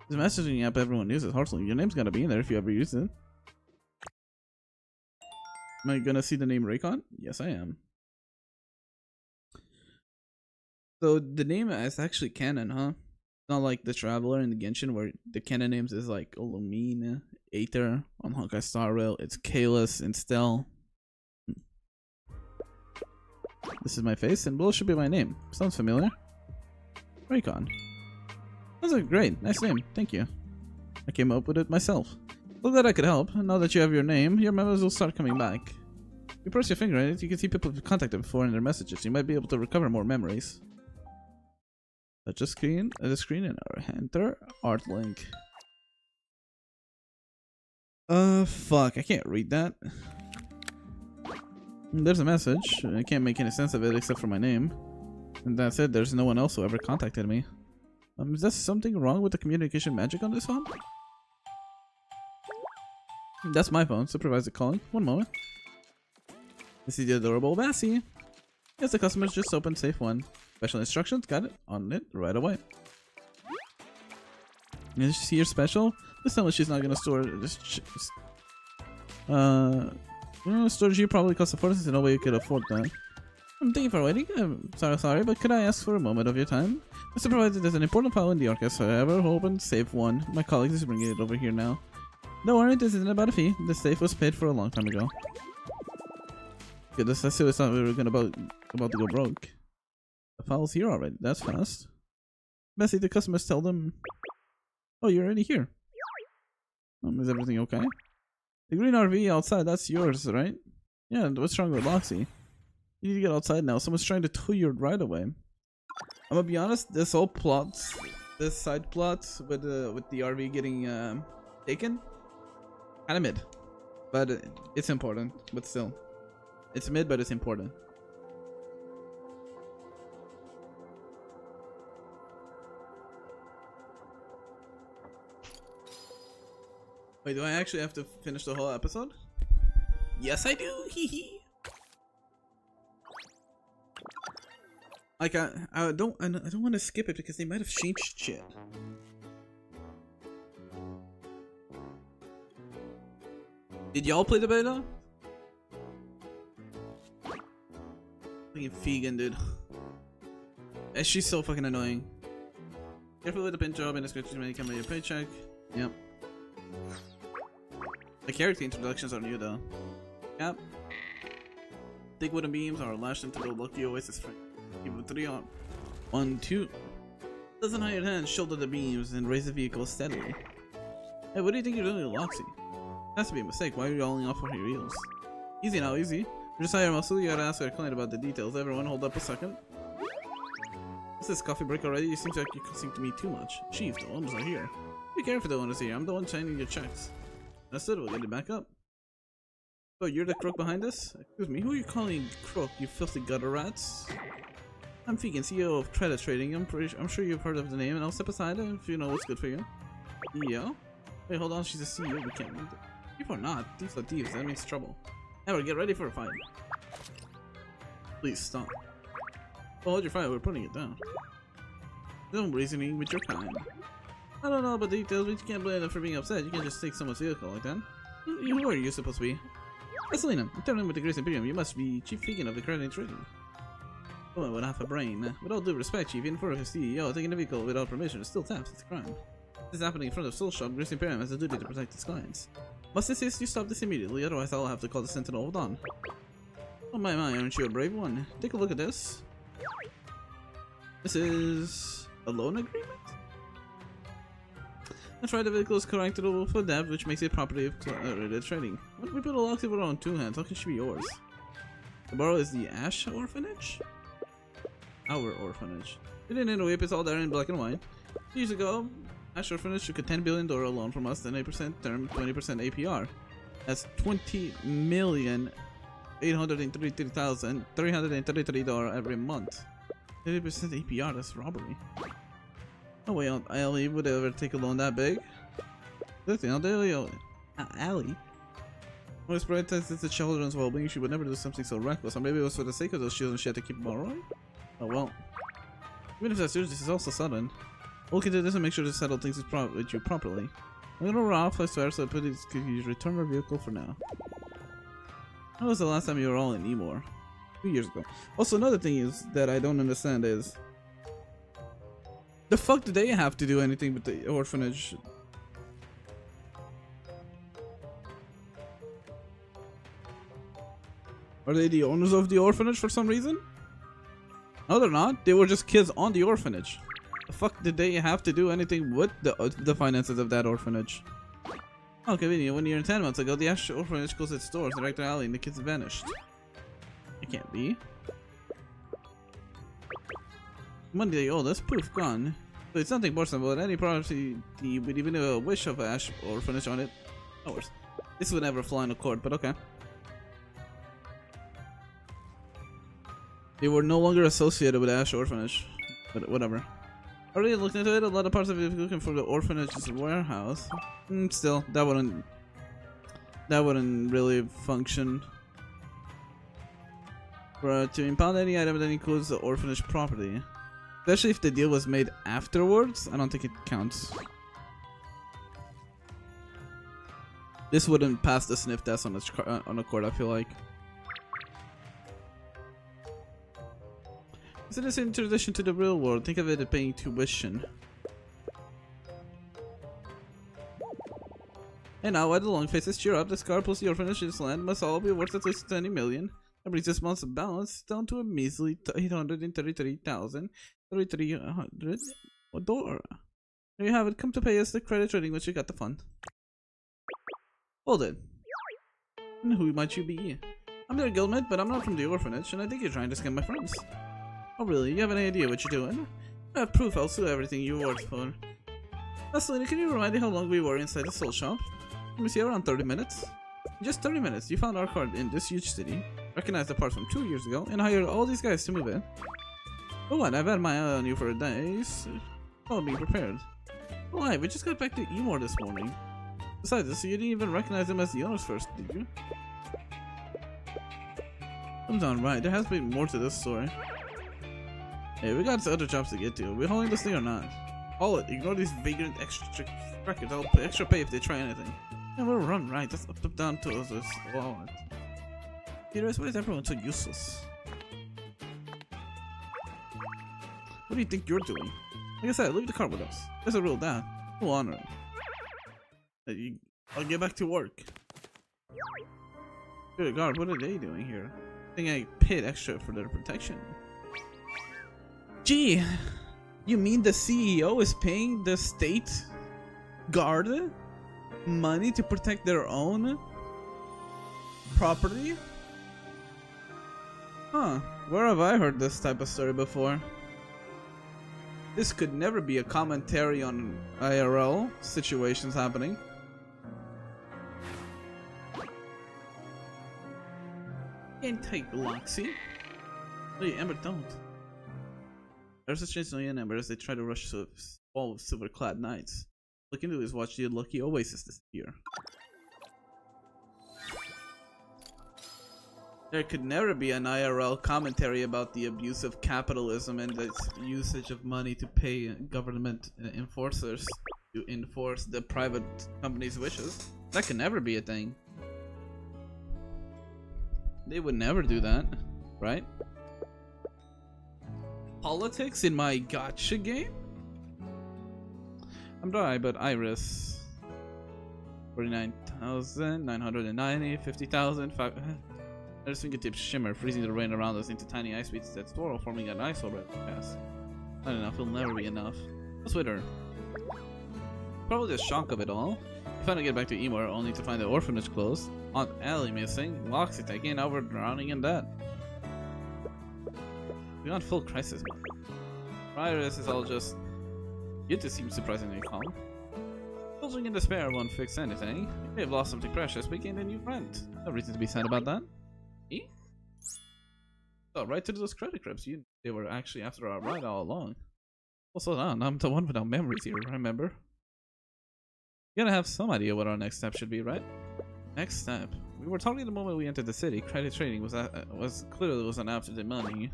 The messaging app everyone uses. Heartland. Your name's gonna be in there if you ever use it. Am I gonna see the name Raikon? Yes, I am. So the name is actually canon, huh? Not like the Traveler in the Genshin where the canon names is like Illumina, Aether, on Honkai Star Rail. It's Kalis and Stell. This is my face and below should be my name. Sounds familiar. Raikon. That's a great, nice name. Thank you. I came up with it myself. So glad I could help. Now that you have your name, your memories will start coming back. You press your finger on it, you can see people you've contacted before in their messages. You might be able to recover more memories. Touch the screen and enter art link. Fuck, I can't read that. There's a message. I can't make any sense of it except for my name. And that's it, there's no one else who ever contacted me. Is there something wrong with the communication magic on this phone? That's my phone. Supervisor calling. One moment. This is the adorable Bassie. Yes, the customer's just opened safe 1. Special instructions. Got it. On it right away. Did she see your special? This time she's not gonna store this. Storage here probably costs a fortune, so no way you could afford that. Thank you for waiting. I'm sorry, but could I ask for a moment of your time? Mr. Supervisor, there's an important file in the archives, so I ever open safe 1. My colleague is bringing it over here now. Don't worry, this isn't about a fee. The safe was paid for a long time ago. Good, I seriously thought we were about to go broke. The file's here already. That's fast. Bessie, the customers tell them... Oh, you're already here. Is everything okay? The green RV outside, that's yours, right? Yeah, what's wrong with Loxy? You need to get outside now. Someone's trying to tow you right away. I'm gonna be honest, this whole plot, this side plot with the RV getting taken, kinda mid. But it's important, but still. It's mid, but it's important. Wait, do I actually have to finish the whole episode? Yes, I do. Hee hee. Like I don't want to skip it because they might have changed shit. Did y'all play the beta? Fucking vegan, dude. And she's so fucking annoying. Careful with the pin job and description when you come with your paycheck. Yep. The character introductions are new though. Yep. Take wooden beams or lash them to the lucky oasis frame. Give it 3 on. 1, 2. Doesn't hide your hand, shoulder the beams, and raise the vehicle steadily. Hey, what do you think you're doing with Loxy? Has to be a mistake. Why are you rolling off of your wheels? Easy now, easy. You're just higher muscle. You gotta ask our client about the details. Everyone, hold up a second. Is this coffee break already? You seem like you sing to me too much. Chief, the owners are here. Be careful, the owners here. I'm the one signing your checks. Understood. We'll get it back up. Oh, you're the crook behind this? Excuse me. Who are you calling crook? You filthy gutter rats. I'm Vegan, CEO of Credit Trading. I'm sure you've heard of the name, and I'll step aside if you know what's good for you. CEO? Wait, hold on. She's a CEO. We can't read it. People are not. Thieves are thieves. That means trouble. Ever get ready for a fight. Please stop. Oh, hold your fire. We're putting it down. Don't reasoning with your kind. I don't know about the details, but you can't blame them for being upset. You can't just take someone's vehicle like that. Who are you supposed to be? Selena, I'm turning with the Grace Imperium. You must be Chief Vegan of the Credit Trading. Woman with half a brain. With all due respect, Chief, even for a CEO, taking a vehicle without permission is still theft. It's a crime. This is happening in front of Soul Shop. Grace Imperium has a duty to protect its clients. Must insist you stop this immediately, otherwise I'll have to call the Sentinel. Hold on. Oh my, aren't you a brave one? Take a look at this. This is a loan agreement? That's right, the vehicle is correctable for debt, which makes it property of Credit Trading. What? We put a lock with our own 2 hands. How can she be yours? The borrow is the Ash Orphanage? Our orphanage. We didn't need a whip, it's all there in black and white. Years ago, Ash Orphanage took a $10 billion loan from us, then 8% term, 20% APR. That's $20,833,333 every month. 30% APR, that's robbery. No way Aunt Allie would ever take a loan that big. Good thing, Aunt Allie? Most prioritizes the children's well-being, she would never do something so reckless. Or maybe it was for the sake of those children she had to keep borrowing? Oh well. Even if that's yours, this is also sudden. We'll look into this and make sure to settle things with you properly. I'm gonna run off, I swear, so please could you return our vehicle for now. When was the last time you were all in Emor? 2 years ago. Also, another thing is that I don't understand is the fuck do they have to do anything with the orphanage? Are they the owners of the orphanage for some reason? No, they're not. They were just kids on the orphanage. The fuck did they have to do anything with the finances of that orphanage? Oh, convenient. 1 year and 10 months ago, the Ash Orphanage closed its doors. Director Alley and the kids vanished. It can't be. Monday they owe us. Poof, gone. So it's nothing personal, but any property with even a wish of Ash Orphanage on it. Ours. This would never fly in a court, but okay. They were no longer associated with Ash Orphanage, but whatever. Already looked into it. A lot of parts of it looking for the orphanage's warehouse. Still, that wouldn't really function. But to impound any item that includes the orphanage property, especially if the deal was made afterwards, I don't think it counts. This wouldn't pass the sniff test on a court, I feel like. It's an insane tradition to the real world. Think of it as paying tuition. And now, why the long faces cheer up? This car plus the orphanage in this land must all be worth at least 20 million. That brings this month's balance down to a measly $833,300. There you have it. Come to pay us the credit trading, which you got the fun. Hold it. And who might you be? I'm their guildmate, but I'm not from the orphanage, and I think you're trying to scam my friends. Oh really? You have any idea what you're doing? I have proof. I'll sue everything you worked for. Selena, can you remind me how long we were inside the soul shop? Let me see, around 30 minutes. In just 30 minutes, you found our card in this huge city, recognized the parts from 2 years ago, and hired all these guys to move in. Oh what? I've had my eye on you for days. Oh, be prepared. Why? We just got back to Emor this morning. Besides, you didn't even recognize him as the owners first, did you? Comes on, right. There has to be more to this story. Hey, we got other jobs to get to. Are we holding this thing or not? Hold it. Ignore these vagrant extra records. I'll pay extra pay if they try anything. Yeah, we'll run right. That's up down to us. Wow. Peter, why is everyone so useless? What do you think you're doing? Like I said, leave the car with us. There's a real dad. We'll honor him. I'll get back to work. Good God, what are they doing here? I think I paid extra for their protection. Gee, you mean the CEO is paying the state guard money to protect their own property? Huh, where have I heard this type of story before? This could never be a commentary on IRL situations happening. Can't take Loxy. Hey, Ember, don't. There's a chance Noya and Ember as they try to rush to a wall of silver-clad knights. Look into this, watch the lucky oasis disappear. There could never be an IRL commentary about the abuse of capitalism and its usage of money to pay government enforcers to enforce the private company's wishes. That could never be a thing. They would never do that, right? Politics in my gotcha game? I'm dry, but Iris. 49,990, 50,000, Their fingertips shimmer, freezing the rain around us into tiny ice beads that swirl, forming an ice over pass. Not enough, it'll never be enough. What's with her? Probably the shock of it all. We finally get back to Emor, only to find the orphanage closed, Aunt Allie missing, Loxy taken, now we're drowning in debt. We're on full crisis mode. Iris is all just... Yet it seems surprisingly calm. Bulging in despair won't fix anything. You may have lost something precious, but gained a new friend. No reason to be sad about that. Oh, right to those credit cribs. They were actually after our ride all along. Also, I'm the one without memories here, remember? You gotta have some idea what our next step should be, right? Next step. We were talking the moment we entered the city. Credit trading was clearly an after the money.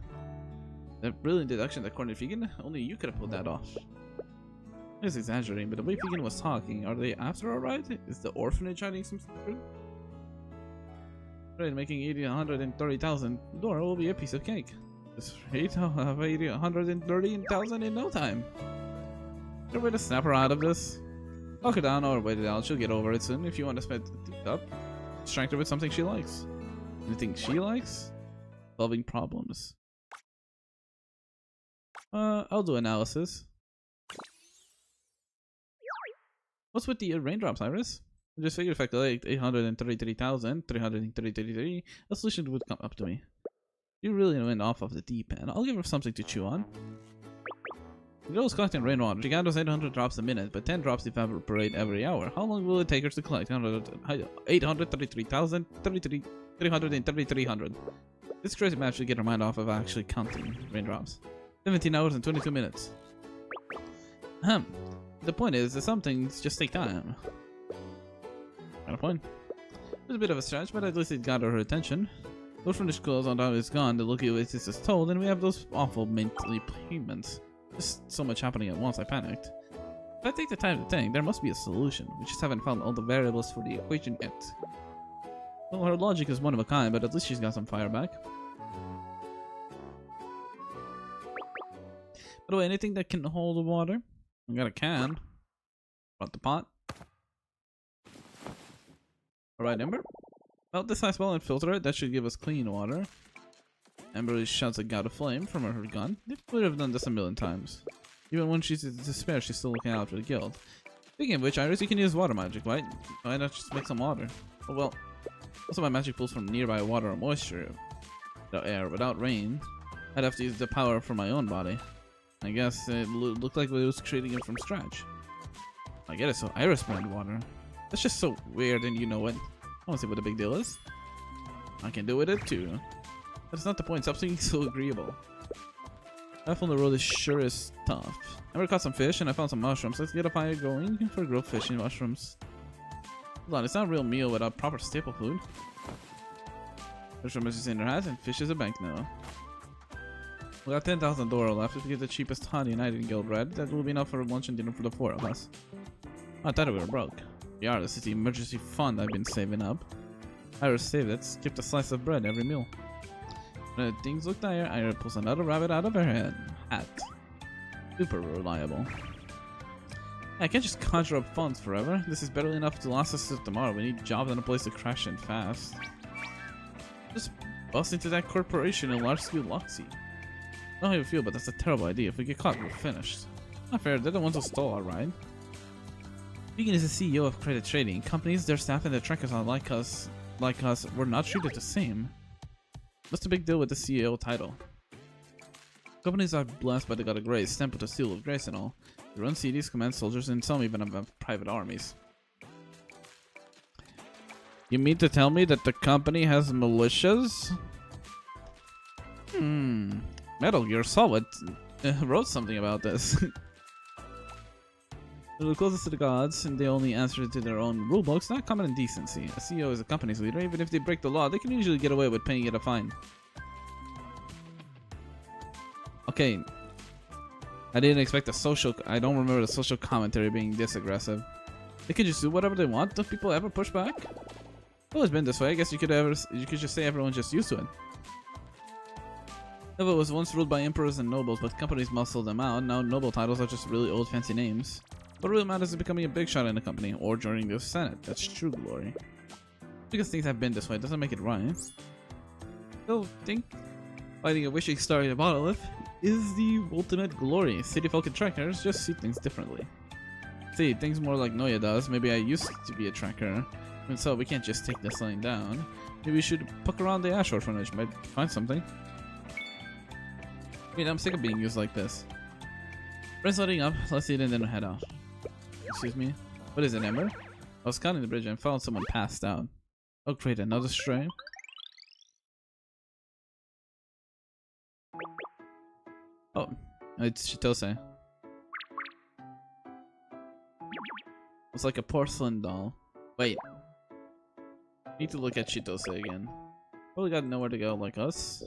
The brilliant deduction that according to Vegan, only you could have pulled that off. I was exaggerating, but the way Vegan was talking, are they after our ride? Is the orphanage hiding some secret? Right, making 130,000. Dora will be a piece of cake. This rate, I'll have 130,000 in no time. Is there a way to snap her out of this? Lock her down or wait it out. She'll get over it soon. If you want to spend a teacup, distract her with something she likes. Anything she likes? Solving problems. I'll do analysis. What's with the raindrops, Iris? I just figured if I collect 833,333, a solution would come up to me. You really went off of the deep end. I'll give her something to chew on. The girl is collecting rainwater. She gathers 800 drops a minute, but 10 drops evaporate every hour. How long will it take her to collect? 833,300. This crazy match should get her mind off of actually counting raindrops. 17 hours and 22 minutes. The point is that some things just take time. Got a point. It was a bit of a stretch, but at least it got her attention. Those finished clothes on top is gone, the lucky oasis is told, and we have those awful monthly payments. Just so much happening at once, I panicked. If I take the time to think, there must be a solution. We just haven't found all the variables for the equation yet. Well, her logic is one of a kind, but at least she's got some fire back. By the way, anything that can hold the water? I got a can. Brought the pot. Alright, Ember. Well, this nice well and filter it. That should give us clean water. Ember shouts a gout of flame from her gun. They would have done this a million times. Even when she's in despair, she's still looking out for the guild. Speaking of which, Iris, you can use water magic, right? Why not just make some water? Oh well. Also, my magic pulls from nearby water or moisture. Without air, without rain. I'd have to use the power from my own body. I guess it looked like it was creating it from scratch. I get it, so Iris brand water. That's just so weird, and you know it. I want to see what the big deal is. I can do it too. That's not the point. Stop being so agreeable. Life on the road is sure is tough. I caught some fish and I found some mushrooms. Let's get a fire going for grilled fish and mushrooms. Hold on, it's not a real meal without proper staple food. There's so much in their hat and fish is a banknote. We got 10,000 Doro left. If we get the cheapest honey and Nightingale bread, that will be enough for lunch and dinner for the 4 of us. I thought we were broke. We are. This is the emergency fund I've been saving up. I will save it, skipped a slice of bread every meal. When things look dire, Ira pulls another rabbit out of her hat. Super reliable. I can't just conjure up funds forever. This is barely enough to last us till tomorrow. We need jobs and a place to crash in fast. Just bust into that corporation in large-scale Luxie. I don't know how you feel, but that's a terrible idea. If we get caught, we're finished. Not fair, they're the ones who stole our ride. Vegan is the CEO of credit trading. Companies, their staff, and their trackers are like us, we're not treated the same. What's the big deal with the CEO title? Companies are blessed by the God of Grace, stamped with the seal of grace and all. They run CDs, command soldiers, and some even have private armies. You mean to tell me that the company has militias? Metal Gear Solid wrote something about this. They're the closest to the gods, and they only answer to their own rulebooks, not common decency. A CEO is a company's leader. Even if they break the law, they can usually get away with paying it a fine. Okay. I didn't expect the social... I don't remember the social commentary being this aggressive. They can just do whatever they want. Don't people ever push back? It's always been this way. I guess you could just say everyone's just used to it. Nova was once ruled by emperors and nobles, but companies muscled them out. Now noble titles are just really old fancy names. What really matters is becoming a big shot in the company or joining the Senate. That's true glory. Because things have been this way doesn't make it right. Still think fighting a wishing star in a monolith is the ultimate glory. City folk and trackers just see things differently. See things more like Noya does. Maybe I used to be a tracker. And so we can't just take this line down. Maybe we should poke around the Ash Orphanage. Might find something. I mean, I'm sick of being used like this. Friends letting up. Let's eat and then head out. Excuse me? What is it, Ember? I was scanning the bridge and found someone passed out. Oh great, another stray? Oh, it's Chitose. It's like a porcelain doll. Wait. Need to look at Chitose again. Probably got nowhere to go like us.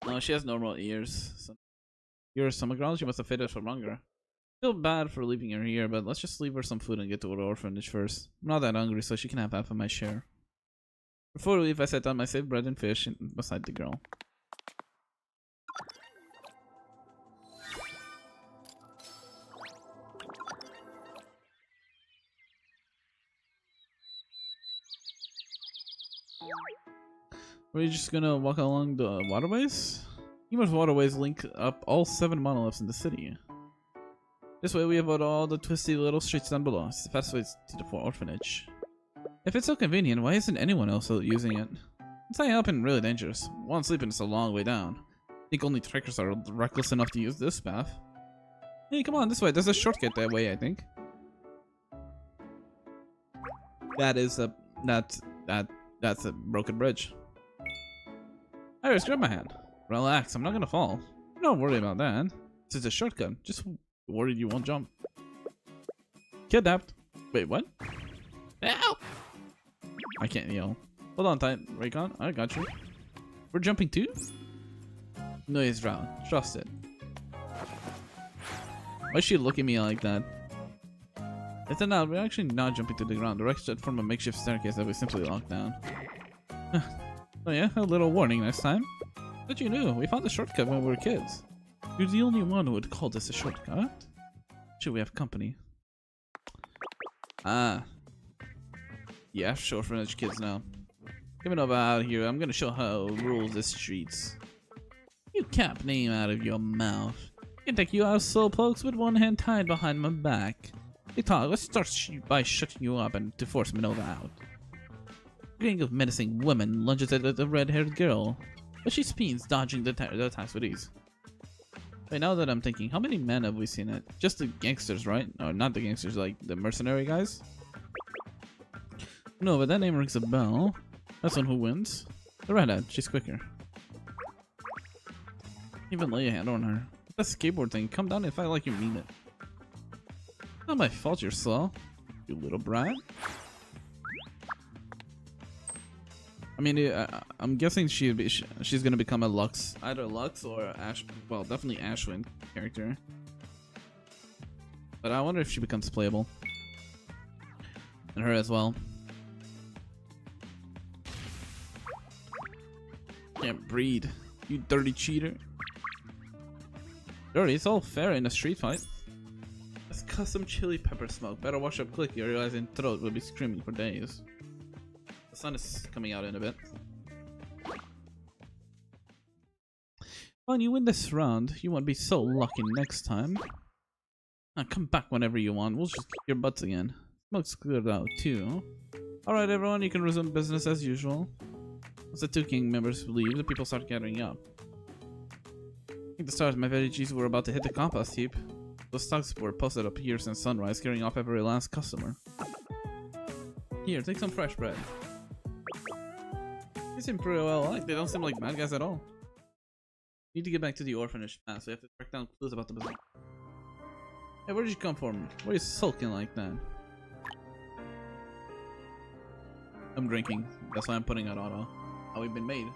No, she has normal ears. So you're a summer girl, she must have faded for longer. Feel bad for leaving her here, but let's just leave her some food and get to the orphanage first. I'm not that hungry, so she can have half of my share. Before we leave, I set down my saved bread and fish beside the girl. We're just gonna walk along the waterways? Numerous waterways link up all 7 monoliths in the city. This way we avoid all the twisty little streets down below. It's the fastest way to the orphanage. If it's so convenient, why isn't anyone else using it? It's not helping really dangerous. One sleeping is a long way down. I think only trekkers are reckless enough to use this path. Hey, come on, this way. There's a shortcut that way, I think. That's a broken bridge. Iris, grab my hand. Relax, I'm not gonna fall. Don't worry about that. This is a shortcut. Just worried you won't jump. Kidnapped. Wait, what? Ow! I can't yell. Hold on tight, Raikon. I got you. We're jumping too? No, he's drowned. Trust it. Why is she looking at me like that? It's not. We're actually not jumping to the ground. The wreckage from a makeshift staircase that we simply locked down. Oh yeah, a little warning next time. But you knew, we found a shortcut when we were kids. You're the only one who would call this a shortcut. Should we have company? Ah. Yeah, sure, orphanage kids now. Coming over out here, I'm gonna show how rules the streets. You cap name out of your mouth. I can take you out slowpokes with one hand tied behind my back. Hey Todd, let's start by shutting you up and to force Minova out. A gang of menacing women lunges at the red-haired girl, but she speeds, dodging the attacks with ease. Wait, now that I'm thinking, how many men have we seen it? Just the gangsters, right? No, not the gangsters, like the mercenary guys? No, but that name rings a bell. That's one who wins. The redhead, she's quicker. Even lay a hand on her. That skateboard thing, come down and fight like you mean it. Not my fault you're slow. You little brat. I mean, I'm guessing she's gonna become a Lux, either Lux or Ash. Well, definitely Ashwin character. But I wonder if she becomes playable. And her as well. Can't breed, you dirty cheater. Dirty, it's all fair in a street fight. That's custom chili pepper smoke. Better wash up quick, your eyes and throat will be screaming for days. The sun is coming out in a bit. When you win this round, you won't be so lucky next time. Come back whenever you want, we'll just kick your butts again. Smoke's cleared out too. Alright everyone, you can resume business as usual. Once the 2 King members leave, the people start gathering up. I think the stars, my veggies were about to hit the compost heap. Those stocks were posted up here since sunrise, carrying off every last customer. Here, take some fresh bread. They seem pretty well liked. They don't seem like bad guys at all. Need to get back to the orphanage fast, so we have to track down clues about the business. Hey, where did you come from? Why are you sulking like that? I'm drinking. That's why I'm putting out auto. How we've been made.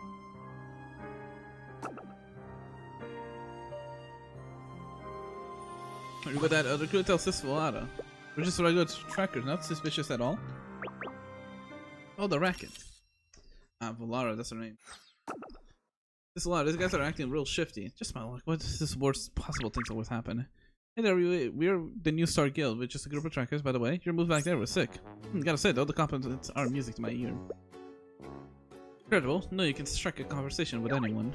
You got that other crew tell Sis Volata. We're just regular trackers, not suspicious at all. Oh, the racket. Ah, Volara, that's her name. This Volara, these guys are acting real shifty. Just my luck. What is this worst possible things always happen? Hey there, we're the New Star Guild, which is a group of trackers, by the way. Your move back there was sick. Gotta say though, the compliments are music to my ear. Incredible. No, you can strike a conversation with anyone.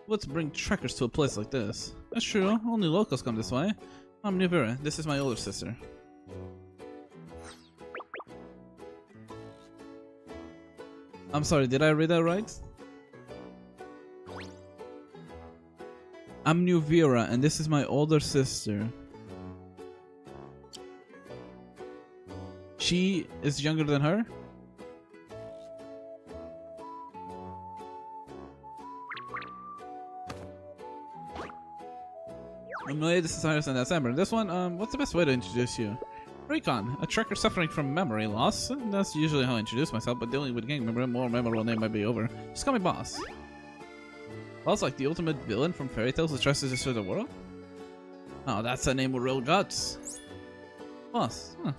Let's bring trackers to a place like this. That's true, only locals come this way. I'm Nivera, this is my older sister. I'm sorry, did I read that right? I'm Nuvira, and this is my older sister. She is younger than her? Emily, this is Cyrus and that's Amber. This one, what's the best way to introduce you? Raikon, a tracker suffering from memory loss. That's usually how I introduce myself, but dealing with gang member, a more memorable name might be over. Just call me Boss. Boss like the ultimate villain from fairy tales who tries to destroy the world? Oh, that's a name with real guts. Boss, huh.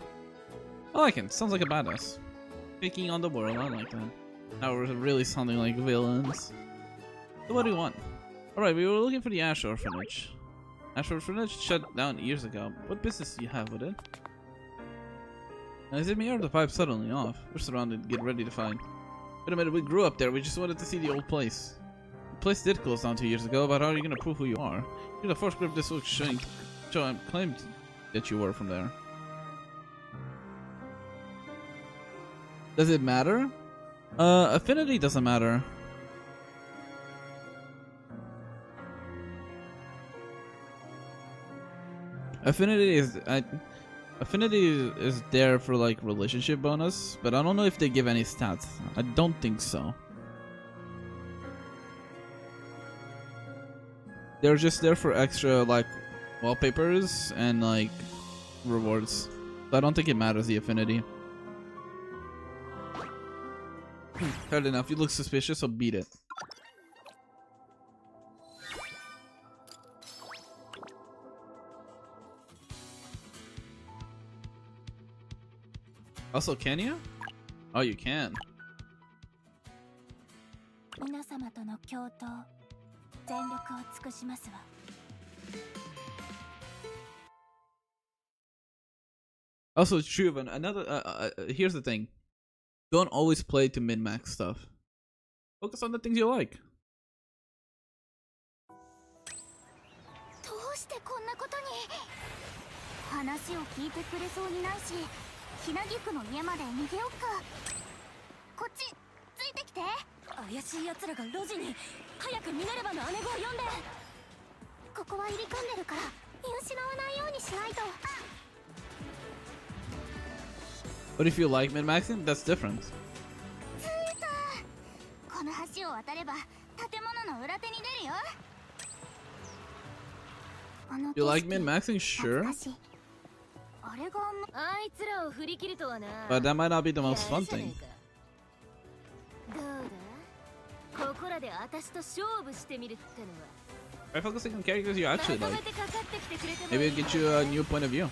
I like it, sounds like a badass. Taking on the world, I like that. Now we're really sounding like villains. So what do you want? Alright, we were looking for the Ash Orphanage. Ash Orphanage shut down years ago. What business do you have with it? Now, is it me or the pipe suddenly off? We're surrounded, get ready to fight. Wait a minute, we grew up there, we just wanted to see the old place. The place did close down 2 years ago, but how are you gonna prove who you are? You're the first group this week claimed that you were from there. Does it matter? Affinity doesn't matter. Affinity is there for like relationship bonus, but I don't know if they give any stats. I don't think so. They're just there for extra like wallpapers and like rewards. So I don't think it matters the affinity. Fair enough, you look suspicious, so beat it. Also, can you? Oh, you can. Also, Truven, another here's the thing. Don't always play to min-max stuff. Focus on the things you like. But if you like min-maxing, that's different. You like min-maxing? Sure. But that might not be the most fun thing. By focusing on characters you actually like, maybe it'll get you a new point of view.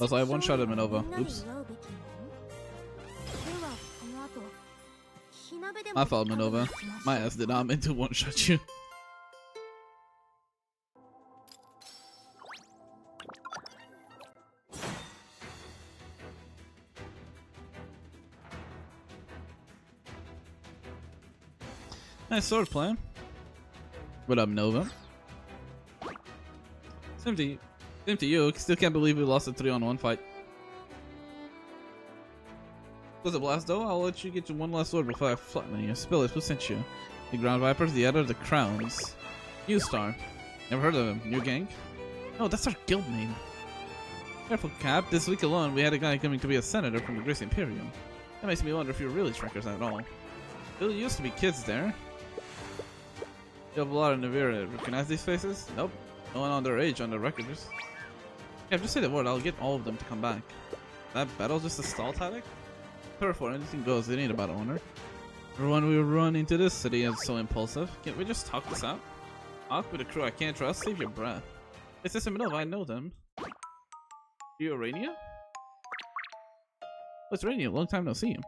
Also, I one-shotted Minova. Oops. My fault, Minova. My ass did not mean to one-shot you. Nice sword play. What up, Nova? Same to you. Still can't believe we lost a 3-on-1 fight. Was a blast though? I'll let you get to one last sword before I flatten you. Spill it. Who sent you? The Ground Vipers, the other, the Crowns. New Star. Never heard of him. New gang? No, that's our guild name. Careful, Cap. This week alone, we had a guy coming to be a senator from the Grace Imperium. That makes me wonder if you're really trackers at all. There used to be kids there. You have a lot of Navira. Recognize these faces? Nope. No one underage on the records. Yeah, just say the word. I'll get all of them to come back. That battle just a stall tactic? Therefore, anything goes. They need a battle owner. Everyone we run into this city is so impulsive. Can't we just talk this out? Talk with a crew I can't trust. Save your breath. It's Sister Minova. I know them. You Urania? What's Urania? Long time no see you.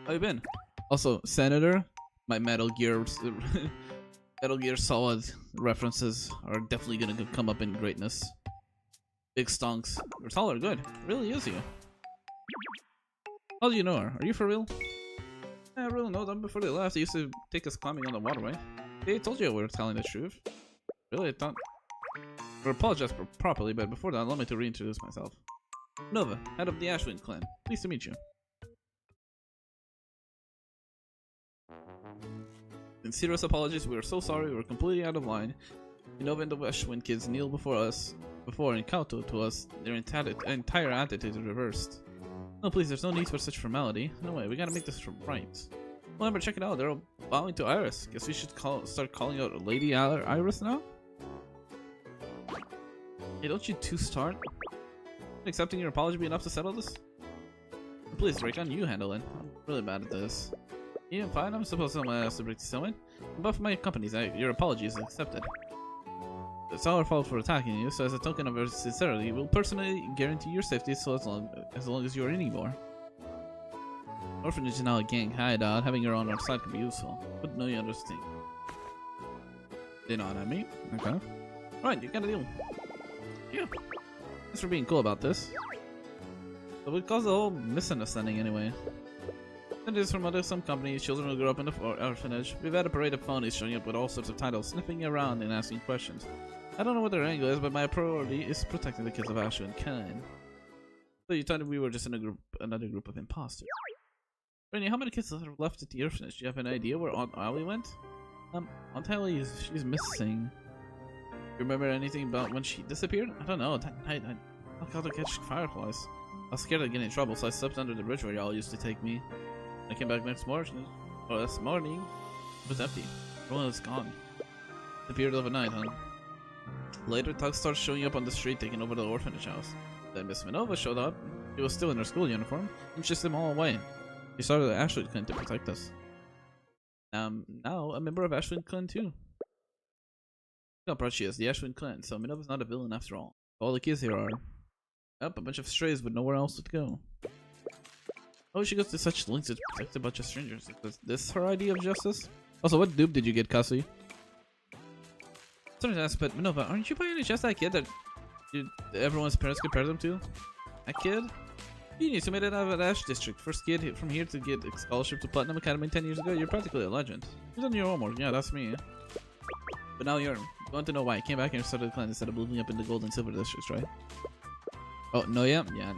How you been? Also, Senator. My Metal Gear Solid references are definitely gonna come up in greatness. Big stonks. You're taller, good. Really is you. How do you know her? Are you for real? Yeah, I really know them. Before they left, they used to take us climbing on the waterway. They told you we were telling the truth. Really, I thought... I apologize properly, but before that, allow me to reintroduce myself. Nova, head of the Ashwind clan. Pleased to meet you. Sincerest apologies, we are so sorry, we were completely out of line. Nova and the Ashwind kids kneel before and kowtow to us. Their entire attitude is reversed. No, please, there's no need for such formality. No way, we gotta make this right. Well, Amber, check it out, they're all bowing to Iris. Guess we should start calling out Lady Iris now? Hey, don't you two start? Accepting your apology be enough to settle this? Please, Raikon, you handle it. I'm really bad at this. Yeah, fine, I'm supposed to someone else to break the settlement. But for my companies, your apology is accepted. It's our fault for attacking you, so as a token of our sincerity, we'll personally guarantee your safety so as long as you're anymore. Orphanage is now a gang hideout. Having your own outside can be useful. But no, you understand. They know what I mean? Okay. Right, you got a deal. Yeah. Thanks for being cool about this. But it caused the whole misunderstanding anyway. It is from some companies, children who grew up in the orphanage. We've had a parade of phonies showing up with all sorts of titles, sniffing around and asking questions. I don't know what their angle is, but my priority is protecting the kids of Ashwind Khan. So you thought we were just in a another group of imposters. Rainy, how many kids are left at the orphanage? Do you have an idea where Aunt Ali went? Aunt Ali she's missing. You remember anything about when she disappeared? I don't know. That night I got to catch fireflies. I was scared of getting in trouble, so I slept under the bridge where y'all used to take me. I came back next morning. Oh, this morning it was empty. Everyone was gone. Disappeared overnight, huh? Later, thugs started showing up on the street, taking over the orphanage house. Then Miss Minova showed up. She was still in her school uniform, and chased them all away. She started the Ashwind clan to protect us. Now a member of Ashwind clan too. Look how proud she is, the Ashwind clan. So Minova's not a villain after all. All the kids here are a bunch of strays with nowhere else to go. Oh, she goes to such lengths to protect a bunch of strangers. Is this her idea of justice? Also, what dupe did you get, Cassie? Sorry to ask, but Minova, aren't you by any chance that kid that everyone's parents compare them to? That kid? Genius, who made it out of Ash District. First kid from here to get a scholarship to Platinum Academy 10 years ago. You're practically a legend. You've done your homework. Yeah, that's me. But now you're going to know why. I came back and started the clan instead of moving up in the gold and silver districts, right? Oh, Noya? Yeah.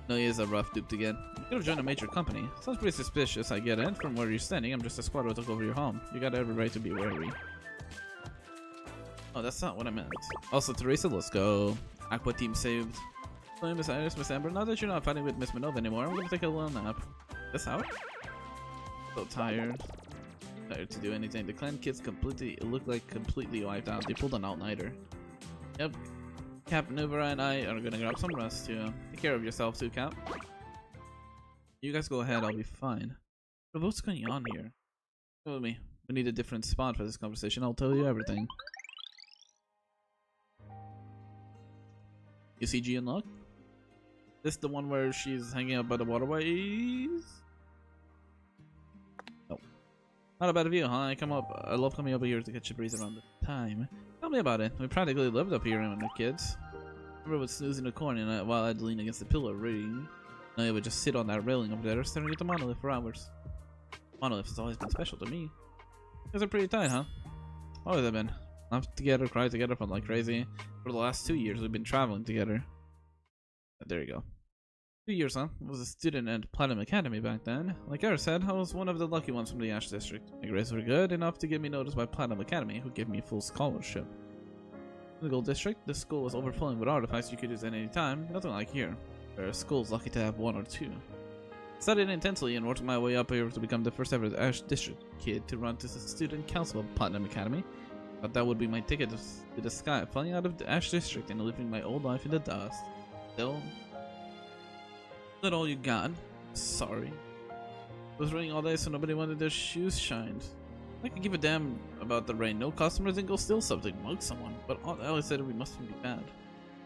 Noya is a rough dupe to get. You could have joined a major company. Sounds pretty suspicious, I get it. From where you're standing, I'm just a squad who took over your home. You got every right to be wary. Oh, that's not what I meant. Also, Teresa, let's go. Aqua team saved. So, Miss Iris, Miss Amber, now that you're not fighting with Miss Minova anymore, I'm gonna take a little nap. This out? So tired. Tired to do anything. The clan kids look like completely wiped out. They pulled an all-nighter. Yep. Cap, Nuvera, and I are gonna grab some rest too. Take care of yourself too, Cap. You guys go ahead, I'll be fine. But what's going on here? Come with me. We need a different spot for this conversation. I'll tell you everything. You see G unlocked? This the one where she's hanging out by the waterways? No. Not a bad view, huh? I love coming over here to catch a breeze around the time. Tell me about it. We practically lived up here when we were kids. I remember would snooze in the corner and while I'd lean against the pillar reading. And I would just sit on that railing over there staring at the monolith for hours. Monolith has always been special to me. You guys are pretty tight, huh? Always have been. Laughed together, cried together, fun like crazy. For the last 2 years we've been traveling together. There you go. 2 years, huh? I was a student at Platinum Academy back then. Like Eric said, I was one of the lucky ones from the Ash District. My grades were good enough to get me noticed by Platinum Academy, who gave me a full scholarship. In the Gold District, the school was overflowing with artifacts you could use at any time, nothing like here, where a school's lucky to have 1 or 2. I studied intensely and worked my way up here to become the first ever Ash District kid to run to the student council of Platinum Academy. Thought that would be my ticket to the sky, flying out of the Ash District and living my old life in the dust. Still, that all you got? Sorry. It was raining all day, so nobody wanted their shoes shined. I could give a damn about the rain. No customers and go steal something, mug someone. But all Ellie said we mustn't be bad.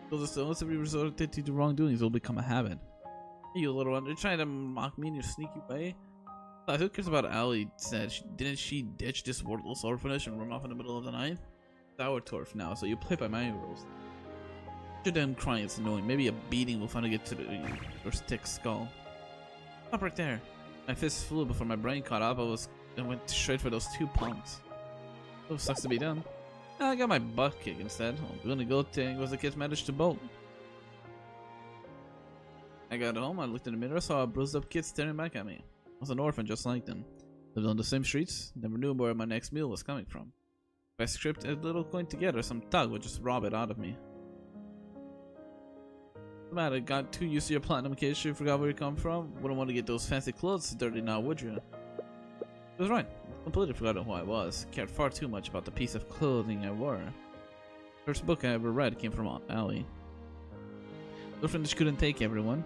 Those are still if we resorted to wrongdoings will become a habit. Hey, you little one, you're trying to mock me in your sneaky way? Who cares about Allie said? Didn't she ditch this worthless orphanage and run off in the middle of the night? It's our turf now, so you play by my rules. You're done crying, it's annoying. Maybe a beating will finally get to your thick skull. Stop right there. My fist flew before my brain caught up. I went straight for those 2 punks. Oh, sucks to be done. I got my butt kicked instead. The only good thing was the kids managed to bolt. I got home, I looked in the mirror, saw a bruised up kid staring back at me. I was an orphan just like them. Lived on the same streets, never knew where my next meal was coming from. If I scraped a little coin together, some thug would just rob it out of me. What's the matter? Got too used to your platinum case, you forgot where you come from? Wouldn't want to get those fancy clothes dirty now, would you? He was right. I completely forgotten who I was. Cared far too much about the piece of clothing I wore. First book I ever read came from Aunt Allie. The orphanage couldn't take everyone.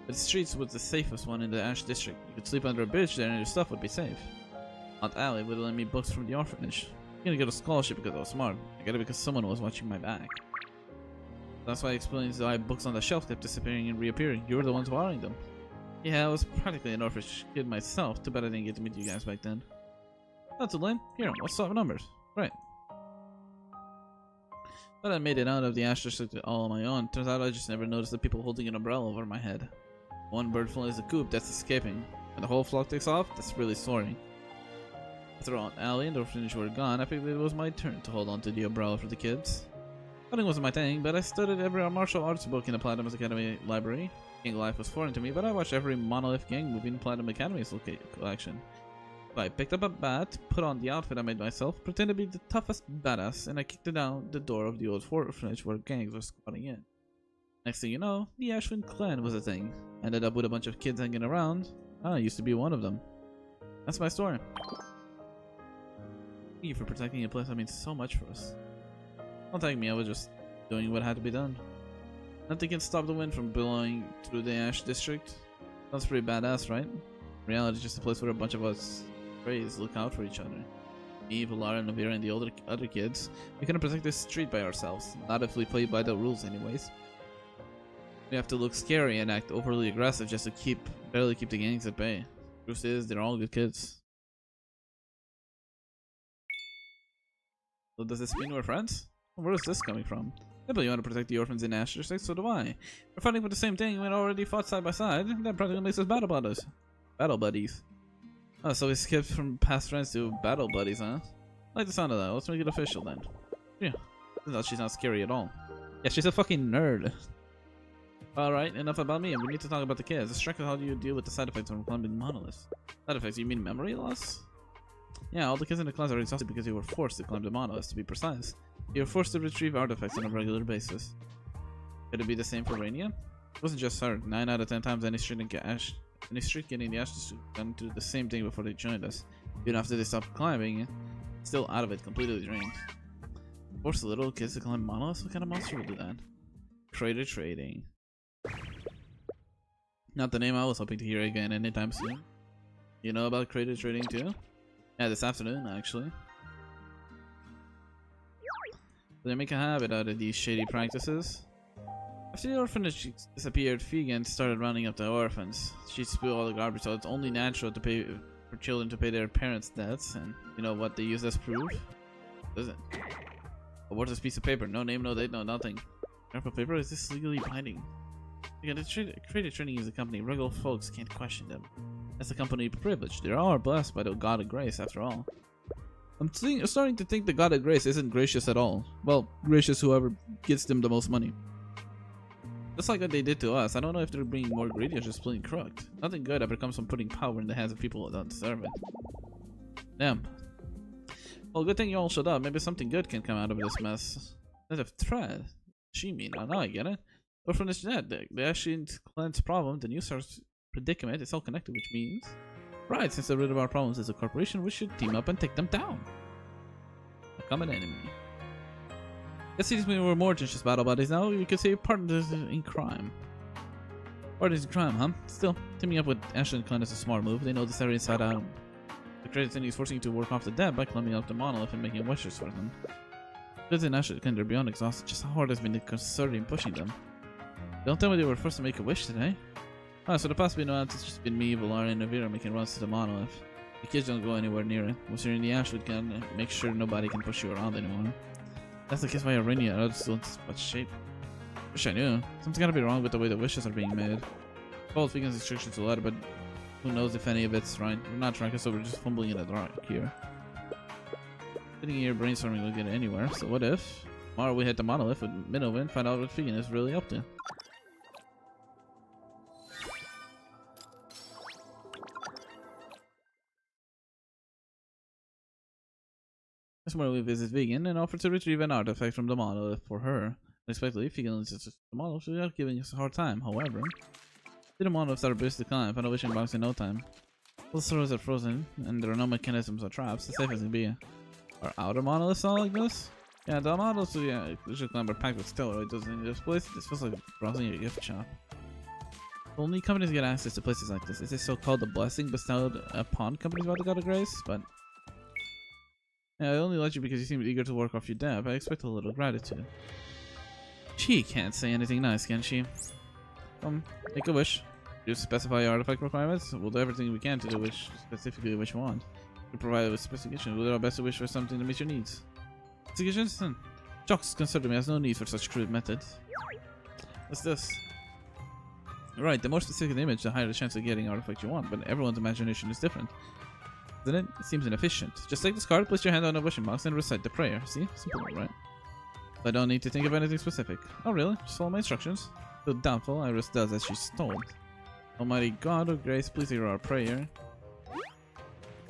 But the streets was the safest one in the Ash District. You could sleep under a bridge there and your stuff would be safe. Aunt Allie would lend me books from the orphanage. I didn't get a scholarship because I was smart. I got it because someone was watching my back. That's why it explains why books on the shelf kept disappearing and reappearing. You were the ones borrowing them. Yeah, I was practically an orphanage kid myself. Too bad I didn't get to meet you guys back then. Not too lame. Here, let's swap numbers. Right. But I made it out of the Ash District all on my own. Turns out I just never noticed the people holding an umbrella over my head. One bird flies the coop, that's escaping. And the whole flock takes off, that's really soaring. After Aunt Allie and the orphanage were gone, I figured it was my turn to hold on to the umbrella for the kids. Hunting wasn't my thing, but I studied every martial arts book in the Platinum Academy library. Gang life was foreign to me, but I watched every Monolith gang movie in Platinum Academy's collection. So I picked up a bat, put on the outfit I made myself, pretended to be the toughest badass, and I kicked it down the door of the old orphanage where gangs were squatting in. Next thing you know, the Ashwin clan was a thing. Ended up with a bunch of kids hanging around. I used to be one of them. That's my story. Thank you for protecting a place that means so much for us. Don't thank me, I was just doing what had to be done. Nothing can stop the wind from blowing through the Ash District. Sounds pretty badass, right? In reality, it's just a place where a bunch of us strays look out for each other. Me, Valara, Navira, and the other kids. We couldn't protect this street by ourselves. Not if we play by the rules anyways. We have to look scary and act overly aggressive just to barely keep the gangs at bay. Truth is, they're all good kids. So does this mean we're friends? Where is this coming from? Simply you want to protect the orphans in Ash District, so do I. We're fighting for the same thing, we already fought side by side. That practically makes us battle buddies. Battle buddies. Oh, so we skipped from past friends to battle buddies, huh? I like the sound of that. Let's make it official then. Yeah. Turns out she's not scary at all. Yeah, she's a fucking nerd. Alright, enough about me. We need to talk about the kids. Let's check out how do you deal with the side effects of climbing monoliths. Side effects, you mean memory loss? Yeah, all the kids in the class are exhausted because you were forced to climb the monoliths, to be precise. You were forced to retrieve artifacts on a regular basis. Could it be the same for Rainia? It wasn't just her. 9 out of 10 times any student And they strict getting the Ashes to come do the same thing before they joined us. Even after they stopped climbing, still out of it, completely drained. Force the little kids to climb monoliths? What kind of monster will do that? Crater trading. Not the name I was hoping to hear again anytime soon. You know about crater trading too? Yeah, this afternoon actually. They make a habit out of these shady practices. After the orphanage disappeared, Fegan started rounding up the orphans. She'd spill all the garbage, so it's only natural to pay for children to pay their parents' debts. And you know what they use as proof? Does it? A worthless piece of paper. No name, no date, no nothing. Purple paper? Is this legally binding? Yeah, the Crater Trading is a company. Regular folks can't question them. That's a company privilege. They are blessed by the God of Grace, after all. I'm starting to think the God of Grace isn't gracious at all. Well, gracious whoever gets them the most money. Just like what they did to us. I don't know if they're being more greedy or just plain crooked. Nothing good ever comes from putting power in the hands of people who don't deserve it. Damn. Well, good thing you all showed up. Maybe something good can come out of this mess. Net of thread. She mean? Oh, now I get it. Orphanage net. The ancient clan's problem, the new source predicament, it's all connected, which means... Right, since they're rid of our problems as a corporation, we should team up and take them down. A common enemy. It seems we were more than just battle buddies now. You could say partners in crime. Partners in crime, huh? Still, teaming up with Ashley and Clan is a smart move. They know this area inside out. The credit thing is forcing you to work off the debt by climbing up the monolith and making wishes for them. Good in Ashley and Clan, they're beyond exhausted. Just how hard has been concerning pushing them. Don't tell me they were forced to make a wish today. Ah, so the past been months, it's just been me, Valar, and Navira making runs to the monolith. The kids don't go anywhere near it. Once you're in the Ashwood can make sure nobody can push you around anymore. That's the case by Arenia. I don't still in such shape. Wish I knew. Something's gotta be wrong with the way the wishes are being made. Paul's Vegan's instructions a letter, but who knows if any of it's right. We're not trying, so we're just fumbling in the dark here. Sitting here brainstorming will get anywhere, so what if tomorrow we hit the monolith with Minnow and find out what Vegan is really up to. This morning we visit Vegan and offer to retrieve an artifact from the monolith for her. Unexpectedly, Vegan insists the monolith without giving us a hard time. However, the monoliths are burst to climb, found a wishing box in no time. All the stores are frozen, and there are no mechanisms or traps, as safe as can be. Are outer monoliths all like this? Yeah, the monoliths we should climb are packed with Stella, right? Doesn't this place? This feels like browsing a gift shop. Only companies get access to places like this. Is this so-called the blessing bestowed upon companies by the God of Grace? But yeah, I only let you because you seem eager to work off your debt. I expect a little gratitude. She can't say anything nice, can she? Make a wish. You specify your artifact requirements. We'll do everything we can to do specifically what you want. We provide with specifications. We'll do our best to wish for something to meet your needs. Specifications? Jocks consider me has no need for such crude methods. What's this? Right, the more specific the image, the higher the chance of getting the artifact you want, but everyone's imagination is different. Isn't it? It seems inefficient. Just take this card, place your hand on a wishing box, and recite the prayer. See? Simple, right? I don't need to think of anything specific. Oh, really? Just follow my instructions. Though doubtful, Iris does as she's told. Almighty God of Grace, please hear our prayer.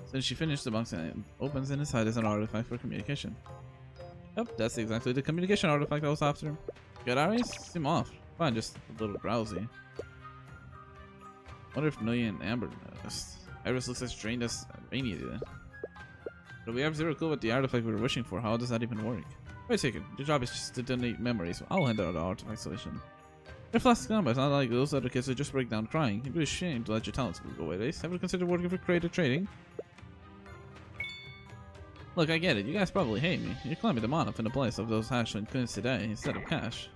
Since she finished, the box opens and inside is an artifact for communication. Yep, that's exactly the communication artifact I was after. Good, Iris? Seem off. Fine, just a little drowsy. Wonder if Noya and Amber noticed. Iris looks as drained as Rainy did. But we have zero clue what the artifact we were wishing for. How does that even work? Wait a second. Your job is just to donate memories. I'll hand out the artifact solution. They're flastic numbers, not like those other kids who just break down crying. It'd be a shame to let your talents go away. Ever considered working for Crater Trading? Look, I get it. You guys probably hate me. You're climbing the monolith in the place of those hash and coins today instead of cash.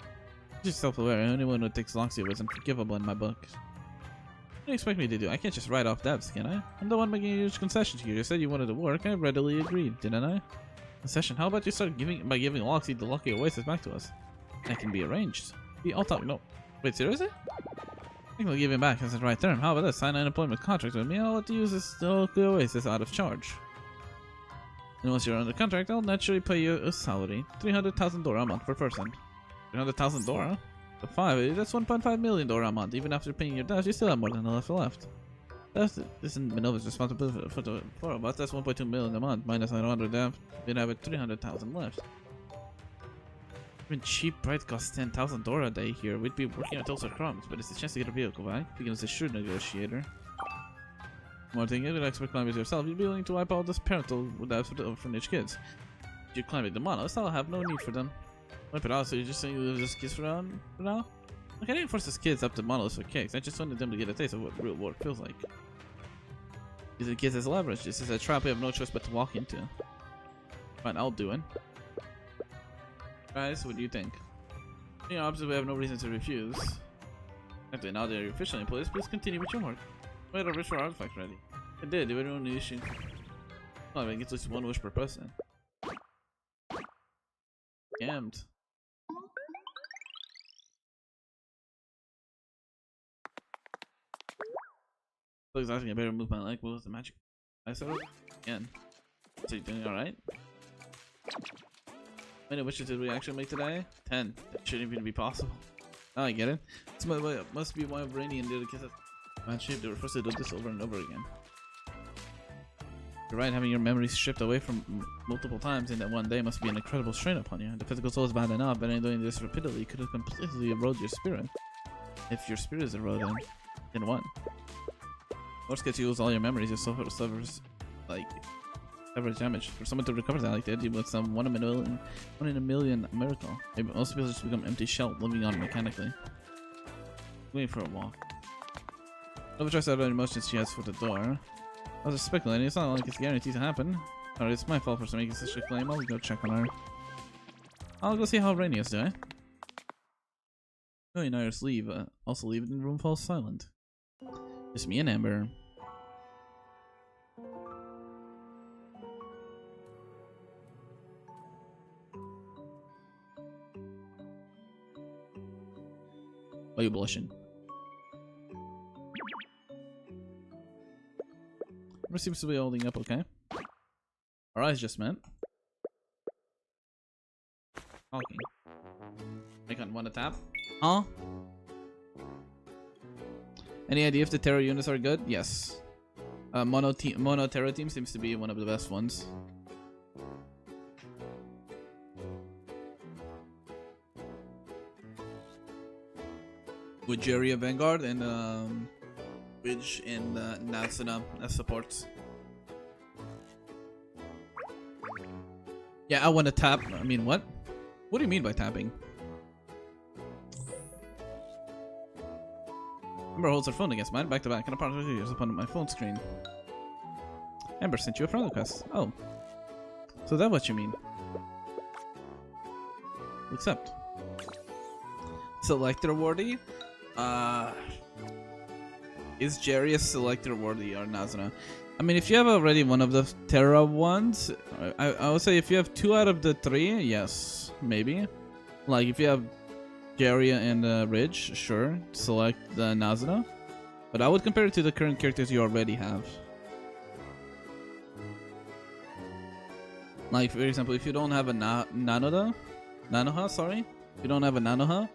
Just self-aware. Anyone who takes Loxia was unforgivable in my book. What do you expect me to do? I can't just write off debts, can I? I'm the one making a huge concession to you. You said you wanted to work. I readily agreed, didn't I? Concession? How about you start giving Loxia the lucky oasis back to us? That can be arranged. I'll talk. No. Wait, seriously? I think I'll give him back as the right term. How about this? Sign an employment contract with me. I'll let you use this lucky oasis out of charge. And once you're under contract, I'll naturally pay you a salary. 300,000 Dora a month per person. 300,000 Dora? The 5, that's 1.5 million Dora a month. Even after paying your debts, you still have more than enough left. This isn't Minova's responsibility for the 4 of us. That's 1.2 million a month. Minus 900 debt. We'd have 300,000 left. Even cheap bread costs 10,000 Dora a day here. We'd be working on toast or crumbs, but it's a chance to get a vehicle back. Because a shrewd negotiator. One thing, if you expert climbers yourself, you'd be willing to wipe out this parental without orphanage kids. If you climb the monoliths, I'll have no need for them. Wipe it out, so you're just saying you leave this kids for now? Look, I didn't force these kids up the monoliths for cakes. I just wanted them to get a taste of what real war feels like. Use the kids as leverage. This is a trap we have no choice but to walk into. Fine, I'll do it. Guys, what do you think? You know, obviously we have no reason to refuse. After now they're officially in place, please continue with your work. We had a ritual artifact ready. I did, there were no new issues. Oh, I mean, it's just one wish per person. Scammed. Looks like I better move my leg. What was the magic? I said it again. So you doing alright? How many wishes did we actually make today? 10. That shouldn't even be possible. Oh, I get it. It's must be why Brainy and did a kiss man shape. They were forced to do this over and over again. You're right, having your memories stripped away from multiple times in that one day must be an incredible strain upon you. The physical soul is bad enough, but in doing this repeatedly could have completely eroded your spirit. If your spirit is eroded, then what? Worst case, you lose all your memories, your soul suffers like average damage. For someone to recover that like that, you must some one in a million miracle. Maybe most people just become empty shell, living on mechanically. Going for a walk. Never trust out emotions she has for the door. I was just speculating, it's not like it's guaranteed to happen. Alright, it's my fault for making such a claim. I'll go check on her. I'll go see how Rainy is doing. Oh, you know, just leave. Also leave it in the room falls silent. Just me and Amber. Why are you blushing? Amber seems to be holding up okay. Our eyes just met. Talking. Raikon, wanna tap? Huh? Any idea if the Terra units are good? Yes. Mono Terra team seems to be one of the best ones. With Jerry Vanguard and Ridge and Natsuna as supports. Yeah, I want to tap. I mean, what? What do you mean by tapping? Amber holds her phone against mine, back to back, and apparently appears upon my phone screen. Amber sent you a friend request. Oh. So that's what you mean. Accept. Selector worthy? Is Jerry a selector worthy or Nazuna? I mean, if you have already one of the Terra ones, I would say if you have 2 out of the 3, yes, maybe. Like if you have Jerry and Ridge, sure, select the Nazuna. But I would compare it to the current characters you already have. Like for example, if you don't have a Nanoha, sorry, if you don't have a Nanoha,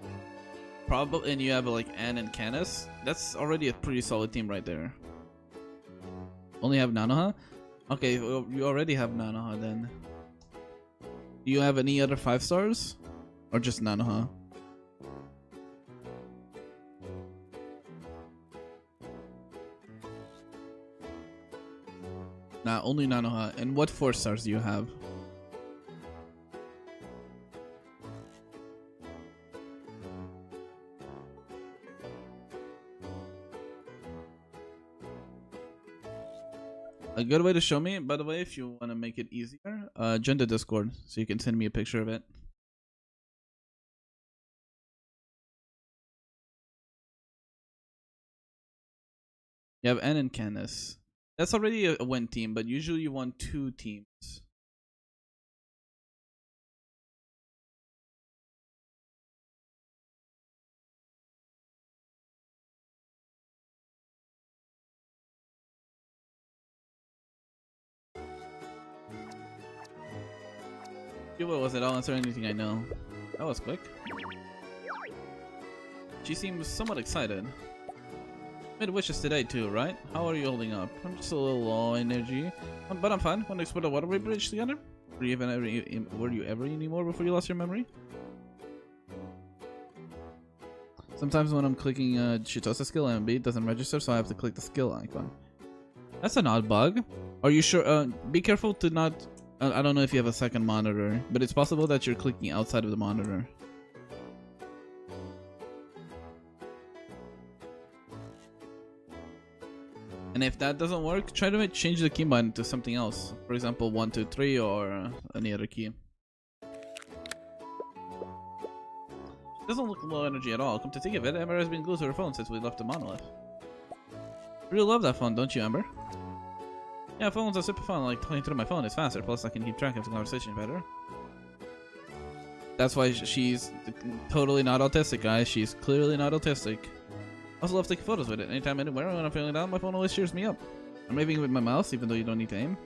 probably, and you have like Anne and Canis, that's already a pretty solid team right there. Only have Nanoha? Okay, well, you already have Nanoha then. Do you have any other 5 stars? Or just Nanoha? Nah, only Nanoha. And what 4 stars do you have? A good way to show me, by the way, if you want to make it easier, join the Discord so you can send me a picture of it. You have Anne and Canis. That's already a win team, but usually you want 2 teams. What was it? I'll answer anything I know. That was quick. She seems somewhat excited. Made wishes today too, right? How are you holding up? I'm just a little low energy, but I'm fine. Want to explore the waterway bridge together? Were you ever anymore before you lost your memory? Sometimes when I'm clicking Chitosa skill MB, it doesn't register, so I have to click the skill icon. That's an odd bug. Are you sure? Be careful to not... I don't know if you have a second monitor, but it's possible that you're clicking outside of the monitor. And if that doesn't work, try to change the key button to something else. For example, 1, 2, 3 or any other key. Doesn't look low energy at all. Come to think of it, Ember has been glued to her phone since we left the monolith. Really love that phone, don't you, Ember? Yeah, phones are super fun. Like talking through my phone is faster. Plus, I can keep track of the conversation better. That's why she's totally not autistic, guys. She's clearly not autistic. I also love taking photos with it. Anytime, anywhere, when I'm feeling down, my phone always cheers me up. I'm waving with my mouse, even though you don't need to aim.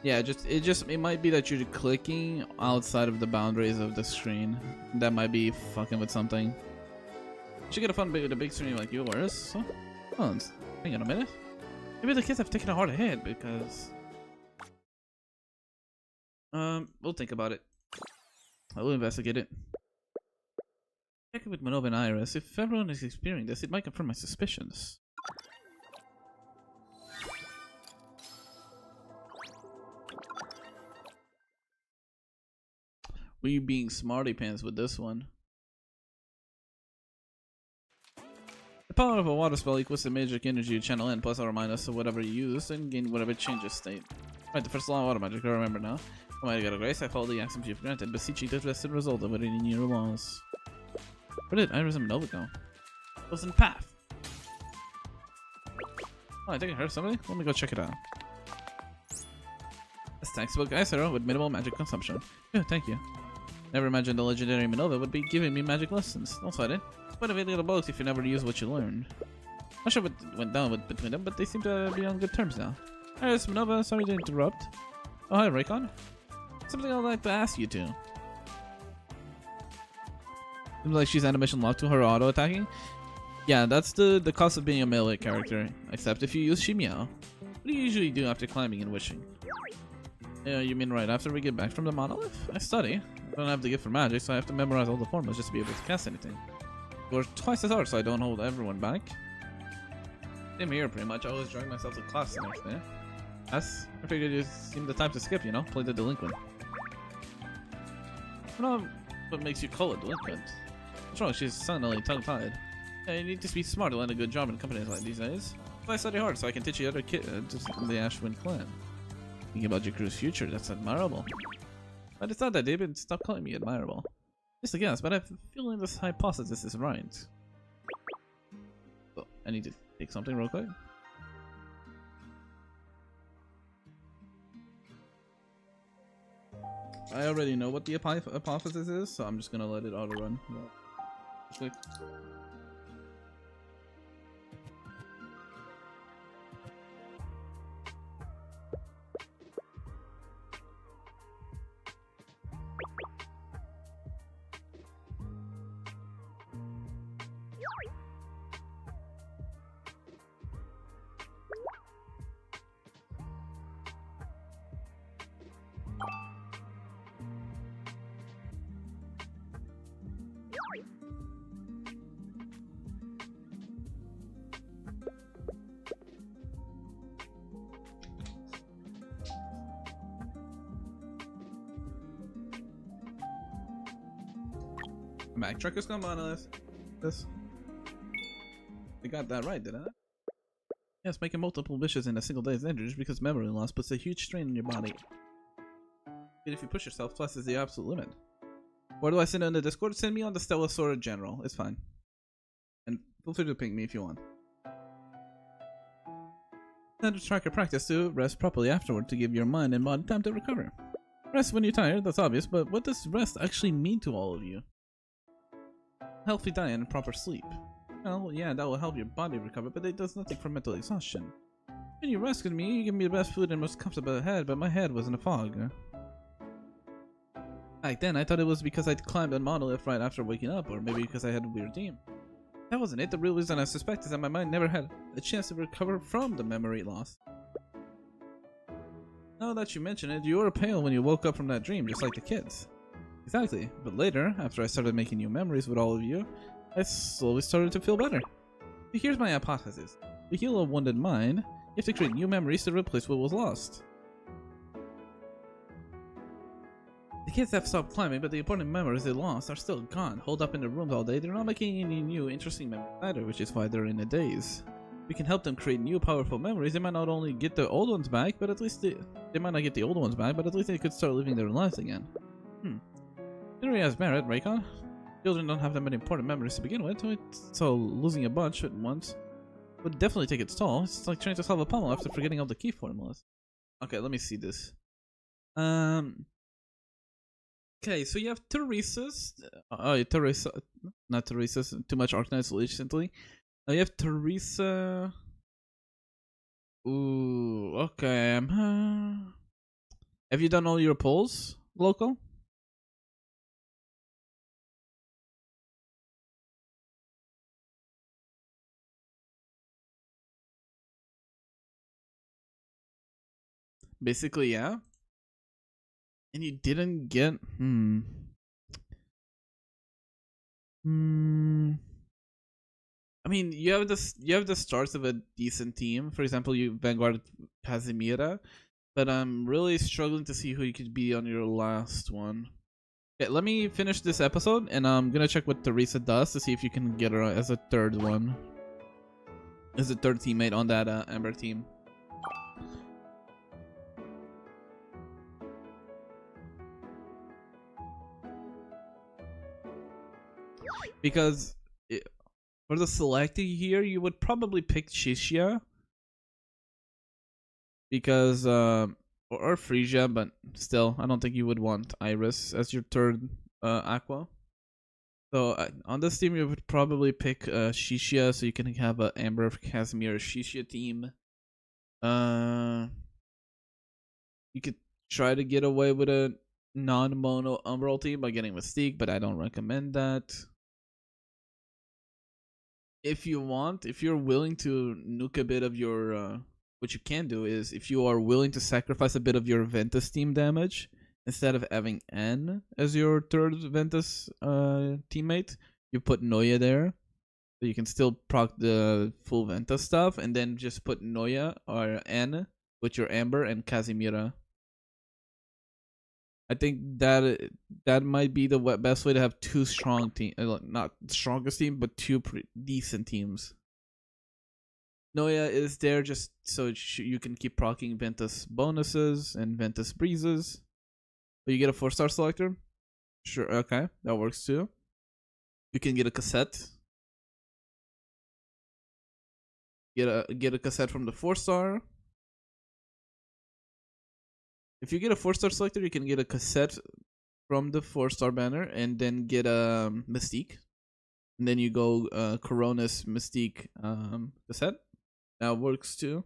Yeah, it might be that you're clicking outside of the boundaries of the screen. That might be fucking with something. You should get a phone with a big screen like yours. Phones. Hang on a minute. Maybe the kids have taken a hard hit because... we'll think about it. I will investigate it. Check it with Manova and Iris. If everyone is experiencing this, it might confirm my suspicions. Were you being smarty pants with this one? The power of a water spell equals the magic energy you channel in, plus I'll remind us of whatever you use and gain whatever changes state. Right, the first law of water magic, I remember now. Oh my god, a grace, I follow the axioms you've granted, beseeching the twisted result of it in your laws. Where did Iris and Manova go? It was in path. Oh, I think I heard somebody. Let me go check it out. This textbook Ice Hero with minimal magic consumption. Yeah, thank you. Never imagined the legendary Manova would be giving me magic lessons. Don't sweat it. It's quite a little both if you never use what you learn. Not sure what went down between them, but they seem to be on good terms now. Iris, Manova, sorry to interrupt. Oh, hi, Raikon. Something I'd like to ask you two. Seems like she's animation locked to her auto attacking. Yeah, that's the cost of being a melee character. Except if you use Shimiao. What do you usually do after climbing and wishing? Yeah, you mean right after we get back from the monolith? I study. I don't have the gift for magic, so I have to memorize all the formulas just to be able to cast anything. Or twice as hard, so I don't hold everyone back. Same here, pretty much. I always drag myself to class the next day. Yes, I figured you seem the type to skip, you know? Play the delinquent. I don't know what makes you call it delinquent. What's wrong? She's suddenly tongue-tied. Yeah, you need to be smart to land a good job in companies like these days. So I study hard so I can teach the other kids in the Ashwind clan. Thinking about your crew's future, that's admirable. But it's not that deep, and stop calling me admirable. Just a guess, but I have a feeling this hypothesis is right. So, I need to take something real quick. I already know what the hypothesis is, so I'm just gonna let it auto-run. Quick. Backtrackers come on us. This. I got that right, did I? Yes, making multiple wishes in a single day is dangerous because memory loss puts a huge strain on your body. And if you push yourself, plus is the absolute limit. Where do I send it in the Discord? Send me on the Stella Sora General. It's fine. And feel free to ping me if you want. Standard tracker practice to rest properly afterward to give your mind and body time to recover. Rest when you're tired, that's obvious, but what does rest actually mean to all of you? Healthy diet and proper sleep. Well, yeah, that will help your body recover, but it does nothing for mental exhaustion. When you rescued me, you gave me the best food and most comfortable head, but my head was in a fog. Back then, I thought it was because I'd climbed a monolith right after waking up, or maybe because I had a weird dream. That wasn't it. The real reason I suspect is that my mind never had a chance to recover from the memory loss. Now that you mention it, you were pale when you woke up from that dream, just like the kids. Exactly, but later, after I started making new memories with all of you, I slowly started to feel better. But here's my hypothesis. To heal a wounded mind, you have to create new memories to replace what was lost. The kids have stopped climbing, but the important memories they lost are still gone. Holed up in their rooms all day, they're not making any new, interesting memories either, which is why they're in a daze. We can help them create new, powerful memories. They might not only get the old ones back, but at least they might not get the old ones back, but at least they could start living their lives again. Theory has merit, Raikon. Children don't have that many important memories to begin with, so losing a bunch at once would definitely take its toll. It's like trying to solve a puzzle after forgetting all the key formulas. Okay, let me see this. Okay, so you have Teresa's. Teresa, not Teresa's. Too much Arcanines recently. You have Teresa. Ooh, okay. Have you done all your polls, local? Basically, yeah. And you didn't get I mean, you have the starts of a decent team. For example, you Vanguard Casimira, but I'm really struggling to see who you could be on your last one. Okay, let me finish this episode, and I'm gonna check what Teresa does to see if you can get her as a third one, as a third teammate on that Amber team. Because for the selecting here, you would probably pick Shishia. Because, or Frisia, but still, I don't think you would want Iris as your third Aqua. So on this team, you would probably pick Shishia, so you can have an Amber Casimir Shishia team. You could try to get away with a non-mono Umbral team by getting Mystique, but I don't recommend that. If you want, if you're willing to nuke a bit of your, what you can do is, if you are willing to sacrifice a bit of your Ventus team damage, instead of having N as your third Ventus teammate, you put Noya there. So you can still proc the full Ventus stuff, and then just put Noya or N with your Amber and Casimira. I think that might be the best way to have two strong teams, not strongest team, but two decent teams. Noya is there just so you can keep proccing Ventus bonuses and Ventus breezes. But you get a 4-star selector? Sure, okay, that works too. You can get a cassette. Get a cassette from the 4-star. If you get a 4-star selector, you can get a cassette from the 4-star banner and then get a Mystique. And then you go Coronis Mystique cassette. That works too.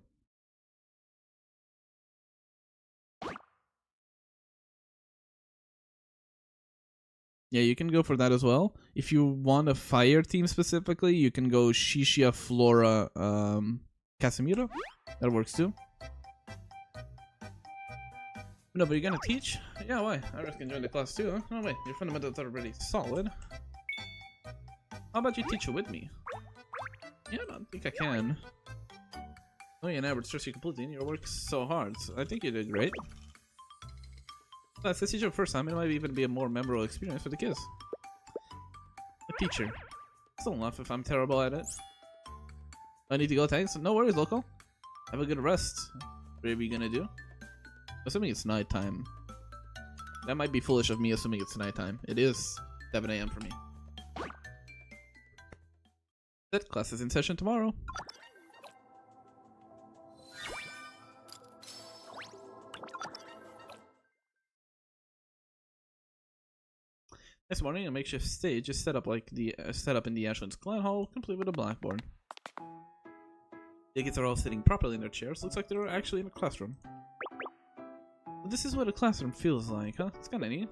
Yeah, you can go for that as well. If you want a fire team specifically, you can go Shishia, Flora, Casimiro. That works too. No, but you're gonna teach? Yeah, why? I can join the class too, huh? No, wait, your fundamentals are already solid. How about you teach it with me? Yeah, I don't think I can. Oh, yeah, never stress you completely in your work so hard. So I think you did great. Plus, this is your first time. It might even be a more memorable experience for the kids. A teacher. Still enough if I'm terrible at it. I need to go, thanks. No worries, local. Have a good rest. Whatever you're gonna do. Assuming it's nighttime. That might be foolish of me assuming it's nighttime. It is 7 AM for me. That class is in session tomorrow. This morning, a makeshift stage is set up like the set up in the Ashland's clan hall, complete with a blackboard. The kids are all sitting properly in their chairs. Looks like they're actually in a classroom. This is what a classroom feels like, huh? It's kinda neat.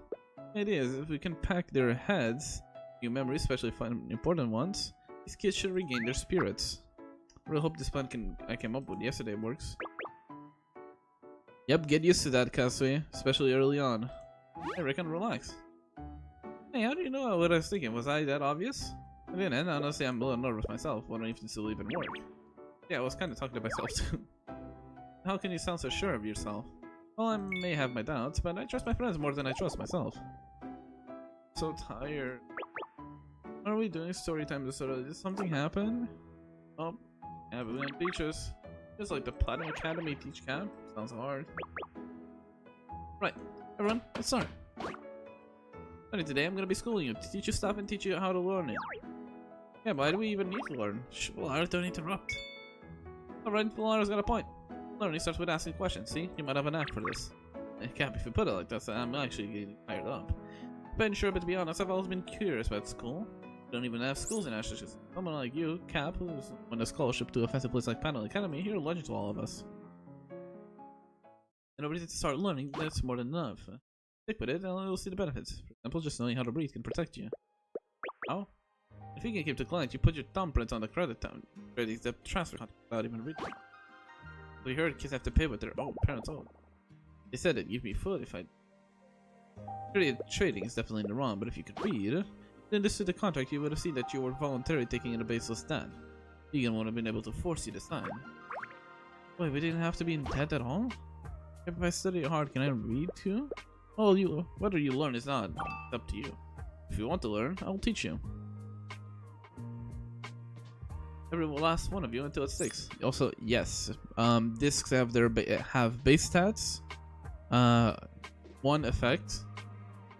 The idea is if we can pack their heads, new memories, especially fun important ones, these kids should regain their spirits. I really hope this plan I came up with yesterday works. Yep, get used to that, Kasui, especially early on. Hey, Raikon, relax. Hey, how do you know what I was thinking? Was I that obvious? And then, honestly, I'm a little nervous myself, wondering if this will even work. Yeah, I was kind of talking to myself too. How can you sound so sure of yourself? Well, I may have my doubts, but I trust my friends more than I trust myself. So tired. What are we doing? Story time disorder. Did something happen? Oh, yeah, we went beaches. Just like the Platinum Academy teach camp. Sounds hard. Right, everyone, let's start. Starting today, I'm gonna be schooling you to teach you stuff and teach you how to learn it. Yeah, why do we even need to learn? Shh, well, don't interrupt. Alright, Lara's got a point. Learning starts with asking questions. See, you might have a knack for this. Cap, if you put it like that, I'm actually getting fired up. But sure, but to be honest, I've always been curious about school. We don't even have schools in Ashton. Someone like you, Cap, who's won a scholarship to a fancy place like Panel Academy, you're a legend to all of us. And nobody to start learning, that's more than enough. Stick with it, and you'll see the benefits. For example, just knowing how to breathe can protect you. How? If you can keep the client, you put your thumbprint on the credit transfer contract without even reading. We heard kids have to pay with their own parents' own. They said it'd give me food if I. Trading is definitely in the wrong, but if you could read, then this is the contract, you would have seen that you were voluntarily taking in a baseless stand. Egan would have been able to force you to sign. Wait, we didn't have to be in debt at all? If I study hard, can I read too? Well, whether you learn is not, it's up to you. If you want to learn, I will teach you. Every last one of you until it sticks. Also, yes, discs have have base stats. One effect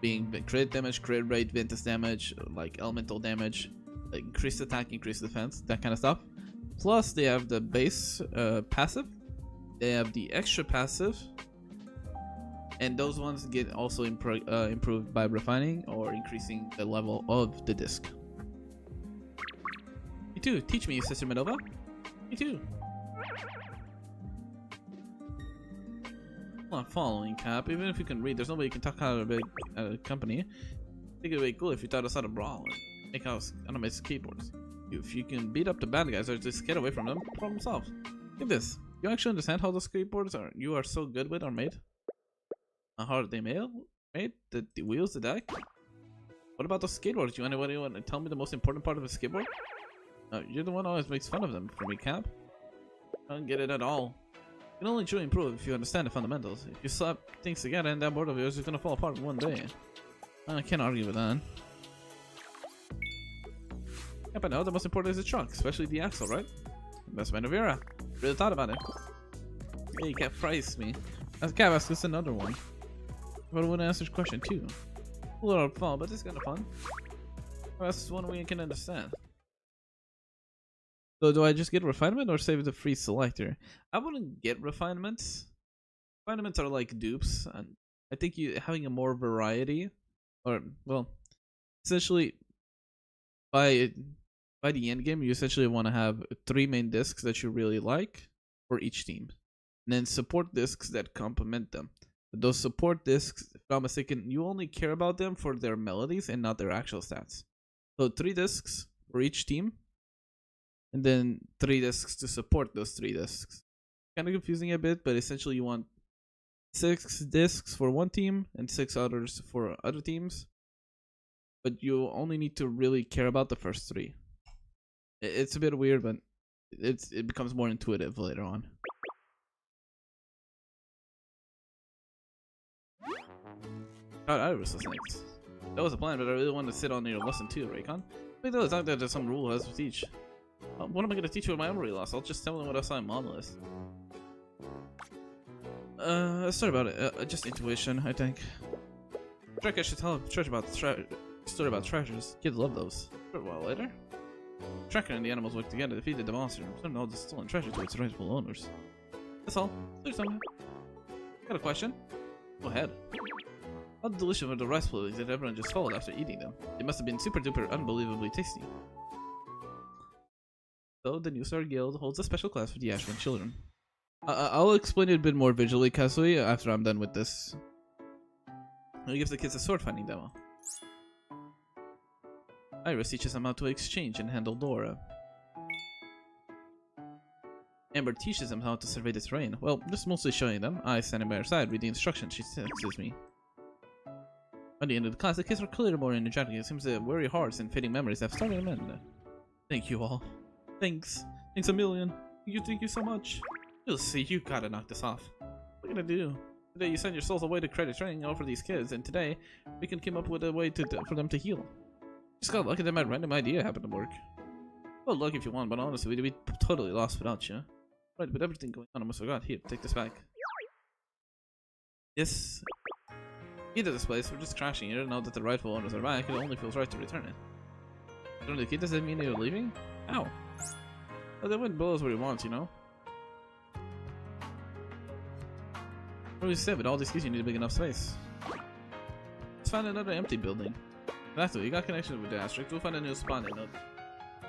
being crit damage, crit rate, ventus damage, like elemental damage, like increased attack, increased defense, that kind of stuff. Plus, they have the base passive. They have the extra passive, and those ones get also improved by refining or increasing the level of the disc. Me too. Teach me, Sister Medova. Me too. I'm not following, Cap. Even if you can read, there's nobody you can talk out of a company. I think it'd be cool if you taught us how to brawl and make us animate keyboards. If you can beat up the bad guys or just get away from them, problem solved. Look at this. You actually understand how the skateboards you are so good with are made? How are they made? The wheels, the deck? What about the skateboards? Anybody want to tell me the most important part of a skateboard? You're the one who always makes fun of them for me, Cap. I don't get it at all. You can only truly improve if you understand the fundamentals. If you slap things together and that board of yours is gonna fall apart one day. I can't argue with that. Yep, I know. The most important is the trunk, especially the axle, right? Best man of era. Really thought about it. Yeah, you can't price me. Cap, ask us another one. But I want to answer this question too. A little fun, but it's kind of fun. That's one we can understand. So do I just get refinement or save the free selector? I wouldn't get refinements. Refinements are like dupes, and I think having a more variety, or well, essentially by the end game, you essentially want to have 3 main discs that you really like for each team, and then support discs that complement them. Those support discs, if I'm mistaken, you only care about them for their melodies and not their actual stats. So 3 discs for each team. And then 3 discs to support those 3 discs. Kind of confusing a bit, but essentially you want 6 discs for one team and 6 others for other teams. But you only need to really care about the first 3. It's a bit weird, but it becomes more intuitive later on. God, I was listening. That was a plan, but I really wanted to sit on your lesson too, Raikon. Wait, though, it's not that there's some rule has to teach. What am I going to teach you with my memory loss? I'll just tell them what I saw in Mom list. Sorry about it. Just intuition, I think. I think I should tell a about story about treasures. Kids love those. A while later, Tracker and the animals worked together to defeat the monster and return all the stolen treasure to its rightful owners. That's all. There's something. Got a question? Go ahead. How delicious were the rice puddings that everyone just swallowed after eating them? They must have been super duper unbelievably tasty. So, the New Star Guild holds a special class for the Ashland children. I'll explain it a bit more visually, Kasui, after I'm done with this. I'll give the kids a sword fighting demo. Iris teaches them how to exchange and handle Dora. Amber teaches them how to survey the terrain. Well, just mostly showing them. I standing by her side, read the instructions she texts me. By the end of the class, the kids are clearly more energetic. It seems that weary hearts and fading memories have started to mend. Thank you all. Thanks. Thanks a million. Thank you so much. You'll see, you gotta knock this off. What are you gonna do? Today you send your souls away to credit training all for these kids, and today we can come up with a way for them to heal. Just got lucky that my random idea happened to work. Well, luck if you want, but honestly, we'd be totally lost without you. Right, with everything going on, I almost forgot. Here, take this back. Yes. Either this place, we're just crashing here. Now that the rightful owners are back, it only feels right to return it. Return the key, does that mean you're leaving? Ow. Well, the wind blows where he wants, you know? What do you say? With all these keys, you need a big enough space. Let's find another empty building. That's it, you got connection with the asterisk. We'll find a new spot in it.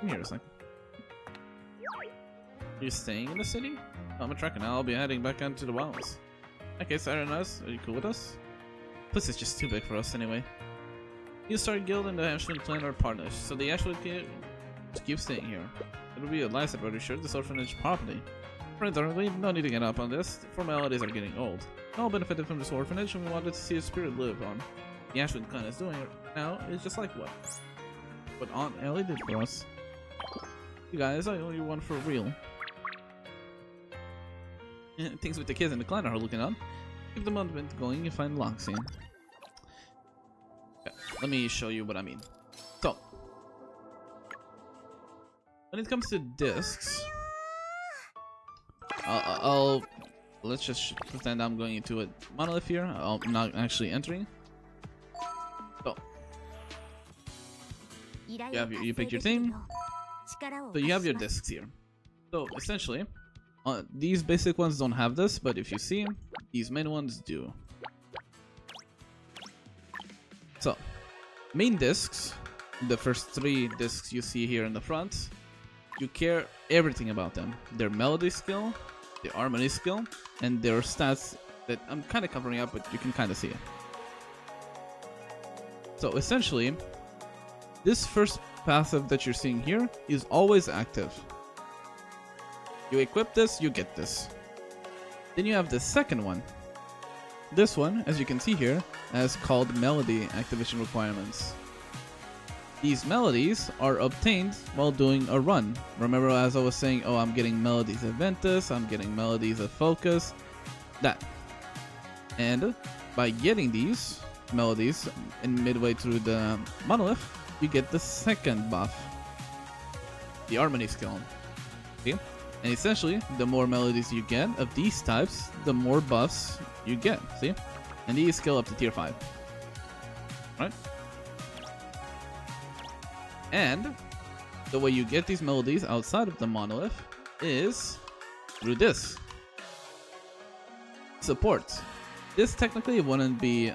Come here a second. Are you staying in the city? Oh, I'm a tracker now. I'll be heading back onto the wilds. Okay, Sarah and us, are you cool with us? Plus, it's just too big for us anyway. You start guild and the Ashland clan are partners, so the Ashland kid keep staying here. It'll be a nice but sure this orphanage property. Friends, aren't we? No need to get up on this. The formalities are getting old. We all benefited from this orphanage and we wanted to see its spirit live on. The Ashland clan is doing it now is just like what Aunt Ellie did for us. You guys, I owe you one for real. Things with the kids and the clan are looking on. Keep the movement going and find Loxine. Okay, let me show you what I mean. So, when it comes to discs, let's just pretend I'm going into a monolith here. I'm not actually entering. So, you pick your theme. So you have your discs here. So essentially, these basic ones don't have this, but if you see, these main ones do. So, main discs, the first 3 discs you see here in the front, you care everything about them. Their melody skill, their harmony skill, and their stats that I'm kind of covering up, but you can kind of see it. So essentially, this first passive that you're seeing here is always active. You equip this, you get this. Then you have the second one. This one, as you can see here, is called melody activation requirements. These melodies are obtained while doing a run. Remember, as I was saying, oh, I'm getting melodies of Ventus, I'm getting melodies of Focus, that. And by getting these melodies in midway through the monolith, you get the second buff, the harmony skill. Okay? And essentially, the more melodies you get of these types, the more buffs you get. See? And these scale up to tier 5. Right? And the way you get these melodies outside of the monolith is through this. Support. This technically wouldn't be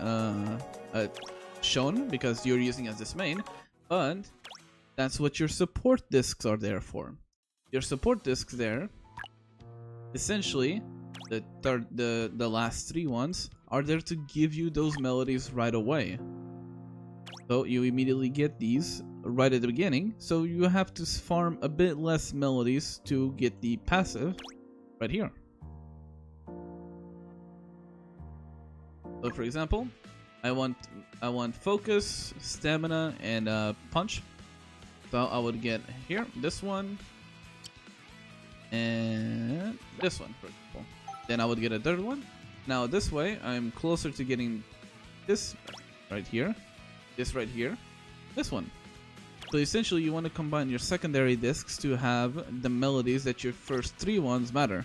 shown because you're using as this main, but that's what your support discs are there for. Your support discs there, essentially, the last 3 ones are there to give you those melodies right away. So you immediately get these right at the beginning, so you have to farm a bit less melodies to get the passive right here. So for example, I want focus, stamina, and punch. So I would get here this one and this one, for example. Then I would get a third one. Now this way, I'm closer to getting this right here, this right here, this one. So essentially, you want to combine your secondary discs to have the melodies that your first 3 ones matter.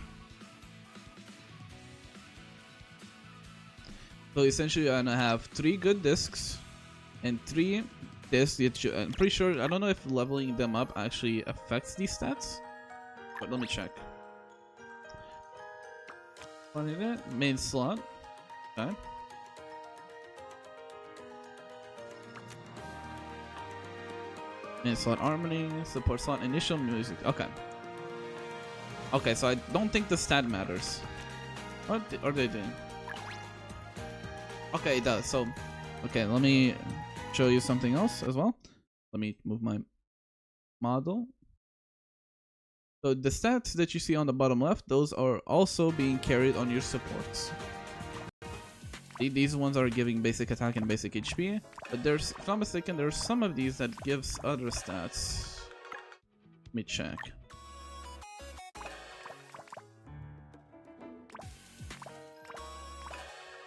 So essentially, you're gonna have 3 good discs and 3 discs. I'm pretty sure, I don't know if leveling them up actually affects these stats, but let me check. What is it? Main slot. Okay. Main slot harmony, support slot, initial music. Okay. Okay, so I don't think the stat matters. What are they doing? Okay, it does. So, okay, let me show you something else as well. Let me move my model. So the stats that you see on the bottom left, those are also being carried on your supports. These ones are giving basic attack and basic HP, but there's, if I'm not mistaken, there's some of these that gives other stats. Let me check.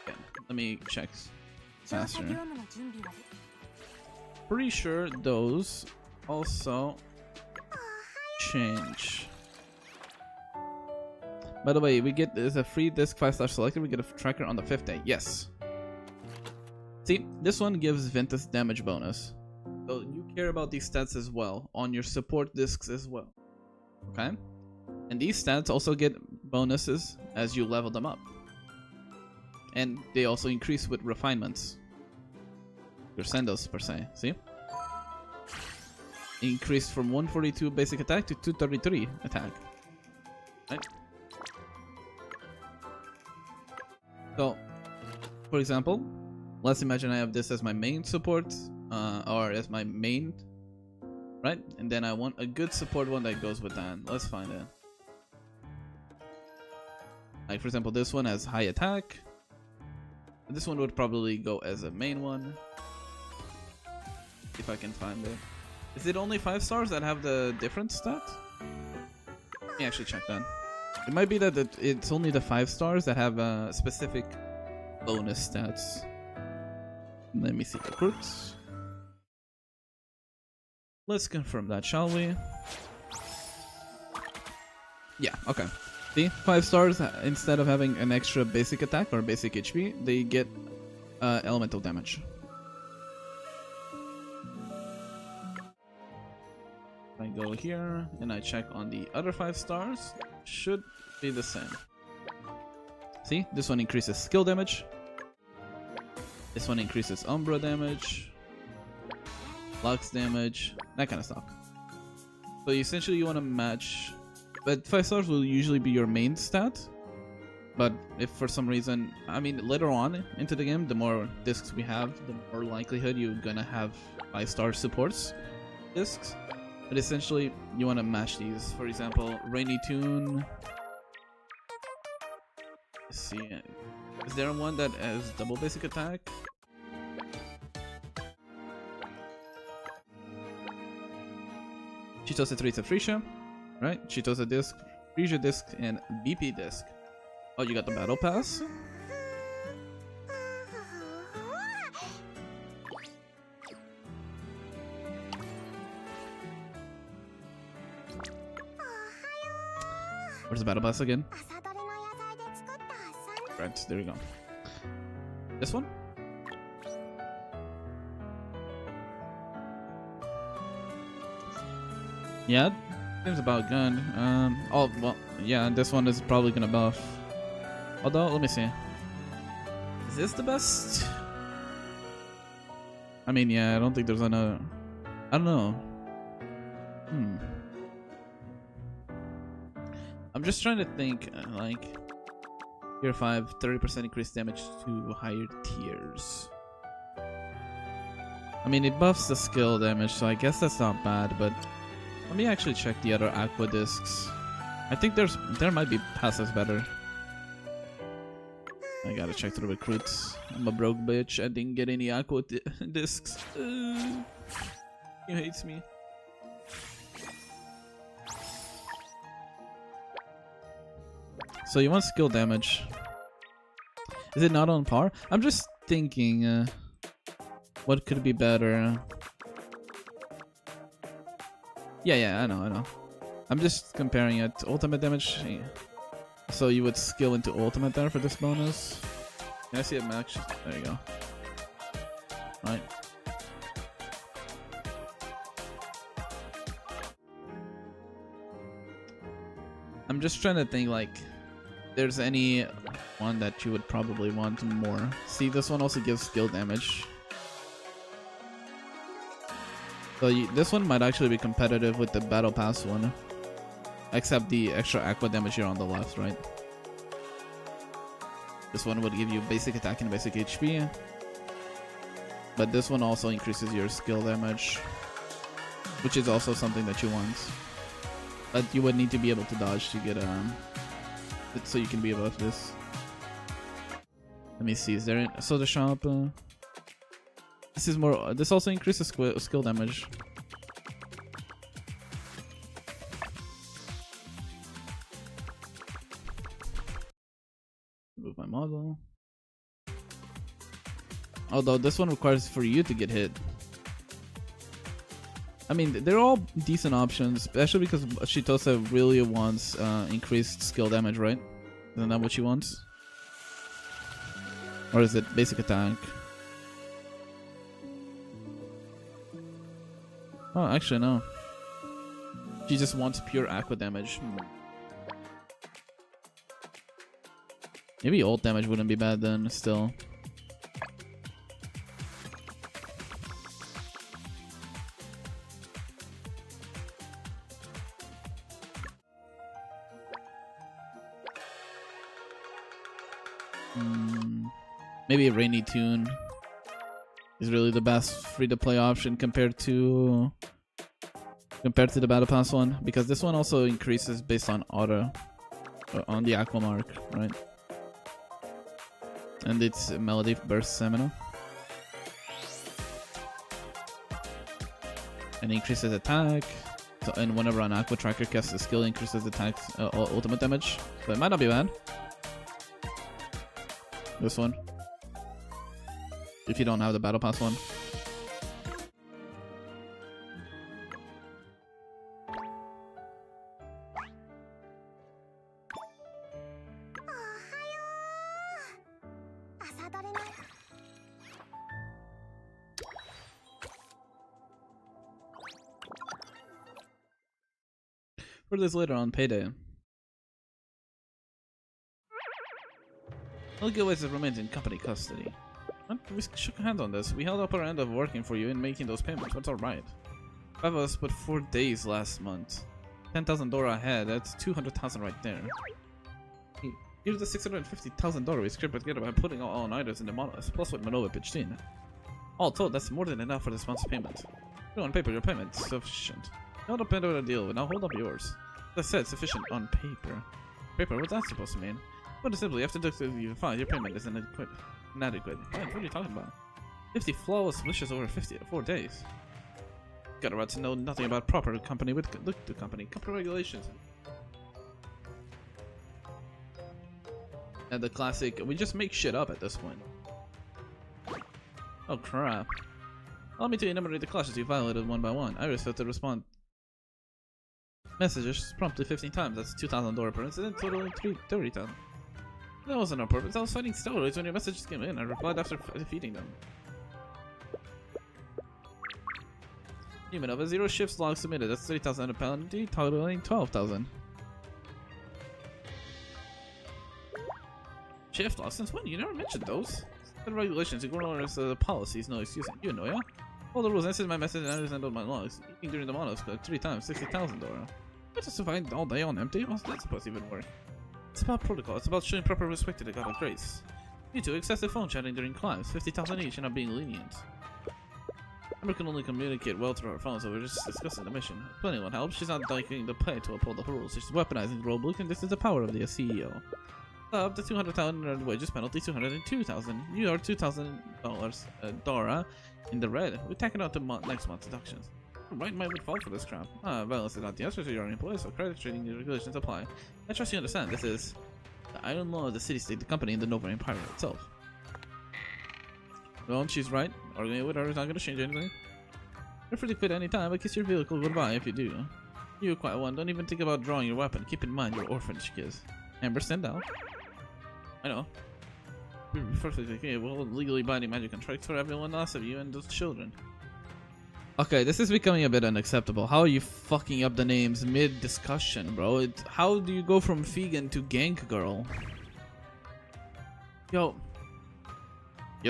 Okay, let me check faster. Pretty sure those also change. By the way, we get there's a free disc 5-star selected. We get a tracker on the 5th day. Yes. See, this one gives Ventus damage bonus. So you care about these stats as well on your support discs as well. Okay? And these stats also get bonuses as you level them up. And they also increase with refinements. Your sendos per se. See? Increased from 142 basic attack to 233 attack. Right? So, for example, let's imagine I have this as my main support, or as my main, right? And then I want a good support one that goes with that. Let's find it. Like, for example, this one has high attack. This one would probably go as a main one. If I can find it. Is it only 5 stars that have the different stat? Let me actually check that. It might be that it's only the 5 stars that have specific bonus stats. Let me see. Recruits. Let's confirm that, shall we? Yeah, okay. See, 5 stars, instead of having an extra basic attack or basic HP, they get elemental damage. I go here and I check on the other 5 stars. Should be the same. See, this one increases skill damage. This one increases Umbra damage, Lux damage, that kind of stuff. So essentially you want to match, but 5 stars will usually be your main stat. But if for some reason, I mean later on into the game, the more discs we have, the more likelihood you're gonna have 5-star supports discs. But essentially, you want to match these. For example, Rainy Tune. Let's see. Is there one that has double basic attack? Chitosa Teresa Frisia. Right? Chitosa disc, Frisia disc, and BP disc. Oh, you got the battle pass? Where's the battle pass again? Right, there we go. This one? Yeah, seems about good. Oh, well, yeah, this one is probably gonna buff. Although, let me see. Is this the best? I mean, yeah, I don't think there's another. I don't know. I'm just trying to think, like, tier 5, 30% increased damage to higher tiers. I mean, it buffs the skill damage, so I guess that's not bad, but let me actually check the other aqua discs. I think there might be passes better. I gotta check the recruits. I'm a broke bitch. I didn't get any aqua discs. He hates me. So you want skill damage. Is it not on par? I'm just thinking, what could be better? Yeah, I know. I'm just comparing it. Ultimate damage. So you would skill into ultimate there for this bonus. Can I see it max? There you go. Right. I'm just trying to think, like, there's any one that you would probably want more. See, this one also gives skill damage. So this one might actually be competitive with the battle pass one. Except the extra aqua damage here on the left, right? This one would give you basic attack and basic HP. But this one also increases your skill damage, which is also something that you want. But you would need to be able to dodge to get so you can be above this. Let me see. Is there a soda shop? This is more. This also increases skill damage. Move my model. Although this one requires for you to get hit. I mean, they're all decent options, especially because Shitosa really wants increased skill damage, right? Isn't that what she wants? Or is it basic attack? Oh, actually no. She just wants pure aqua damage. Maybe ult damage wouldn't be bad then, still. Maybe a Rainy Tune is really the best free-to-play option compared to the Battle Pass one, because this one also increases based on auto, on the Aqua mark, right? And it's Melody Burst Stamina. And increases attack. So, and whenever an Aqua Tracker casts a skill, increases attack ultimate damage. So it might not be bad. This one. If you don't have the Battle Pass one. For this later on payday. All Gilways remains in company custody. What? We shook hands on this. We held up our end of working for you and making those payments. That's alright. 5 of us put 4 days last month. 10,000 Dora ahead. That's 200,000 right there. Here's the 650,000 Dora we scraped together by putting all nighters in the monolith, plus what Manova pitched in. All told, that's more than enough for this month's payment. On paper, your payment's sufficient. Not a pen over the deal, but now hold up yours. As I said, sufficient on paper. Paper? What's that supposed to mean? Put simply, after deducting your fine, your payment is inadequate. What are you talking about? 50 flawless wishes over 4 days. Got a right to know nothing about proper company with company regulations. And the classic, we just make shit up at this point. Oh crap. Allow me to enumerate the clashes you violated one by one. Iris failed to respond messages promptly 15 times. That's 2,000 Dora per incident, totaling 30,000. That wasn't on purpose. I was fighting steroids when your messages came in. I replied after defeating them. Human of a 0 shifts log submitted. That's 30,000 a penalty, totaling 12,000. Shift logs? Since when? You never mentioned those. The regulations, ignorance the policies, no excuse. You know, yeah? All the rules, answered my message and I understand my logs. Eating during the monos, 3 times, 60,000 Dora. I just survived all day on empty? How's that supposed to even work? It's about protocol, it's about showing proper respect to the God of Grace. You two, excessive phone chatting during climbs, 50,000 each and not being lenient. We can only communicate well through our phones, so we're just discussing the mission. If anyone helps, she's not liking the play to uphold the rules, she's weaponizing the rulebook, and this is the power of the CEO. Up to 200,000 wages penalty, 202,000. You are $2,000 Dora in the red. We're tacking out the next month's deductions. Right, might fall for this crap. Balance is not the answer to your employees, so credit trading regulations apply. I trust you understand. This is the iron law of the city-state, the company, and the Nova Empire itself. Well, she's right. Arguing with her is not going to change anything. You're free to quit any time, but kiss your vehicle goodbye if you do. You, quiet one, don't even think about drawing your weapon. Keep in mind your orphanage kids. Amber, stand down. I know. Perfectly okay. Well, legally binding magic contracts for everyone else of you and those children. Okay, this is becoming a bit unacceptable. How are you fucking up the names mid-discussion, bro? How do you go from vegan to gank girl? Yo,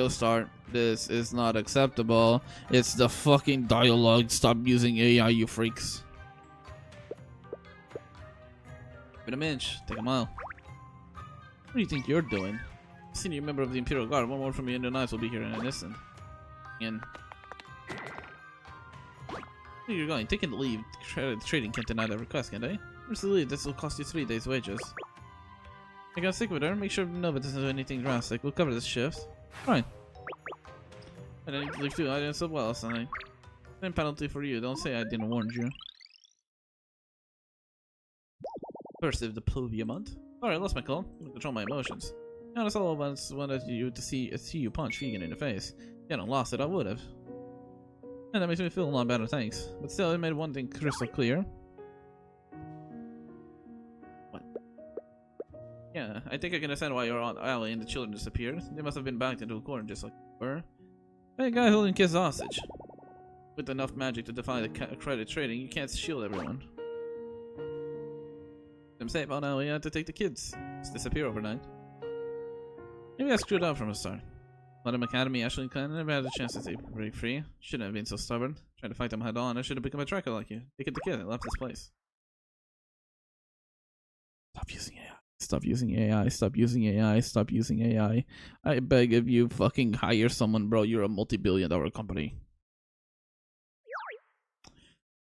start. This is not acceptable. It's the fucking dialogue. Stop using AI, you freaks. Wait a minute. Take a mile. What do you think you're doing? Senior member of the Imperial Guard. One more from you and the knives will be here in an instant. And where you're going? Taking the leave. Trading can't deny that request, can they? Where's the leave? This will cost you 3 days' wages. I gotta stick with her. Make sure nobody doesn't do anything drastic. We'll cover this shift. Fine. And I need to leave too. I didn't so well last night. Same penalty for you. Don't say I didn't warn you. First, if the Pluvia month. Sorry, I lost my calm. Couldn't control my emotions. To be honest, all of us wanted you to see you punch Vegan in the face. If you hadn't lost it, I would have. And that makes me feel a lot better, thanks. But still, it made one thing crystal clear. What? Yeah, I think I can understand why your Aunt Allie and the children disappeared. They must have been backed into a corner just like you were. Hey, guy holding kids hostage. With enough magic to defy the credit trading, you can't shield everyone. I'm safe, Aunt Allie had to take the kids. Just disappear overnight. Maybe I screwed up from the start. Let him Academy, Ashley Clan, never had a chance to break free. Shouldn't have been so stubborn. Trying to fight them head on. I should have become a tracker like you. Take it the kid and left this place. Stop using AI. Stop using AI. Stop using AI. Stop using AI. I beg of you, fucking hire someone, bro. You're a multi-billion-dollar company.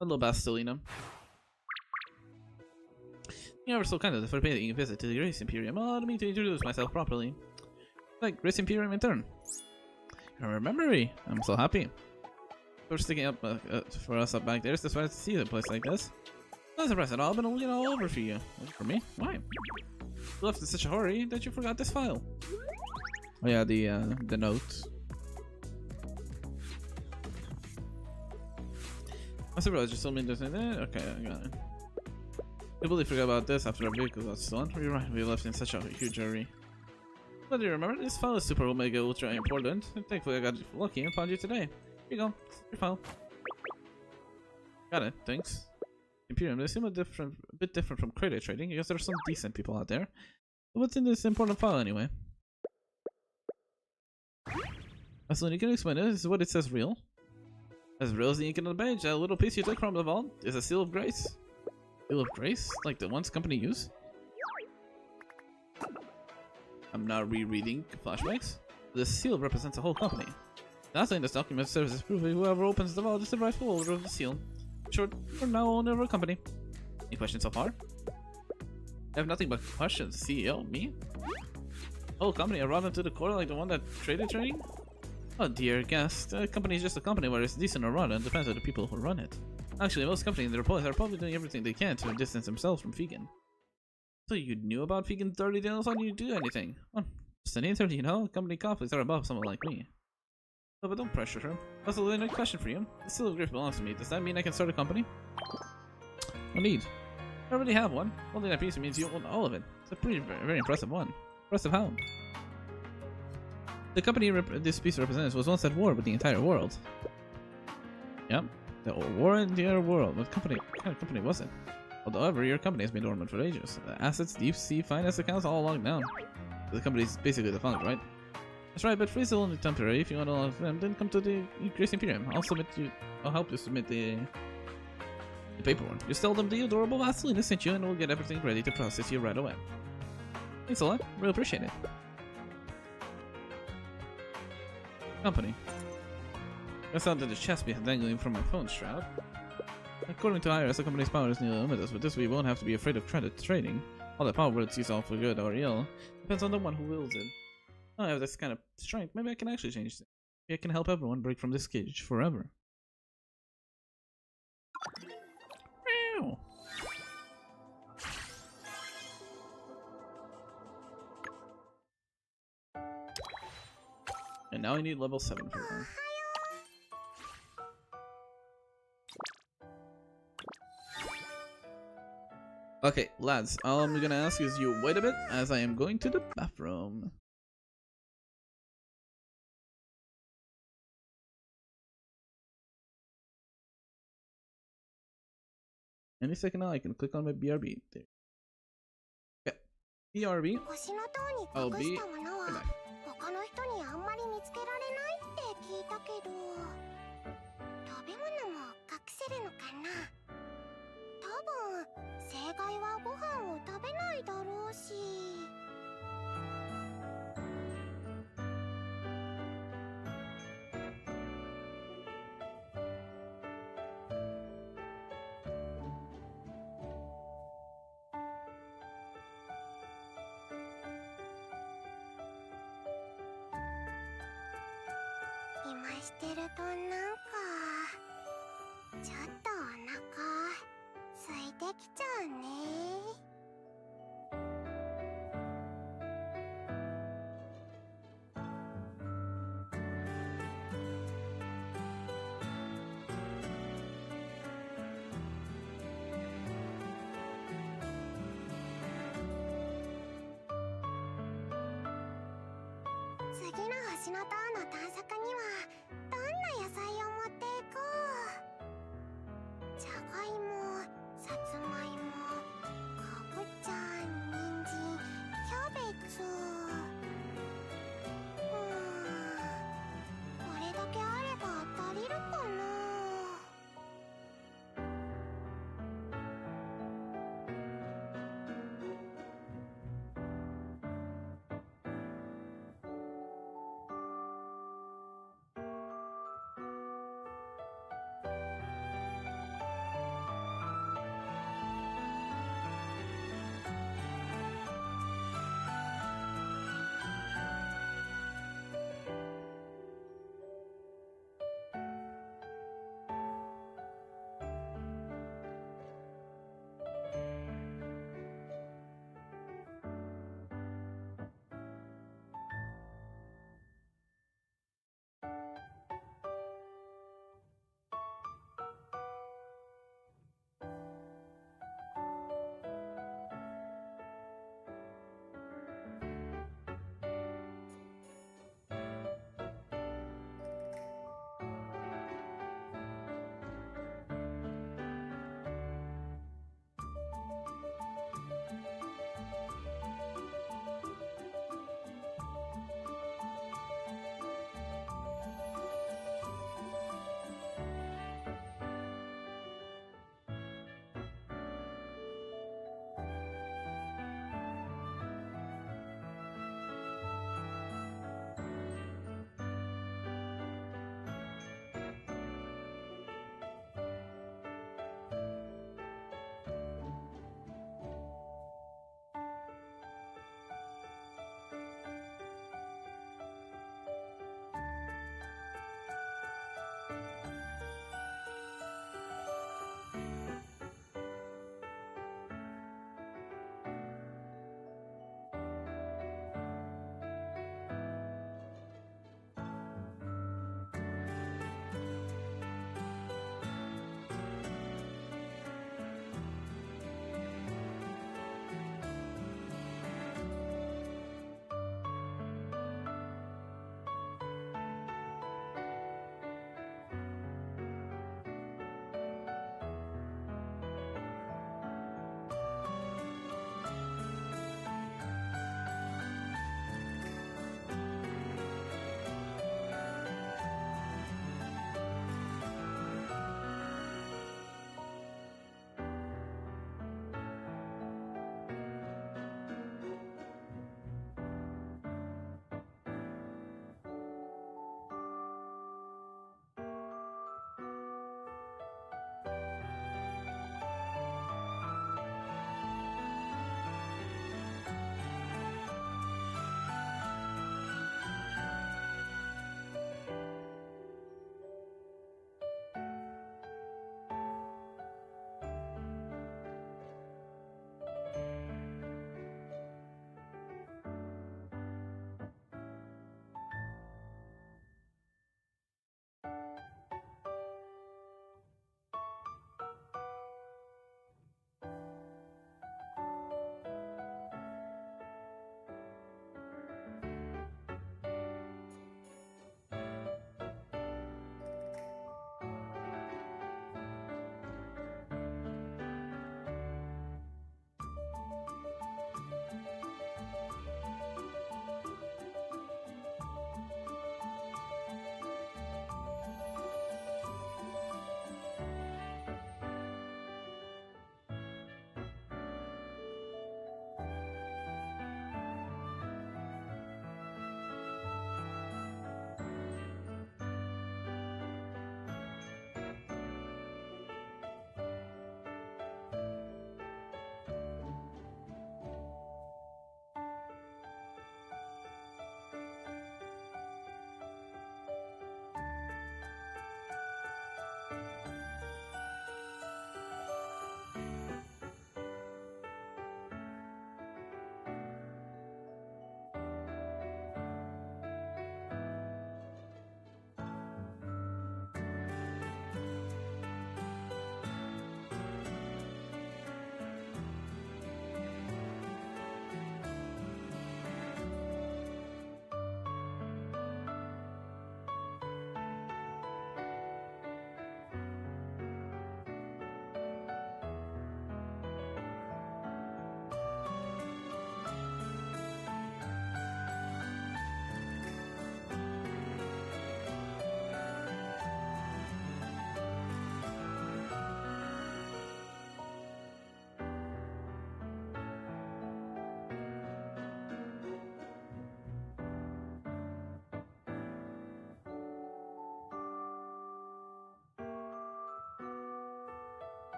Hello, Bastilina. You're ever so kind of for paying a visit to the Grace Imperium. Allow me to introduce myself properly. Like Grace Imperium in turn. You remember me? I'm so happy. For sticking up for us up back there. It's surprised to see a place like this. Not surprised at all. I've been looking all over for you. For me? Why? You left in such a hurry that you forgot this file. Oh yeah, the note. I'm surprised you told me this. Okay, I got it. I completely forgot about this after our vehicle got stolen. You're right, we left in such a huge hurry. But do you remember? This file is super omega ultra important. And thankfully I got lucky and found you today. Here you go. Your file. Got it, thanks. Imperium, they seem a bit different from credit trading because there's some decent people out there. But what's in this important file anyway? Absolutely, can you explain it? This is what it says real. As real as the ink on the page, that little piece you took from the vault is a seal of grace. Seal of grace? Like the ones company use? I'm now rereading flashbacks. The seal represents a whole company. Lastly, in this document serves as proof that whoever opens the vault is the rightful owner of the seal. In short, we're now owner of a company. Any questions so far? I have nothing but questions. CEO? Me? Whole company, a rotten to the core like the one that traded trading? Oh dear guest, a company is just a company whether it's decent or rotten, depends on the people who run it. Actually, most companies and their employees are probably doing everything they can to distance themselves from vegan. So you knew about vegan 30 days on you do anything? Well, just an intern, you know? Company conflicts are above someone like me. Oh, but don't pressure her. Also, a question for you. The seal of grace belongs to me. Does that mean I can start a company? No need. I already have one. Holding that piece means you own all of it. It's a very impressive one. Impressive how? The company this piece represents was once at war with the entire world. Yep. The war in the entire world. What kind of company was it? However, your company has been dormant for ages. The assets, deep sea, finance accounts all logged down. The company is basically defunct, right? That's right, but free is only temporary. If you want all of them, then come to the Grace Imperium. I'll help you submit the paperwork. Just tell them the adorable Vaseline sent you and we'll get everything ready to process you right away. Thanks a lot. Really appreciate it. Company. I saw that the chest piece dangling from my phone strap. According to IRS, the company's power is nearly limitless, but this way you won't have to be afraid of credit trading. All that power, whether it's used all for good or ill, depends on the one who wields it. I have this kind of strength. Maybe I can actually change things. Maybe I can help everyone break from this cage forever. Meow. And now I need level 7 for her. Okay, lads, all I'm gonna ask is you wait a bit as I am going to the bathroom. Any second now I can click on my BRB. There. Okay. BRB. I'll be right back. 他の人にあんまり見つけられないって聞いたけど、食べ物も隠せるのかな。多分正解はご飯を食べないだろうし。ましてるとなんかちょっとお腹空いてきちゃうね。次の星の塔の探索にはどんな野菜を持っていこう。じゃがいも、さつまいも、かぼちゃ、人参、キャベツ。これだけあれば足りるかな。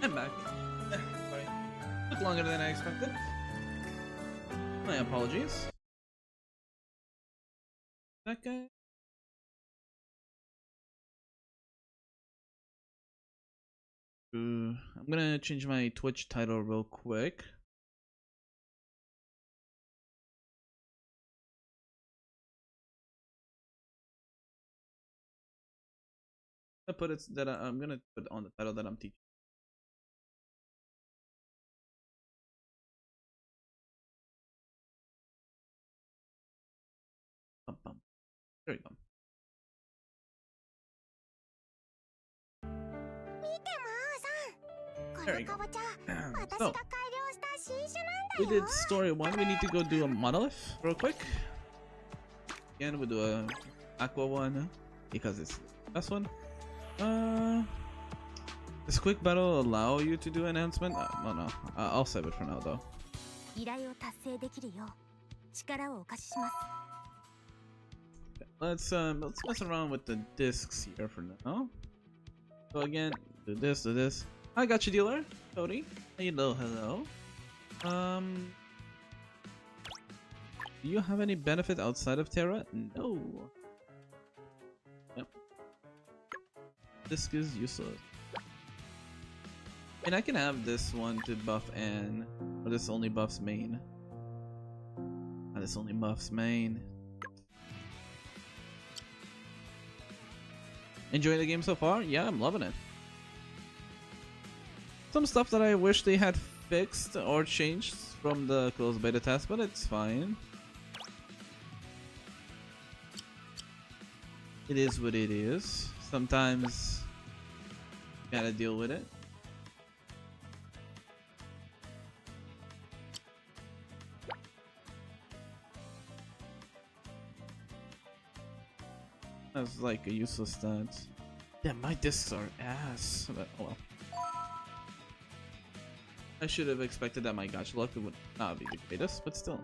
I'm back. Sorry. Took longer than I expected. My apologies. That guy? I'm gonna change my Twitch title real quick. I'm gonna put on the title that I'm teaching. There you go. There you go. So, we did story 1. We need to go do a monolith real quick. Again, we'll do a aqua one because it's the best one. Does quick battle allow you to do enhancement? No. I'll save it for now though. Let's mess around with the discs here for now. So again, do this. I got you, dealer. Cody. Hello. Do you have any benefit outside of Terra? No. Yep. Disc is useless. And I can have this one to buff Anne, or this only buffs main. And this only buffs main. Enjoying the game so far? Yeah, I'm loving it. Some stuff that I wish they had fixed or changed from the closed beta test, but it's fine. It is what it is. Sometimes you gotta deal with it. That's like a useless stat. Yeah, my discs are ass. But, oh well. I should have expected that my gacha luck would not be the greatest, but still.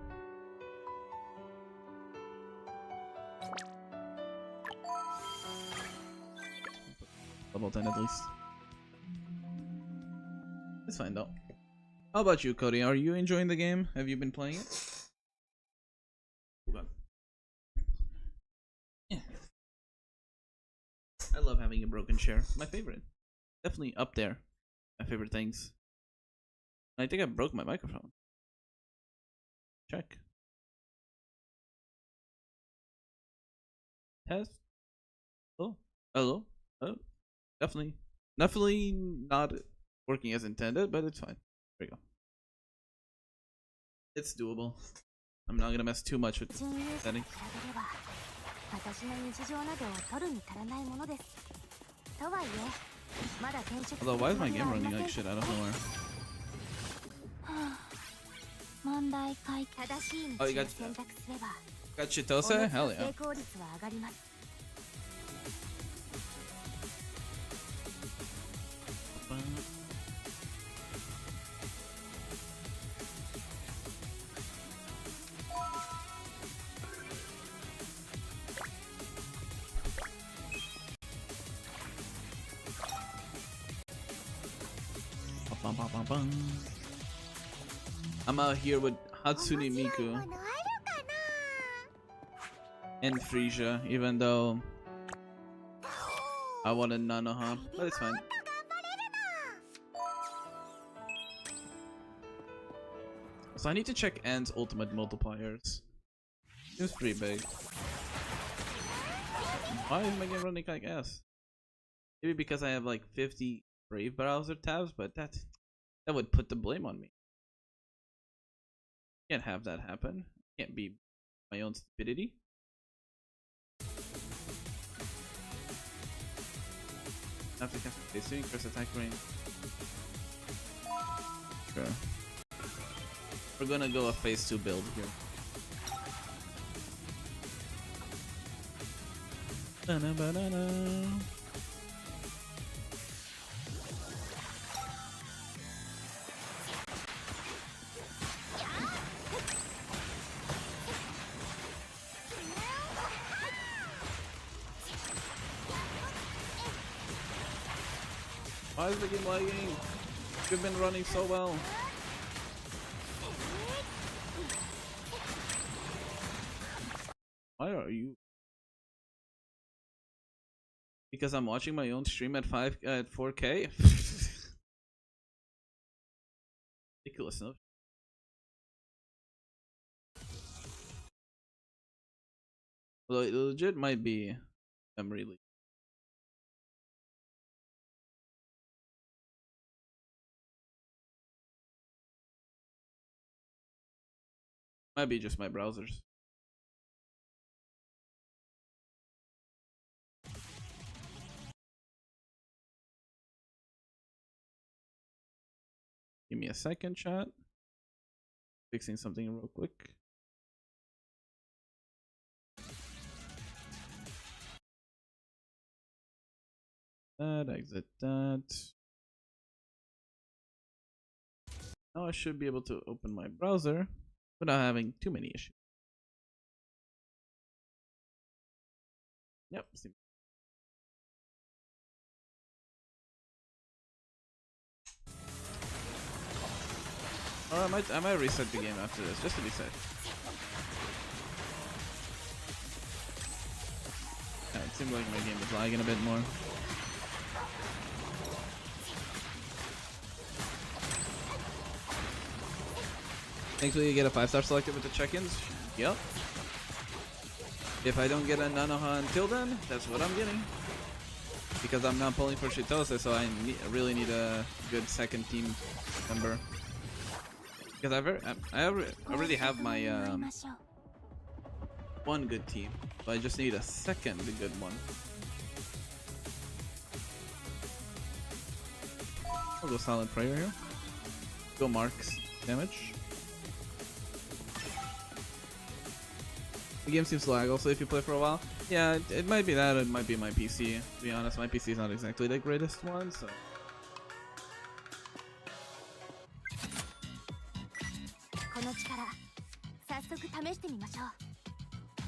Level 10 at least. It's fine though. How about you, Cody? Are you enjoying the game? Have you been playing it? Hold on. Yeah. I love having a broken chair. My favorite. Definitely up there. My favorite things. I think I broke my microphone. Check. Test. Oh. Hello. Oh. Definitely not working as intended, but it's fine. There we go. It's doable. I'm not gonna mess too much with settings. Although, why is my game running like shit out of nowhere? Oh, you got Chitose? Hell yeah. I'm out here with Hatsune Miku and Frisia, even though I wanted Nanoha, but it's fine. So I need to check Anne's ultimate multipliers. Seems pretty big. Why is my game running like ass? Maybe because I have like 50 Brave browser tabs, but that would put the blame on me. Can't have that happen. Can't be my own stupidity. After casting phase 2, increase attack range. Sure. We're gonna go a phase 2 build here. Ba-na-ba-na-na. Why is the game lagging? You've been running so well. Why are you? Because I'm watching my own stream at 4K. Ridiculous enough. Well, it legit might be memory leak. Might be just my browsers. Give me a second, chat. Fixing something real quick. That, exit that. Now I should be able to open my browser without having too many issues. Yep. Or I might reset the game after this, just to be safe. Yeah, it seems like my game is lagging a bit more. Thankfully you get a 5-star selected with the check-ins. Yep. If I don't get a Nanoha until then, that's what I'm getting. Because I'm not pulling for Shitose, so I really need a good second team member. Because I already have my one good team, but I just need a second good one. I'll go Silent Prayer here. Go Mark's damage. The game seems to lag also if you play for a while. Yeah, it might be that, or it might be my PC. To be honest, my PC is not exactly the greatest one, so.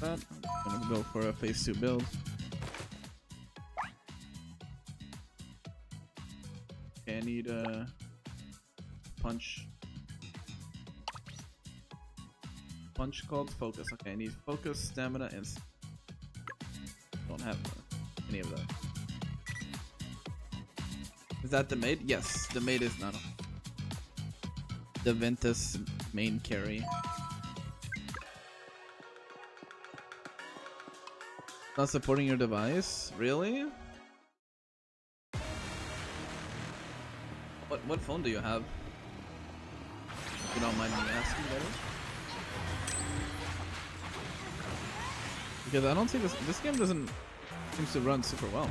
But I'm gonna go for a phase 2 build. Okay, I need a punch. Punch called focus. Okay, I need focus, stamina, and don't have any of that. Is that the maid? Yes, the maid is Nano. The Ventus main carry. Not supporting your device? Really? What phone do you have? If you don't mind me asking, that is. Because I don't think this game doesn't seems to run super well.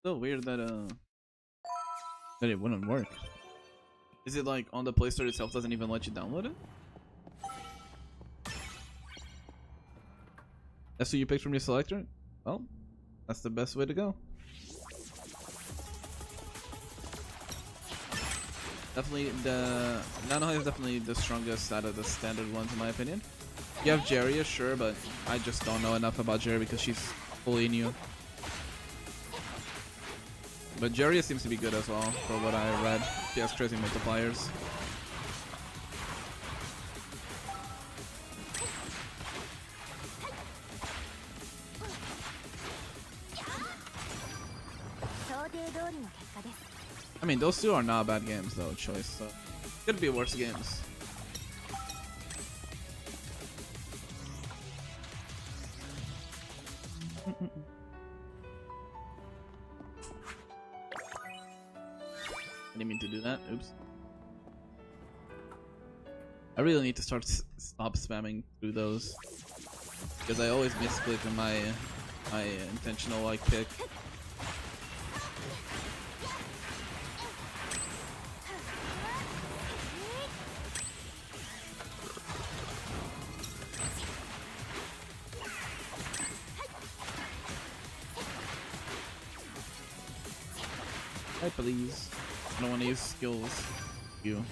So weird that it wouldn't work. Is it like on the Play Store itself doesn't even let you download it? That's what you picked from your selector? Well, that's the best way to go. Definitely the Nanoha is definitely the strongest out of the standard ones in my opinion. You have Jeria, sure, but I just don't know enough about Jeria because she's fully new. But Jeria seems to be good as well, for what I read. She has crazy multipliers. I mean, those two are not bad games though, Choice, so could be worse games. I didn't mean to do that. Oops. I really need to stop spamming through those because I always misclick on my intentional like pick. Hi, please. I don't want to use skills. You.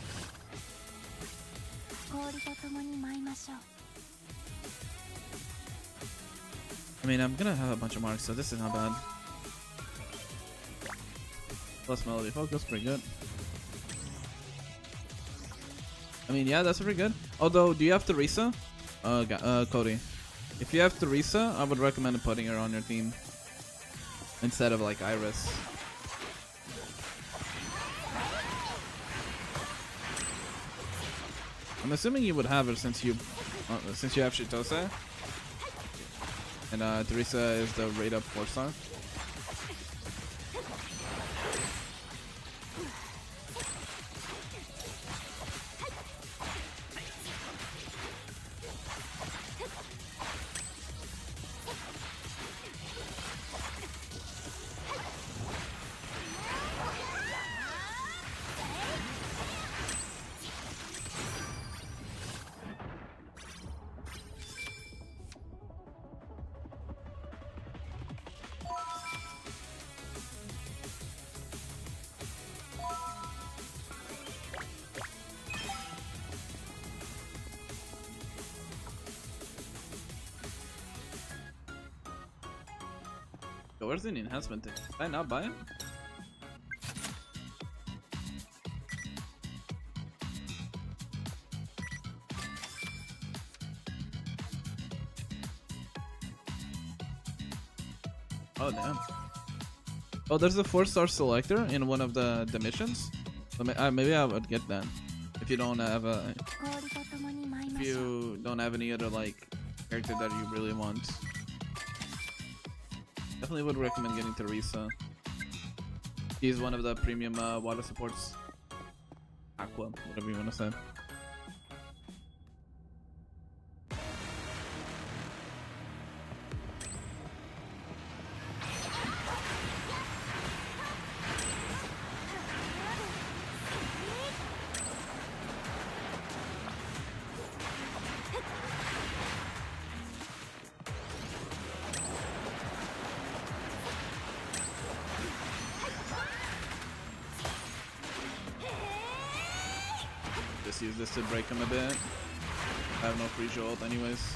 I mean, I'm gonna have a bunch of marks, so this is not bad. Plus melody focus, pretty good. I mean, yeah, that's pretty good. Although, do you have Teresa? Cody. If you have Teresa, I would recommend putting her on your team instead of like Iris. I'm assuming you would have her since you have Shitose. And Teresa is the rate up 4-star. Where's the enhancement thing? Did I not buy it? Oh damn. Oh, there's a 4-star selector in one of the missions. So maybe I would get that. If you don't have any other like character that you really want. Definitely would recommend getting Teresa. She's one of the premium water supports. Aqua, whatever you want to say. Just use this to break him a bit. I have no free jolt anyways.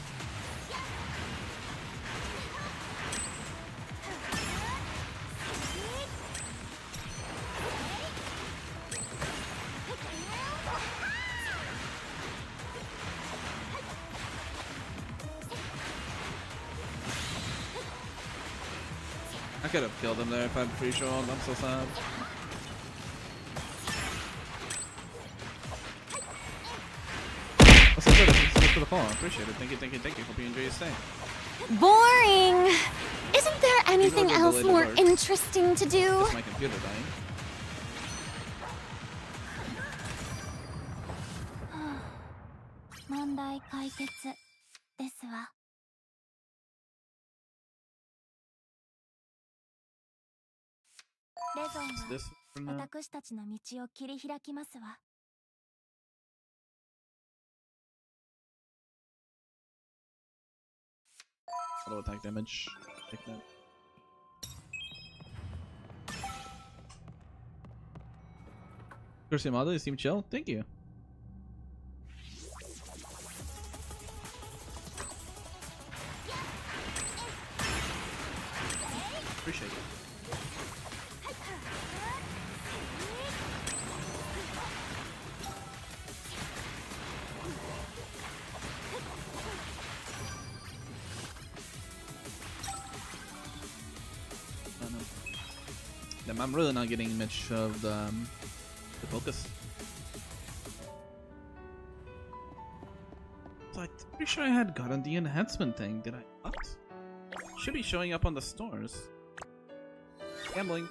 I could have killed him there if I had free jolt. I'm so sad. Thanks for the follow. I appreciate it. Thank you. Hope you enjoy your stay. Boring! Isn't there anything else more interesting to do? It's my computer dying. Is this for now? Auto attack damage. Take that. Cursimado, you seem chill. Thank you. Appreciate it. I'm really not getting much of the focus. So I'm pretty sure I had gotten the enhancement thing. Did I not? Should be showing up on the stores. Gambling.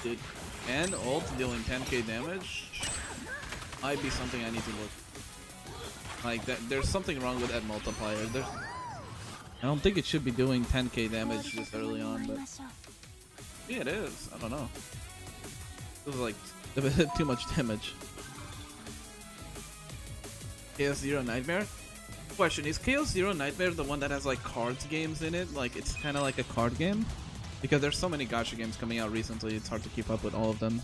Dude, and ult dealing 10k damage might be something I need to look. Like that, there's something wrong with that multiplier. I don't think it should be doing 10k damage this early on, but yeah, it is. I don't know. This is like a bit too much damage. Chaos Zero Nightmare? Question, is Chaos Zero Nightmare the one that has like cards games in it? Like it's kind of like a card game? Because there's so many gacha games coming out recently, it's hard to keep up with all of them.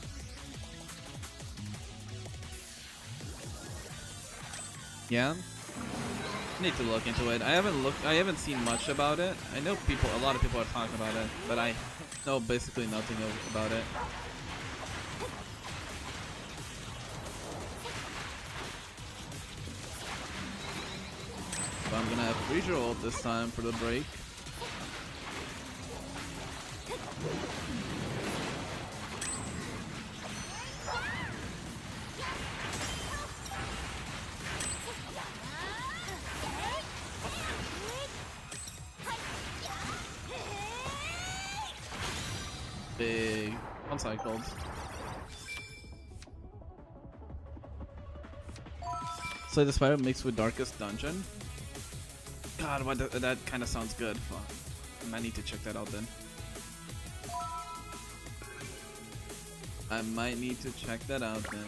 Yeah? I need to look into it. I haven't seen much about it. I know a lot of people are talking about it, but I know basically nothing about it. So I'm gonna have freeze your ult this time for the break. Big uncycled. Slay the Spider mixed with Darkest Dungeon. God, what that kind of sounds good. Fuck. I need to check that out then. I might need to check that out then.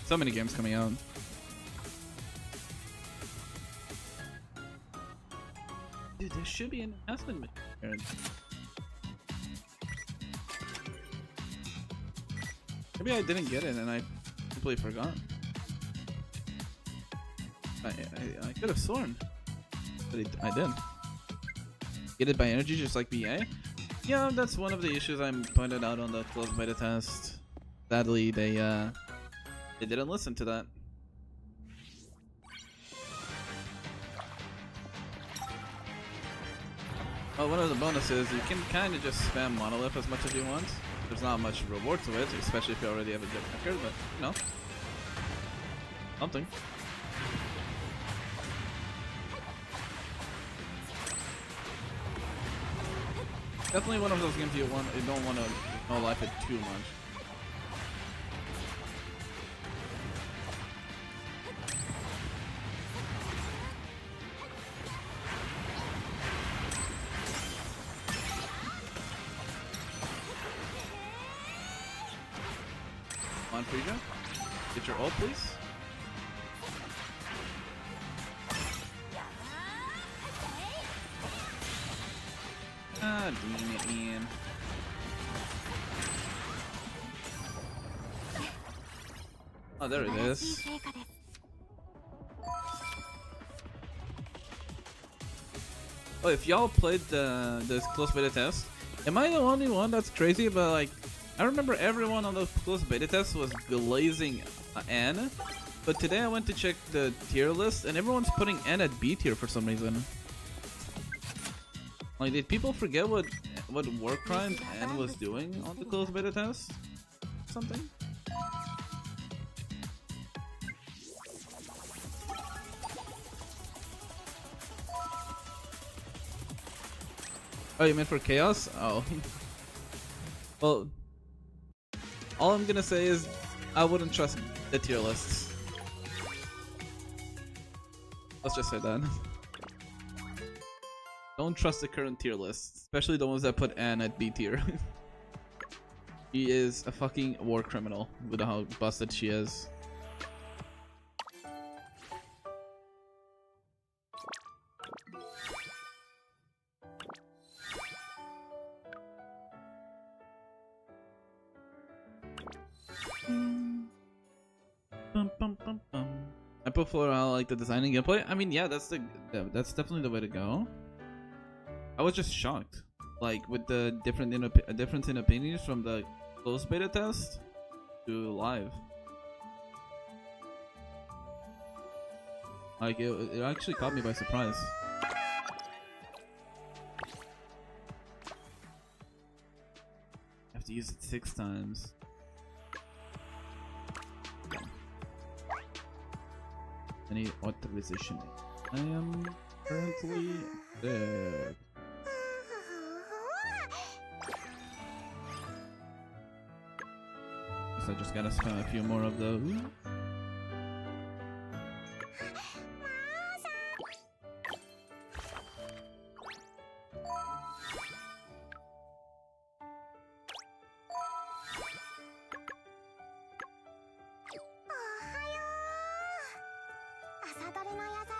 So many games coming out. Dude, there should be an enhancement here. Maybe I didn't get it and I completely forgot. I could have sworn, but I did. Get it by energy, just like BA. Yeah, that's one of the issues I pointed out on the closed beta test. Sadly, they didn't listen to that. Well, one of the bonuses, you can kind of just spam monolith as much as you want. There's not much reward to it, especially if you already have a good record, but you know, something. Definitely one of those games you don't want to no life it too much. On Frida, get your ult, please. Ah, damn it, man. Oh, there it is. Oh, if y'all played this close beta test, am I the only one that's crazy? But like, I remember everyone on the close beta test was glazing N, but today I went to check the tier list and everyone's putting N at B tier for some reason. Like, did people forget what war crimes N was doing on the closed beta test? Something? Oh, you meant for chaos? Oh. Well, all I'm gonna say is I wouldn't trust the tier lists. Let's just say that. Don't trust the current tier list, especially the ones that put Anne at B tier. She is a fucking war criminal with how busted she is. I put forward how like the design and gameplay. I mean, yeah, that's definitely the way to go. I was just shocked, like with the difference in opinions from the closed beta test to live. Like it actually caught me by surprise. I have to use it 6 times. I need authorization. I am currently dead. So I just gotta spam a few more of those.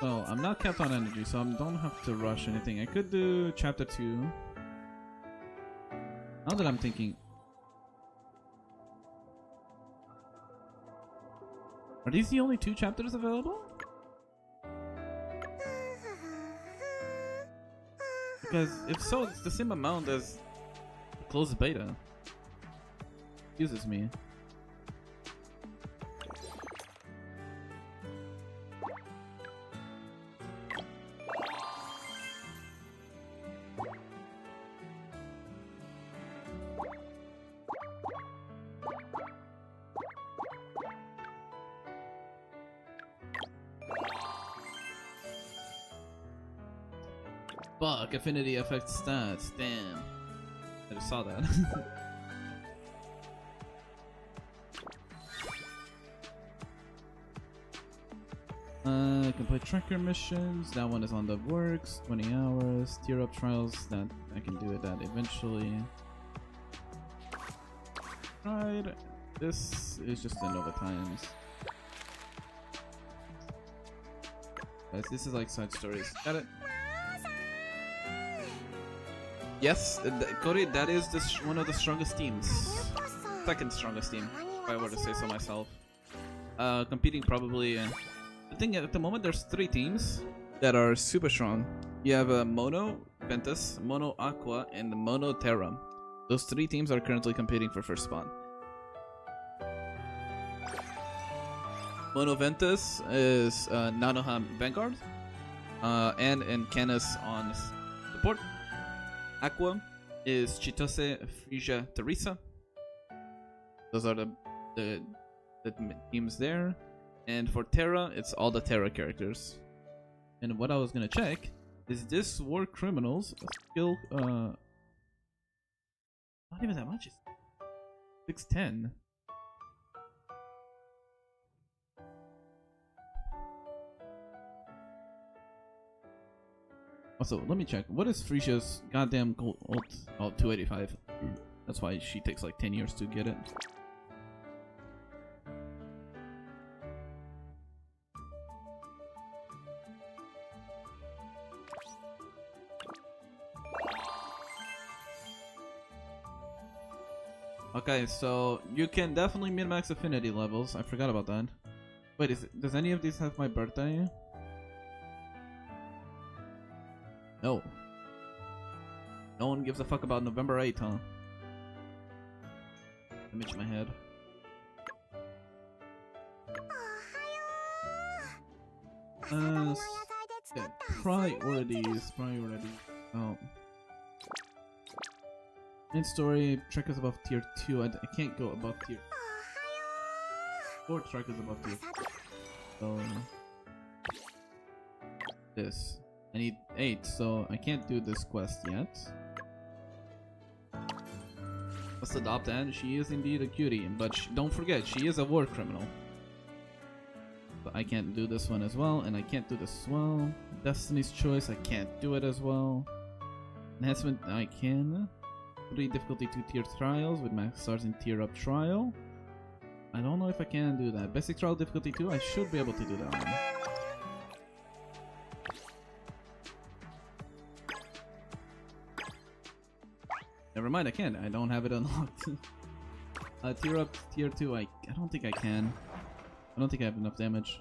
So I'm not capped on energy, so I don't have to rush anything. I could do chapter 2. Now that I'm thinking, are these the only 2 chapters available? Because if so, it's the same amount as the closed beta. Confuses me. Fuck, affinity affects stats. Damn. I just saw that. Complete tracker missions. That one is on the works. 20 hours. Tier up trials. That I can do that eventually. Right. This is just the Nova Times. Guys, this is like side stories. Got it. Yes, Cody, that is one of the strongest teams. Second strongest team, if I were to say so myself. Competing probably... the thing at the moment, there's 3 teams that are super strong. You have Mono Ventus, Mono Aqua, and Mono Terra. Those 3 teams are currently competing for first spot. Mono Ventus is Nanoha Vanguard, and Canis on support. Aqua is Chitose, Frisia, Teresa. Those are the teams there. And for Terra, it's all the Terra characters. And what I was gonna check is this War Criminals skill not even that much. It's 610. Also, let me check. What is Frisia's goddamn gold ult? Oh, 285. That's why she takes like 10 years to get it. Okay, so you can definitely min-max affinity levels. I forgot about that. Wait, does any of these have my birthday? No. No one gives a fuck about November 8th, huh? Image in my head. Yeah, priorities. Oh. Main story, track is above tier 2. I can't go above tier 4. Track is above tier 2. So... this. I need 8, so I can't do this quest yet. Let's adopt Anne. She is indeed a cutie, but don't forget, she is a war criminal. But I can't do this one as well, and I can't do this as well. Destiny's Choice, I can't do it as well. Enhancement, I can. 3 difficulty 2 tier trials with max stars in tier up trial. I don't know if I can do that. Basic trial difficulty 2, I should be able to do that one. Never mind, I can. I don't have it unlocked. Tier up, tier 2, I don't think I can. I don't think I have enough damage.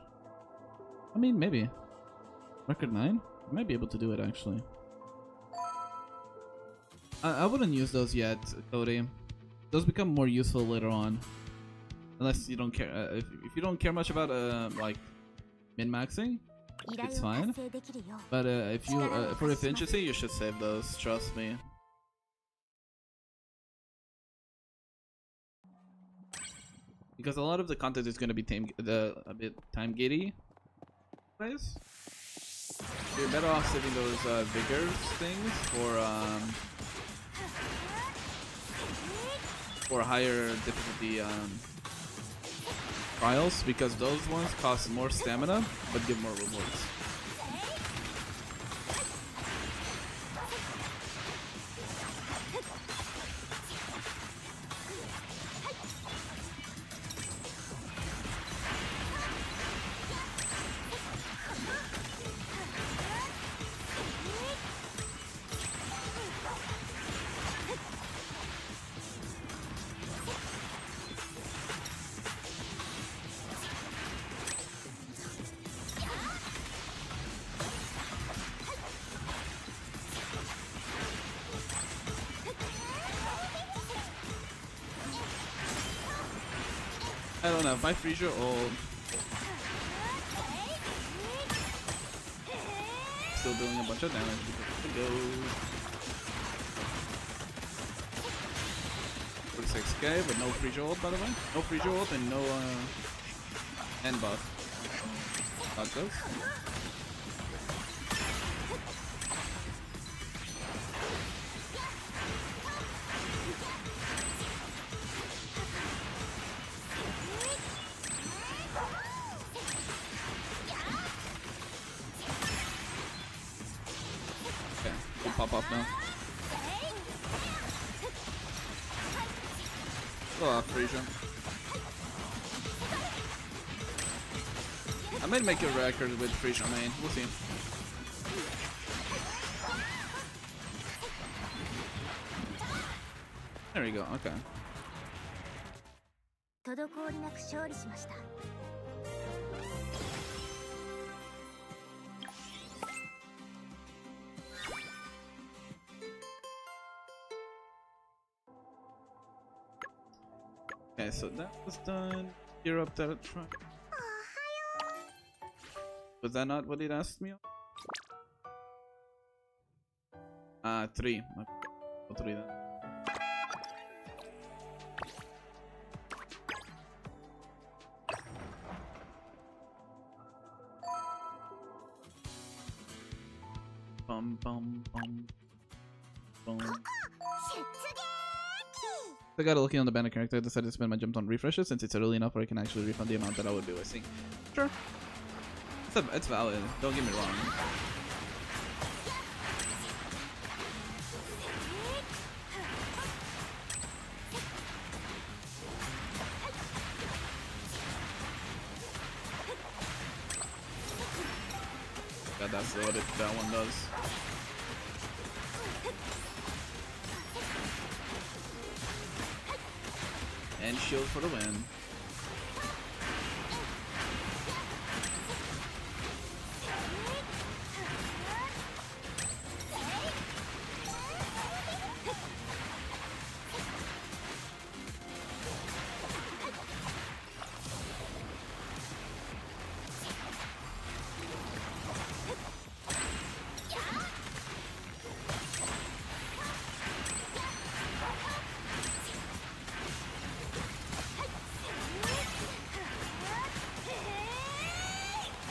I mean, maybe. Record 9? I might be able to do it, actually. I wouldn't use those yet, Cody. Those become more useful later on. Unless you don't care. If you don't care much about, like, min-maxing, it's fine. But if you, for efficiency, you should save those, trust me. Because a lot of the content is going to be a bit time gatey. Guys, you're better off saving those vigor things for higher difficulty trials because those ones cost more stamina but give more rewards. I don't have my freezer old. Still doing a bunch of damage because it goes 46k, but no freezer ult by the way. No freezer ult and no end buff. Not close. Pop off now. Oh, Frisia. I might make a record with Frisia main. We'll see. There we go. Okay. Okay, so that was done. Gear up that truck. Was that not what it asked me? 3. I'll 3 then. Bum bum bum bum. I got looking on the banner character. I decided to spend my gems on refreshes since it's early enough where I can actually refund the amount that I would be wasting. Sure. It's valid. Don't get me wrong. Yeah, that's what that one does. And shield for the win.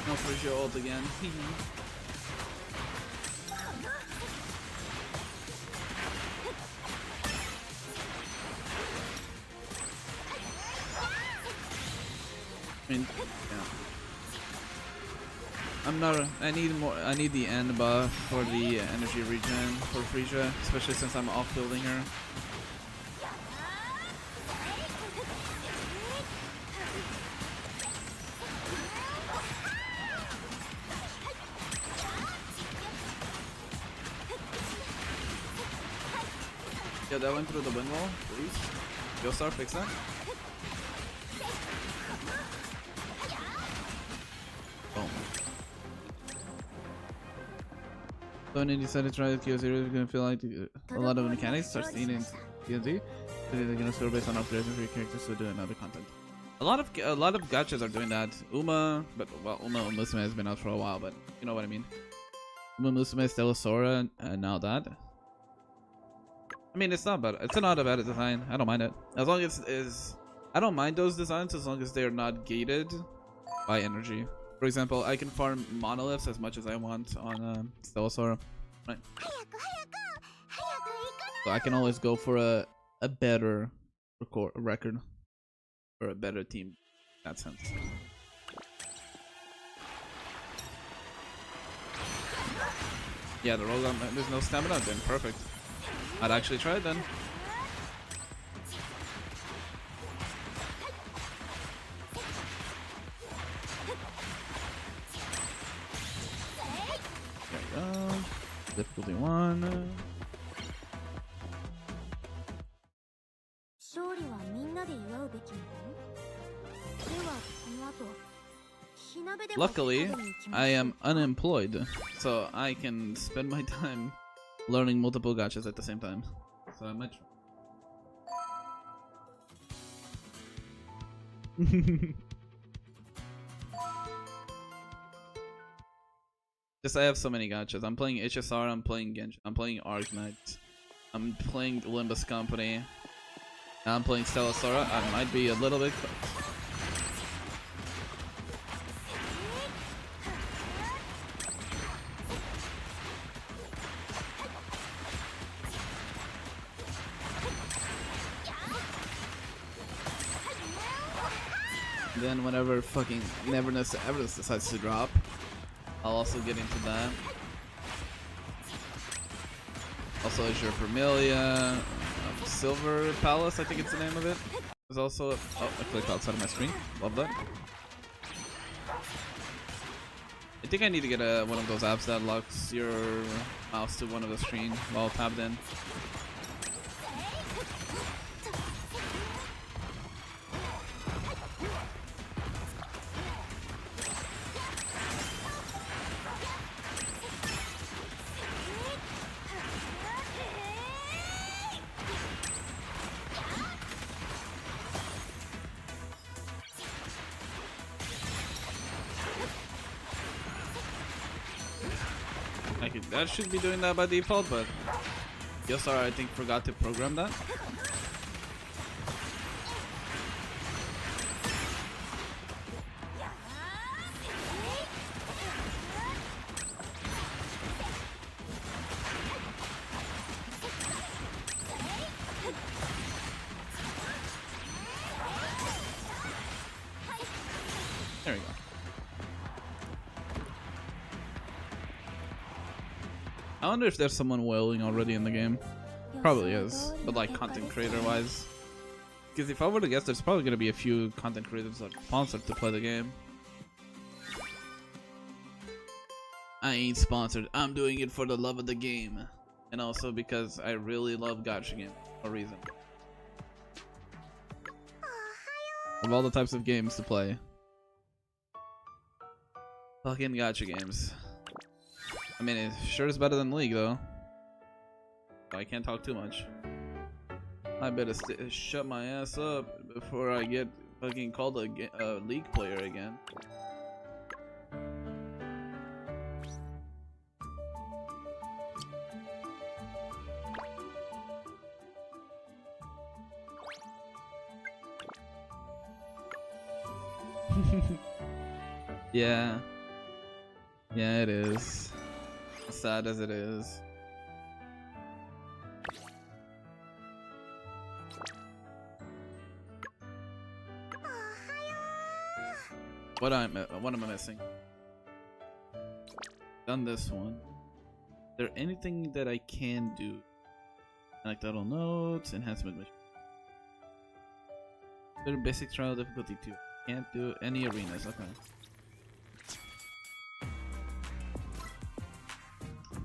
No Frisia ult again. I mean, yeah. I'm not. I need more. I need the end buff for the energy regen for Frisia, especially since I'm off building her. Yeah, that went through the wind wall, please. Yo, Star, fix that. Boom. So when you decided to try the Q0, you're gonna feel like a lot of mechanics start seen in TNT. They're gonna store based on upgrades for your characters to do another content. A lot of gachas are doing that. Uma, but well, Uma Musume has been out for a while, but you know what I mean. Uma Musume, Stella Sora, and now that. I mean, it's not bad. It's not a bad design. I don't mind it. As long as I don't mind those designs as long as they're not gated by energy. For example, I can farm monoliths as much as I want on Stella Sora. Right. So I can always go for a better record or a better team that sense. Yeah, the roll down, there's no stamina, then perfect. I'd actually try it then. There we go. Difficulty 1. 勝利はみんなで祝うべきもの？ではこの後火鍋でも食べ Luckily, に行きま I しょう am unemployed, so I can spend my time learning multiple gachas at the same time. So I might try. Just I have so many gachas. I'm playing HSR, I'm playing Genshin, I'm playing Arknight, I'm playing Limbus Company, now I'm playing Stella Sora. I might be a little bit cooked. Then whenever fucking Neverness Everest decides to drop, I'll also get into that. Also Azure Vermilia, Silver Palace, I think it's the name of it. There's also oh, I clicked outside of my screen. Love that. I think I need to get one of those apps that locks your mouse to one of the screen while tabbed in. That should be doing that by default, but Yosara I think forgot to program that. There we go. I wonder if there's someone wailing already in the game. Probably is, but like content creator wise. Because if I were to guess, there's probably going to be a few content creators that are sponsored to play the game. I ain't sponsored, I'm doing it for the love of the game. And also because I really love gacha games for a reason. Of all the types of games to play, fucking gacha games. I mean, it sure is better than League, though. I can't talk too much. I better shut my ass up before I get fucking called a League player again. Yeah. Yeah, it is. As sad as it is. What am I missing? Done this one. Is there anything that I can do? Anecdotal notes, enhancement mission. There basic trial difficulty 2. Can't do any arenas. Okay.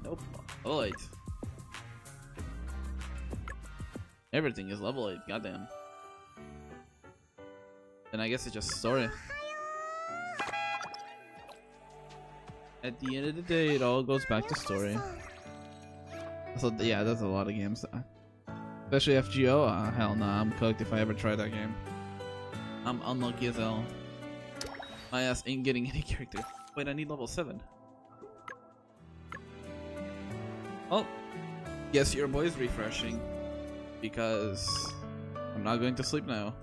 Nope. Level 8. Everything is level 8. Goddamn. Then I guess it's just story. At the end of the day, it all goes back to story. So yeah, that's a lot of games. Especially FGO. Hell nah, I'm cooked if I ever try that game. I'm unlucky as hell. My ass ain't getting any character. Wait, I need level 7. Oh, guess your boy's refreshing because I'm not going to sleep now.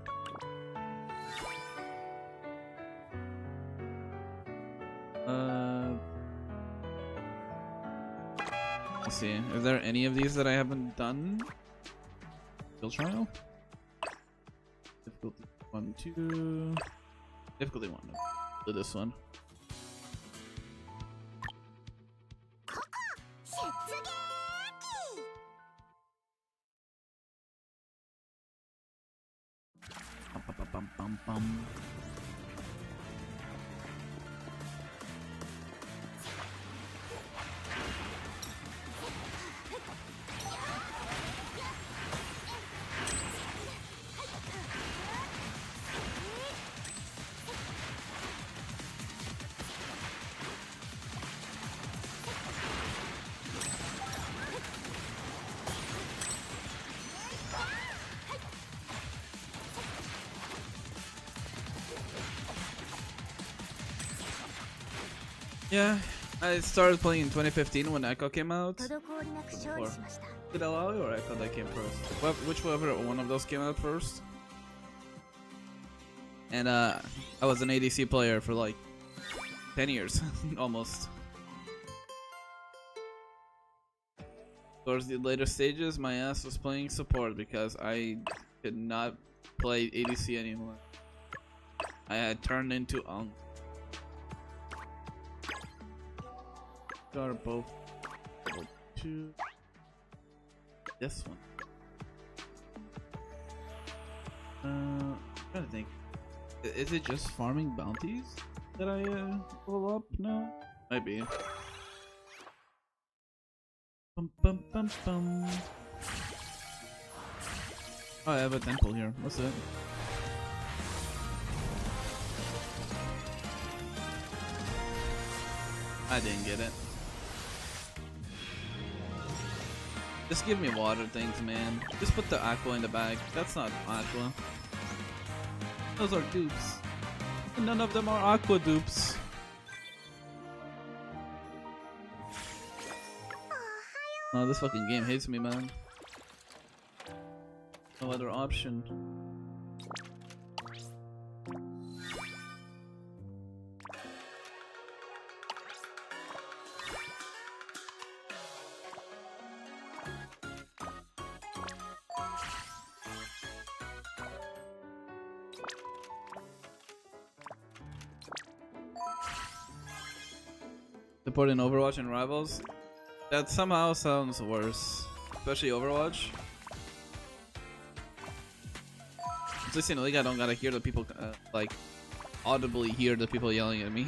Let's see. Is there any of these that I haven't done? Skill trial? Difficulty 1, 2. Difficulty 1. Do this one. Bum, bum, bum. Yeah, I started playing in 2015 when Echo came out. Or did Alawi or Echo that came first? Whichever one of those came out first. And I was an ADC player for like 10 years, almost. Towards the later stages, my ass was playing support because I could not play ADC anymore. I had turned into Are both level 2. This one. I'm trying to think. Is it just farming bounties that I level up now? Might be. Bum, bum, bum, bum. Oh, I have a temple here. What's it? I didn't get it. Just give me water things, man. Just put the aqua in the bag. That's not aqua. Those are dupes. And none of them are aqua dupes. Oh, this fucking game hates me, man. No other option. Support in Overwatch and Rivals? That somehow sounds worse. Especially Overwatch. At least in the league I don't gotta hear the people, like, audibly hear the people yelling at me.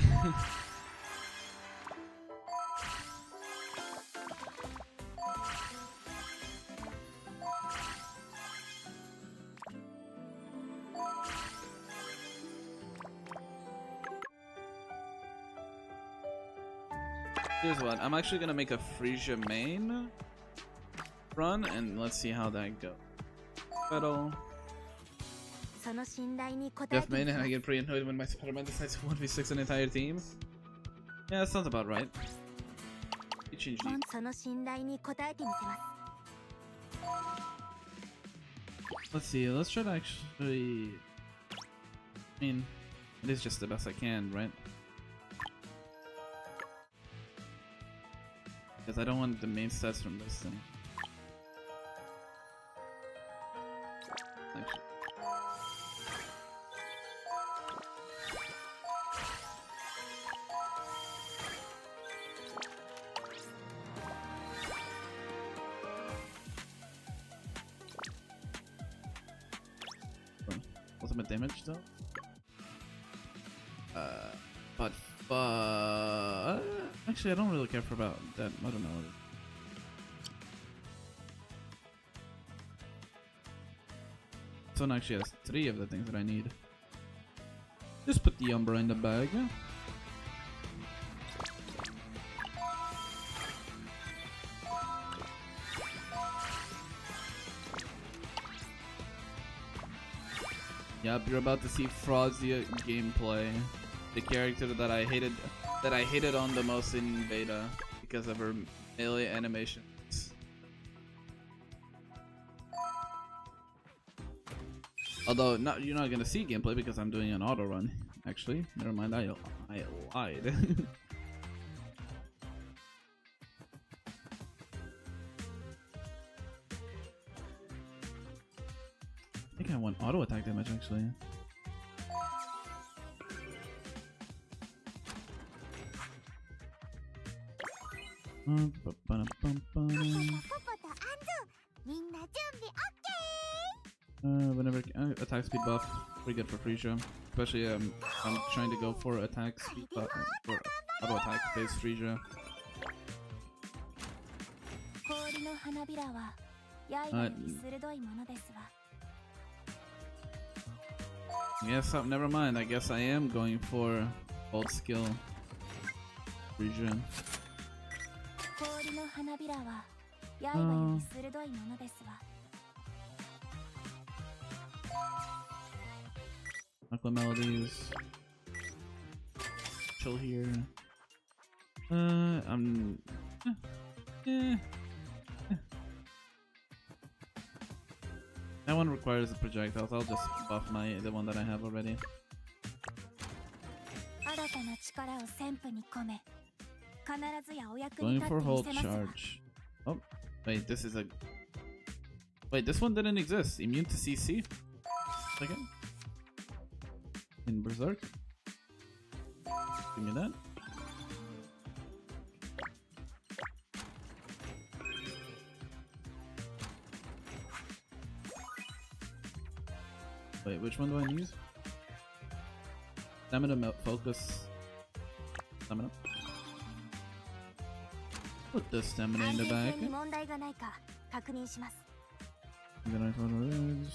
Here's what, I'm actually gonna make a Frisia main run and let's see how that goes. Battle. Death main and I get pretty annoyed when my Spider-Man decides to 1v6 an entire team. Yeah, that sounds about right. Let's see, let's try to actually... I mean, it is just the best I can, right? Because I don't want the main stats from this thing. Actually. Ultimate damage though? But actually I don't really care for about that. I don't know. This one actually has 3 of the things that I need. Just put the Umbra in the bag. Yep, you're about to see Frozia gameplay. The character that I hated on the most in beta because of her melee animations. Although you're not gonna see gameplay because I'm doing an auto run. Actually, never mind. I lied. I think I want auto attack damage actually. Whenever attack speed buff, pretty good for Frisia. Especially I'm trying to go for attack speed buff for auto attack based Frisia. Yes, never mind. I guess I am going for old skill Frisia. Aqua melodies. Chill here. That one requires the projectiles. I'll just buff the one that I have already. Going for hold charge. Oh, wait, this is a... Wait, this one didn't exist. Immune to CC? Second. In Berserk. Give me that. Wait, which one do I use? Stamina focus. Stamina. Put the stamina in the back.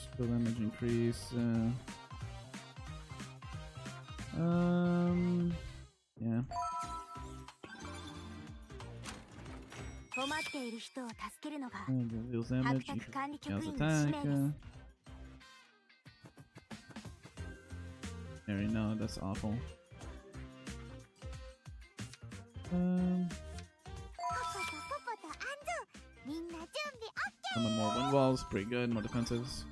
Skill damage increase. Yeah. Deals damage. Chaos attack. Mary, no, that's awful. Summon more wind walls, pretty good, more defensives.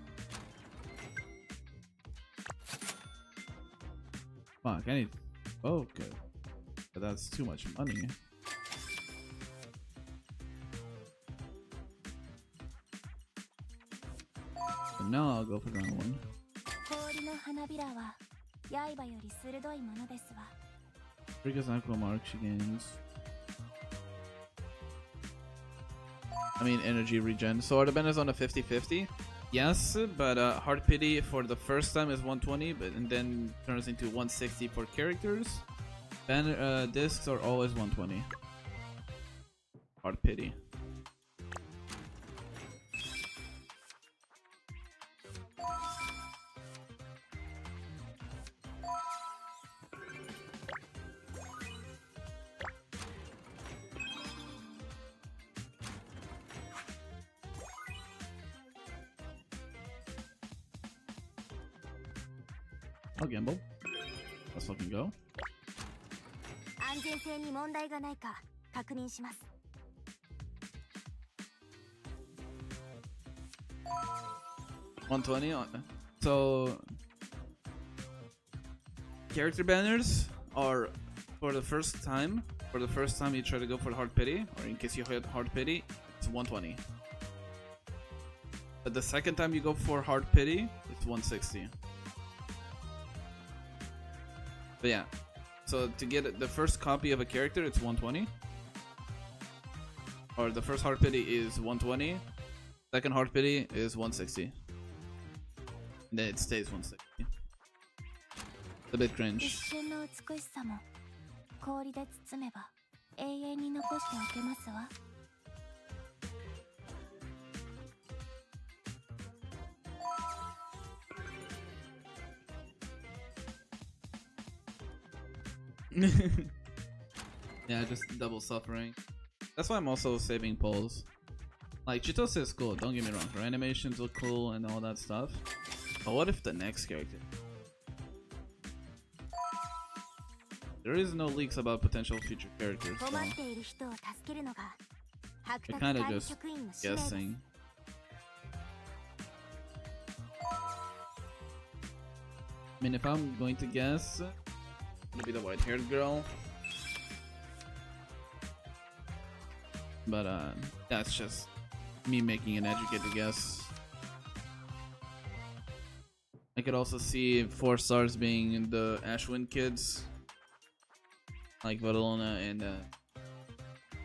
Fuck, I need... Oh, good. But that's too much money. So now I'll go for round one. Triggers Aqua Mark she gains. I mean energy regen. So are the banners on a 50-50? Yes, but Heart Pity for the first time is 120, and then turns into 160 for characters. Banner discs are always 120. Heart Pity. I'll gamble. Let's fucking go. 120 on. So character banners are for the first time. For the first time you try to go for Heart Pity, or in case you hit Heart Pity, it's 120. But the second time you go for Heart Pity, it's 160. But yeah, so to get the first copy of a character, it's 120. Or the first Heart Pity is 120. Second Heart Pity is 160. And then it stays 160. It's a bit cringe. Yeah, just double suffering. That's why I'm also saving polls. Like, Chitose is cool, don't get me wrong. Her animations look cool and all that stuff. But what if the next character? There is no leaks about potential future characters, so we're kind of just guessing. I mean, if I'm going to guess, it'll be the white-haired girl. But that's just me making an educated guess. I could also see 4 stars being the Ashwin kids, like Vadalona and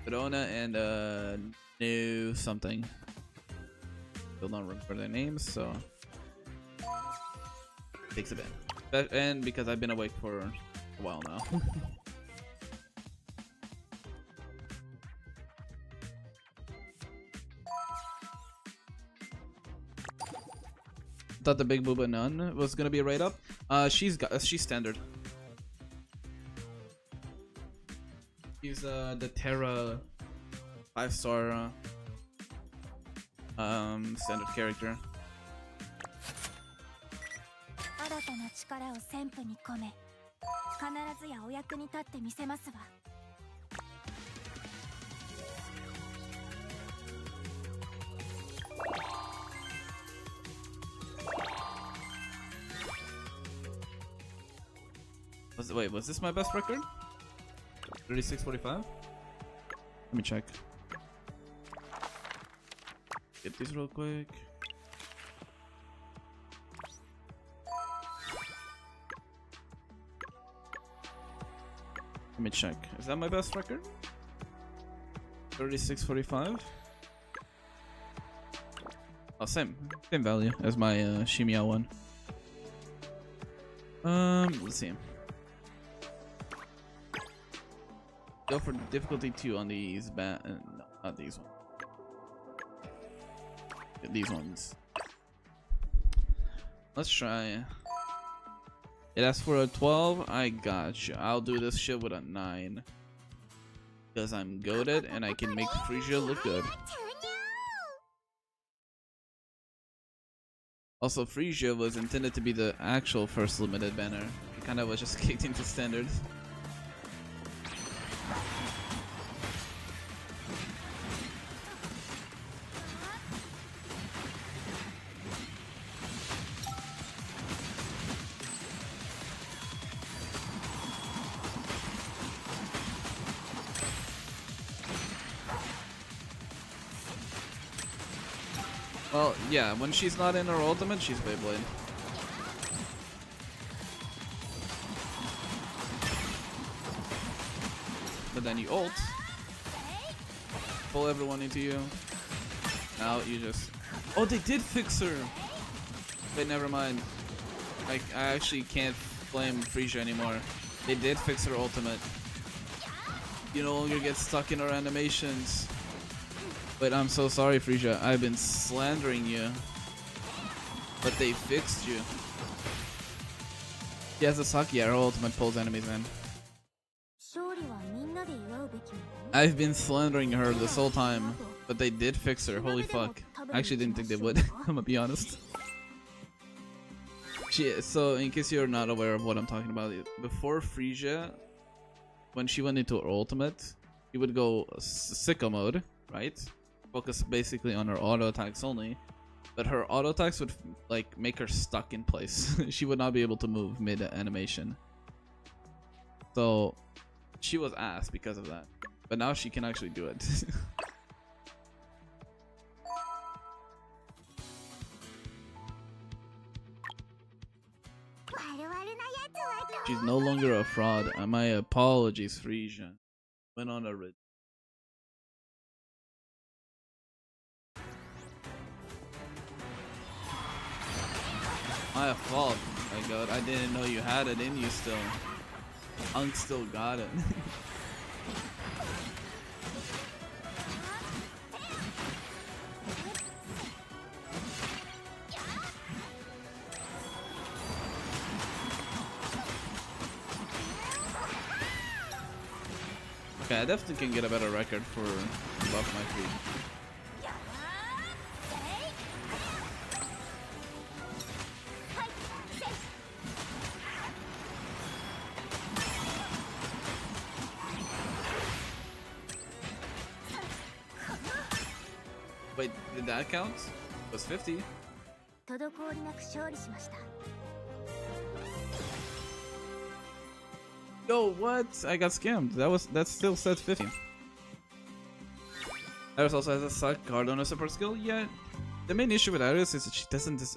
Verona and new something. Still don't remember their names, so takes a bit. And because I've been awake for a while now. Thought the big booba nun was gonna be a rate up. She's standard. She's the Terra 5-star standard character. 新たな力を旋風に込め、必ずやお役に立ってみせますわ。Wait, was this my best record? 36:45? Let me check. Get these real quick. Let me check. Is that my best record? 36:45? Oh, same value as my Shimiya one. Let's see. Go for difficulty 2 on these no, not these ones. Get these ones. Let's try. It asks for a 12. I got you. I'll do this shit with a 9. Because I'm goated and I can make Frisia look good. Also, Frisia was intended to be the actual first limited banner. It kind of was just kicked into standard. Well, yeah, when she's not in her ultimate, she's Beyblade. But then you ult, pull everyone into you. Now you just... Oh, they did fix her! Wait, never mind. I actually can't blame Frisia anymore. They did fix her ultimate. You no longer get stuck in her animations. But I'm so sorry, Frisia. I've been slandering you. But they fixed you. She has a Saki, her ultimate pulls enemies in. I've been slandering her this whole time. But they did fix her. Holy fuck. I actually didn't think they would. I'm gonna be honest. So, in case you're not aware of what I'm talking about, before Frisia, when she went into her ultimate, she would go sicko mode, right? Focus basically on her auto attacks only, but her auto attacks would like make her stuck in place. She would not be able to move mid animation. So she was ass because of that, but now she can actually do it. She's no longer a fraud. My apologies, Frisia. Went on a rid. My fault, my god. I didn't know you had it in you still. Unk still got it. Okay, I definitely can get a better record for buff my feet. Wait, did that count? It was 50. Yo, what? I got scammed. That still said 50. Iris also has a suck card on a support skill. Yeah, the main issue with Iris is that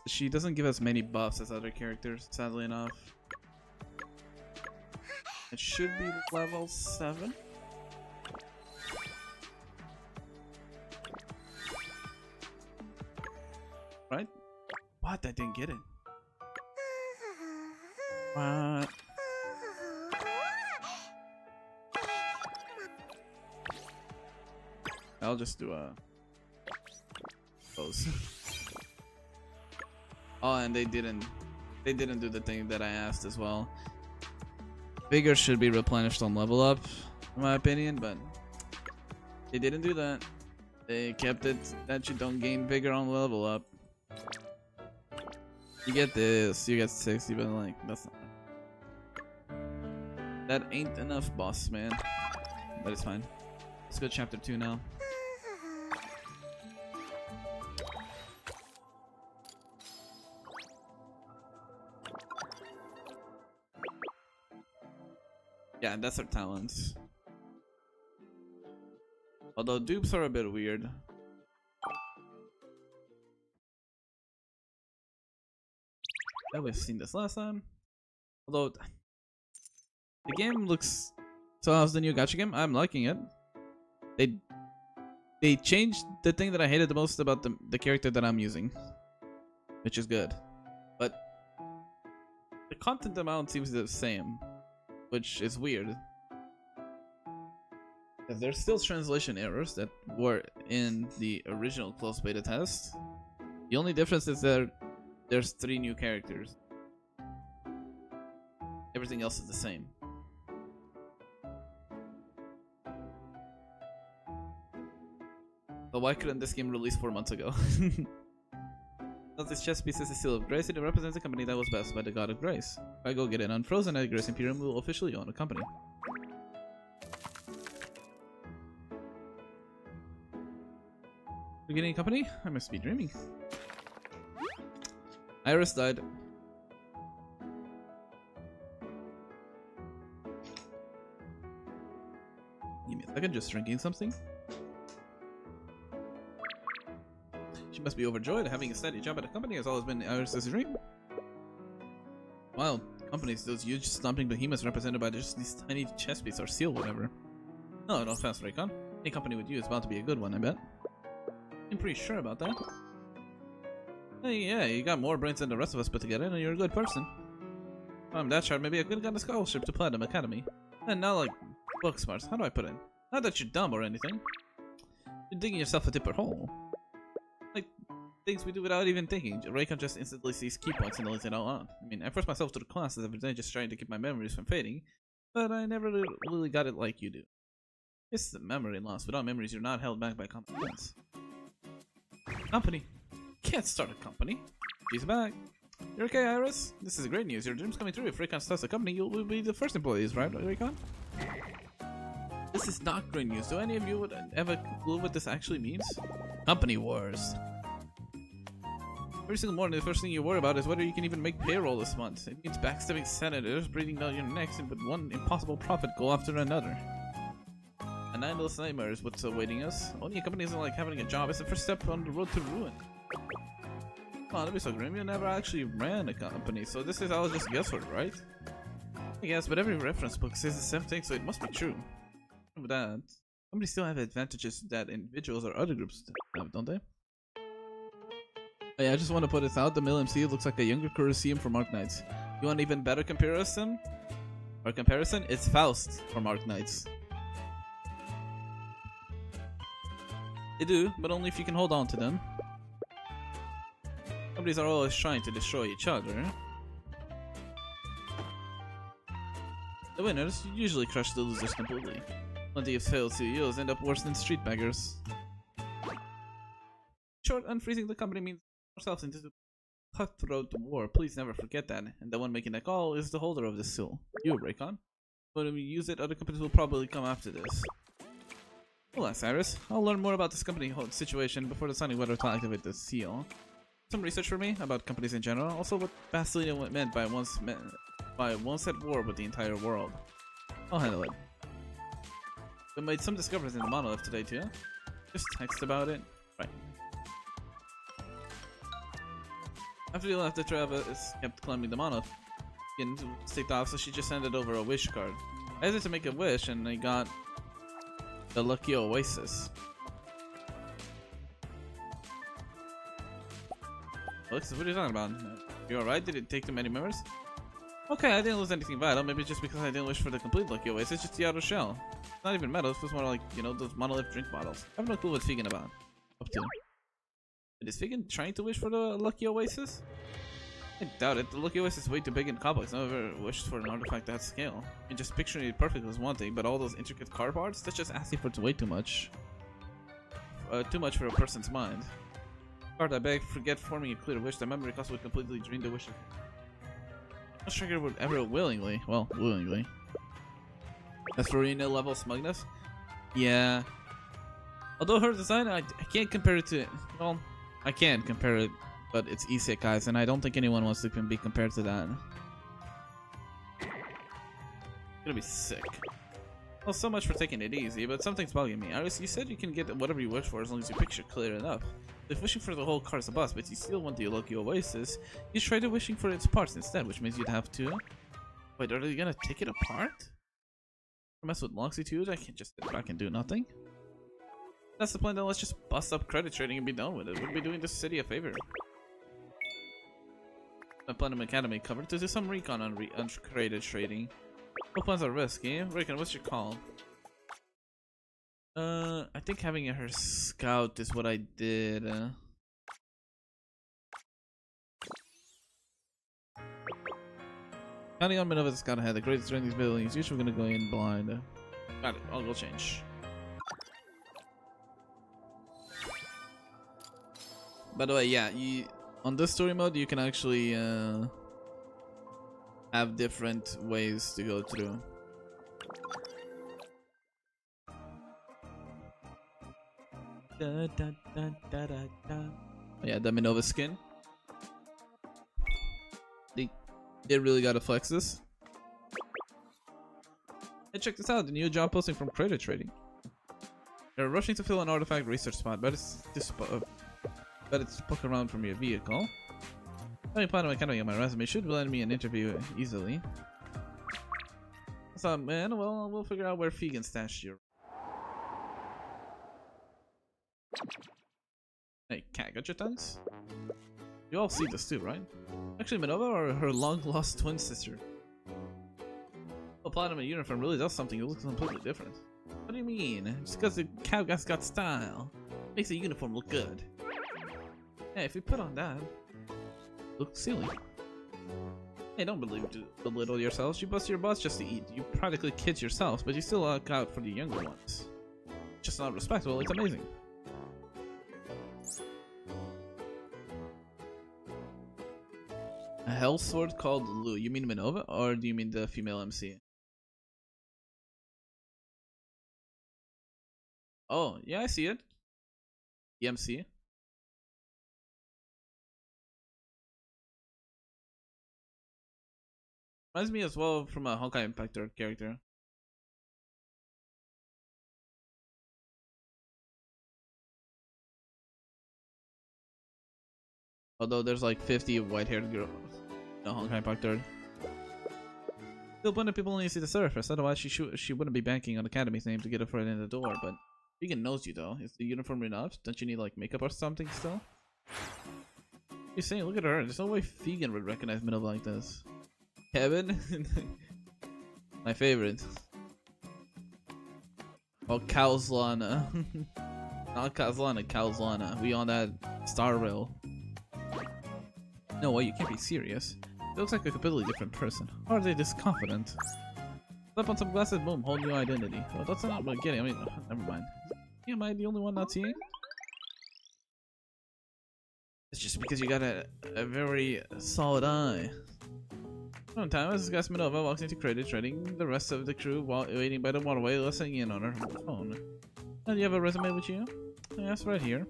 she doesn't give us many buffs as other characters. Sadly enough, it should be level 7. right? What? I didn't get it. What? I'll just do those. Oh, and they didn't do the thing that I asked as well. Vigor should be replenished on level up, in my opinion, but they didn't do that. They kept it that you don't gain vigor on level up. You get this, you get 60, but like that's not. That ain't enough, boss man. But it's fine. Let's go chapter 2 now. Yeah, that's our talents. Although dupes are a bit weird. Yeah, we've seen this last time. Although the game looks so. How's the new gacha game? I'm liking it. They changed the thing that I hated the most about the character that I'm using, which is good. But the content amount seems the same, which is weird. Because there's still translation errors that were in the original closed beta test. The only difference is that there's 3 new characters. Everything else is the same. But why couldn't this game release 4 months ago? Not this chess piece is the seal of grace, it represents a company that was blessed by the god of grace. If I go get it unfrozen at Grace Imperium, we will officially own a company. We're getting a company? I must be dreaming. Iris died. Give me a second, just drinking something. She must be overjoyed. Having a steady job at a company has always been Iris' dream. Wow, companies, those huge stomping behemoths represented by just these tiny chess pieces or seal, whatever. No, no offense, Raikon. Any company with you is bound to be a good one, I bet. I'm pretty sure about that. Hey, yeah, you got more brains than the rest of us put together, and you're a good person. If I'm that sharp, maybe I could have gotten a scholarship to Platinum Academy. And not like book smarts. How do I put it? Not that you're dumb or anything. You're digging yourself a deeper hole. Like things we do without even thinking. Raikon just instantly sees key points and lays it all out. I mean, I force myself to the classes every day just trying to keep my memories from fading, but I never really got it like you do. It's the memory loss. Without memories, you're not held back by common sense. Company. Can't start a company. She's back. You're okay, Iris? This is great news. Your dream's coming true. If Raikon starts a company, you will be the first employees, right, Raikon? This is not great news. Do any of you ever clue what this actually means? Company wars. Every single morning, the first thing you worry about is whether you can even make payroll this month. It means backstabbing senators, breathing down your necks, and with one impossible profit go after another. An endless nightmare is what's awaiting us. Owning a company isn't like having a job, it's the first step on the road to ruin. Oh, that'd be so grim. You never actually ran a company, so this is all just guesswork, right? I guess, but every reference book says the same thing, so it must be true. With that, companies still have advantages that individuals or other groups have, don't they? Oh, yeah, I just want to put this out. The Mill MC looks like a younger Colosseum for Mark Knights. You want even better comparison? It's Faust for Mark Knights. They do, but only if you can hold on to them. Companies are always trying to destroy each other. The winners usually crush the losers completely. Plenty of failed CEOs end up worse than street beggars. Short, unfreezing the company means ourselves into the cutthroat war. Please never forget that. And the one making that call is the holder of this seal. You, Raikon. When we use it, other companies will probably come after this. Well, Iris, I'll learn more about this company situation before deciding whether to activate the seal. Some research for me about companies in general. Also, what Basilina meant by once at war with the entire world. I'll handle it. We made some discoveries in the monolith today too. Just text about it. Right. After you left, the Travis kept climbing the monolith. Getting sticked off, so she just handed over a wish card. I had to make a wish, and I got the lucky oasis. Alex, what are you talking about? You alright? Did it take too many members? Okay, I didn't lose anything vital. Maybe just because I didn't wish for the complete Lucky Oasis. It's just the outer shell. It's not even metal. It feels more like, you know, those monolith drink bottles. I have no clue what's Vegan about. Up to. Is Vegan trying to wish for the Lucky Oasis? I doubt it. The Lucky Oasis is way too big and complex. I never wished for an artifact that scale. I mean, just picturing it perfectly is one thing, but all those intricate car parts, that's just asking for way too much. Too much for a person's mind. Card, I beg, forget forming a clear wish. The memory cost would completely drain the wish. No trigger would ever willingly. Well, willingly. That's for arena level smugness? Yeah. Although her design, I can't compare it to. Well, I can compare it, but it's isekais, and I don't think anyone wants to be compared to that. It's gonna be sick. Well, so much for taking it easy, but something's bugging me. Iris, you said you can get whatever you wish for as long as you picture clear enough. If wishing for the whole car is a bust, but you still want the Lucky Oasis, you try to wishing for its parts instead, which means you'd have to. Wait, are they gonna take it apart? Mess with longitude? I can't just sit back and do nothing. That's the plan, then let's just bust up credit trading and be done with it. We'd be doing this city a favor. My Platinum Academy covered to do some recon on credit trading. What plans are risky? Raikon, what's your call? I think having her scout is what I did. Counting on Minerva to scout ahead. The greatest during these buildings. Usually we're gonna go in blind. Got it. I'll go change. By the way, yeah, on this story mode you can actually have different ways to go through. Da, da, da, da, da, da. Yeah, the Minerva skin. They really gotta flex this. Hey, check this out, the new job posting from credit trading. They're rushing to fill an artifact research spot, but it's poke around from your vehicle. I plan on academy on my resume should land me an interview easily. What's up, man? Well, we'll figure out where Vegan stashed you. Hey, cat, got your tongues? You all see this too, right? Actually, Minerva or her long-lost twin sister? Well, Platinum uniform really does something that looks completely different. What do you mean? Just because the cowguy's got style makes the uniform look good. Hey, if we put on that, looks silly. Hey, don't belittle yourselves. You bust your butts just to eat. You practically kids yourselves, but you still look out for the younger ones. Just not respectable. It's amazing. A hell sword called Lu. You mean Minerva, or do you mean the female MC? Oh, yeah, I see it. The MC. Reminds me as well from a Honkai Impactor character. Although there's like 50 white-haired girls. No, Honkai Impactor. Still, plenty of people only see the surface. Otherwise, she wouldn't be banking on Academy's name to get her foot in the door. But Vegan knows you though. Is the uniform enough? Don't you need like makeup or something still? You're saying, look at her. There's no way Vegan would recognize Minerva like this. Kevin, my favorite. Oh, Kowslana. Not Kowslana, Kowslana. We on that star rail. No way, you can't be serious. It looks like a completely different person. How are they this confident? Slap on some glasses, boom, whole new identity. Well, that's not what I'm getting. I mean, never mind. Am I the only one not seeing? It's just because you got a very solid eye. One time, as this guy Minerva walks into credit trading, the rest of the crew while waiting by the waterway, listening in on her phone. Oh, do you have a resume with you? Yes, right here.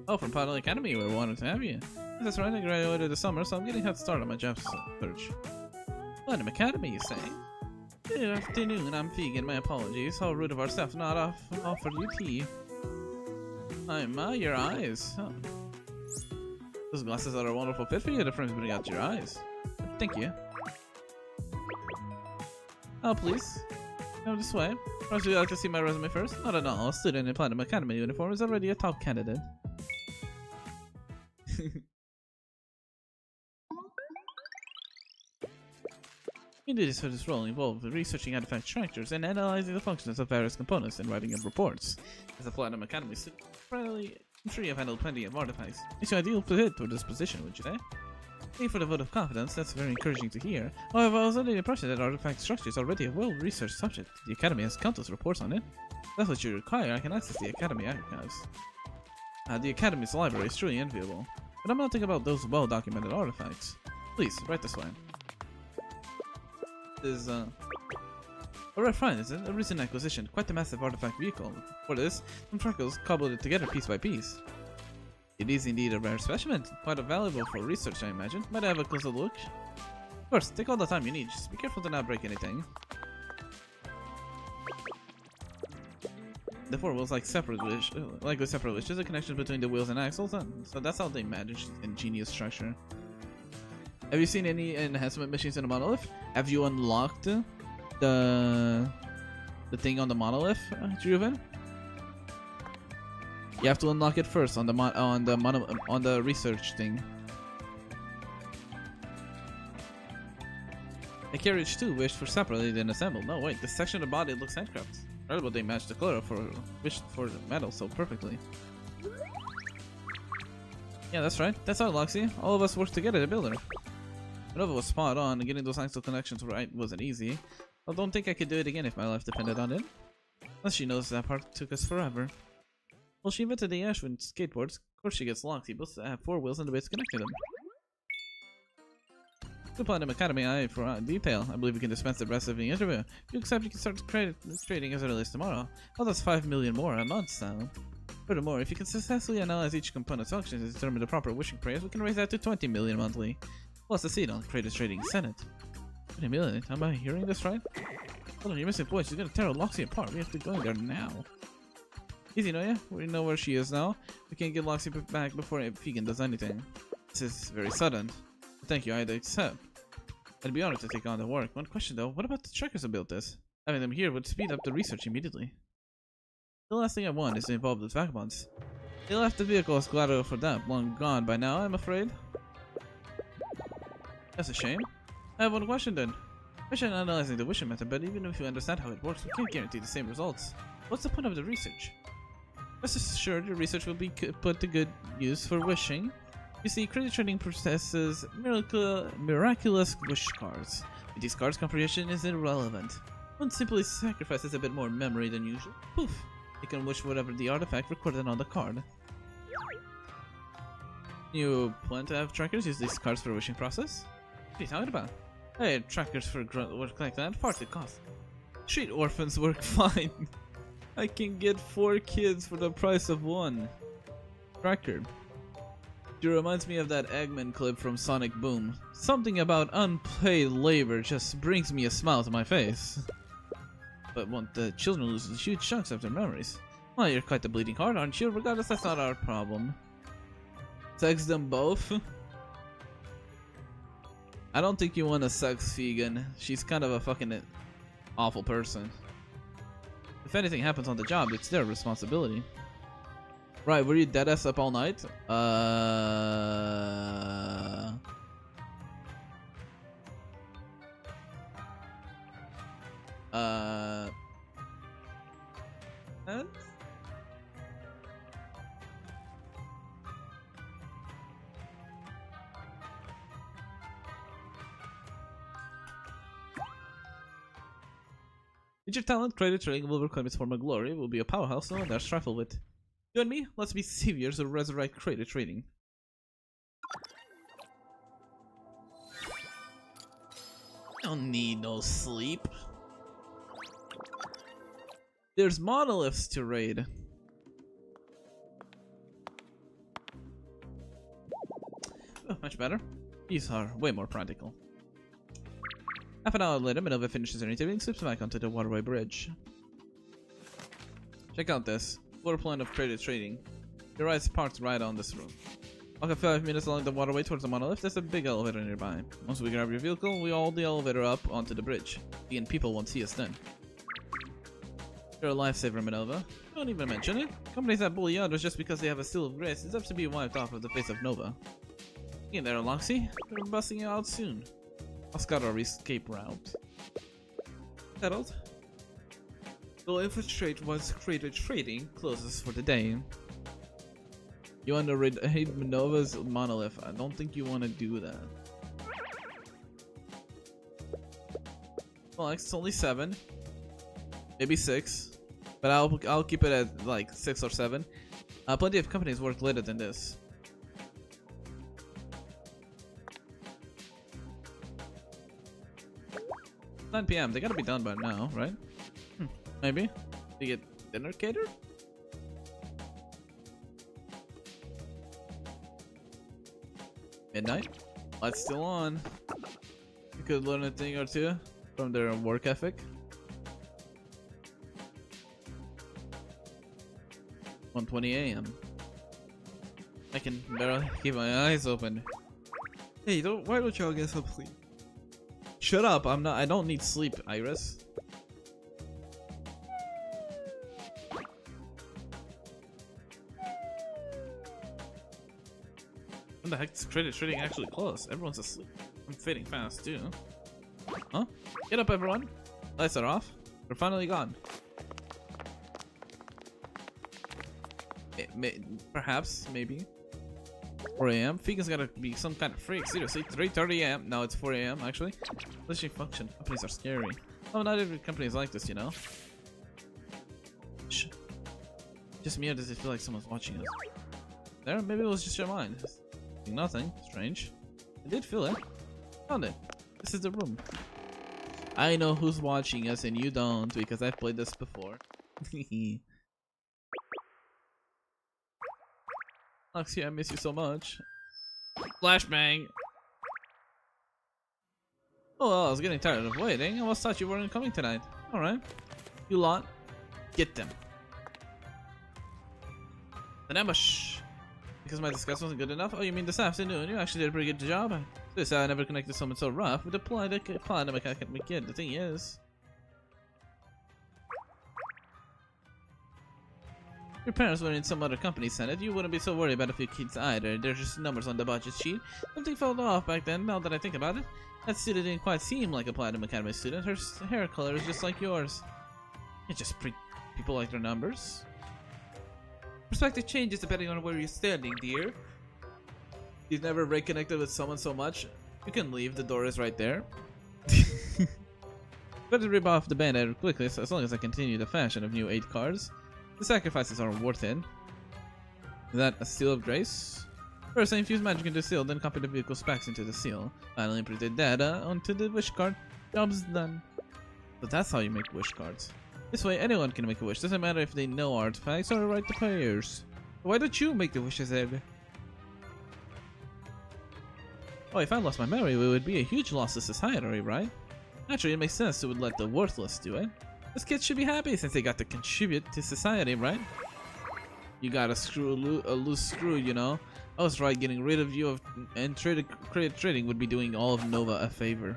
Oh, from Paddle Academy, we wanted to have you. That's right, I graduated this summer, so I'm getting a head start on my job search. Platinum Academy, you say? Good afternoon, I'm Vegan, my apologies. How rude of our staff not offered you tea. Your eyes. Oh. Those glasses are a wonderful fit for you. The frames bring out your eyes. Thank you. Oh, please. Come this way. Would you like to see my resume first? Not at all. A student in Platinum Academy uniform is already a top candidate. Indeed, so this role involved researching artifact structures and analyzing the functions of various components and writing up reports. As a Platinum Academy student, I'm sure you've handled plenty of artifacts. It's your ideal fit for this position, would you say? Thank you for the vote of confidence, that's very encouraging to hear. However, I was under the impression that artifact structure is already a well-researched subject. The Academy has countless reports on it. If that's what you require, I can access the Academy archives. The Academy's library is truly enviable. But I'm not thinking about those well-documented artifacts. Please, right this way. Alright, fine, it's a recent acquisition, quite a massive artifact vehicle. For this, some truckers cobbled it together piece by piece. It is indeed a rare specimen, quite valuable for research, I imagine. Might I have a closer look? Of course, take all the time you need, just be careful to not break anything. The four wheels like separate wish, there's a connection between the wheels and axles, so that's how they manage ingenious structure. Have you seen any enhancement machines in the monolith? Have you unlocked the thing on the monolith, Juven? You have to unlock it first on the research thing. A carriage too wished for separately then assembled. No wait, this section of the body looks handcrafted. Incredible they matched the color for metal so perfectly. Yeah, that's right. That's how Loxy. All of us worked together to build her. Nova was spot on, and getting those axle connections right wasn't easy. I don't think I could do it again if my life depended on it. Unless she knows that part took us forever. Well, she invented the Ashwin skateboards. Of course she gets locked. He both have four wheels and the base connected them. Good Platinum Academy eye for detail. I believe we can dispense the rest of the interview. If you accept, you can start trading as early as tomorrow. Oh, that's 5 million more a month now. Furthermore, if you can successfully analyze each component's functions and determine the proper wishing prayers, we can raise that to 20 million monthly. Plus a seat on Creative Trading Senate. 20 million? Am I hearing this right? Hold on, you're missing points. She's gonna tear Loxy apart. We have to go in there now. Easy, no, yeah? We know where she is now. We can't get Loxy back before Vegan does anything. This is very sudden. But thank you, I'd accept. I'd be honored to take on the work. One question though, what about the trackers that built this? Having them here would speed up the research immediately. The last thing I want is to involve the vagabonds. They left the vehicles collateral for them, long gone by now, I'm afraid. That's a shame. I have one question then. I should analyzing the wishing method, but even if you understand how it works, we can't guarantee the same results. What's the point of the research? Rest assured, the research will be put to good use for wishing. You see, Creative Trading possesses miraculous wish cards. With these cards, comprehension is irrelevant. One simply sacrifices a bit more memory than usual. Poof! You can wish whatever the artifact recorded on the card. You plan to have trackers use these cards for the wishing process? What are you talking about? Hey, trackers for work like that, far too cost. Street orphans work fine. I can get 4 kids for the price of 1. Tracker. It reminds me of that Eggman clip from Sonic Boom. Something about unpaid labor just brings me a smile to my face. But won't the children lose huge chunks of their memories? Well, you're quite the bleeding heart, aren't you? Regardless, that's not our problem. Sex them both? I don't think you want to sex Vegan. She's kind of a fucking awful person. If anything happens on the job, it's their responsibility. Right, were you deadass up all night? What? With your talent, Creative Trading will reclaim its former glory. It will be a powerhouse no one dares trifle with. You and me, let's be saviors of resurrect Creative Trading. Don't need no sleep. There's monoliths to raid. Oh, much better. These are way more practical. Half an hour later, Minerva finishes her interview and slips back onto the waterway bridge. Check out this. Floor plan of Creative Trading. Your ride's parked right on this road. Walk a 5 minutes along the waterway towards the monolith. There's a big elevator nearby. Once we grab your vehicle, we haul the elevator up onto the bridge. And people won't see us then. You're a lifesaver, Minerva. Don't even mention it. Companies that bully others just because they have a seal of grace deserve to be wiped off of the face of Nova. Hey there, Loxy. We're busting you out soon. I'll scout our escape route. Settled. Go infiltrate once created trading closes for the day. You want to raid Nova's monolith? I don't think you want to do that. Well, it's only 7, maybe 6, but I'll keep it at like 6 or 7. Plenty of companies work later than this. 9 PM. They gotta be done by now, right? Maybe. To get dinner catered? Midnight? Lights still on. You could learn a thing or two from their work ethic. 1:20 AM. I can barely keep my eyes open. Hey, why don't y'all get some sleep? Shut up, I don't need sleep, Iris. When the heck is trading actually close? Everyone's asleep. I'm fading fast too. Huh? Get up, everyone! Lights are off. We're finally gone. Perhaps, maybe. 4 AM? Vegan's gotta be some kind of freak. Seriously, 3:30 AM. No, it's 4 AM actually. Glitching function. Companies are scary. Oh, not every company is like this, you know. Shh. Just me, or does it feel like someone's watching us? There? Maybe it was just your mind. Nothing. Strange. I did feel it. Found it. This is the room. I know who's watching us and you don't because I've played this before. Luxy, I miss you so much. Flashbang! Oh, well, I was getting tired of waiting. I almost thought you weren't coming tonight. Alright. You lot. Get them. An ambush! Because my disguise wasn't good enough? Oh, you mean this afternoon? You actually did a pretty good job. This I never connected someone so rough with a plan I can't get. The thing is... Your parents were in some other company, Senate. You wouldn't be so worried about a few kids either. They're just numbers on the budget sheet. Something fell off back then, now that I think about it. That student didn't quite seem like a Platinum Academy student. Her hair color is just like yours. You just people like their numbers. Perspective changes depending on where you're standing, dear. You've never reconnected with someone so much. You can leave, the door is right there. Better rip off the band-aid quickly, so as long as I continue the fashion of new 8 cards. The sacrifices are worth it. Is that a seal of grace? First, I infuse magic into the seal, then copy the vehicle specs into the seal. Finally, input the data onto the wish card. Job's done. So that's how you make wish cards. This way, anyone can make a wish. Doesn't matter if they know artifacts or write the prayers. Why don't you make the wishes, Ed? Oh, if I lost my memory, it would be a huge loss to society, right? Naturally, it makes sense to let the worthless do it. Those kids should be happy since they got to contribute to society, right? You got a loose screw, you know? I was right, getting rid of you and trading would be doing all of Nova a favor.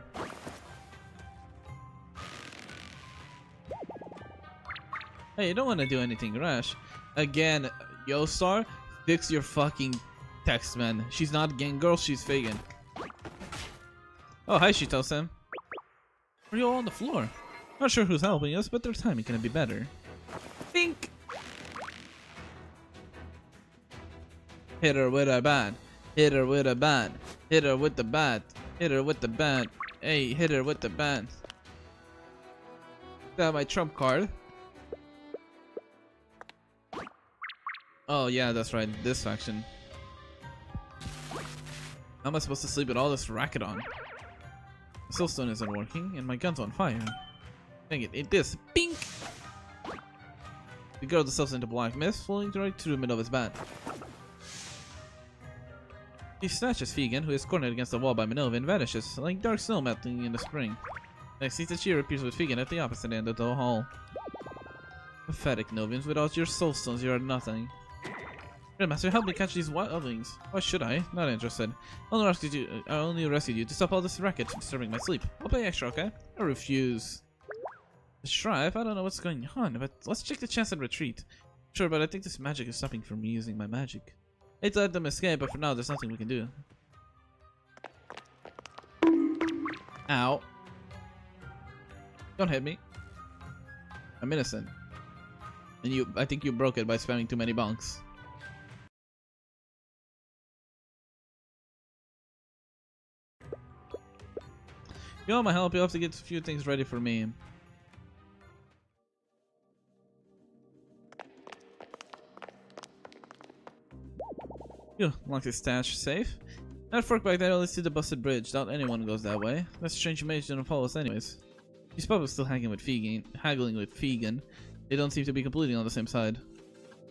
Hey, you don't want to do anything rash. Again, Yo-Star, fix your fucking text, man. She's not a gang girl, she's Fagin. Oh, hi, Shito-san. Are you all on the floor? Not sure who's helping us, but their timing can be better. Think! Hit her with a bat. Hit her with a bat. Hit her with the bat. Hit her with the bat. Hey, hit her with the bat. Got my trump card. Oh yeah, that's right, this faction. How am I supposed to sleep with all this racket on? The soulstone isn't working, and my gun's on fire. Dang it, it is. Bink! The girl dissolves into black mist, falling right through the middle of his bat. He snatches Vegan, who is cornered against the wall by Minova, and vanishes, like dark snow melting in the spring. Next, Itachi appears with Vegan at the opposite end of the hall. Pathetic Novians, without your soulstones, you are nothing. Grandmaster, help me catch these wildlings. Why should I? Not interested. I only rescued you to stop all this racket disturbing my sleep. I'll pay extra, okay? I refuse. Strive? I don't know what's going on, but let's check the chance and retreat. Sure, but I think this magic is stopping from me using my magic. I hate to let them escape, but for now there's nothing we can do. Ow. Don't hit me. I'm innocent. And I think you broke it by spamming too many bonks. You want my help? You have to get a few things ready for me. You lock the stash safe. That fork back there leads to the busted bridge. Doubt anyone goes that way. That strange mage didn't follow us anyways. He's probably still haggling with Fegan. They don't seem to be completely on the same side.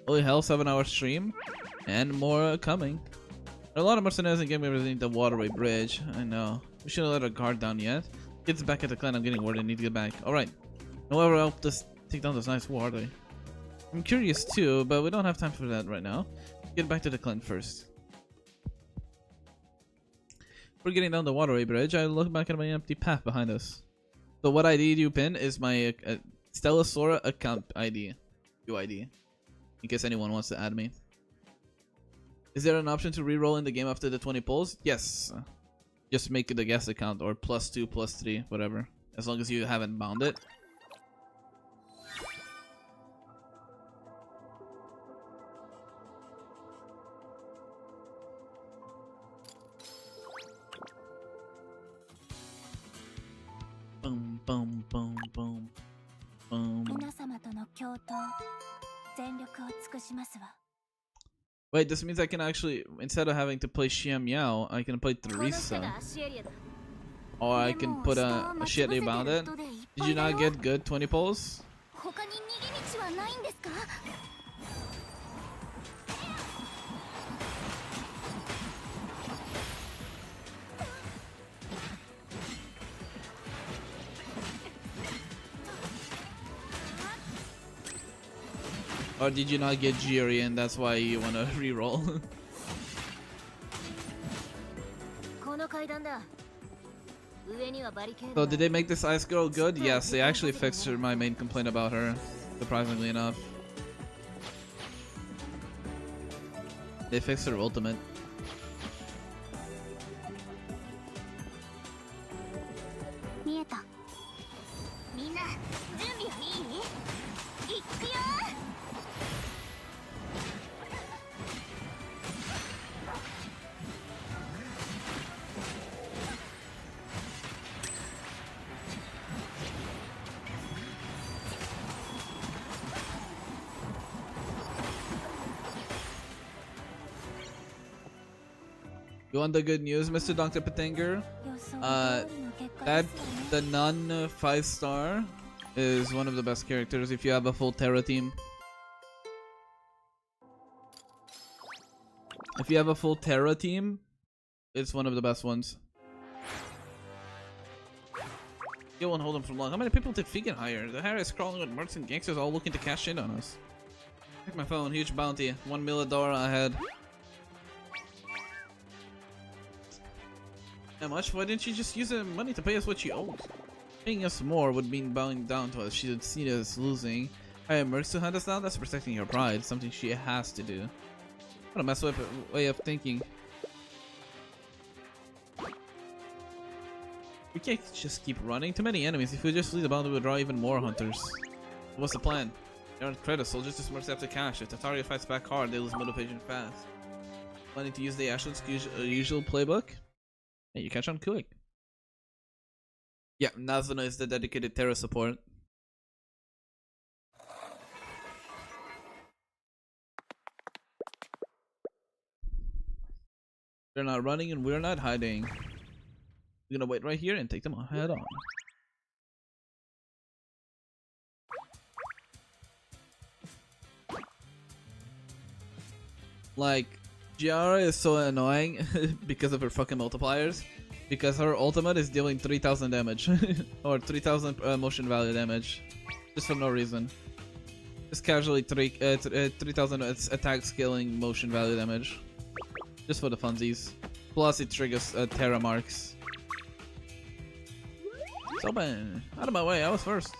Holy hell, 7-hour stream. And more coming. There are a lot of mercenaries in game everything the waterway bridge. I know. We shouldn't let our guard down yet. Kids back at the clan, I'm getting word they need to get back. Alright. Whoever helped us take down this nice war, are they? I'm curious too, but we don't have time for that right now. Get back to the clan first. We're getting down the waterway bridge. I look back at my empty path behind us. So what ID do you pin is my Stella Sora account ID. UID. In case anyone wants to add me. Is there an option to reroll in the game after the 20 pulls? Yes. Just make it a guest account or +2, +3, whatever. As long as you haven't bound it. Boom, boom, boom, boom, boom. Wait, this means I can actually, instead of having to play Xia Miao, I can play Teresa. Or I can put a shit they bound it. Did you not get good 20 pulls? Or did you not get Jiri and that's why you wanna reroll? So did they make this ice girl good? Yes, they actually fixed her, my main complaint about her, surprisingly enough. They fixed her ultimate. You want the good news, Mr. Dr. Patinger? The nun 5-star is one of the best characters if you have a full Terra team. If you have a full Terra team, it's one of the best ones. You won't hold him for long. How many people did Fegan hire? The hire is crawling with mercs and gangsters all looking to cash in on us. Check my phone, huge bounty. $1 million ahead. How much? Why didn't she just use the money to pay us what she owes? Paying us more would mean bowing down to us. She would see us losing. Hire mercs to hunt us down? That's protecting her pride. Something she has to do. What a messed up way of thinking. We can't just keep running. Too many enemies. If we just leave the bounty, we'll draw even more hunters. What's the plan? They aren't credit soldiers, just mercs have to cash. If the target fights back hard, they lose motivation fast. Planning to use the Ashland's usual playbook? Hey, you catch on quick. Yeah, Nazuna is the dedicated Terra support. They're not running and we're not hiding. We're gonna wait right here and take them on head on. Like, Giara is so annoying because of her fucking multipliers. Because her ultimate is dealing 3000 damage. Or 3000 motion value damage. Just for no reason. Just casually 3000 attack scaling motion value damage. Just for the funsies. Plus it triggers Terra marks. So man, out of my way, I was first.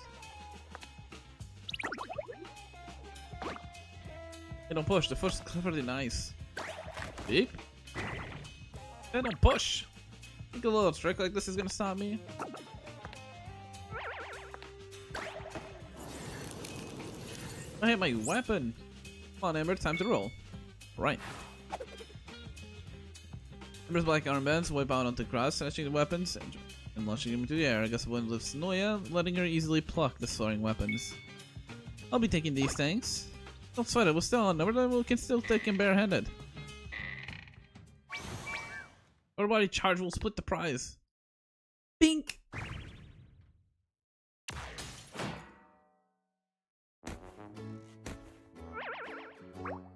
They don't push, the first cleverly nice. Beep. They don't push. Think a little trick like this is gonna stop me. I hit my weapon. Come on, Amber, time to roll. Right. Amber's black armbands wipe out onto grass, snatching the weapons and launching them into the air. I guess one lifts Noya, letting her easily pluck the soaring weapons. I'll be taking these things. Don't sweat it, we're still outnumbered and we can still take him barehanded. Everybody charge, we'll split the prize. Bink!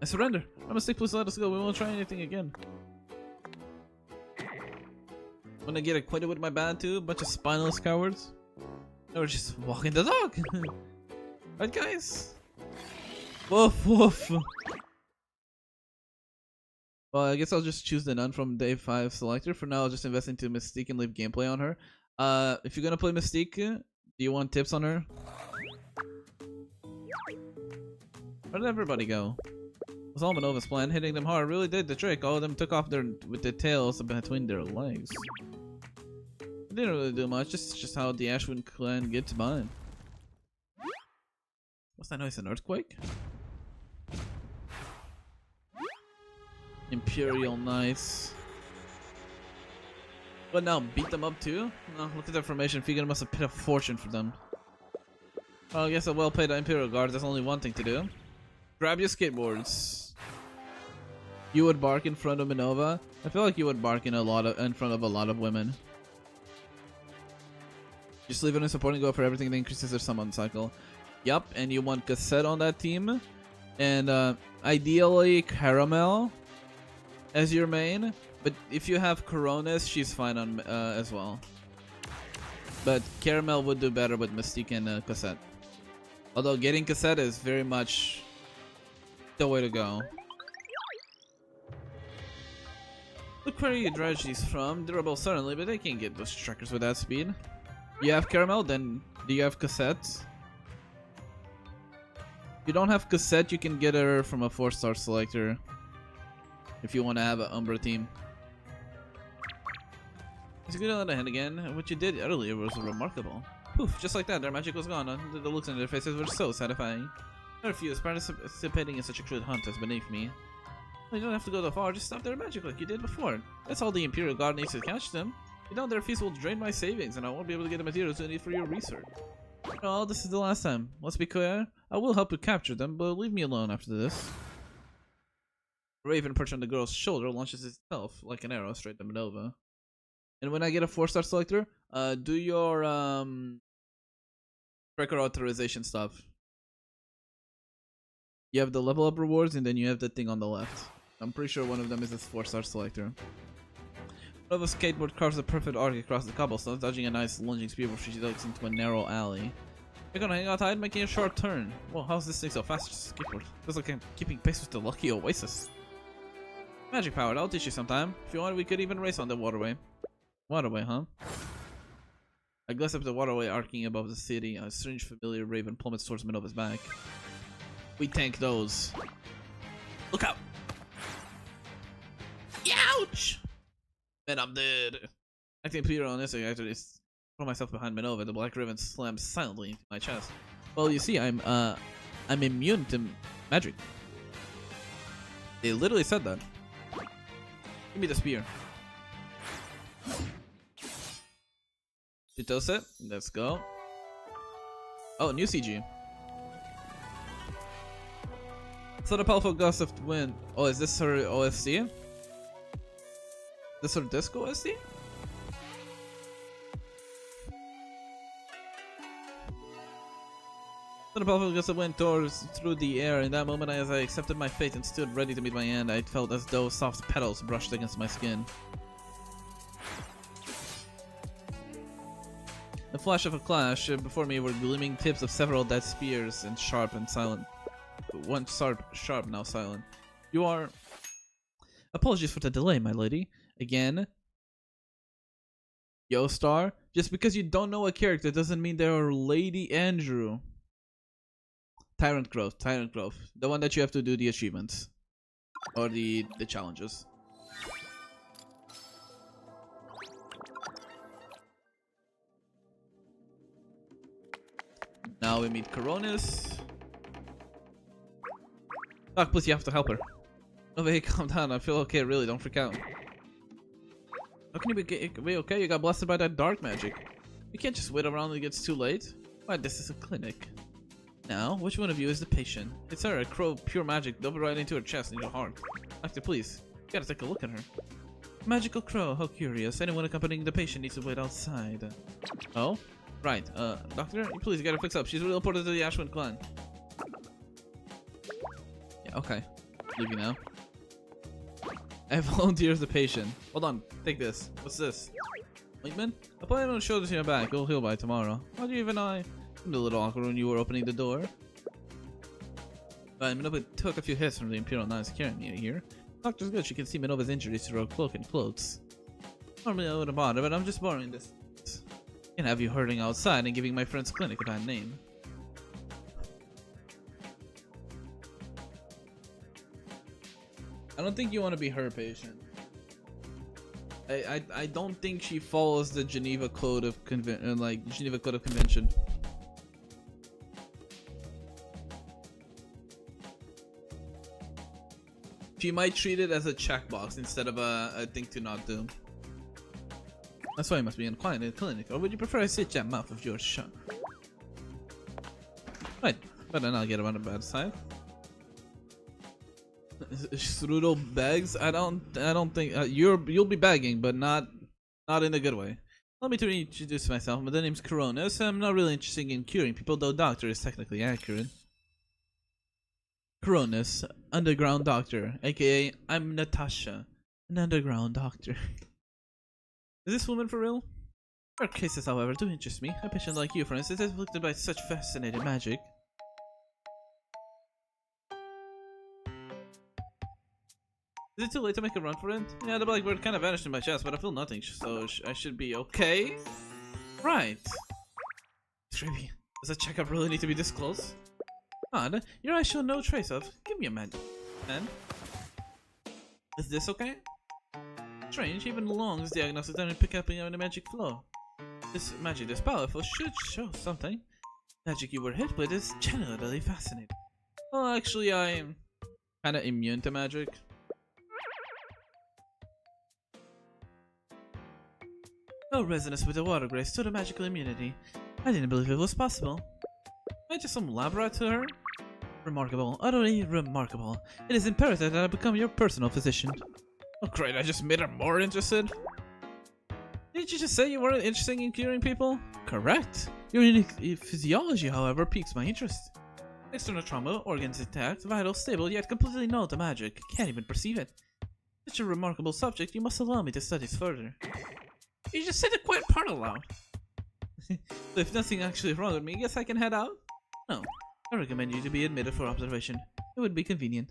I surrender. My mistake, please let us go. We won't try anything again. When I get acquainted with my band too, a bunch of spineless cowards. They were just walking the dog. Right, guys? Woof woof. Well, I guess I'll just choose the nun from day 5 selector. For now, I'll just invest into Mystique and leave gameplay on her. If you're gonna play Mystique, do you want tips on her? Where did everybody go? It was all Manova's plan. Hitting them hard really did the trick. All of them took off with their tails between their legs. It didn't really do much. Just how the Ashwin clan gets by. What's that noise? An earthquake? Imperial Knights. But now, beat them up too? No, look at the formation. Figure must have paid a fortune for them. Well, I guess a well-paid Imperial Guard. There's only one thing to do. Grab your skateboards. You would bark in front of Minova. I feel like you would bark in front of a lot of women. Just leave it in support and go for everything that increases their summon cycle. Yup, and you want Cassette on that team. And ideally Caramel as your main. But if you have Coronas, she's fine on as well. But Caramel would do better with Mystique and Cassette. Although getting Cassette is very much the way to go. Look where you dredge these from. Durable certainly, but they can't get those trackers with that speed. You have Caramel, then do you have Cassette? If you don't have Cassette, you can get her from a 4-star selector. If you want to have an Umbra team. It's good on the hand again. What you did earlier was remarkable. Poof, just like that, their magic was gone. The looks on their faces were so satisfying. I refuse. Participating in such a crude hunt is beneath me. Well, you don't have to go that far, just stop their magic like you did before. That's all the Imperial Guard needs to catch them. You know their feast will drain my savings and I won't be able to get the materials you need for your research. Well, this is the last time. Let's be clear. I will help you capture them, but leave me alone after this. Raven perched on the girl's shoulder launches itself like an arrow straight to Minova. And when I get a 4-star selector, do your record authorization stuff. You have the level up rewards and then you have the thing on the left. I'm pretty sure one of them is this 4-star selector. Minova skateboard carves a perfect arc across the cobblestones, dodging a nice lunging speed before she ducks into a narrow alley. You're gonna hang out high, making a short turn. Well, how's this thing so fast? Skateboard. Feels like I'm keeping pace with the lucky oasis. Magic powered, I'll teach you sometime. If you want, we could even race on the waterway. Waterway, huh? I glance up the waterway arcing above the city. A strange familiar raven plummets towards Minova's back. We tank those. Look out! Ouch! Man, I'm dead. Acting Peter on this, I actually throw myself behind Minova. The black raven slams silently into my chest. Well, you see, I'm immune to magic. They literally said that. Give me the spear. She does it. Let's go. Oh, new CG. So the powerful gust of wind. Oh, is this her OSC? This her disco OSC? So the powerful gust of wind tore through the air. In that moment, as I accepted my fate and stood ready to meet my end, I felt as though soft petals brushed against my skin. The flash of a clash before me were gleaming tips of several dead spears and sharp and silent. One sharp, now silent. You are... Apologies for the delay, my lady. Again. Yo, Star. Just because you don't know a character doesn't mean they're Lady Andrew. Tyrant Growth. The one that you have to do the achievements. Or the challenges. Now we meet Coronis. Doc, please, you have to help her. Oh, hey, calm down. I feel okay, really. Don't freak out. How can you be okay? You got blasted by that dark magic. You can't just wait around until it gets too late. Why, this is a clinic. Now, which one of you is the patient? It's her, a crow, pure magic, dove right into her chest and your heart. Doctor, please. You gotta take a look at her. Magical crow, how curious. Anyone accompanying the patient needs to wait outside. Oh? Right, doctor, please, you gotta fix up. She's really important to the Ashwin clan. Yeah, okay. Leave you now. I volunteer as the patient. Hold on, take this. What's this? Ointment? I plan on showing this to your back. It'll heal by tomorrow. How do you even know? I'm a little awkward when you were opening the door. But Minova took a few hits from the Imperial Knights carrying me here. Doctor's good. She can see Minova's injuries through her cloak and clothes. Normally I wouldn't bother, but I'm just borrowing this. Can't have you hurting outside and giving my friend's clinic a bad name. I don't think you want to be her patient. I don't think she follows the Geneva Code of Convention. She might treat it as a checkbox instead of a thing to not do. That's why you must be in quiet in the clinic. Or would you prefer I sit your mouth of yours shut? Right, but then I'll get on the bad side. Strudel begs. I don't think you'll be begging, but not in a good way. Let me to introduce myself. My name's Coronis. I'm not really interested in curing people, though doctor is technically accurate. Coronis, underground doctor, aka I'm Natasha, an underground doctor. Is this woman for real? Her cases, however, do interest me. A patient like you, for instance, is afflicted by such fascinating magic. Is it too late to make a run for it? Yeah, the blackbird kind of vanished in my chest, but I feel nothing, so I should be okay. Right. Trippy. Does a checkup really need to be this close? Odd. Your eyes show no trace of. Give me a magic. And? Is this okay? Strange, even lungs diagnosis don't pick up on the magic flow. This magic this powerful should show something. Magic you were hit with is generally fascinating. Well, actually, I'm kinda immune to magic. No resonance with the water grace to the magical immunity. I didn't believe it was possible. Am I just some lab rat to her? Remarkable, utterly remarkable. It is imperative that I become your personal physician. Oh great, I just made her more interested. Didn't you just say you weren't interested in curing people? Correct. Your unique physiology, however, piques my interest. External trauma, organs intact, vital, stable, yet completely null to magic. Can't even perceive it. Such a remarkable subject, you must allow me to study further. You just said the quiet part aloud. So if nothing actually is wrong with me, guess I can head out? No. I recommend you to be admitted for observation. It would be convenient.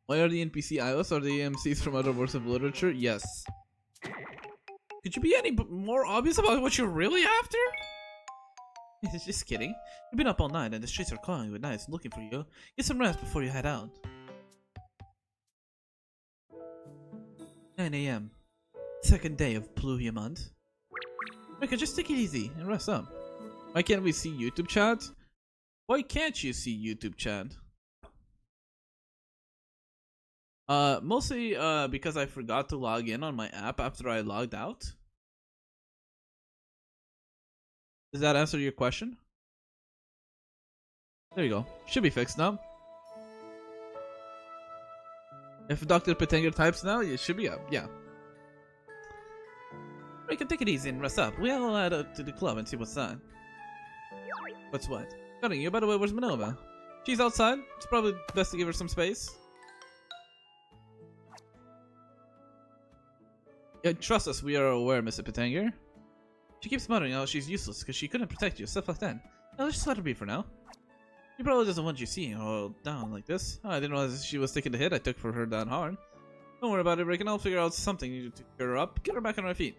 Why are the NPC IOs or the AMCs from other works of literature? Yes. Could you be any more obvious about what you're really after? Just kidding. You've been up all night and the streets are calling with knights looking for you. Get some rest before you head out. 9 AM. Second day of Pluvia month. Okay, just take it easy and rest up. Why can't we see YouTube chat? Why can't you see YouTube chat? Mostly because I forgot to log in on my app after I logged out. Does that answer your question? There you go. Should be fixed now. If Dr. Petenger types now, it should be up. Yeah. We can take it easy and rest up. We'll head out to the club and see what's on. What's what? Cutting you, by the way, where's Minova? She's outside. It's probably best to give her some space. Yeah, trust us, we are aware, Mr. Petenger. She keeps muttering how she's useless because she couldn't protect you, stuff like that. Now let's just let her be for now. She probably doesn't want you seeing her all down like this. Oh, I didn't realize she was taking the hit I took for her that hard. Don't worry about it, Raikon. I'll figure out something to cheer her up. Get her back on her feet.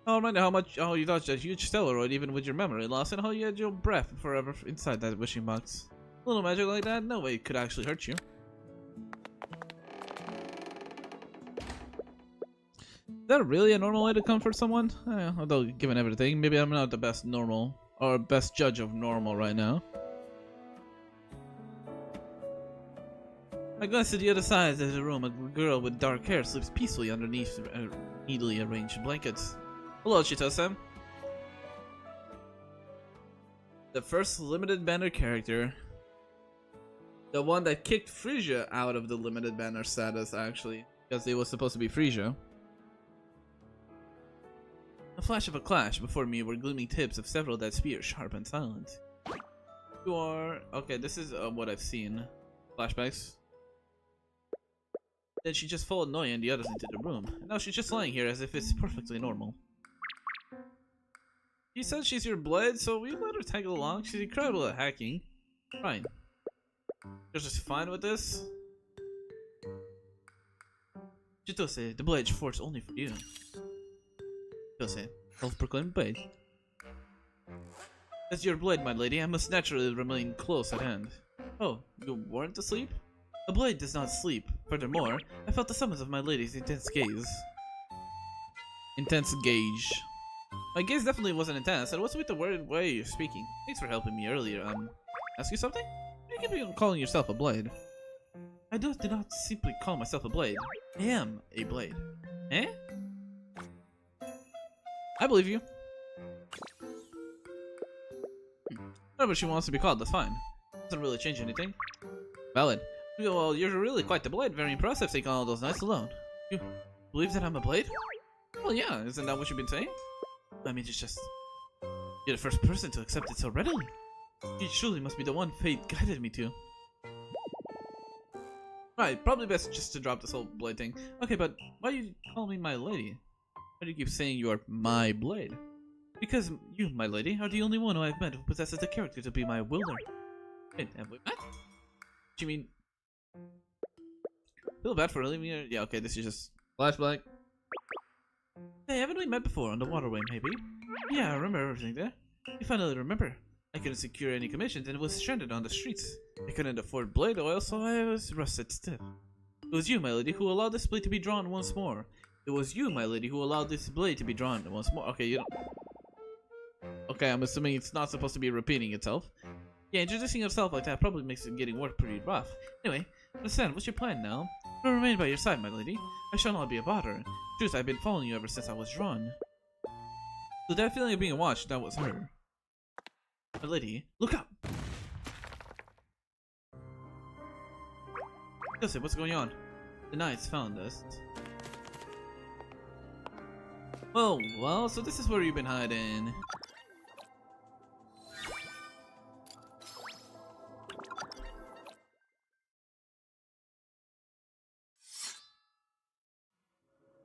I'll remind you how you dodged that huge steroid even with your memory loss and how you had your breath forever inside that wishing box. A little magic like that, no way it could actually hurt you. Is that really a normal way to comfort someone? Although, given everything, maybe I'm not the best normal or best judge of normal right now. I glanced to the other side of the room. A girl with dark hair sleeps peacefully underneath neatly arranged blankets. Hello, Chito-san. The first limited banner character. The one that kicked Frisia out of the limited banner status, actually. Because it was supposed to be Frisia. A flash of a clash before me were gleaming tips of several dead spears, sharp and silent. You are... Okay, this is what I've seen. Flashbacks. Then she just followed Noya and the others into the room. And now she's just lying here as if it's perfectly normal. She said she's your blade, so we let her tag along. She's incredible at hacking. Fine. You're just fine with this? Chitose, the blade forged only for you. Chitose, self-proclaimed blade. As your blade, my lady, I must naturally remain close at hand. Oh, you weren't asleep? A blade does not sleep. Furthermore, I felt the summons of my lady's intense gaze. Intense gauge. My gaze definitely wasn't intense, and what's with the weird way you're speaking? Thanks for helping me earlier. Ask you something? You keep on calling yourself a blade. I do not simply call myself a blade. I am a blade. Eh? I believe you. Whatever she wants to be called, that's fine. Doesn't really change anything. Valid. Well, you're really quite the blade. Very impressive taking all those nights alone. You believe that I'm a blade? Well, yeah. Isn't that what you've been saying? I mean, it's just... You're the first person to accept it so readily. You surely must be the one fate guided me to. Right, probably best just to drop this whole blade thing. Okay, but why do you call me my lady? Why do you keep saying you are my blade? Because you, my lady, are the only one who I've met who possesses the character to be my wielder. Wait, have we met? Do you mean... Feel bad for leaving here? Yeah, okay, this is just flashback. Hey, haven't we met before on the waterway, maybe? Yeah, I remember everything there. You finally remember. I couldn't secure any commissions and was stranded on the streets. I couldn't afford blade oil, so I was rusted stiff. It was you, my lady, who allowed this blade to be drawn once more. It was you, my lady, who allowed this blade to be drawn once more. Okay, you don't... Okay, I'm assuming it's not supposed to be repeating itself. Yeah, introducing yourself like that probably makes it getting work pretty rough. Anyway, understand, what's your plan now? I'll remain by your side, my lady. I shall not be a bother. Truth, I've been following you ever since I was drawn. So that feeling of being watched, that was her. My lady, look up! Joseph, what's going on? The knights found us. Oh, well, so this is where you've been hiding.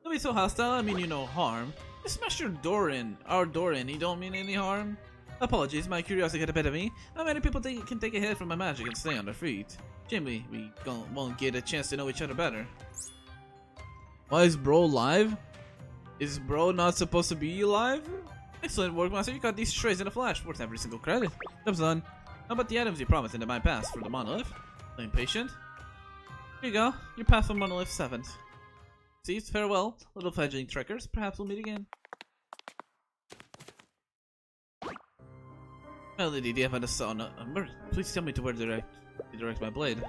Don't be so hostile, I mean you no harm. Just smash your door in, our door in, you don't mean any harm? Apologies, my curiosity got the better of me. Not many people can take a hit from my magic and stay on their feet. Jimmy, we won't get a chance to know each other better. Why is bro live? Is bro not supposed to be live? Excellent work, master. You got these strays in a flash, worth every single credit. Job's done. How about the items you promised in the my pass for the monolith? I'm impatient. Here you go, your path for monolith 7. See, farewell, little fledgling trekkers. Perhaps we'll meet again. Melody, do you have a sauna? Please tell me to where to direct my blade.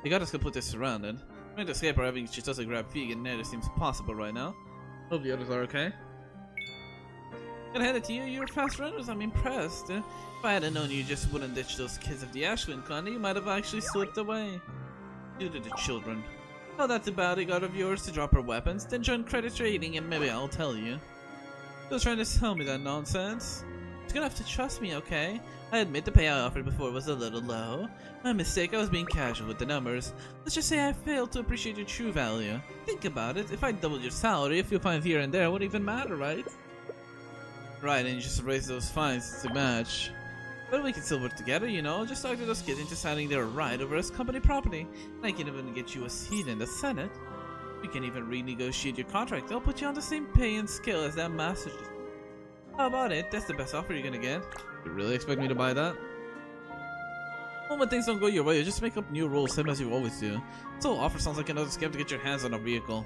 You got us completely surrounded. Trying to escape or having Chitose grab Fig and Ned seems possible right now. Hope the others are okay. Gonna hand it to you, you're fast runners, I'm impressed. If I hadn't known you just wouldn't ditch those kids of the Ashwin clan, you might have actually slipped away. Due to the children. Tell that to bodyguard of yours to drop her weapons, then join credit trading and maybe I'll tell you. Still trying to tell me that nonsense? You're gonna have to trust me, okay? I admit the pay I offered before was a little low. My mistake, I was being casual with the numbers. Let's just say I failed to appreciate your true value. Think about it, if I doubled your salary, a few fines here and there wouldn't even matter, right? Right, and you just raise those fines to match. But we can still work together, you know, just talk to those kids into signing their right over as company property. And I can even get you a seat in the Senate. We can even renegotiate your contract. I'll put you on the same pay and scale as that master. How about it? That's the best offer you're gonna get. You really expect me to buy that? Well, when things don't go your way, you just make up new rules, same as you always do. This whole offer sounds like another scam to get your hands on a vehicle.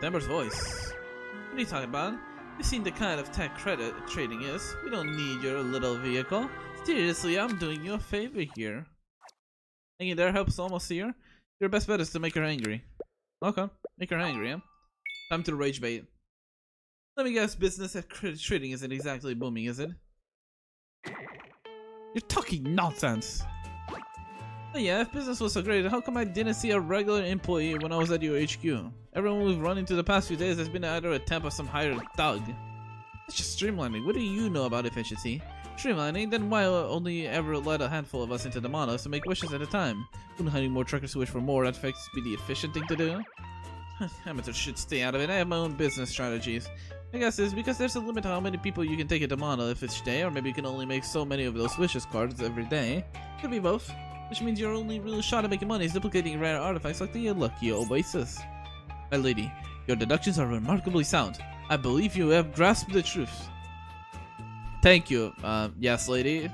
Denver's voice. What are you talking about? You've seen the kind of tech credit trading is. We don't need your little vehicle. Seriously, I'm doing you a favor here. Hanging there helps almost see her. Your best bet is to make her angry. Okay, make her angry, huh? Time to rage bait. Let me guess, business at credit trading isn't exactly booming, is it? You're talking nonsense! Oh yeah, if business was so great, how come I didn't see a regular employee when I was at your HQ? Everyone we've run into the past few days has been either a temp or some hired thug. It's just streamlining. What do you know about efficiency? Streamlining? Then why only ever let a handful of us into the monoliths to make wishes at a time? Wouldn't having more truckers who wish for more artifacts be the efficient thing to do? Amateurs should stay out of it. I have my own business strategies. I guess it's because there's a limit to how many people you can take into monolith each day, or maybe you can only make so many of those wishes cards every day. Could be both. Which means your only real shot at making money is duplicating rare artifacts like the Lucky Oasis. My lady, your deductions are remarkably sound. I believe you have grasped the truth. Thank you, yes lady.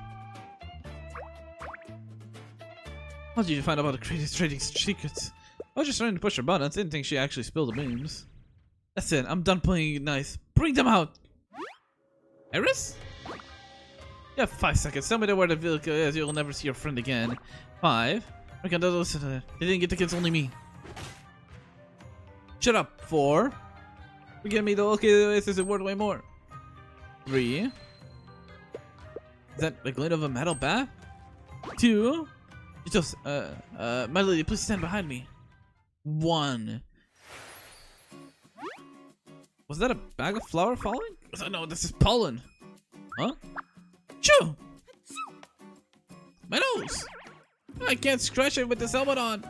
How did you find out about the greatest trading secrets? I was just trying to push her buttons, didn't think she actually spilled the beans. That's it, I'm done playing it nice. Bring them out! Eris? You have 5 seconds, tell me where the vehicle is, you'll never see your friend again. 5. Raikon doesn't listen to that. They didn't get the kids, only me. Shut up. 4. Forget me though, okay, this is worth way more. 3. Is that the glint of a metal bat? 2. It's just, my lady, please stand behind me. 1. Was that a bag of flour falling? No, this is pollen. Huh? Choo! My nose! I can't scratch it with this helmet on.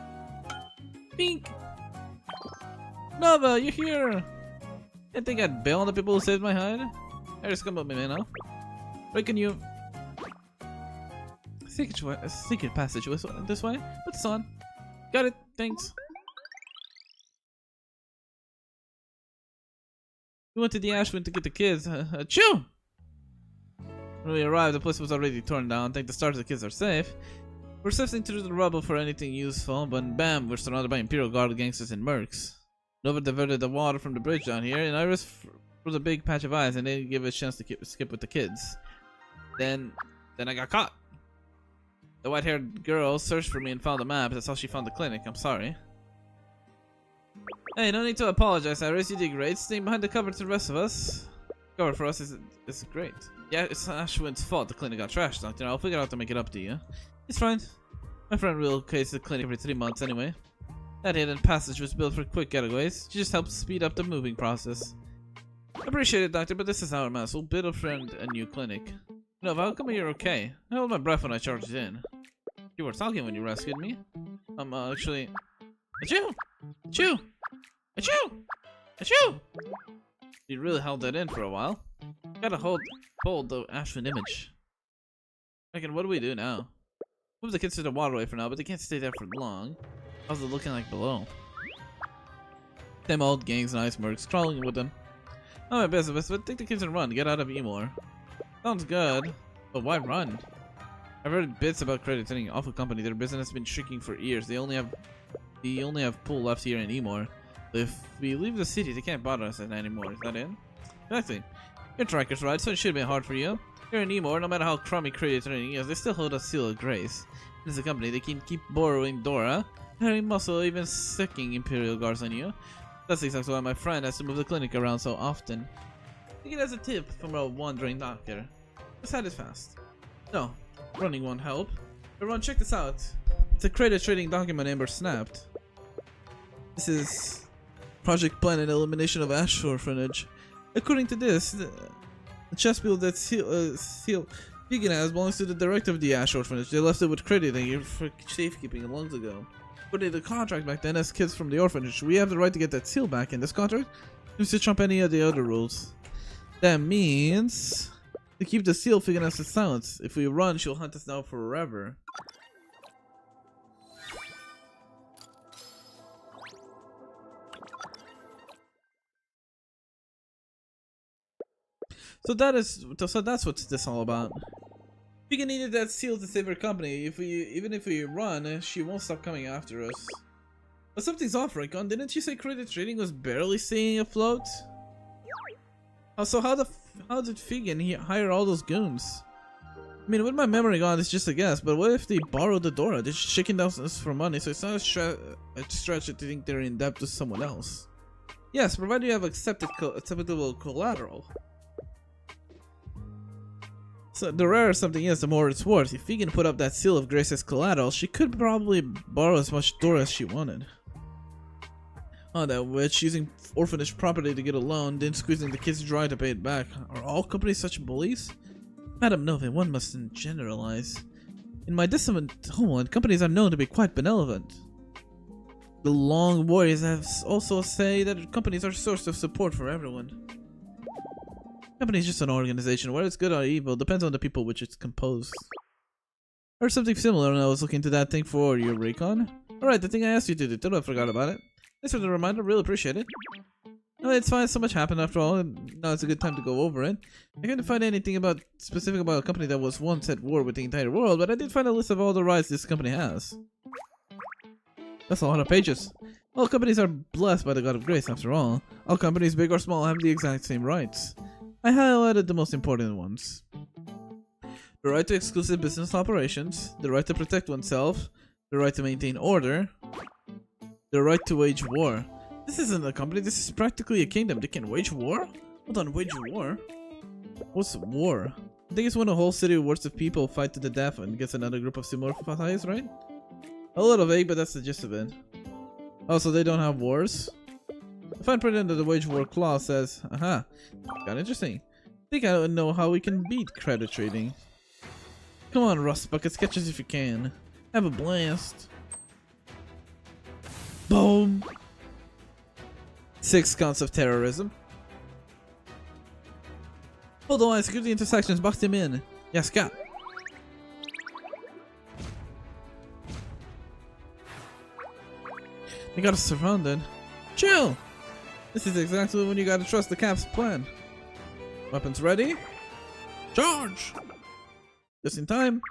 Pink! Nova, you're here! I think I'd bail on the people who saved my hide. Eris, come with me, man, now. Raikon, you... Secret passage this way? Put this on. Got it, thanks. We went to the Ashwin to get the kids. Achoo! When we arrived, the place was already torn down. Thank the stars the kids are safe. We're sifting through the rubble for anything useful, but bam, we're surrounded by Imperial Guard gangsters and mercs. Nova diverted the water from the bridge down here, and Iris froze a big patch of ice and didn't give us a chance to skip with the kids. Then I got caught. The white-haired girl searched for me and found the map. That's how she found the clinic. I'm sorry. Hey, no need to apologize, Iris. You did great. Staying behind the cover to the rest of us. Cover for us is great. Yeah, it's Ashwin's fault the clinic got trashed, Doctor. I'll figure out to make it up to you. It's fine. My friend relocates the clinic every 3 months anyway. That hidden passage was built for quick getaways. She just helps speed up the moving process. Appreciate it, Doctor, but this is our mess. We'll build a friend a new clinic. No, how come you're okay? I held my breath when I charged in. You were talking when you rescued me. I'm actually... Achoo! Achoo! Achoo! Achoo! You really held that in for a while. Gotta hold the Ashwin image. Raikon, what do we do now? Move the kids to the waterway for now, but they can't stay there for long. How's it looking like below? Them old gangs and ice mercs crawling with them. Not my business, but take the kids and run. Get out of Emor. Sounds good, but why run? I've heard bits about credit trading. Awful company. Their business has been shrinking for years. They only have pool left here in Emor. If we leave the city, they can't bother us anymore. Is that it? Exactly. You're Trikers, right? So it should be hard for you. Here in Emor, no matter how crummy credit trading is, they still hold a seal of grace. As a company, they can keep borrowing Dora, carrying muscle, even sicking Imperial Guards on you. That's exactly why my friend has to move the clinic around so often. Take it as a tip from a wandering doctor. Decide it fast. No, running won't help. Everyone, check this out. It's a credit trading document Amber snapped. This is Project Plan and Elimination of Ash Orphanage. According to this, the chest build that Seal Vegan has belongs to the director of the Ash Orphanage. They left it with crediting for safekeeping long ago. According to the contract back then, as kids from the orphanage, we have the right to get that seal back, and this contract seems to trump any of the other rules. That means to keep the seal Vegan has to silence. If we run, she'll hunt us down forever. So that's what this all about. Vegan needed that seal to save her company. Even if we run, she won't stop coming after us. But something's off, Raikon. Didn't you say credit trading was barely staying afloat? So how did Vegan hire all those goons? I mean, with my memory gone, it's just a guess, but what if they borrowed the Dora? They're just shaking down us for money, so it's not a stretch to think they're in debt to someone else. Yes, provided you have acceptable collateral. So the rarer something is, the more it's worth. If you can put up that seal of grace as collateral, she could probably borrow as much Dora as she wanted. Oh, that witch, using orphanage property to get a loan, then squeezing the kids dry to pay it back. Are all companies such bullies? Madam Nove, one mustn't generalize. In my distant homeland, companies are known to be quite benevolent. The Long Warriors have also say that companies are a source of support for everyone. Company is just an organization. Whether it's good or evil depends on the people which it's composed. Or something similar when I was looking into that thing for your Raikon. Alright, the thing I asked you to do, totally forgot about it. Thanks for the reminder, really appreciate it. No, it's fine, so much happened after all, and now it's a good time to go over it. I couldn't find anything specific about a company that was once at war with the entire world, but I did find a list of all the rights this company has. That's a lot of pages. All companies are blessed by the God of Grace, after all. All companies, big or small, have the exact same rights. I highlighted the most important ones. The right to exclusive business operations, the right to protect oneself, the right to maintain order, the right to wage war. This isn't a company, this is practically a kingdom. They can wage war? Hold on, wage war? What's war? I think it's when a whole city worth of people fight to the death and gets another group of similar fights, right? A little vague, but that's the gist of it. Oh, so they don't have wars? The fine print under the wage war clause says, aha, kinda interesting. I think I don't know how we can beat credit trading. Come on, Rust Bucket, sketch us if you can. Have a blast. Boom! 6 counts of terrorism. Hold on, security intersections, box him in. Yes, Scott. They got us surrounded. Chill! This is exactly when you gotta trust the Cap's plan. Weapons ready? Charge! Just in time.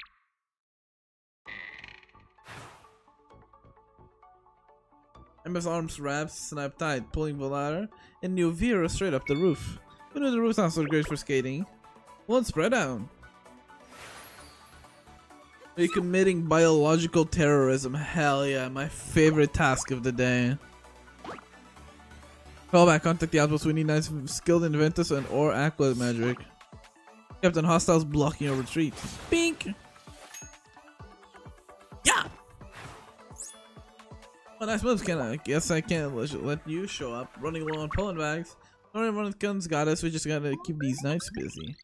Emma's arms wrapped, snapped tight, pulling the ladder, and knew Vera straight up the roof. Who knew the roof's not so great for skating? One spread out. Are you committing biological terrorism? Hell yeah, my favorite task of the day. Call back, contact the outpost. We need nice skilled inventors and or aqua magic. Captain, hostiles blocking your retreat. Pink! Yeah! Well, nice moves, can I? Guess I can't let you show up. Running low on pollen bags. Don't worry, one of the guns got us. We just gotta keep these knights busy.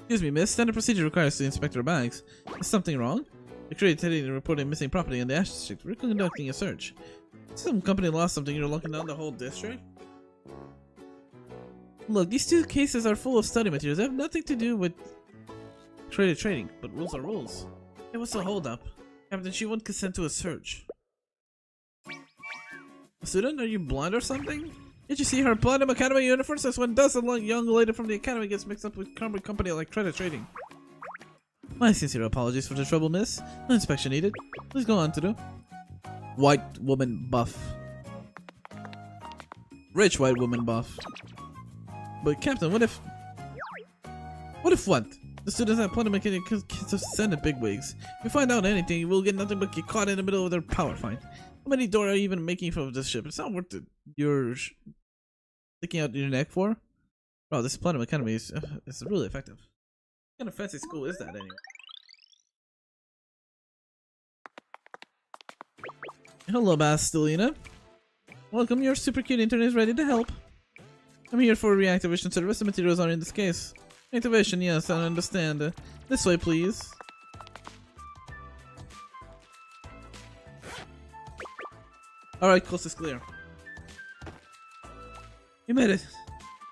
Excuse me, miss. Standard procedure requires to inspect our bags. Is something wrong? The creator reported missing property in the Ash District. We're conducting a search. Some company lost something. You're locking down the whole district? Look, these 2 cases are full of study materials. They have nothing to do with creator trading, but rules are rules. Hey, what's the holdup? Captain, she won't consent to a search. Student, are you blind or something? Did you see her Platinum Academy uniform? Says when does a young lady from the academy gets mixed up with company like credit trading. My sincere apologies for the trouble, miss. No inspection needed. Please go on to do. White woman buff. Rich white woman buff. But Captain, what if... what? The students have Platinum Academy kids of Senate bigwigs. If we find out anything, we'll get nothing but get caught in the middle of their power fight. How many Dora are you even making from this ship? It's not worth it. You're sticking out your neck for? Bro, this Platinum Academy is really effective. What kind of fancy school is that anyway? Hello, Bastilina. Welcome, your super cute intern is ready to help. I'm here for reactivation service. The materials are in this case. Activation, yes, I understand. This way, please. Alright, coast is clear. You made it.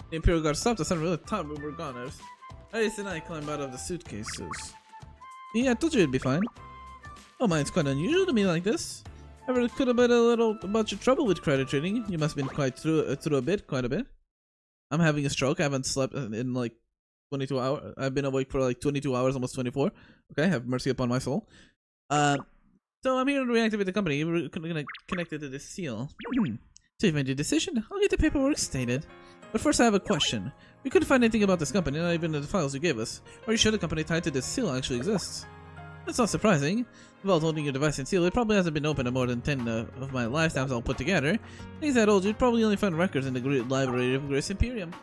The Imperial Guard stopped us and really thought we were goners. Aris and I climbed out of the suitcases. Yeah, I told you it'd be fine. Oh my, it's quite unusual to me like this. Ever could have been a little about your trouble with credit trading. You must have been quite through quite a bit. I'm having a stroke. I haven't slept in like 22 hours. I've been awake for like 22 hours, almost 24. Okay, have mercy upon my soul. So I'm here to reactivate the company. We're connected to this seal. So you've made your decision. I'll get the paperwork stated. But first I have a question. We couldn't find anything about this company, not even in the files you gave us. Are you sure the company tied to this seal actually exists? That's not surprising. While holding your device in seal, it probably hasn't been opened in more than 10 of my lifetimes all put together. Things I told you, you'd probably only find records in the great library of Grace Imperium.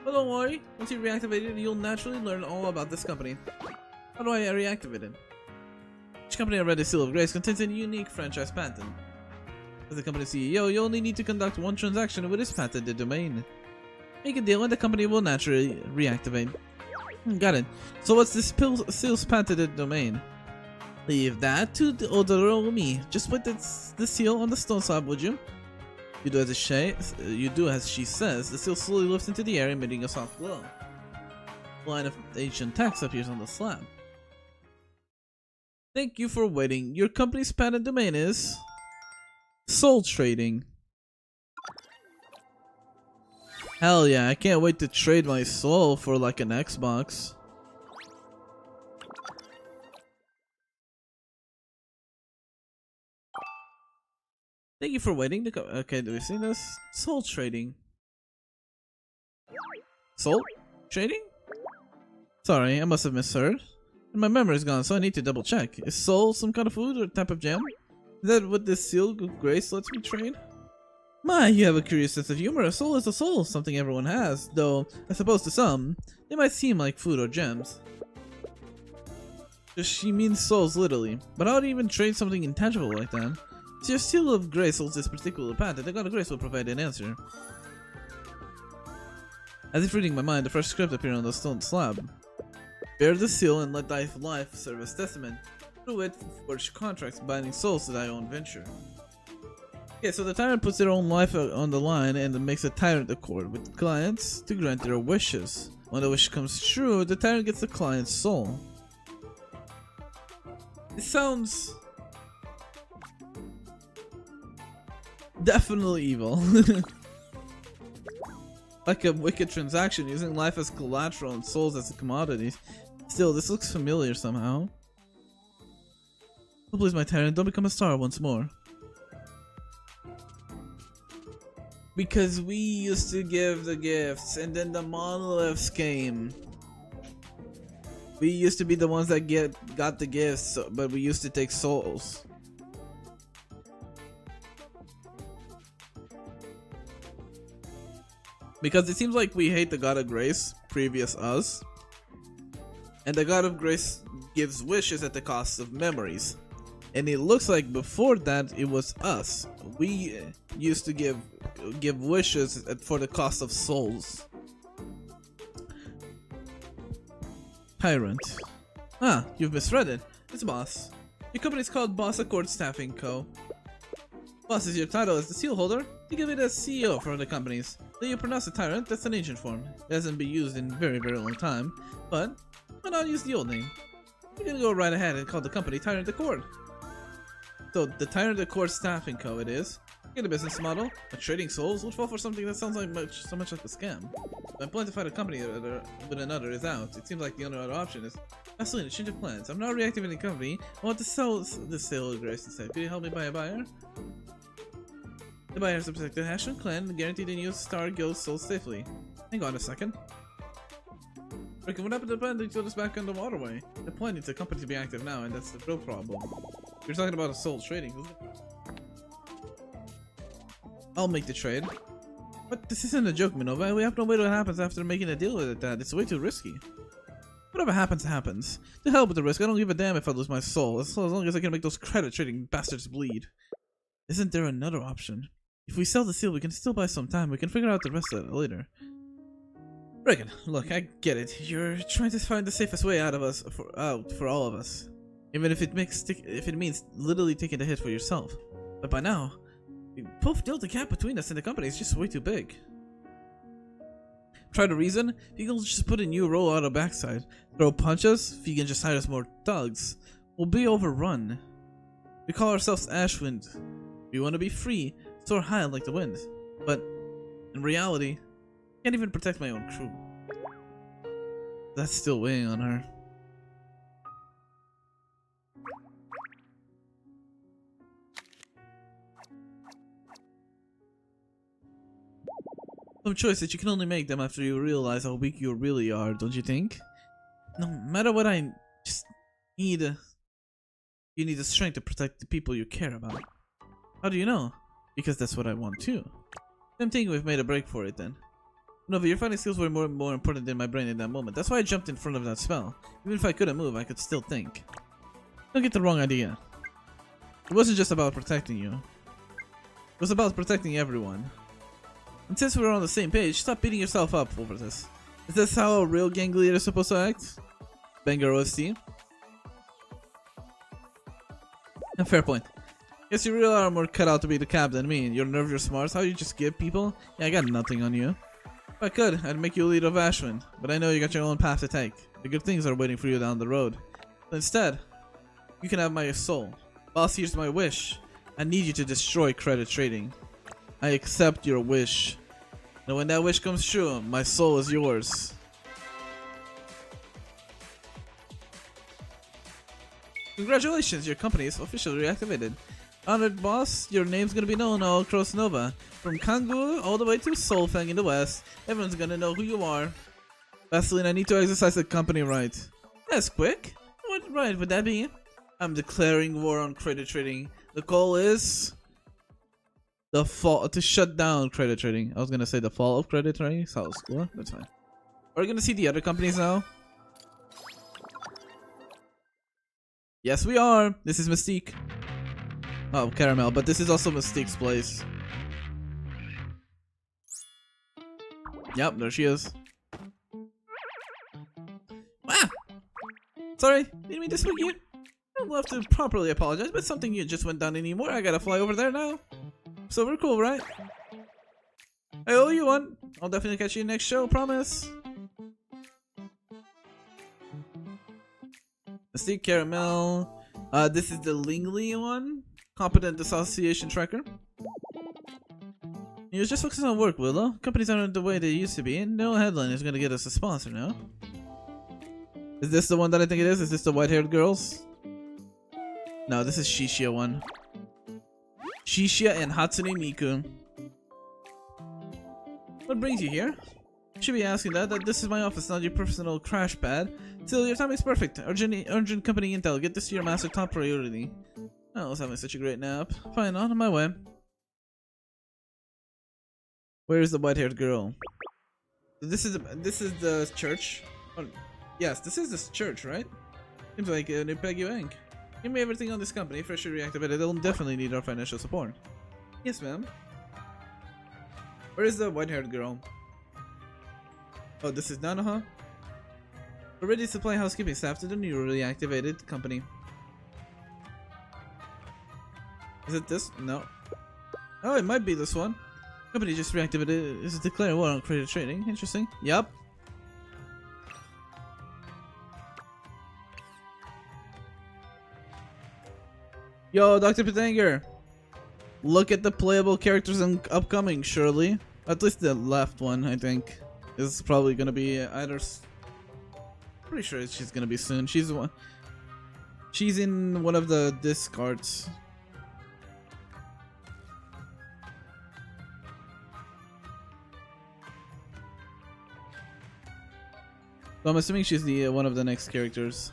But don't worry, once you reactivate it, you'll naturally learn all about this company. How do I reactivate it? Each company I read the Seal of Grace contains a unique franchise patent. As the company CEO, you only need to conduct one transaction with this patented domain. Make a deal and the company will naturally reactivate. Got it. So what's this seal's patented domain? Leave that to the Odoromi. Just put the seal on the stone slab, would you? You do as she says. The seal slowly lifts into the air, emitting a soft glow. A line of ancient text appears on the slab. Thank you for waiting. Your company's patent domain is soul trading. Hell yeah, I can't wait to trade my soul for like an Xbox. Thank you for waiting. Okay, do we see this? Soul trading. Soul trading? Sorry, I must have misheard. My memory's gone, so I need to double check. Is soul some kind of food or type of gem? Is that what this seal of grace lets me trade? My, you have a curious sense of humor. A soul is a soul, something everyone has, though I suppose to some, they might seem like food or gems. She means souls literally, but how do you even trade something intangible like that? So your seal of grace holds this particular patent. The god of grace will provide an answer. As if reading my mind, the first script appeared on the stone slab. Bear the seal and let thy life serve as testament. Through it, forge contracts binding souls to thy own venture. Okay, so the tyrant puts their own life on the line and makes a tyrant accord with clients to grant their wishes. When the wish comes true, the tyrant gets the client's soul. It sounds definitely evil. Like a wicked transaction using life as collateral and souls as commodities. Still, this looks familiar somehow. Oh, please, my tyrant, don't become a star once more. Because we used to give the gifts, and then the monoliths came. We used to be the ones that got the gifts, but we used to take souls. Because it seems like we hate the God of Grace, previous us. And the God of Grace gives wishes at the cost of memories. And it looks like before that it was us. We used to give wishes for the cost of souls. Tyrant. Ah, you've misread it. It's Boss. Your company is called Boss Accord Staffing Co. Boss is your title as the seal holder. You give it as CEO for the companies. Though you pronounce the tyrant, that's an ancient form. It hasn't been used in very long time. But why not use the old name? You can go right ahead and call the company Tyrant Accord. So the Tyrant Accord Staffing Co. it is. Get a business model, but trading souls would fall for something that sounds like so much like a scam. My plan to fight a company with another is out. It seems like the only other option is absolutely change of plans. I'm not reactivating the company. I want to sell the sale of Grace instead. Could you help me buy a buyer? The buyer is a protected Hashman clan and guaranteed to use Star Guild souls safely. Hang on a second. Raikon, what happened to the plan that told us back on the waterway? The plan needs the company to be active now, and that's the real problem. You're talking about a soul trading, isn't it? I'll make the trade. But this isn't a joke, Minova. We have no way to what happens after making a deal with it. It's way too risky. Whatever happens, happens. To hell with the risk. I don't give a damn if I lose my soul, as long as I can make those credit trading bastards bleed. Isn't there another option? If we sell the seal, we can still buy some time. We can figure out the rest of it later. Raikon, look, I get it. You're trying to find the safest way out of us for all of us, even if it means literally taking the hit for yourself. But by now, we both know the gap between us and the company is just way too big. Try to reason? You can just put a new role on our backside. Throw punches? If you can just hire us more thugs, we'll be overrun. We call ourselves Ashwind. We want to be free, soar high like the wind. But in reality, I can't even protect my own crew. That's still weighing on her. Some choice that you can only make them after you realize how weak you really are, don't you think? No matter what, I just need you need the strength to protect the people you care about. How do you know? Because that's what I want too. I'm thinking we've made a break for it then. No, but your fighting skills were more important than my brain in that moment. That's why I jumped in front of that spell. Even if I couldn't move, I could still think. Don't get the wrong idea. It wasn't just about protecting you. It was about protecting everyone. And since we're on the same page, stop beating yourself up over this. Is this how a real gang leader is supposed to act? Banger OST? A fair point. Guess you really are more cut out to be the cap than me. Your nerve, your smarts, how you just give people? Yeah, I got nothing on you. If I could, I'd make you a leader of Ashwin. But I know you got your own path to take. The good things are waiting for you down the road. So instead, you can have my soul. Boss, here's my wish. I need you to destroy credit trading. I accept your wish. And when that wish comes true, my soul is yours. Congratulations, your company is officially reactivated. Honored boss, your name's gonna be known all across Nova. From Kangu all the way to Solfang in the west, everyone's gonna know who you are. Vaseline, I need to exercise the company right. That's quick. What right would that be? I'm declaring war on credit trading. The goal is the fall to shut down credit trading. I was gonna say the fall of credit trading. Sounds cool. That's fine. Are we gonna see the other companies now? Yes, we are. This is Mystique. Oh, Caramel, but this is also Mystique's place. Yep, there she is. Ah! Sorry, didn't mean to spook you. I'd love to properly apologize, but something you just went down anymore. I gotta fly over there now. So we're cool, right? I owe you one. I'll definitely catch you next show, promise. Mystique, Caramel. This is the Lingley one. Competent Association Tracker. He was just focusing on work, Willow. Companies aren't the way they used to be, and no headline is gonna get us a sponsor now. Is this the one that I think it is? Is this the white-haired girls? No, this is Shishia one. Shishia and Hatsune Miku. What brings you here? You should be asking that this is my office, not your personal crash pad. Still, your timing's perfect. Urgent company intel. Get this to your master top priority. I was having such a great nap. Fine, on my way. Where is the white-haired girl? This is the church. Oh, yes, this is this church, right? Seems like a new Peggy Bank. Give me everything on this company. Freshly reactivated. They'll definitely need our financial support. Yes, ma'am. Where is the white-haired girl? Oh, this is Nanoha. We're ready to supply housekeeping staff to the newly reactivated company. Is it this? No. Oh, it might be this one. Company just reactivated. Is it declaring war on credit trading? Interesting. Yup. Yo, Dr. Pitanger. Look at the playable characters and upcoming, surely. At least the left one, I think, is probably gonna be either. Pretty sure she's gonna be soon. She's one. She's in one of the discards. So I'm assuming she's the one of the next characters.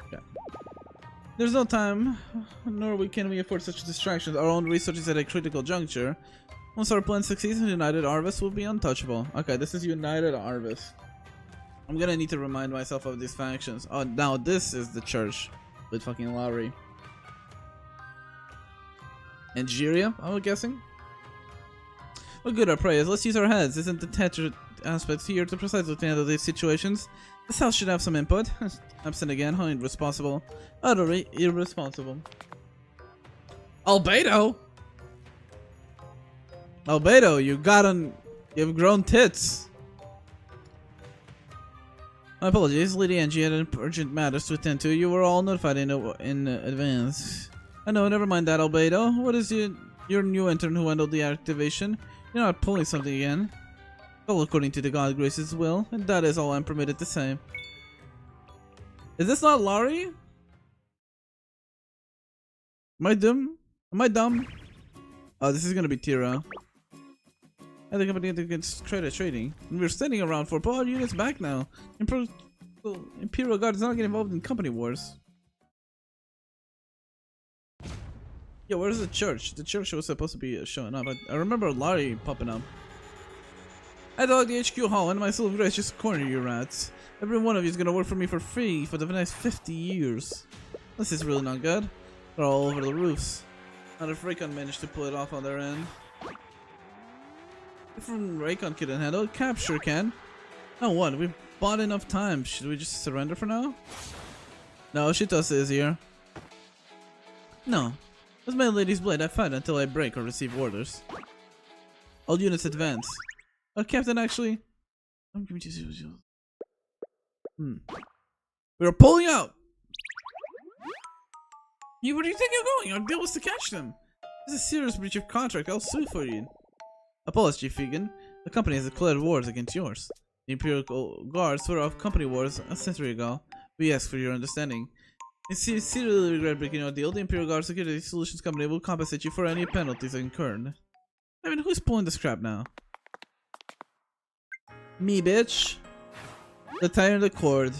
Okay. There's no time, nor can we afford such distractions. Our own research is at a critical juncture. Once our plan succeeds, United Arvis will be untouchable. Okay, this is United Arvis. I'm gonna need to remind myself of these factions. Oh, now this is the church with fucking Lowry. Angeria, I'm guessing? What good our prey is? Let's use our heads. Isn't the Tetra aspect here to precisely handle these situations? This house should have some input. Absent again, how irresponsible. Utterly irresponsible. Albedo? Albedo, you've grown tits. My apologies, Lady Angie had urgent matters to attend to. You were all notified in advance. I know, never mind that, Albedo. What is your new intern who handled the activation? You're not pulling something again. All according to the God Grace's will, and that is all I'm permitted to say. Is this not Laurie? Am I dumb? Am I dumb? Oh, this is gonna be Tira. And the company against credit trading. And we're standing around for all units back now. Imperial Guard does not get involved in company wars. Yo, where's the church? The church was supposed to be showing up. I remember Laurie popping up. I dog the HQ hall and my soul of grace just corner you rats. Every one of you is gonna work for me for free for the next 50 years. This is really not good. They're all over the roofs. Not if Raikon managed to pull it off on their end. If Raikon couldn't handle it, Cap sure can. Now what? We've bought enough time. Should we just surrender for now? No, Shitos is here. No. As my lady's blade, I fight until I break or receive orders. All units advance. Captain, actually. We are pulling out! Where do you think you're going? Our deal was to catch them. This is a serious breach of contract. I'll sue for you. Apology, Fegan. The company has declared wars against yours. The Imperial Guards swore off company wars a century ago. We ask for your understanding. I sincerely regret breaking our deal. The Imperial Guard Security Solutions Company will compensate you for any penalties incurred. I mean, who's pulling this crap now? Me, bitch. The tire and the cord.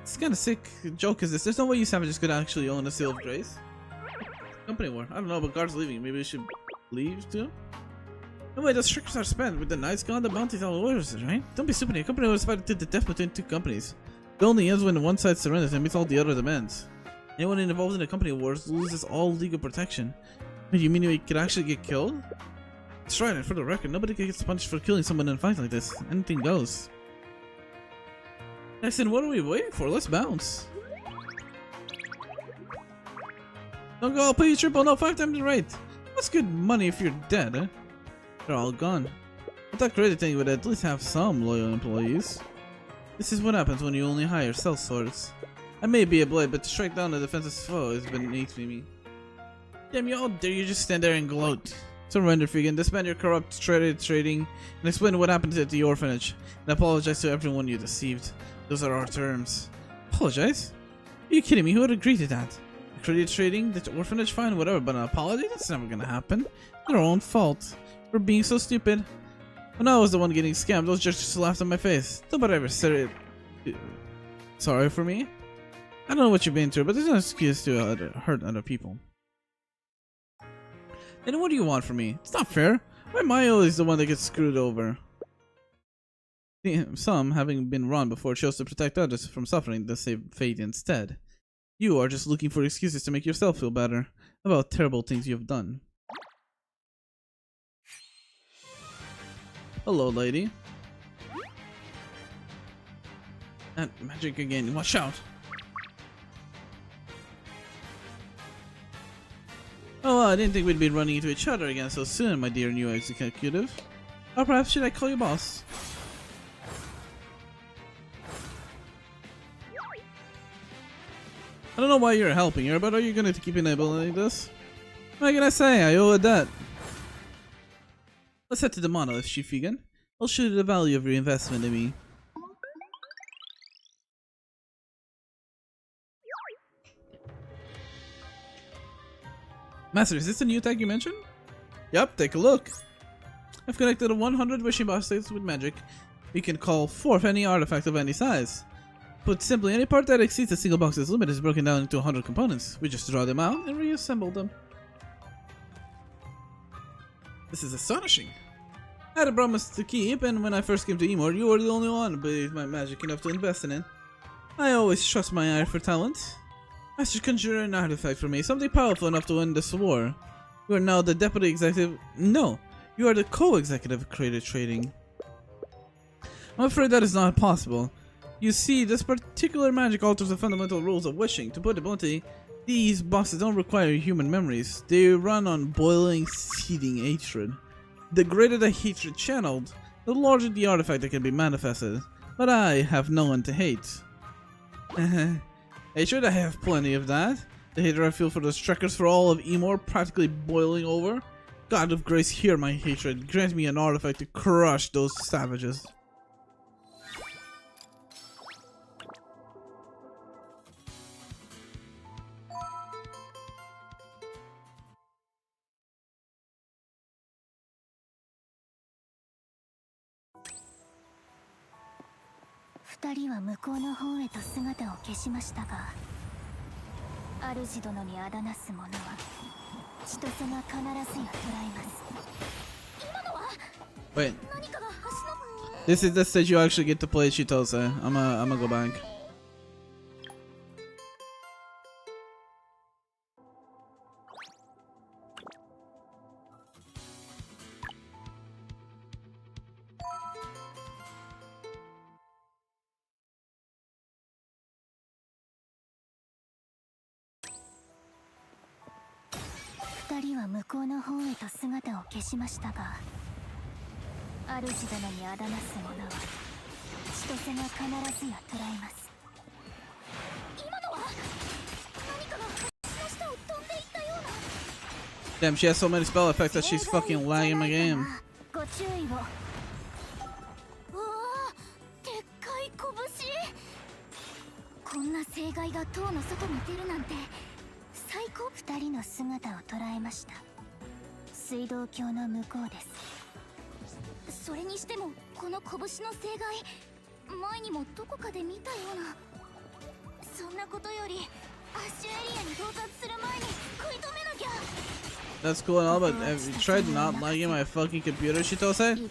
It's kind of sick joke is this. There's no way you savages could actually own a Seal of Grace. Company war. I don't know, but guards leaving. Maybe we should leave too? No way, those triggers are spent with the knights gone, the bounties all orders, right? Don't be stupid here. Company was fighting to the death between two companies. It only ends when one side surrenders and meets all the other demands. Anyone involved in the company wars loses all legal protection. Wait, you mean we could actually get killed? That's right, and for the record, nobody gets punished for killing someone in a fight like this. Anything goes. Jackson, what are we waiting for? Let's bounce. Don't go, I'll pay you triple, no, 5 times the rate. That's good money if you're dead, eh? They're all gone. Without crediting, would at least have some loyal employees. This is what happens when you only hire sellswords. I may be a blade, but to strike down a defenseless foe has been innate to me. Damn you, how dare you just stand there and gloat. Surrender, Fegan, disband your corrupt trading, and explain what happened at the orphanage, and apologize to everyone you deceived. Those are our terms. Apologize? Are you kidding me? Who would agree to that? Credit trading, the orphanage, fine, whatever, but an apology? That's never gonna happen. It's our own fault. We're being so stupid. When I was the one getting scammed, those jerks just laughed in my face. Nobody ever said it. Sorry for me? I don't know what you've been through, but there's no excuse to hurt other people. Then what do you want from me? It's not fair. Why am I always the one that gets screwed over? Some, having been wrong before, chose to protect others from suffering the same fate instead. You are just looking for excuses to make yourself feel better about terrible things you have done. Hello, lady. And magic again. Watch out! Oh, I didn't think we'd be running into each other again so soon, my dear new executive. Or perhaps should I call you boss? I don't know why you're helping her, but are you going to keep enabling this? What can I say? I owe a debt. Let's head to the monolith, Chief Egan. I'll show you the value of your investment in me. Master, is this the new tag you mentioned? Yep, take a look. I've connected 100 wishing boxes with magic. You can call forth any artifact of any size. Put simply, any part that exceeds a single box's limit is broken down into 100 components. We just draw them out and reassemble them. This is astonishing. I had a promise to keep, and when I first came to Emor, you were the only one who believed my magic enough to invest in it. I always trust my eye for talent. I should conjure an artifact for me, something powerful enough to win this war. You are now the deputy executive. No, you are the co-executive of creative trading. I'm afraid that is not possible. You see, this particular magic alters the fundamental rules of wishing. To put it bluntly, these boxes don't require human memories. They run on boiling, seething hatred. The greater the hatred channeled, the larger the artifact that can be manifested. But I have no one to hate. Hatred, I have plenty of that. The hatred I feel for those trekkers for all of Emor practically boiling over. God of grace, hear my hatred. Grant me an artifact to crush those savages. Wait. This is the stage you actually get to play Chitose. I'ma go back. Damn, she has so many spell effects that she's fucking lagging my game. That's cool and all, but have you tried not lagging my fucking computer, Chitose?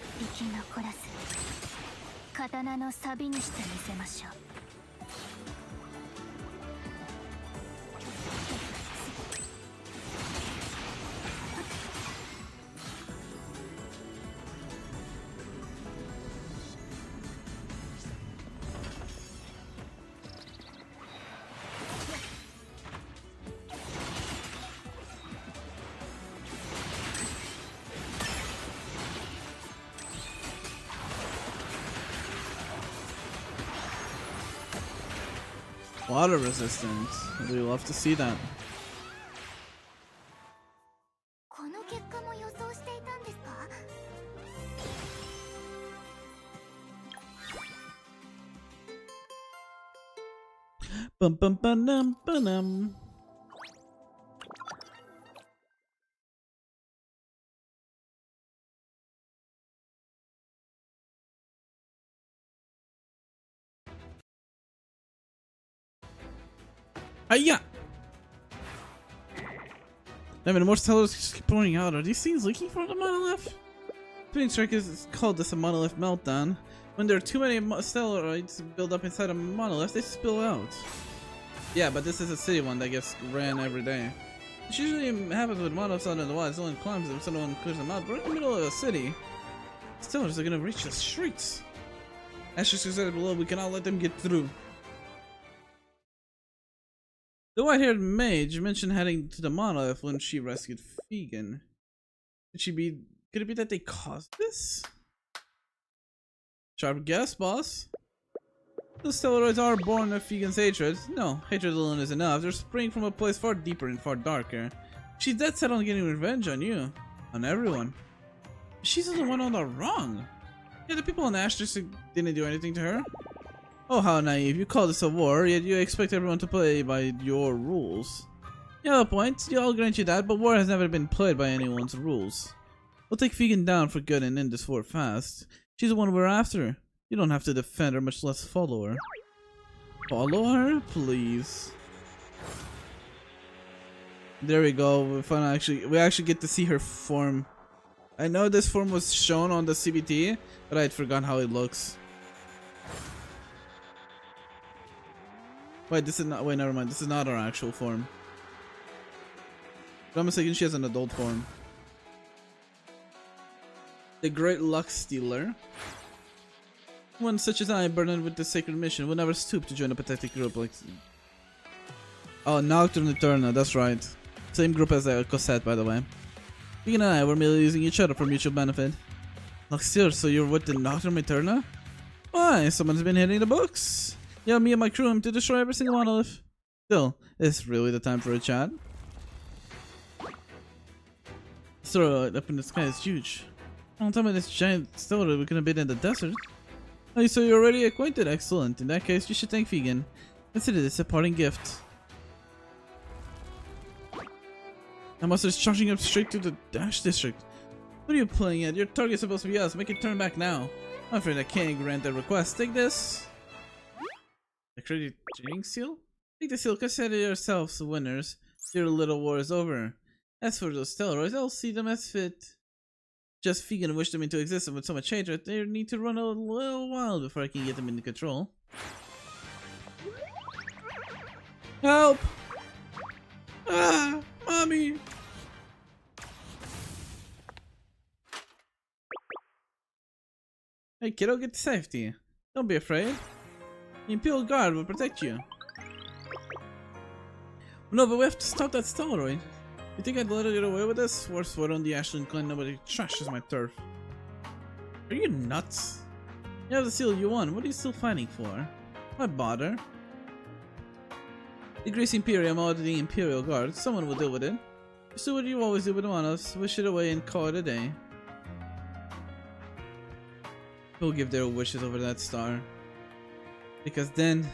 Water resistance. We love to see that. Bum bum bum bum. Hiya! I mean, more stellars just keep pouring out. Are these things leaking from the monolith? Spinning strike is called this a monolith meltdown. When there are too many stellarites build up inside a monolith, they spill out. Yeah, but this is a city one that gets ran every day. This usually happens with monoliths out in the wild. Someone climbs them, someone clears them out. But we're in the middle of a city. Stellars are gonna reach the streets. Ashes said below, we cannot let them get through. The white-haired mage mentioned heading to the monolith when she rescued Vegan. Could it be that they caused this? Sharp guess, boss. The Stellaroids are born of Vegan's hatred. No, hatred alone is enough. They're springing from a place far deeper and far darker. She's dead set on getting revenge on you. On everyone. She's the one on the wrong. Yeah, the people in Asterisk didn't do anything to her. Oh, how naive. You call this a war, yet you expect everyone to play by your rules. Yeah, point. I'll grant you that, but war has never been played by anyone's rules. We'll take Vegan down for good and end this war fast. She's the one we're after. You don't have to defend her, much less follow her. Follow her? Please. There we go. We actually get to see her form. I know this form was shown on the CBT, but I'd forgotten how it looks. Wait, this is not. Wait, never mind. This is not her actual form. If I'm mistaken, she has an adult form. The Great Luck Stealer. One such as I, burdened with the sacred mission, would never stoop to join a pathetic group like. Oh, Nocturne Eterna. That's right. Same group as Cosette, by the way. Vegan and I were merely using each other for mutual benefit. Luck Stealer, so you're with the Nocturne Eterna? Why? Someone's been hitting the books. Yeah, me and my crew aim to destroy every single monolith. Still, is really the time for a chat? Steroid up in the sky is huge. Don't tell me this giant steroid we're gonna be in the desert. Oh, so you're already acquainted? Excellent. In that case, you should thank Vegan. Consider this a parting gift. The monster is charging up straight to the Dash District. What are you playing at? Your target's supposed to be us. Make it turn back now. I'm afraid I can't grant that request. Take this. The credit trading seal? Take the seal. Consider yourselves winners. Your little war is over. As for those steroids, I'll see them as fit. Just Vegan wish them into existence with so much hatred, they need to run a little while before I can get them into control. Help! Ah! Mommy! Hey kiddo, get to safety. Don't be afraid. The Imperial Guard will protect you. No, but we have to stop that steroid. You think I'd let her get away with this? Worse word on the Ashland clan, nobody trashes my turf. Are you nuts? You have the seal you won, what are you still fighting for? Why bother? The Grease Imperium or the Imperial Guard, someone will deal with it. Just do what you always do with one of us, wish it away and call it a day. Who'll give their wishes over that star? Because then,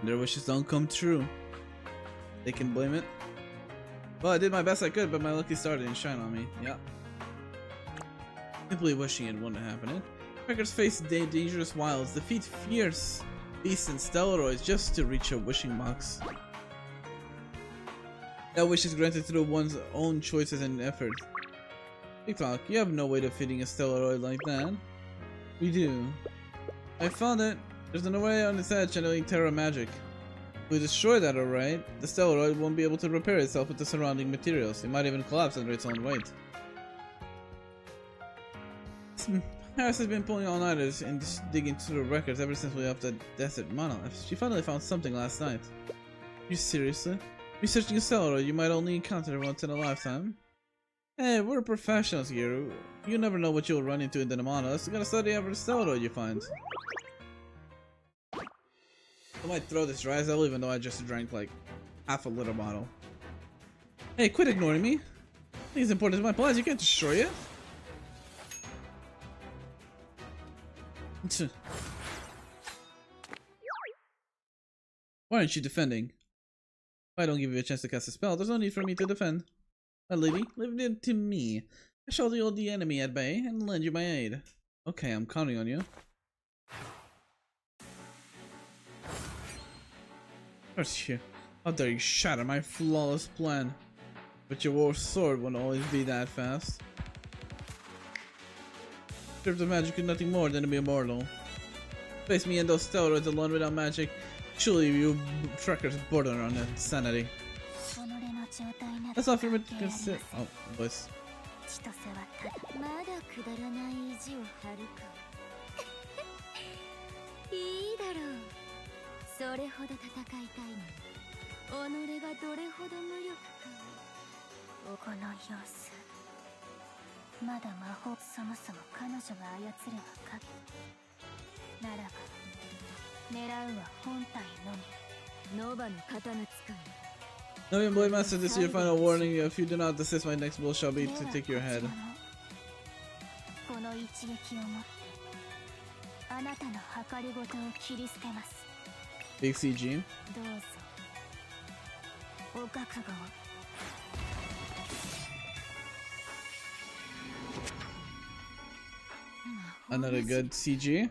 their wishes don't come true. They can blame it. Well, I did my best I could, but my lucky star didn't shine on me. Yeah. Simply wishing it wouldn't happen. Crackers face dangerous wilds, defeat fierce beasts and steroids just to reach a wishing box. That wish is granted through one's own choices and effort. Big Talk, you have no way of fitting a steroid like that. We do. I found it. There's an array on its edge channeling Terra magic. If we destroy that array, the steroid won't be able to repair itself with the surrounding materials. It might even collapse under its own weight. Harris has been pulling all-nighters and digging through the records ever since we left the desert monolith. She finally found something last night. You seriously? Researching a steroid you might only encounter once in a lifetime? Hey, we're professionals here. You never know what you'll run into in the monolith. You gotta study every steroid you find. I might throw this dry as hell even though I just drank like half a liter bottle. Hey, quit ignoring me. I think it's important to my plans. You can't destroy it. Why aren't you defending? If I don't give you a chance to cast a spell, there's no need for me to defend. My lady, leave it to me. I shall hold the enemy at bay and lend you my aid. Okay, I'm counting on you. How dare you shatter my flawless plan? But your war sword won't always be that fast. Stripped of magic is nothing more than to be immortal. Face me and those steroids alone without magic. Surely you trekkers border on insanity. That's not for me to consider. Oh, boys. No, Blade Master, this is your final warning. If you do not desist, my next blow shall be to take your head. Big CG. Another good CG.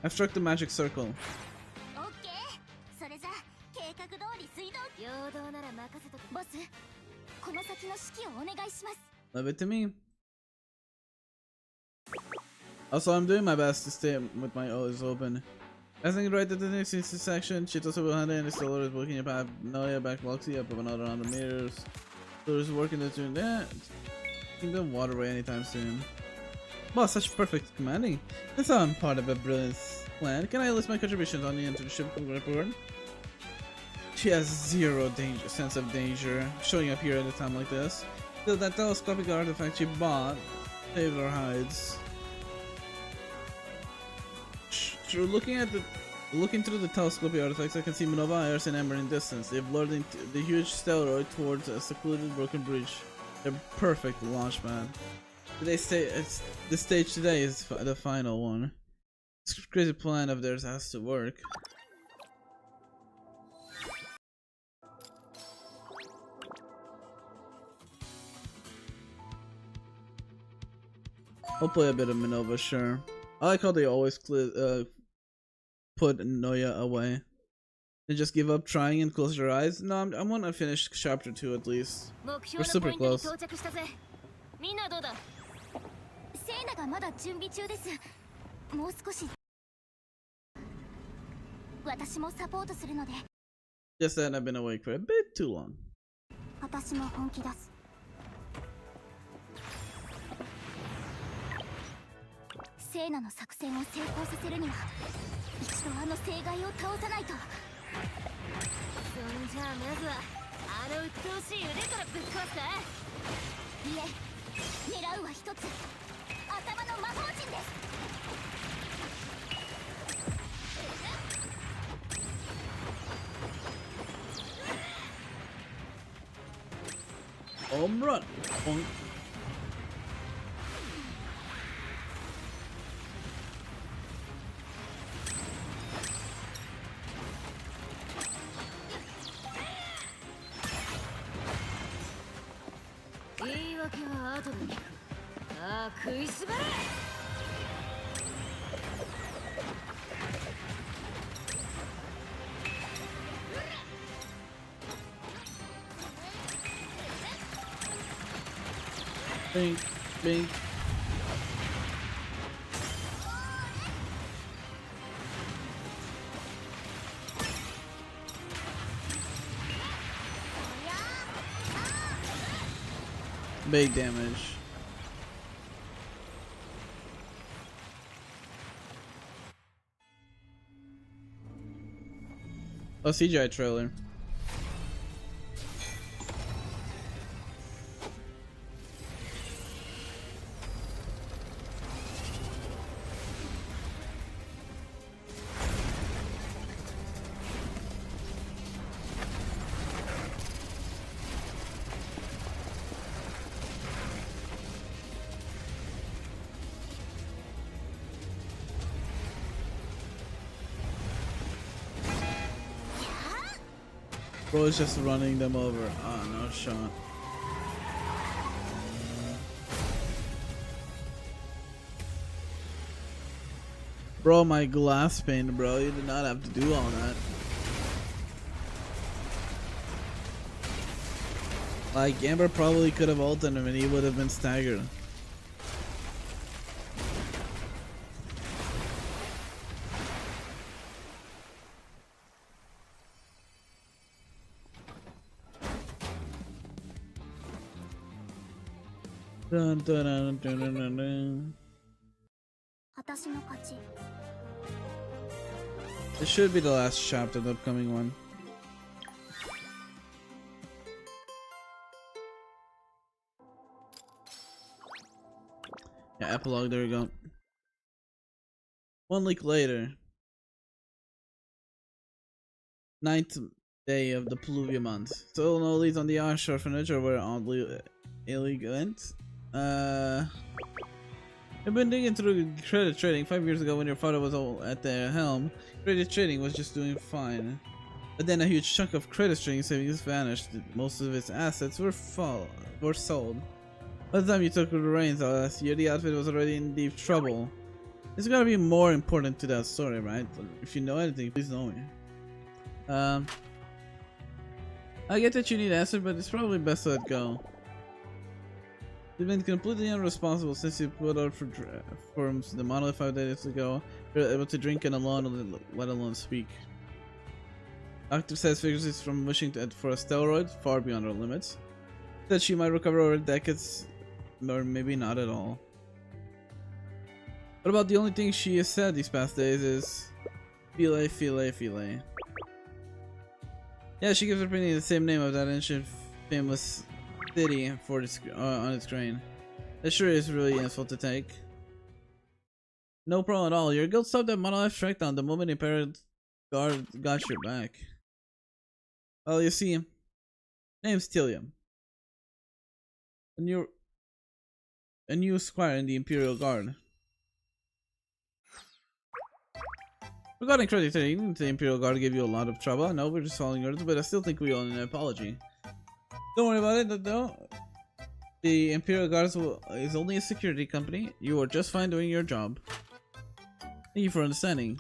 I've struck the magic circle. Leave it to me. Also, I'm doing my best to stay with my eyes open. I think right at the next section, Chitosu will hand in his dollar is looking up Noya back Loxy up of another 100 meters. So there's working to tune that. In the waterway anytime soon. Wow, such perfect commanding. That's how I'm part of a brilliant plan. Can I list my contributions on the internship report? She has zero sense of danger showing up here at a time like this. Still, that telescopic artifact she bought saved our hides. Looking through the telescopic artifacts, I can see Minova, Iris, and Ember in distance. They've lured into the huge stellar towards a secluded broken bridge. They're perfect launch, man. The stage today is the final one. This crazy plan of theirs has to work. I'll play a bit of Minova, sure. I like how they always put Noya away. They just give up trying and close their eyes. No, I want to finish chapter 2 at least. We're super close. セイナがまだ準備中です。もう少し私もサポートするので。Just that I've been awake for a bit too long. 私も本気出す。セイナの作戦を成功させるには一度あの正害を倒さないと。そんじゃあまずはあの鬱陶しい腕からぶっ壊すか。いえ、狙うは一つ。頭の魔法陣です。Home run. Bink, bink. Big damage. Oh, CGI trailer. Bro is just running them over. Oh no shot. Bro, my glass pane, bro. You did not have to do all that. Like, Amber probably could have ulted him and he would have been staggered. Dun, dun, dun, dun, dun, dun, dun. This should be the last chapter, the upcoming one. Yeah, epilogue, there we go. 1 week later. 9th day of the Pluvia month. So no leads on the Ash orphanage or were oddly illegal. I've been digging through credit trading. 5 years ago when your father was all at the helm, credit trading was just doing fine. But then a huge chunk of credit trading savings vanished. Most of its assets were sold. By the time you took the reins last year, the outfit was already in deep trouble. There's gotta be more important to that story, right? If you know anything, please know me. I get that you need answer, but it's probably best to let go. You've been completely irresponsible since you put out for the monolith 5 days ago. You're able to drink and alone, let alone speak. Doctor says figures it's from wishing for a steroid far beyond her limits. That she might recover over decades, or maybe not at all. What about the only thing she has said these past days is File, File, File. Yeah, she gives her painting the same name of that ancient famous city for its, on its grain. That sure is really useful to take. No problem at all. Your guild stopped that monolith track down the moment Imperial Guard got your back. Well, you see, name's Tillium. A new squire in the Imperial Guard. Regarding credit trading, the Imperial Guard gave you a lot of trouble. I know we're just following orders, but I still think we owe an apology. Don't worry about it, though. The Imperial Guard is only a security company. You are just fine doing your job. Thank you for understanding.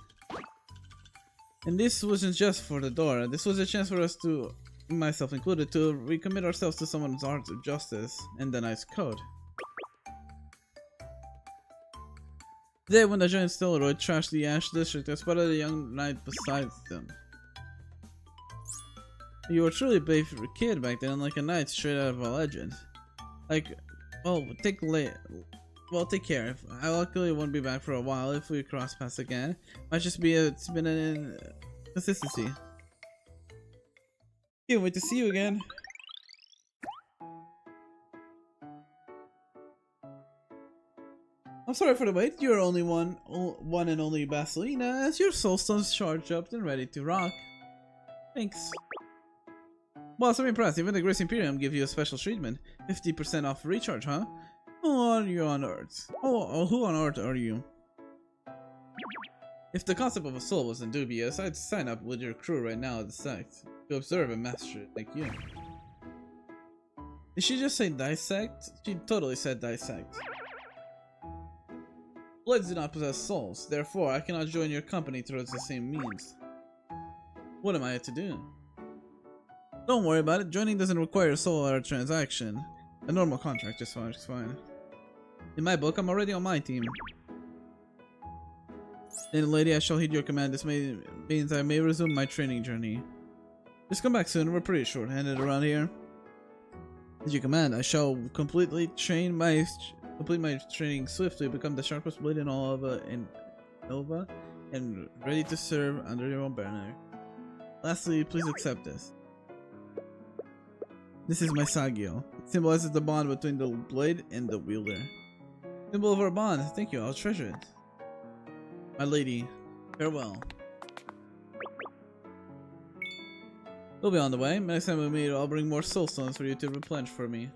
And this wasn't just for the door. This was a chance for us to, myself included, to recommit ourselves to someone's art of justice and the knight's code. Today, when the giant Stellaroid trashed the Ash District, I spotted a young knight beside them. You were truly a brave kid back then, like a knight straight out of a legend. Like, well, take care. I luckily won't be back for a while. If we cross paths again, might just be it's been an inconsistency. Can't wait to see you again. I'm sorry for the wait. You're only one and only Basilina, as your soulstone's charged up and ready to rock. Thanks. Well, I'm impressed. Even the Grace Imperium give you a special treatment. 50% off recharge, huh? Who are you on Earth? Oh, who on Earth are you? If the concept of a soul wasn't dubious, I'd sign up with your crew right now at the site to observe a master like you. Did she just say dissect? She totally said dissect. Blades do not possess souls, therefore I cannot join your company through the same means. What am I to do? Don't worry about it, joining doesn't require a soul or a transaction. A normal contract is fine. In my book, I'm already on my team. Then, lady, I shall heed your command. This means I may resume my training journey. Just come back soon, we're pretty short-handed around here. As you command, I shall complete my training swiftly, become the sharpest blade in all of Nova, and ready to serve under your own banner. Lastly, please accept this. This is my Sagio. It symbolizes the bond between the blade and the wielder. Symbol of our bond. Thank you, I'll treasure it. My lady, farewell. We'll be on the way. Next time we meet, I'll bring more soulstones for you to replenish for me.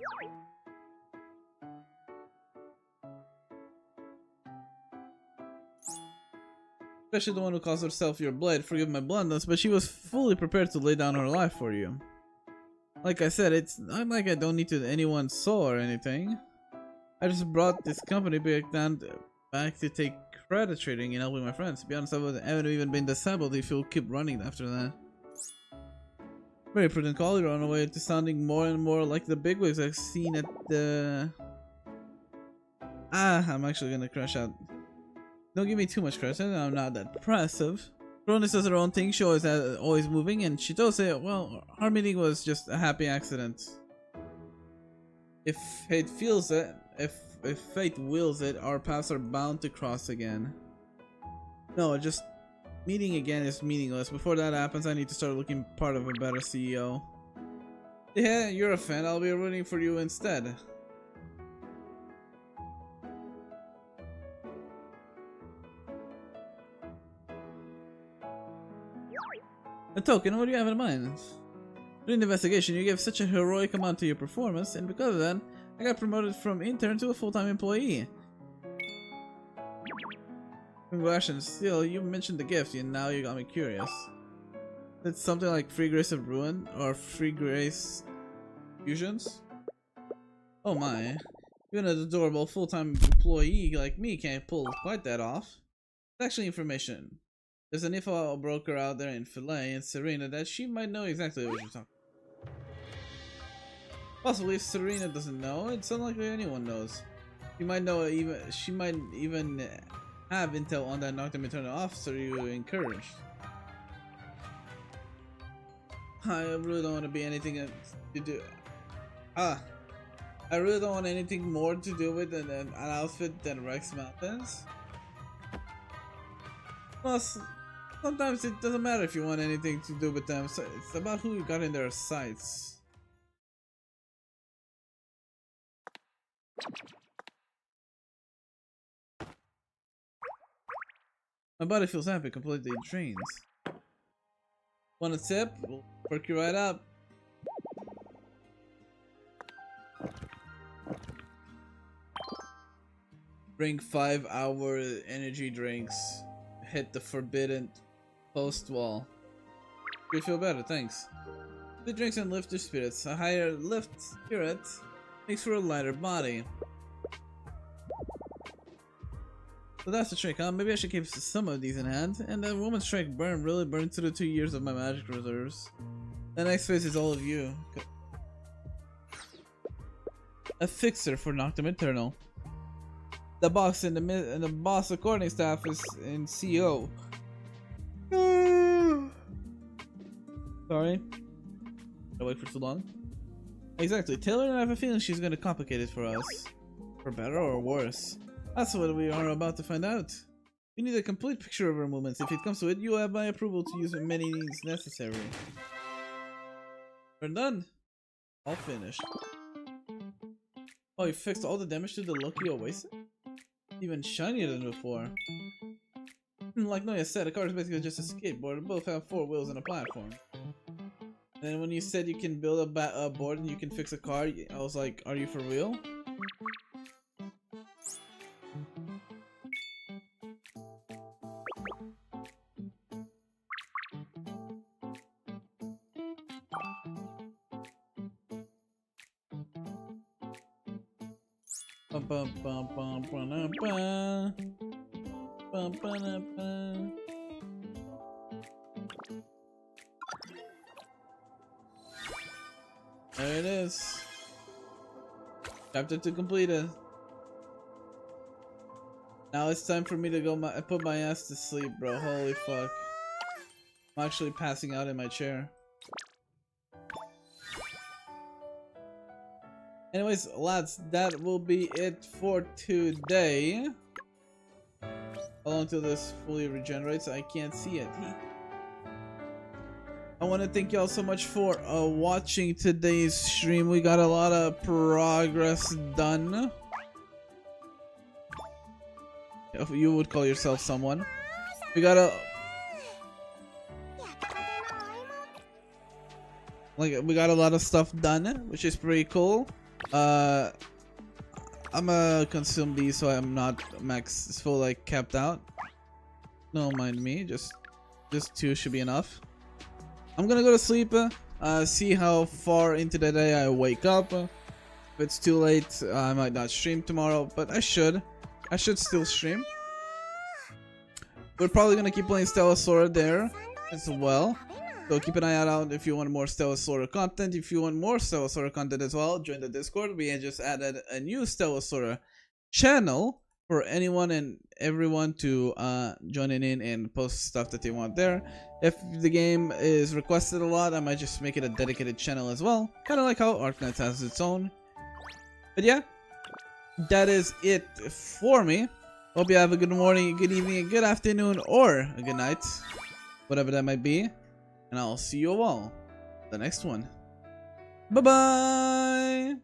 Especially the one who calls herself your blade. Forgive my bluntness, but she was fully prepared to lay down her life for you. Like I said, it's not like I don't need anyone's soul or anything. I just brought this company back to take credit trading and helping my friends. To be honest, I haven't even been disabled if you'll keep running after that. Very prudent call. You're on the way to sounding more and more like the bigwigs I've seen at the... I'm actually gonna crash out. Don't give me too much credit, I'm not that impressive. Cronus does her own thing, she always moving, and she does say, well, our meeting was just a happy accident. If fate feels it, if fate wills it, our paths are bound to cross again. No, just meeting again is meaningless. Before that happens, I need to start looking part of a better CEO. Yeah, you're a fan, I'll be rooting for you instead. A token, what do you have in mind? During the investigation, you gave such a heroic amount to your performance, and because of that, I got promoted from intern to a full-time employee. Congratulations, still, you mentioned the gift, and now you got me curious. It's something like Free Grace of Ruin, or Free Grace Fusions? Oh my, even an adorable full-time employee like me can't pull quite that off. It's actually information. There's an info broker out there in Filet and Serena that she might know exactly what you're talking about. Possibly if Serena doesn't know, it's unlikely anyone knows. She might know she might even have intel on that knocked him internal officer you encouraged. I really don't want to be anything to do. I really don't want anything more to do with an outfit than Rex Mountains. Plus, sometimes it doesn't matter if you want anything to do with them, so it's about who you got in their sights. My body feels happy, completely drains. Want a sip? We'll perk you right up. Bring 5-hour energy drinks. Hit the forbidden post wall. You feel better, thanks. The drinks and lift your spirits. A higher lift spirit makes for a lighter body. So that's the trick, huh? Maybe I should keep some of these in hand. And that woman's strike burn really burned through the 2 years of my magic reserves. The next phase is all of you. A fixer for Noctum Eternal. The boss and the boss according staff is in CO. Sorry. I wait for too long. Exactly. Taylor and I have a feeling she's gonna complicate it for us. For better or worse. That's what we are about to find out. We need a complete picture of her movements. If it comes to it, you have my approval to use as many means necessary. We're done. All finished. Oh, you fixed all the damage to the Lucky Oasis? Even shinier than before. Like Noya said, a car is basically just a skateboard. Both have 4 wheels and a platform. And when you said you can build a board and you can fix a car, I was like, are you for real? There it is. Chapter 2 completed. Now it's time for me to go put my ass to sleep, bro. Holy fuck. I'm actually passing out in my chair. Anyways, lads, that will be it for today. How long till this fully regenerates? I can't see it. I want to thank y'all so much for watching today's stream. We got a lot of progress done. If you would call yourself someone. We got a... we got a lot of stuff done, which is pretty cool. I'm gonna consume these so I'm not max full, like capped out. Don't mind me, just 2 should be enough. I'm gonna go to sleep, see how far into the day I wake up. If it's too late, I might not stream tomorrow, but I should still stream. We're probably gonna keep playing Stella Sora there as well. So keep an eye out if you want more Stella Sora content. If you want more Stella Sora content as well, join the Discord. We just added a new Stella Sora channel for anyone and everyone to join in and post stuff that they want there. If the game is requested a lot, I might just make it a dedicated channel as well. Kind of like how Arknights has its own. But yeah, that is it for me. Hope you have a good morning, a good evening, a good afternoon, or a good night. Whatever that might be. And I'll see you all the next one. Bye-bye!